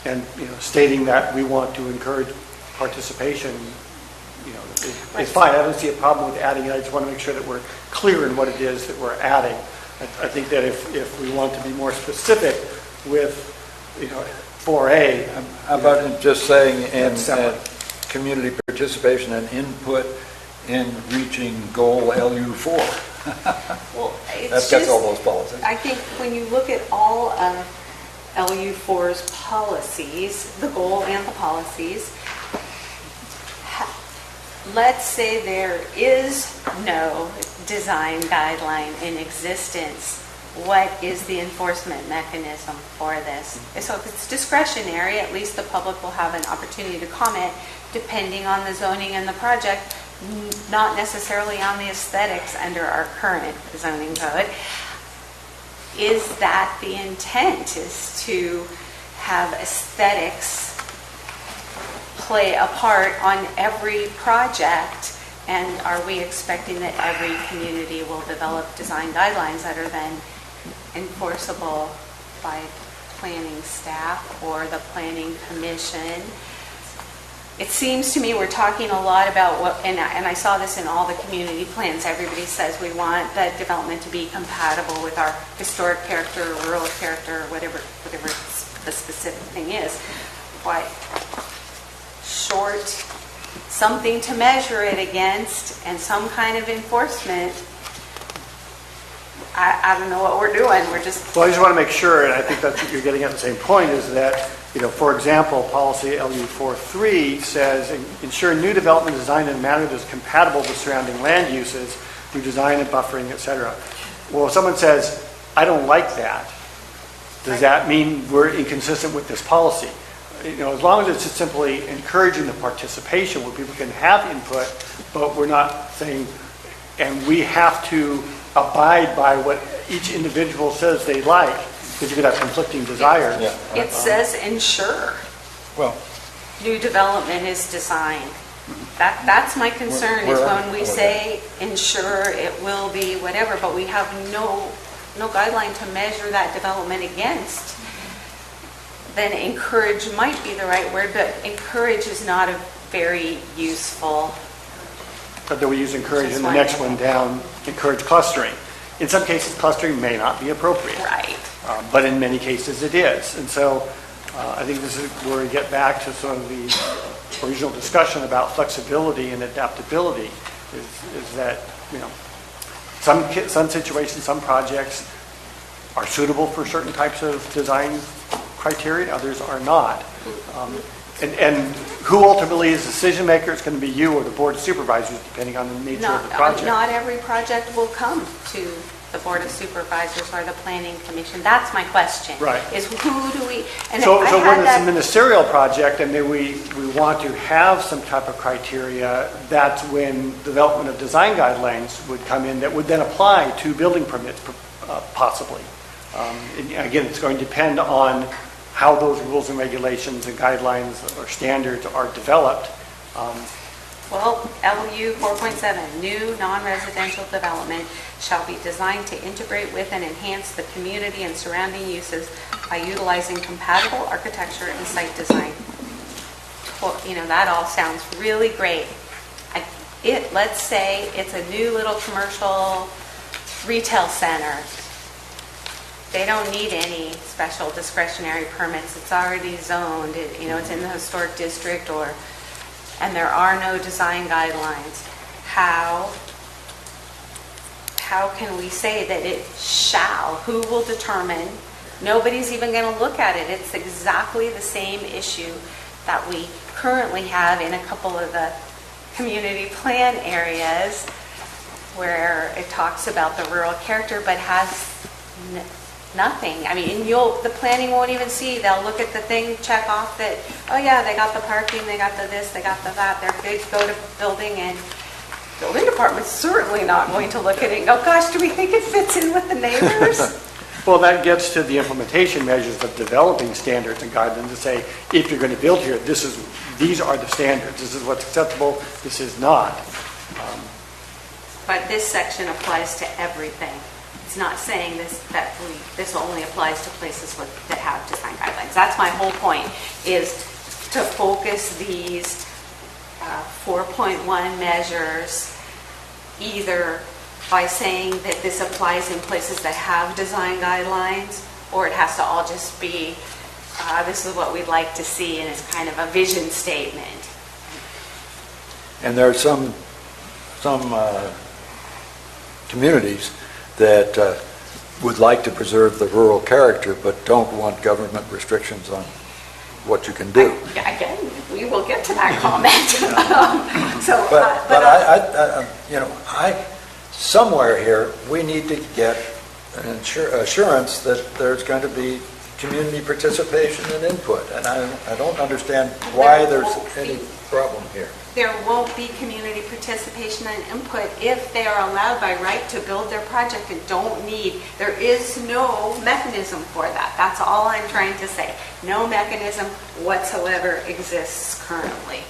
And stating that we want to encourage participation, it's fine. I don't see a problem with adding it. I just want to make sure that we're clear in what it is that we're adding. I think that if we want to be more specific with 4A, how about just saying community participation and input in reaching goal LU4? Well, that gets all those policies. I think when you look at all of LU4's policies, the goal and the policies, let's say there is no design guideline in existence. What is the enforcement mechanism for this? So if it's discretionary, at least the public will have an opportunity to comment depending on the zoning and the project, not necessarily on the aesthetics under our current zoning code. Is that the intent, is to have aesthetics play a part on every project? And are we expecting that every community will develop design guidelines that are then enforceable by planning staff or the planning commission? it seems to me we're talking a lot about what, and I saw this in all the community plans, everybody says we want the development to be compatible with our historic character, rural character, whatever the specific thing is. But short, something to measure it against and some kind of enforcement, I don't know what we're doing. We're just... Well, I just want to make sure, and I think that's what you're getting at the same point, is that, for example, policy LU43 says, ensure new development designed in a manner that is compatible with surrounding land uses through design and buffering, et cetera. Well, if someone says, I don't like that, does that mean we're inconsistent with this policy? As long as it's just simply encouraging the participation where people can have input, but we're not saying, and we have to abide by what each individual says they like, because you could have conflicting desires. It says ensure. Well, new development is designed. That's my concern, is when we say ensure it will be whatever, but we have no guideline to measure that development against, then encourage might be the right word, but encourage is not a very useful. But then we use encourage in the next one down, encourage clustering. In some cases, clustering may not be appropriate. Right. But in many cases, it is. And so I think this is where we get back to sort of the original discussion about flexibility and adaptability, is that, some situations, some projects are suitable for certain types of design criteria, others are not. And who ultimately is the decision maker? It's going to be you or the board of supervisors, depending on the nature of the project. Not every project will come to the board of supervisors or the planning commission. That's my question. Right. Is who do we? And So when it's a ministerial project and then we want to have some type of criteria, that's when development of design guidelines would come in that would then apply to building permits, possibly. And again, it's going to depend on how those rules and regulations and guidelines or standards are developed. Well, LU 4.7, new non-residential development shall be designed to integrate with and enhance the community and surrounding uses by utilizing compatible architecture and site design. Well, that all sounds really great. Let's say it's a new little commercial retail center. They don't need any special discretionary permits. It's already zoned. It's in the historic district, and there are no design guidelines. How can we say that it shall? Who will determine? Nobody's even going to look at it. It's exactly the same issue that we currently have in a couple of the community plan areas where it talks about the rural character but has nothing. I mean, the planning won't even see. They'll look at the thing, check off that, oh yeah, they got the parking, they got the this, they got the that. They're good, go to building, and building department's certainly not going to look at it and go, gosh, do we think it fits in with the neighbors? Well, that gets to the implementation measures of developing standards and guidelines to say, if you're going to build here, these are the standards. This is what's acceptable. This is not. But this section applies to everything. It's not saying this only applies to places that have design guidelines. That's my whole point, is to focus these 4.1 measures either by saying that this applies in places that have design guidelines, or it has to all just be, this is what we'd like to see, and it's kind of a vision statement. And there are some communities that would like to preserve the rural character but don't want government restrictions on what you can do. Again, we will get to that comment. Somewhere here, we need to get an assurance that there's going to be community participation and input, and I don't understand why there's any problem here. There won't be community participation and input if they are allowed by right to build their project and there is no mechanism for that. That's all I'm trying to say. No mechanism whatsoever exists currently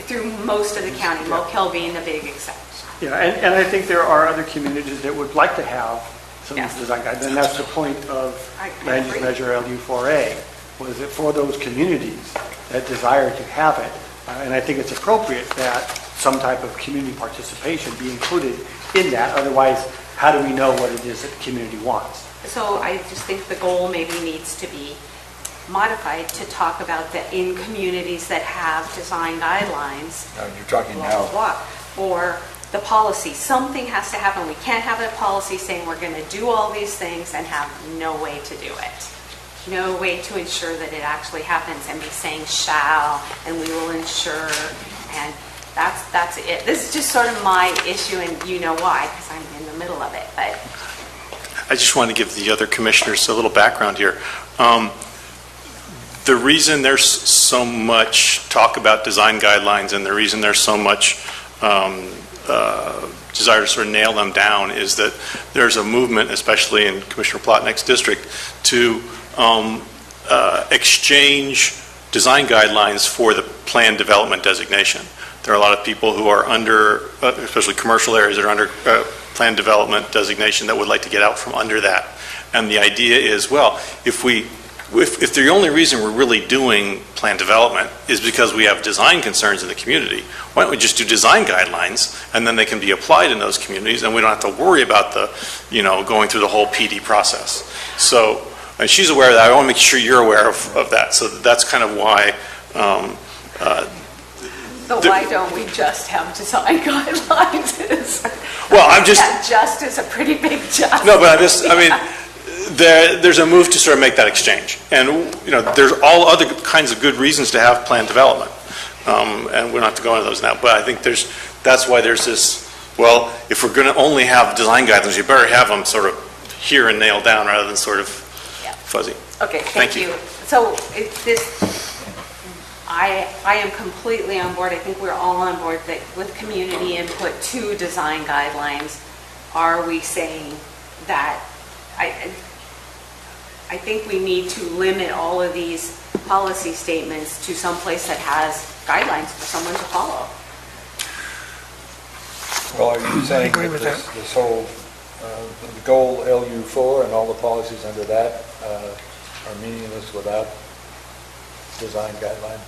through most of the county, Mokel being the big exception. Yeah, and I think there are other communities that would like to have some design guidelines, and that's the point of land use measure LU4A, was it for those communities that desire to have it. And I think it's appropriate that some type of community participation be included in that. Otherwise, how do we know what it is that the community wants? So I just think the goal maybe needs to be modified to talk about the in communities that have design guidelines. You're talking blah, now. blah, blah, or the policy. Something has to happen. We can't have a policy saying we're going to do all these things and have no way to do it. No way to ensure that it actually happens, and be saying shall and we will ensure, and that's it. This is just sort of my issue, and you know why, because I'm in the middle of it. But I just want to give the other commissioners a little background here. The reason there's so much talk about design guidelines and the reason there's so much desire to sort of nail them down is that there's a movement, especially in Commissioner Plotnick's district, to exchange design guidelines for the planned development designation. There are a lot of people who are under, especially commercial areas that are under planned development designation that would like to get out from under that. And the idea is, well, if the only reason we're really doing planned development is because we have design concerns in the community, why don't we just do design guidelines and then they can be applied in those communities and we don't have to worry about the, going through the whole PD process. So, and she's aware of that. I want to make sure you're aware of that. So that's kind of why. but why don't we just have design guidelines? Well, I'm just. That just is a pretty big just. No, but there's a move to sort of make that exchange, and there's all other kinds of good reasons to have planned development, and we don't have to go into those now. But I think that's why there's this. Well, if we're going to only have design guidelines, you better have them sort of here and nailed down rather than sort of fuzzy. Okay, thank you. So I am completely on board. I think we're all on board that with community input to design guidelines, are we saying that? I think we need to limit all of these policy statements to some place that has guidelines for someone to follow. Well, are you saying that this whole, the goal LU4 and all the policies under that are meaningless without design guidelines,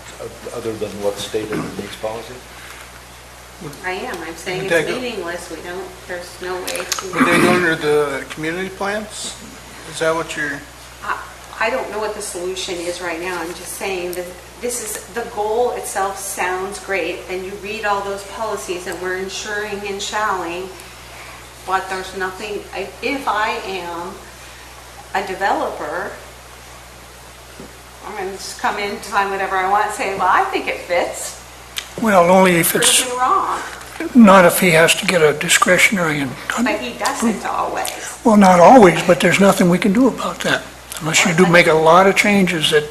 other than what's stated in these policies? I am. I'm saying it's meaningless. There's no way to. Would they go under the community plans? Is that what you're? I don't know what the solution is right now. I'm just saying that the goal itself sounds great, and you read all those policies and we're ensuring and shalling, but there's nothing. If I am a developer, I'm going to just come in, design whatever I want, and say, well, I think it fits. Well, only if it's wrong. not if he has to get a discretionary. But he doesn't always. Well, not always, but there's nothing we can do about that unless you do make a lot of changes that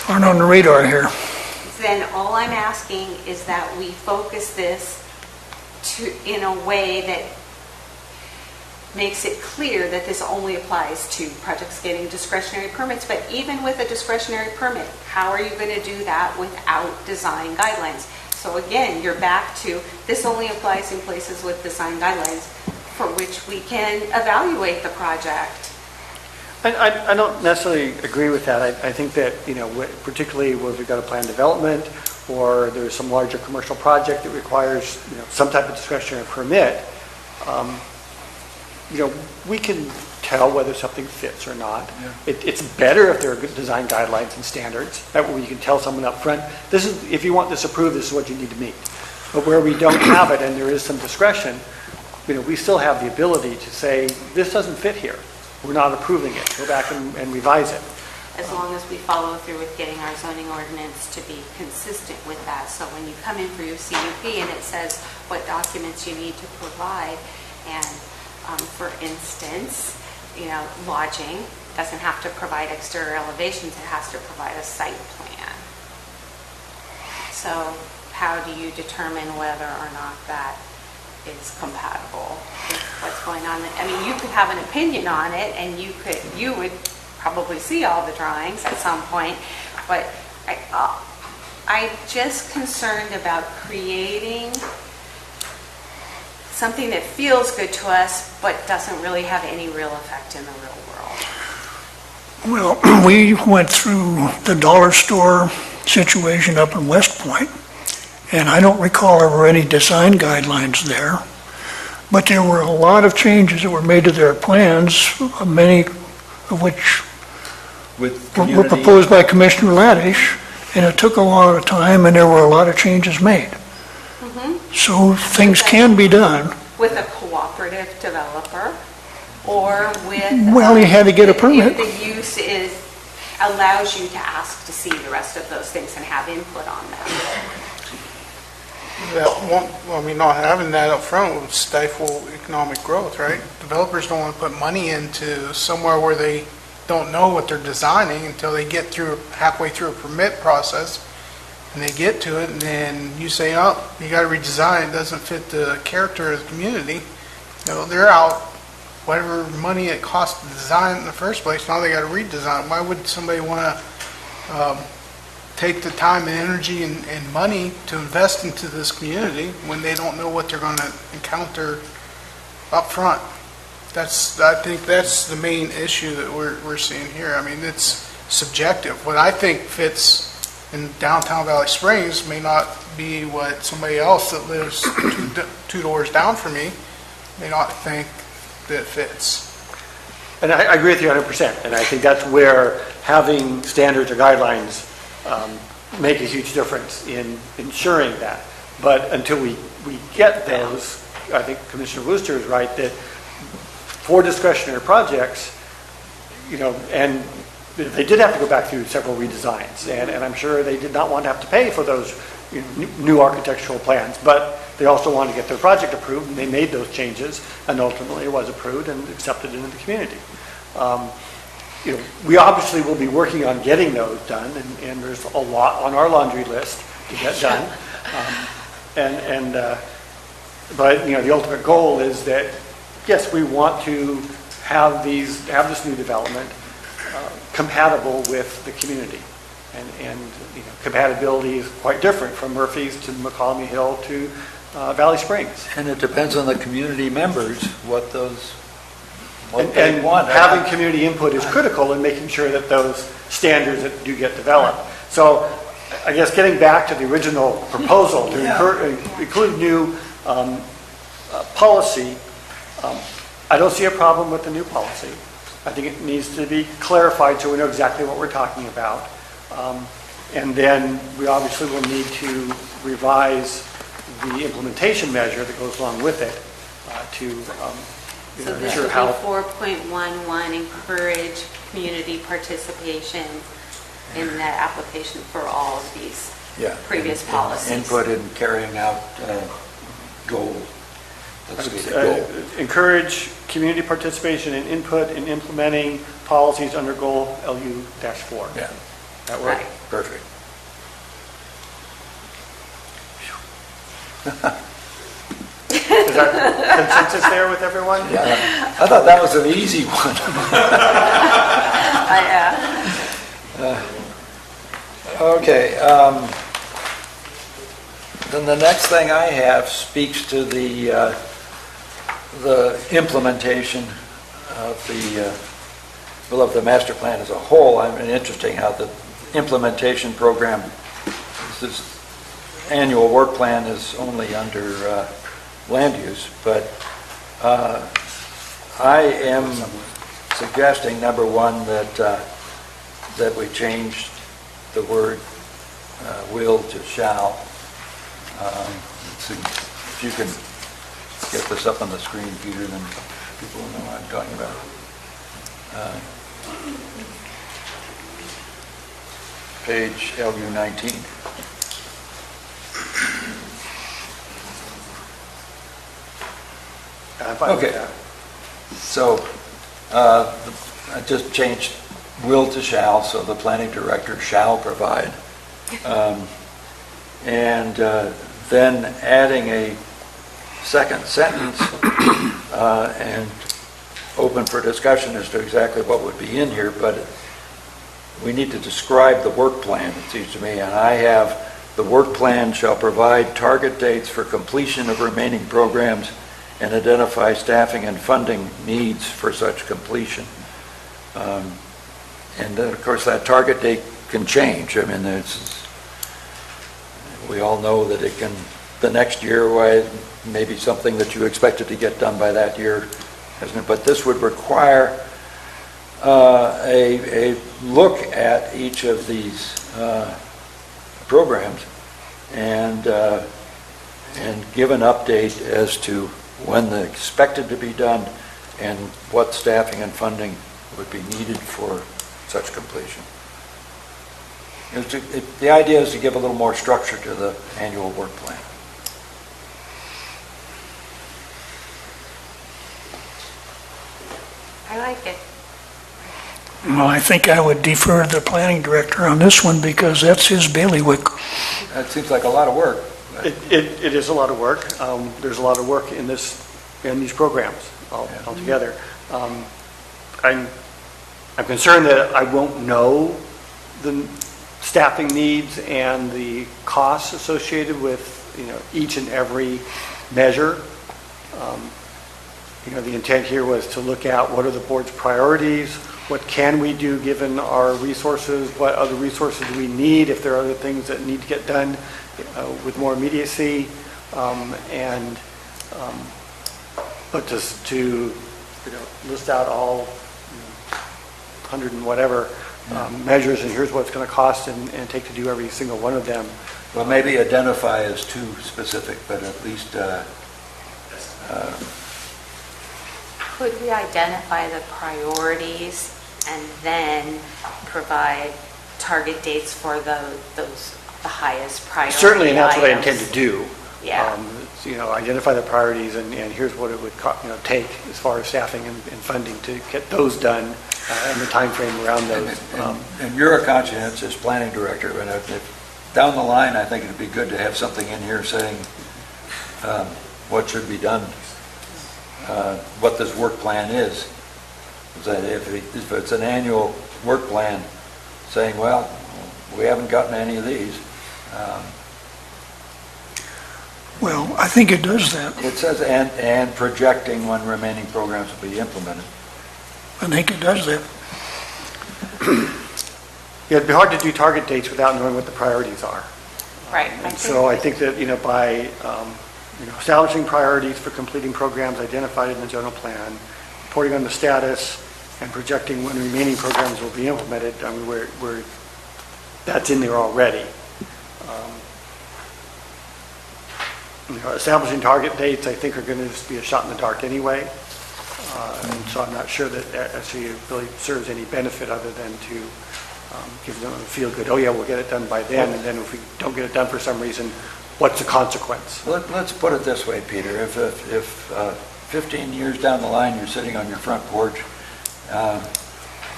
aren't on the radar here. Then all I'm asking is that we focus this in a way that makes it clear that this only applies to projects getting discretionary permits. But even with a discretionary permit, how are you going to do that without design guidelines? So again, you're back to this only applies in places with design guidelines for which we can evaluate the project. I don't necessarily agree with that. I think that, particularly where we've got a planned development or there's some larger commercial project that requires, some type of discretionary permit, we can tell whether something fits or not. Yeah. It's better if there are good design guidelines and standards. That way you can tell someone up front, if you want this approved, this is what you need to meet. But where we don't have it and there is some discretion, we still have the ability to say, this doesn't fit here. We're not approving it. Go back and revise it. As long as we follow through with getting our zoning ordinance to be consistent with that. So when you come in for your CUP and it says what documents you need to provide, and for instance, lodging doesn't have to provide exterior elevations, it has to provide a site plan. So how do you determine whether or not that is compatible with what's going on? I mean, you could have an opinion on it and you would probably see all the drawings at some point, but I'm just concerned about creating something that feels good to us but doesn't really have any real effect in the real world. Well, we went through the dollar store situation up in West Point, and I don't recall there were any design guidelines there, but there were a lot of changes that were made to their plans, many of which were proposed by Commissioner Laddish, and it took a lot of time, and there were a lot of changes made. So things can be done. With a cooperative developer, or with... Well, you had to get a permit. If the use allows you to ask to see the rest of those things and have input on them. Not having that up front would stifle economic growth, right? Developers don't want to put money into somewhere where they don't know what they're designing until they get halfway through a permit process, and they get to it, and then you say, oh, you got to redesign, it doesn't fit the character of the community. They're out whatever money it costs to design in the first place, now they got to redesign. Why would somebody want to take the time and energy and money to invest into this community when they don't know what they're going to encounter up front? I think that's the main issue that we're seeing here. I mean, it's subjective. What I think fits in downtown Valley Springs may not be what somebody else that lives two doors down from me may not think that fits. And I agree with you 100%, and I think that's where having standards or guidelines make a huge difference in ensuring that. But until we get those, I think Commissioner Wooster is right that for discretionary projects, and they did have to go back through several redesigns, and I'm sure they did not want to have to pay for those new architectural plans, but they also wanted to get their project approved, and they made those changes, and ultimately it was approved and accepted into the community. We obviously will be working on getting those done, and there's a lot on our laundry list to get done. But the ultimate goal is that, yes, we want to have this new development compatible with the community. And compatibility is quite different from Murphy's to McCallum Hill to Valley Springs. And it depends on the community members what they And want. having community input is critical in making sure that those standards that do get developed. So I guess getting back to the original proposal to include new policy, I don't see a problem with the new policy. I think it needs to be clarified so we know exactly what we're talking about. And then we obviously will need to revise the implementation measure that goes along with it to So this ensure would how... be 4.11, encourage community participation in that application for all of these previous policies. Input in carrying out goals. Encourage community participation and input in implementing policies under goal LU-4. Yeah. That work? Right. Perfect. Is that consensus there with everyone? Yeah. I thought that was an easy one. Okay. Then the next thing I have speaks to the implementation of the master plan as a whole. I mean, interesting how the implementation program, this annual work plan is only under land use, but I am suggesting, number one, that we change the word will to shall. Let's see if you can get this up on the screen, Peter, then people will know what I'm talking about. Page LU19. Okay. So I just changed will to shall, so the planning director shall provide. And then adding a second sentence and open for discussion as to exactly what would be in here, but we need to describe the work plan, it seems to me, and I have the work plan shall provide target dates for completion of remaining programs and identify staffing and funding needs for such completion. And then, of course, that target date can change. I mean, we all know that it can, the next year, maybe something that you expected to get done by that year, but this would require a look at each of these programs and give an update as to when they're expected to be done and what staffing and funding would be needed for such completion. The idea is to give a little more structure to the annual work plan. I like it. Well, I think I would defer to the planning director on this one because that's his bailiwick. That seems like a lot of work. It is a lot of work. There's a lot of work in these programs altogether. I'm concerned that I won't know the staffing needs and the costs associated with each and every measure. The intent here was to look at what are the board's priorities, what can we do given our resources, what other resources do we need if there are other things that need to get done with more immediacy, but just to list out all 100 and whatever measures, and here's what it's going to cost and take to do every single one of them. Well, maybe identify as too specific, but at least Could we identify the priorities and then provide target dates for the highest priority Certainly, and that's what I items? intend to do. Yeah. Identify the priorities, and here's what it would take as far as staffing and funding to get those done and the time frame around those. And you're a conscientious planning director, and if down the line, I think it'd be good to have something in here saying what should be done, what this work plan is. If it's an annual work plan saying, well, we haven't gotten any of these. Well, I think it does that. It says, and projecting when remaining programs will be implemented. I think it does that. Yeah, it'd be hard to do target dates without knowing what the priorities are. Right. So I think that, by establishing priorities for completing programs identified in the general plan, reporting on the status, and projecting when remaining programs will be implemented, I mean, that's in there already. Establishing target dates, I think, are going to just be a shot in the dark anyway. And so I'm not sure that actually really serves any benefit other than to give them a feel good, oh yeah, we'll get it done by then, and then if we don't get it done for some reason, what's the consequence? Let's put it this way, Peter. If 15 years down the line you're sitting on your front porch,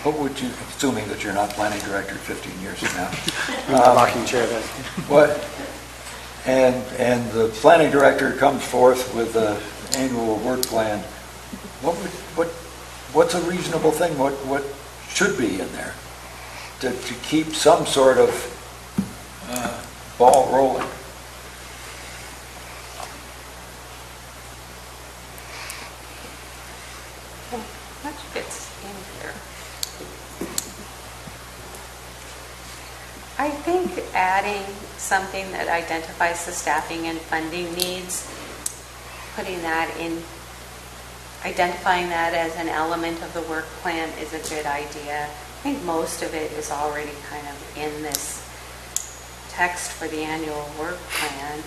what would you, assuming that you're not planning director 15 years from now? In the rocking chair then. What? And the planning director comes forth with the annual work plan. What's a reasonable thing? What should be in there to keep some sort of ball rolling? Much fits in here. I think adding something that identifies the staffing and funding needs, identifying that as an element of the work plan is a good idea. I think most of it is already kind of in this text for the annual work plan.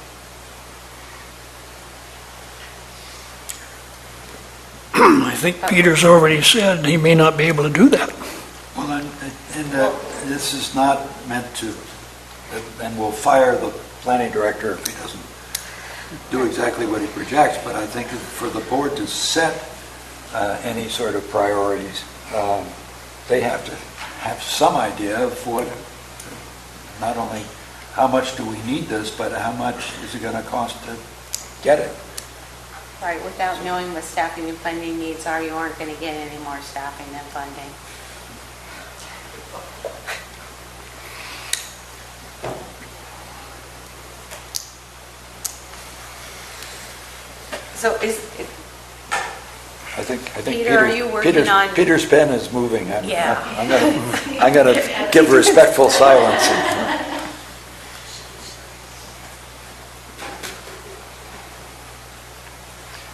I think Peter's already said he may not be able to do that. Well, and this is not meant to, and we'll fire the planning director if he doesn't do exactly what he projects, but I think for the board to set any sort of priorities, they have to have some idea of what, not only how much do we need this, but how much is it going to cost to get it. Right, without knowing what staffing and funding needs are, you aren't going to get any more staffing than funding. So I think Peter, are you working on- Peter's pen is moving. Yeah. I'm going to give respectful silence.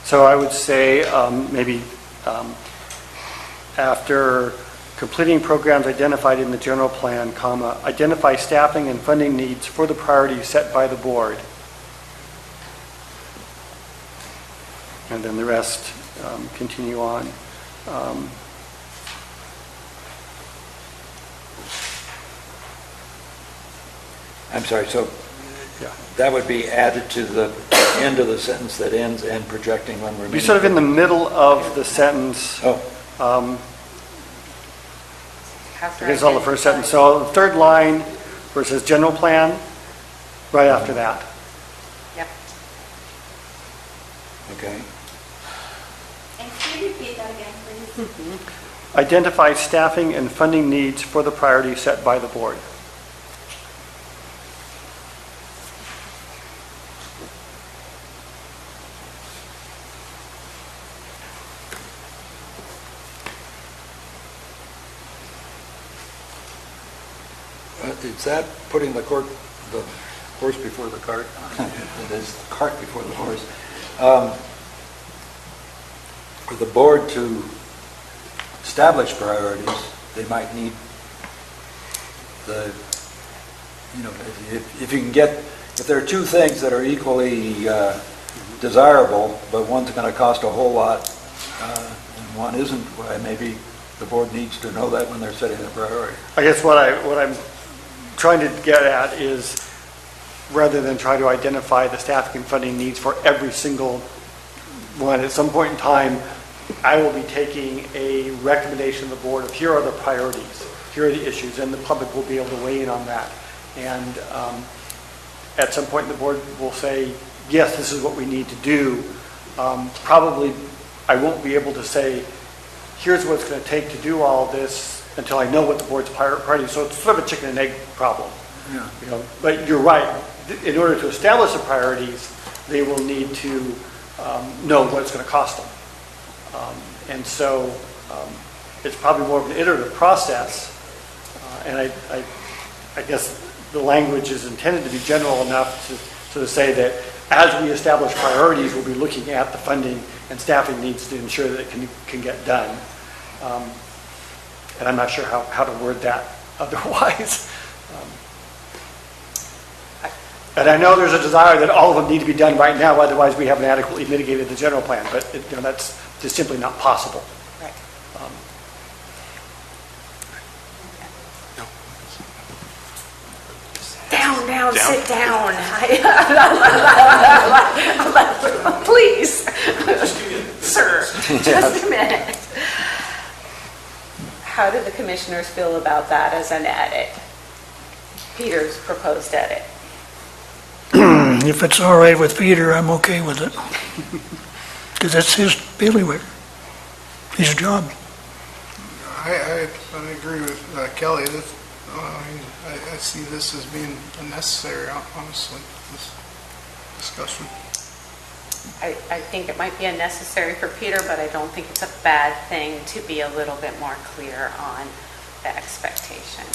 So I would say maybe after completing programs identified in the general plan, comma, identify staffing and funding needs for the priorities set by the board. And then the rest continue on. I'm sorry, so Yeah. that would be added to the end of the sentence that ends and projecting when we're... Be sort of in the middle of the sentence. Here's all the first sentence. So the third line where it says general plan, right after that. Yep. Okay. And can you repeat that again, please? Identify staffing and funding needs for the priorities set by the board. Is that putting the horse before the cart? It is the cart before the horse. For the board to establish priorities, they might need the, if you can get, if there are two things that are equally desirable, but one's going to cost a whole lot and one isn't, well, maybe the board needs to know that when they're setting the priority. I guess what I'm trying to get at is, rather than try to identify the staffing and funding needs for every single one, at some point in time, I will be taking a recommendation of the board of here are the priorities, here are the issues, and the public will be able to weigh in on that. And at some point the board will say, yes, this is what we need to do. Probably I won't be able to say, here's what it's going to take to do all this until I know what the board's priorities. So it's sort of a chicken and egg problem. Yeah. But you're right. In order to establish the priorities, they will need to know what it's going to cost them. And so it's probably more of an iterative process. And I guess the language is intended to be general enough to sort of say that as we establish priorities, we'll be looking at the funding and staffing needs to ensure that it can get done. And I'm not sure how to word that otherwise. And I know there's a desire that all of them need to be done right now, otherwise we haven't adequately mitigated the general plan, but that's just simply not possible. Right. Down, sit down. Please. Sir, just a minute. How do the commissioners feel about that as an edit? Peter's proposed edit. If it's all right with Peter, I'm okay with it. Because that's his bailiwick, his job. I agree with Kelly. I see this as being unnecessary, honestly, this discussion. I think it might be unnecessary for Peter, but I don't think it's a bad thing to be a little bit more clear on the expectation.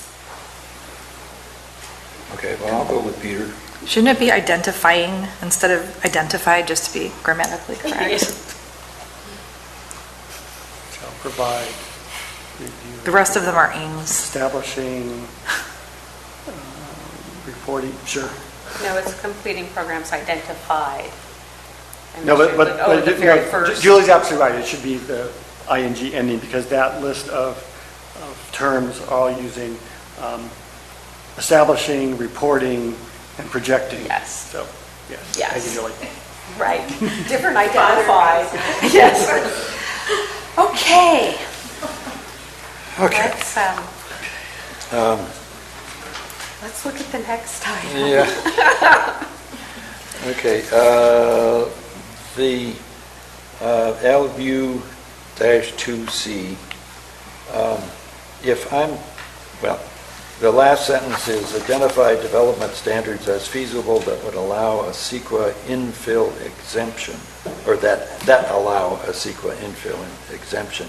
Okay, well, I'll go with Peter. Shouldn't it be identifying instead of identified, just to be grammatically correct? Shall provide, review. The rest of them are aims. Establishing, reporting, sure. No, it's completing programs identified. And No, it but should- the very first. Julie's absolutely right. It should be the ing ending because that list of terms are all using establishing, reporting, and projecting. Yes. So, yes. Yes. Thank you, Julie. Right. Different identified. Yes. Okay. Okay. Let's look at the next item. Yeah. Okay. The LU-2C, if I'm, well, the last sentence is identify development standards as feasible that would allow a CEQA infill exemption, or that allow a CEQA infill exemption.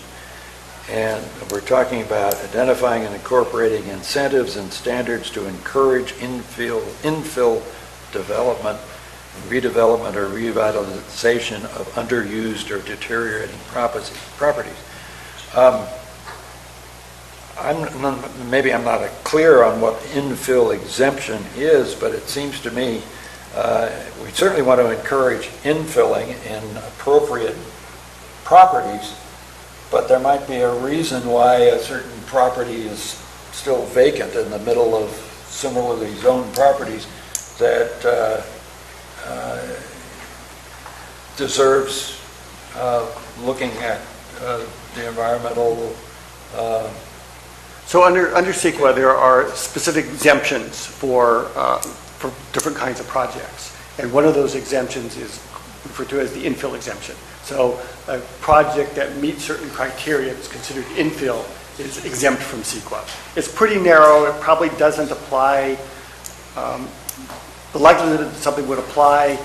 And we're talking about identifying and incorporating incentives and standards to encourage infill development, redevelopment, or revitalization of underused or deteriorating properties. Maybe I'm not clear on what infill exemption is, but it seems to me we certainly want to encourage infilling in appropriate properties, but there might be a reason why a certain property is still vacant in the middle of similarly zoned properties that deserves looking at the environmental. So under CEQA, there are specific exemptions for different kinds of projects. And one of those exemptions is referred to as the infill exemption. So a project that meets certain criteria that's considered infill is exempt from CEQA. It's pretty narrow. It probably doesn't apply. The likelihood that something would apply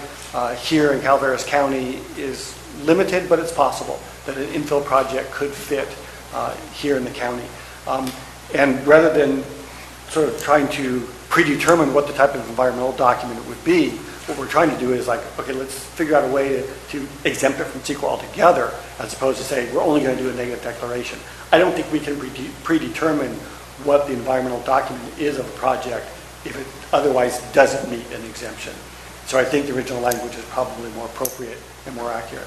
here in Calaveras County is limited, but it's possible that an infill project could fit here in the county. And rather than sort of trying to predetermine what the type of environmental document it would be, what we're trying to do is like, okay, let's figure out a way to exempt it from CEQA altogether, as opposed to saying we're only going to do a negative declaration. I don't think we can predetermine what the environmental document is of a project if it otherwise doesn't meet an exemption. So I think the original language is probably more appropriate and more accurate.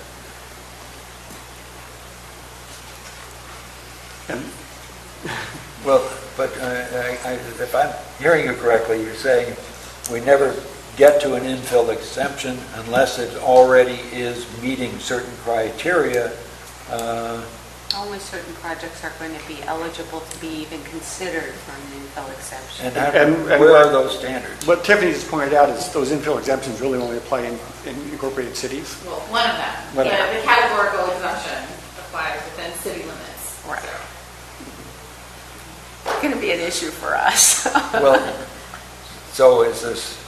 And well, but if I'm hearing you correctly, you're saying we never get to an infill exemption unless it already is meeting certain criteria. Only certain projects are going to be eligible to be even considered for an infill exemption. And where are those standards? What Tiffany just pointed out is those infill exemptions really only apply in incorporated cities. Well, one of them. The categorical exemption applies within city limits. Right. It's going to be an issue for us. Well, so is this,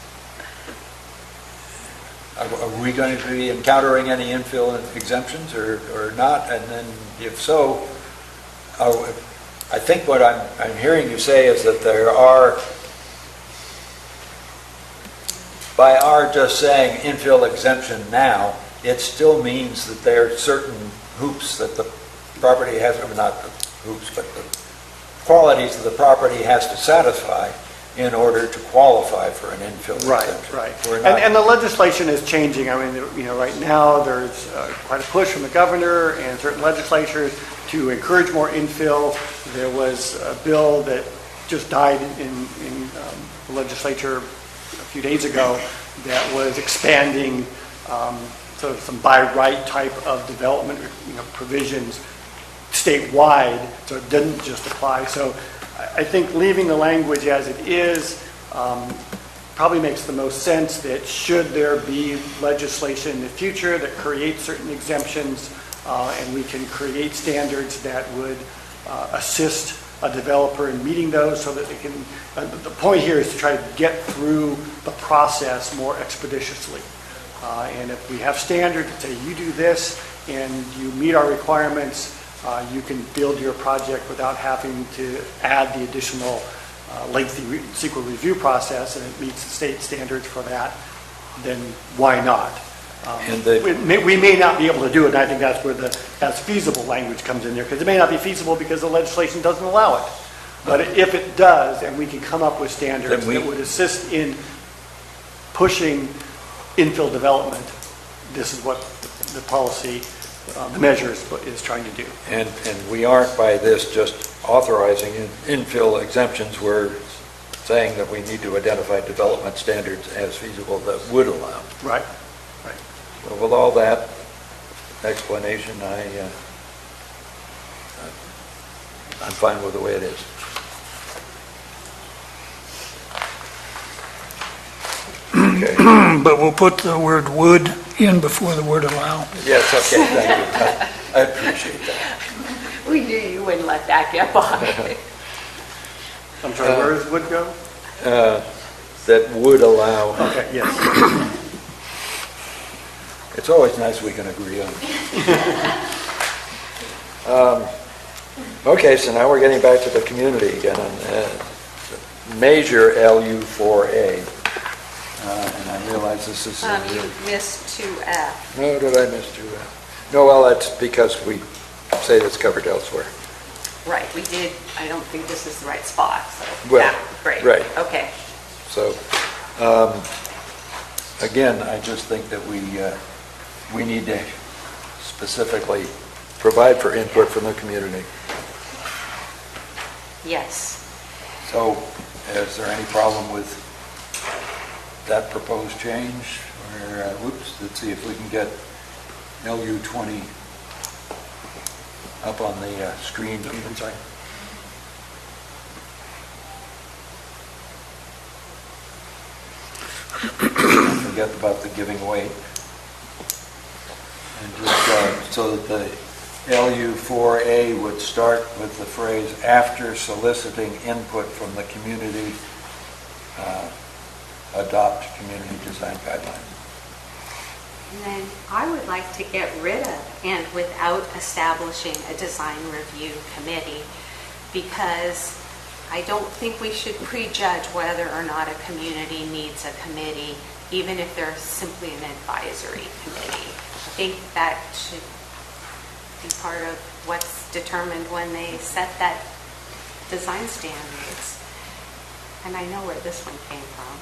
are we going to be encountering any infill exemptions or not? And then if so, I think what I'm hearing you say is that there are, by our just saying infill exemption now, it still means that there are certain hoops that the property has, or not the hoops, but the qualities that the property has to satisfy in order to qualify for an infill exemption. Right. And the legislation is changing. I mean, right now there's quite a push from the governor and certain legislatures to encourage more infill. There was a bill that just died in the legislature a few days ago that was expanding sort of some by right type of development provisions statewide, so it didn't just apply. So I think leaving the language as it is probably makes the most sense, that should there be legislation in the future that creates certain exemptions and we can create standards that would assist a developer in meeting those so that they can, the point here is to try to get through the process more expeditiously. And if we have standards that say you do this and you meet our requirements, you can build your project without having to add the additional lengthy CEQA review process, and it meets the state standards for that, then why not? We may not be able to do it, and I think that's where the as feasible language comes in there, because it may not be feasible because the legislation doesn't allow it. But if it does, and we can come up with standards that would assist in pushing infill development, this is what the policy the measure is trying to do. And we aren't by this just authorizing infill exemptions. We're saying that we need to identify development standards as feasible that would allow. Right. So with all that explanation, I'm fine with the way it is. Okay. But we'll put the word would in before the word allow. Yes, okay, thank you. I appreciate that. We knew you wouldn't let that get by. I'm sorry, where does would go? That would allow. Okay, yes. It's always nice we can agree on. Okay, so now we're getting back to the community again. Measure LU4A. And I realize this is... You missed 2F. No, did I miss 2F? No, well, that's because we say that's covered elsewhere. Right, we did, I don't think this is the right spot, so, Well, yeah, great. right. Okay. So, again, I just think that we need to specifically provide for input from the community. Yes. So, is there any problem with that proposed change? Or, let's see if we can get LU20 up on the screen. I'm sorry. Forget about the giving weight. And just so that the LU4A would start with the phrase, after soliciting input from the community, adopt community design guidelines. And then I would like to get rid of and without establishing a design review committee, because I don't think we should prejudge whether or not a community needs a committee, even if they're simply an advisory committee. I think that should be part of what's determined when they set that design standards. And I know where this one came from.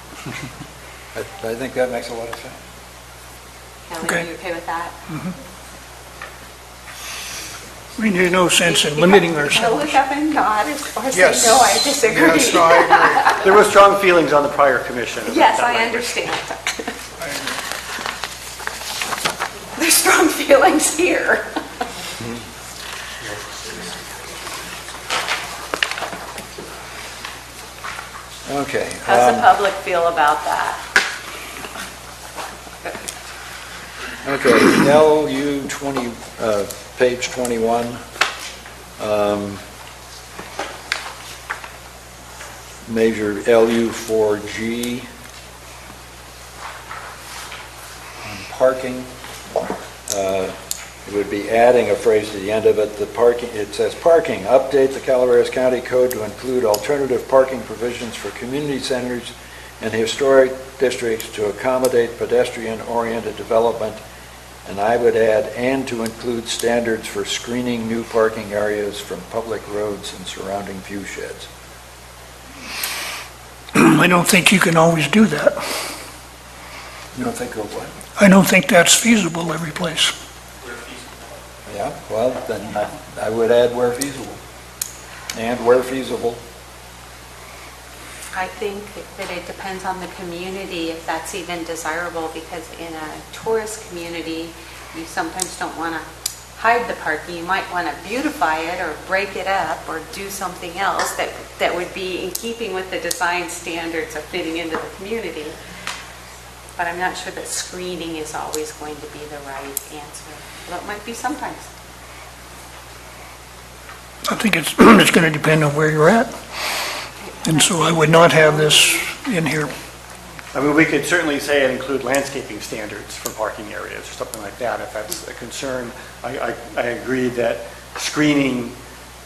I think that makes a lot of sense. Kelly, Okay. are you okay with that? I mean, there's no sense in limiting I'll ourselves. look up and nod or say, Yes. no, I disagree. Yes, no, I agree. There were strong feelings on the prior commission. about Yes, that I language. understand. There's strong feelings here. Okay. How's the public feel about that? Okay, LU20, page 21. Measure LU4G. On parking, it would be adding a phrase to the end of it. The parking, it says, parking, update the Calaveras County Code to include alternative parking provisions for community centers and historic districts to accommodate pedestrian-oriented development. And I would add, and to include standards for screening new parking areas from public roads and surrounding view sheds. I don't think you can always do that. You don't think of what? I don't think that's feasible every place. Yeah, well, then I would add where feasible. And where feasible. I think that it depends on the community if that's even desirable, because in a tourist community, you sometimes don't want to hide the parking. You might want to beautify it or break it up or do something else that would be in keeping with the design standards of fitting into the community. But I'm not sure that screening is always going to be the right answer. Well, it might be sometimes. I think it's going to depend on where you're at. And so I would not have this in here. I mean, we could certainly say and include landscaping standards for parking areas or something like that, if that's a concern. I agree that screening,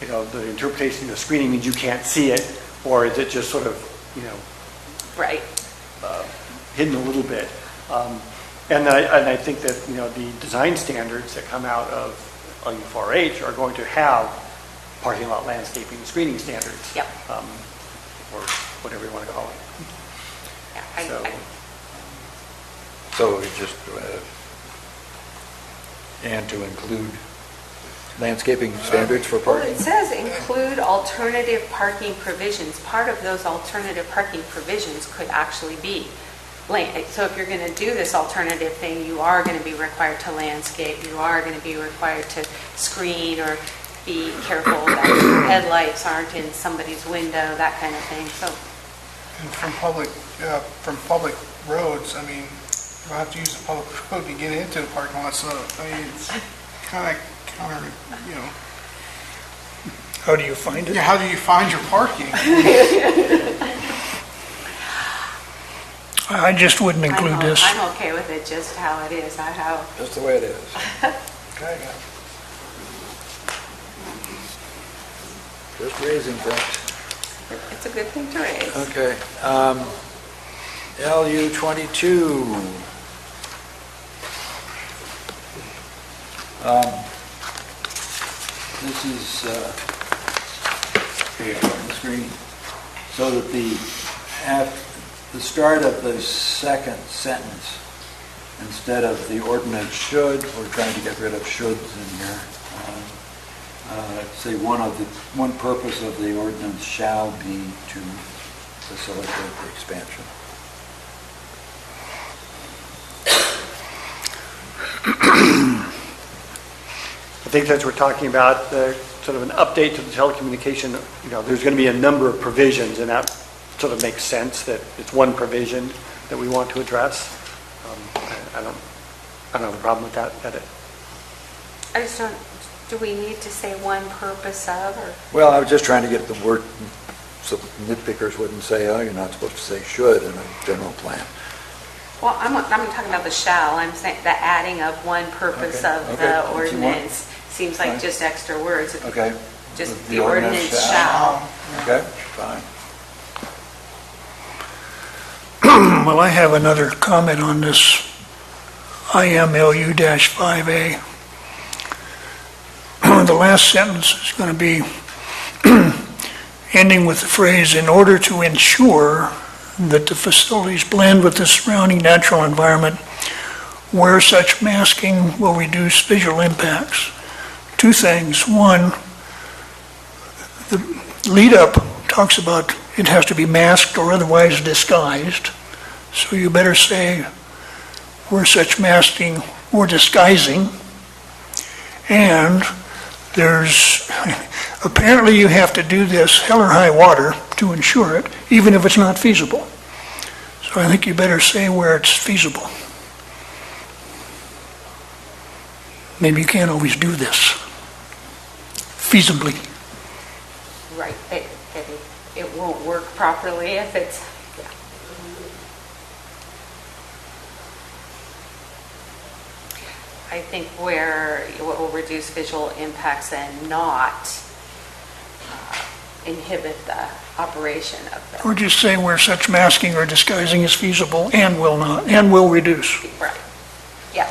the interpretation of screening means you can't see it, or is it just sort of, right, hidden a little bit. And I think that, the design standards that come out of LU4H are going to have parking lot landscaping screening standards. Yep. Or whatever you want to call it. Yeah, So we just, and to include landscaping standards for Well, parking? it says include alternative parking provisions. Part of those alternative parking provisions could actually be so if you're going to do this alternative thing, you are going to be required to landscape, you are going to be required to screen or be careful that your headlights aren't in somebody's window, that kind of thing. So, And from public roads, I mean, you don't have to use the public road to get into the parking lot, so, I mean, it's kind of counter, How do you find it? Yeah, how do you find your parking? I just wouldn't include this. I'm okay with it just how it is, not how. Just the way it is. Okay. Just raising things. It's a good thing to raise. Okay. LU 22. This is here on the screen, so that at the start of the second sentence, instead of the ordinance should, we're trying to get rid of shoulds in here. Say one purpose of the ordinance shall be to facilitate the expansion. I think as we're talking about sort of an update to the telecommunication, there's going to be a number of provisions, and that sort of makes sense that it's one provision that we want to address. I don't have a problem with that edit. I just don't, do we need to say one purpose of, or? Well, I was just trying to get the word, so nitpickers wouldn't say, oh, you're not supposed to say should in a general plan. Well, I'm talking about the shall. I'm saying the adding of one purpose of the ordinance seems like just extra words. Okay. Just the ordinance shall. Okay, fine. Well, I have another comment on this IMLU-5A. The last sentence is going to be ending with the phrase, in order to ensure that the facilities blend with the surrounding natural environment where such masking will reduce visual impacts. Two things. One, the lead-up talks about it has to be masked or otherwise disguised. So you better say where such masking or disguising. And apparently you have to do this hell or high water to ensure it, even if it's not feasible. So I think you better say where it's feasible. Maybe you can't always do this feasibly. Right, it won't work properly if it's, I think where it will reduce visual impacts and not inhibit the operation of the. Or just say where such masking or disguising is feasible and will reduce. Right, yeah.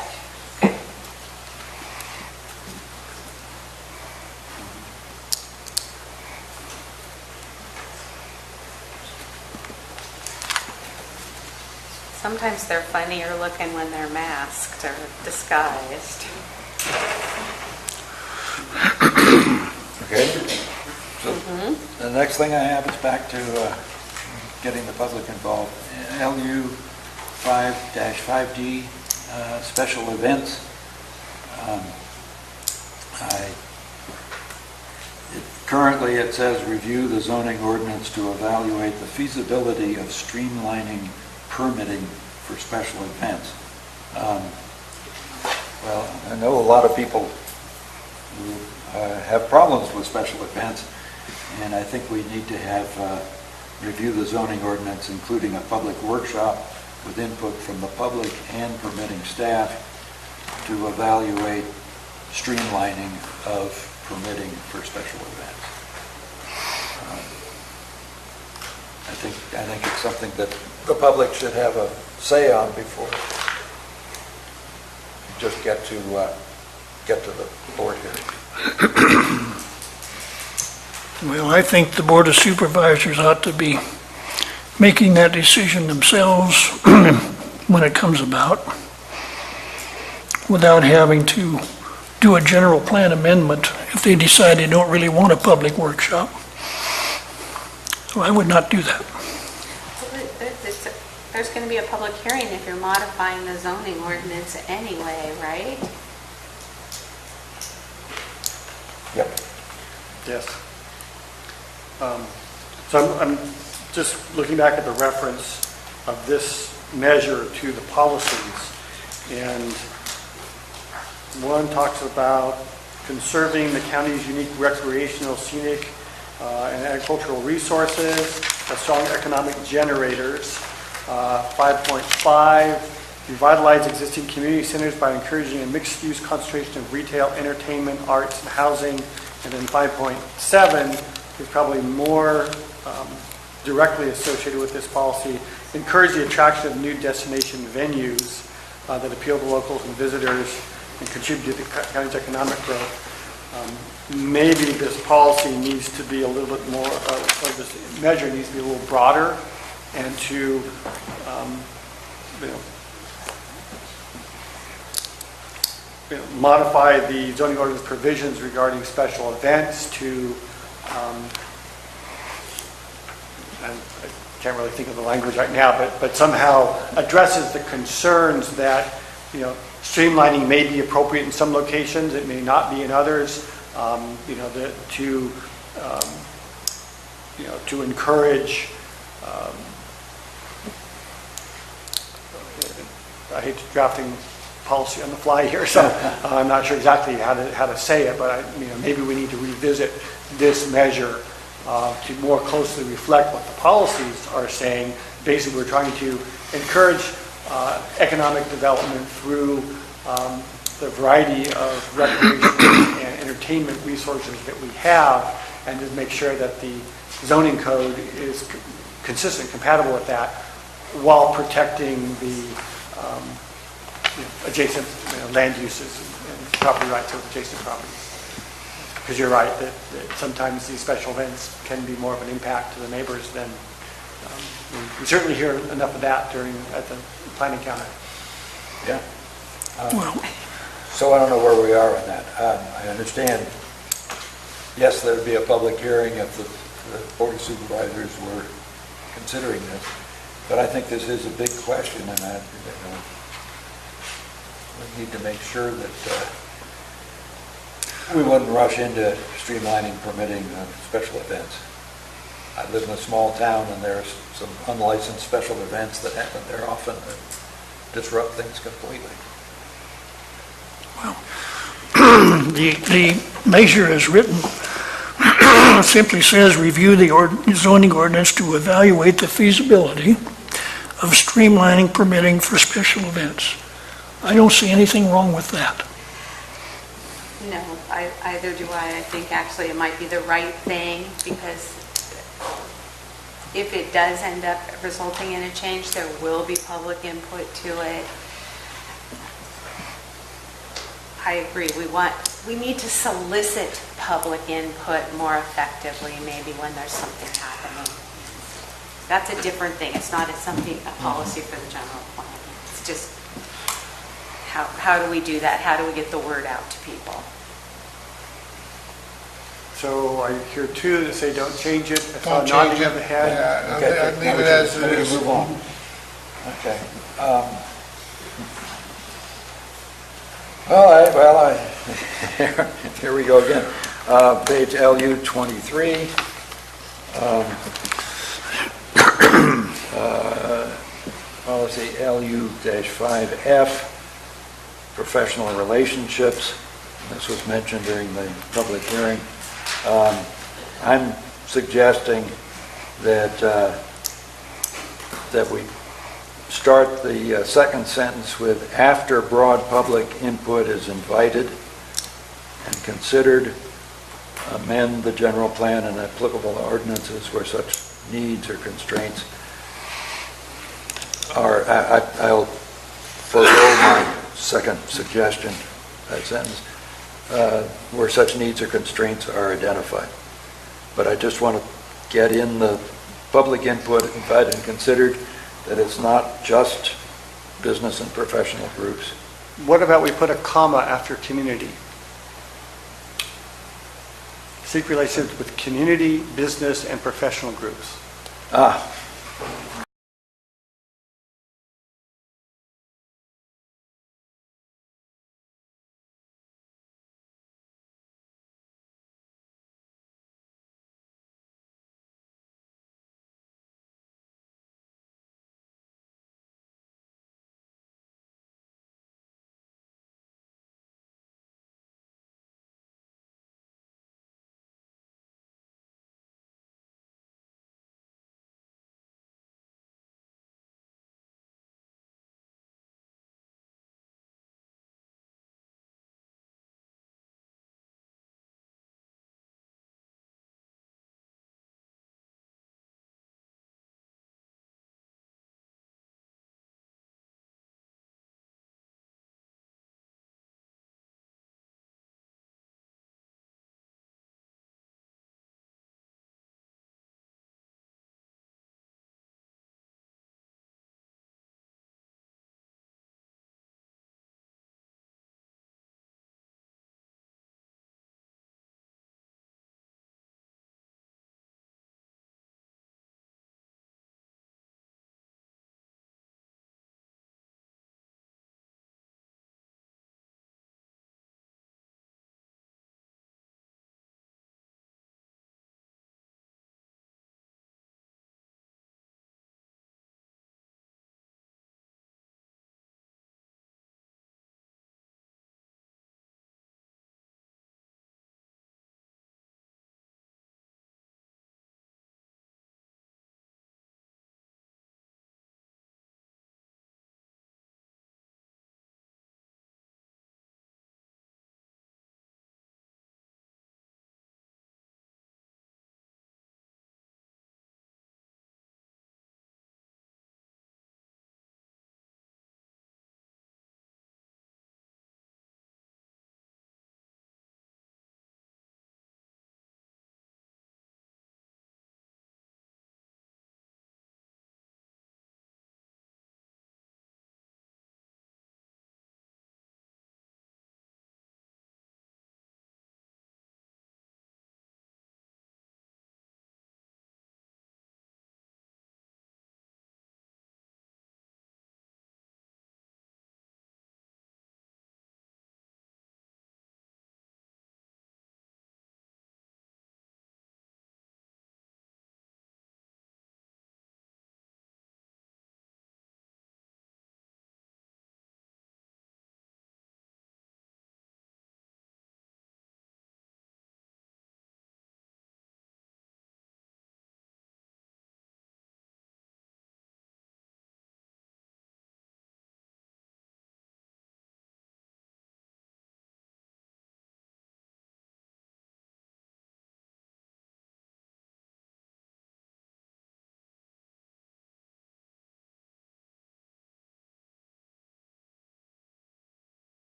Sometimes they're funnier looking when they're masked or disguised. Okay. So the next thing I have is back to getting the public involved. LU 5-5D, special events. Currently it says review the zoning ordinance to evaluate the feasibility of streamlining permitting for special events. Well, I know a lot of people who have problems with special events, and I think we need to have review the zoning ordinance, including a public workshop with input from the public and permitting staff to evaluate streamlining of permitting for special events. I think it's something that the public should have a say on before you just get to the board hearing. Well, I think the Board of Supervisors ought to be making that decision themselves when it comes about, without having to do a general plan amendment if they decide they don't really want a public workshop. So I would not do that. There's going to be a public hearing if you're modifying the zoning ordinance anyway, right? Yep. Yes. So I'm just looking back at the reference of this measure to the policies, and one talks about conserving the county's unique recreational, scenic, and agricultural resources, as strong economic generators. 5.5, revitalize existing community centers by encouraging a mixed-use concentration of retail, entertainment, arts, and housing. And then 5.7 is probably more directly associated with this policy, encourage the attraction of new destination venues that appeal to locals and visitors and contribute to the county's economic growth. Maybe this policy needs to be a little bit more, or this measure needs to be a little broader, and to modify the zoning ordinance provisions regarding special events to, and I can't really think of the language right now, but somehow addresses the concerns that, streamlining may be appropriate in some locations, it may not be in others, to encourage, I hate drafting policy on the fly here, so I'm not sure exactly how to say it, but maybe we need to revisit this measure to more closely reflect what the policies are saying. Basically, we're trying to encourage economic development through the variety of recreation and entertainment resources that we have, and to make sure that the zoning code is consistent, compatible with that, while protecting the adjacent land uses and property rights of adjacent properties. Because you're right that sometimes these special events can be more of an impact to the neighbors than we certainly hear enough of that at the planning counter. Yeah. So I don't know where we are on that. I understand, yes, there would be a public hearing if the Board of Supervisors were considering this, but I think this is a big question, and we need to make sure that we wouldn't rush into streamlining permitting special events. I live in a small town, and there's some unlicensed special events that happen there often that disrupt things completely. Well, the measure as written simply says, review the zoning ordinance to evaluate the feasibility of streamlining permitting for special events. I don't see anything wrong with that. No, either do I. I think actually it might be the right thing, because if it does end up resulting in a change, there will be public input to it. I agree. We need to solicit public input more effectively, maybe when there's something happening. That's a different thing. It's not a policy for the general plan. It's just how do we do that? How do we get the word out to people? So I hear two that say don't change it. I saw Don't nodding change of the it. head. Yeah, Okay, I'd leave it as it is. Move on. Okay. All right, well, here we go again. Page LU 23. Policy LU-5F, professional relationships. This was mentioned during the public hearing. I'm suggesting that we start the second sentence with, after broad public input is invited and considered, amend the general plan and applicable ordinances where such needs or constraints are. I'll forego my second suggestion, that sentence, where such needs or constraints are identified. But I just want to get in the public input, invited and considered, that it's not just business and professional groups. What about we put a comma after community? Seek relationships with community, business, and professional groups. Ah,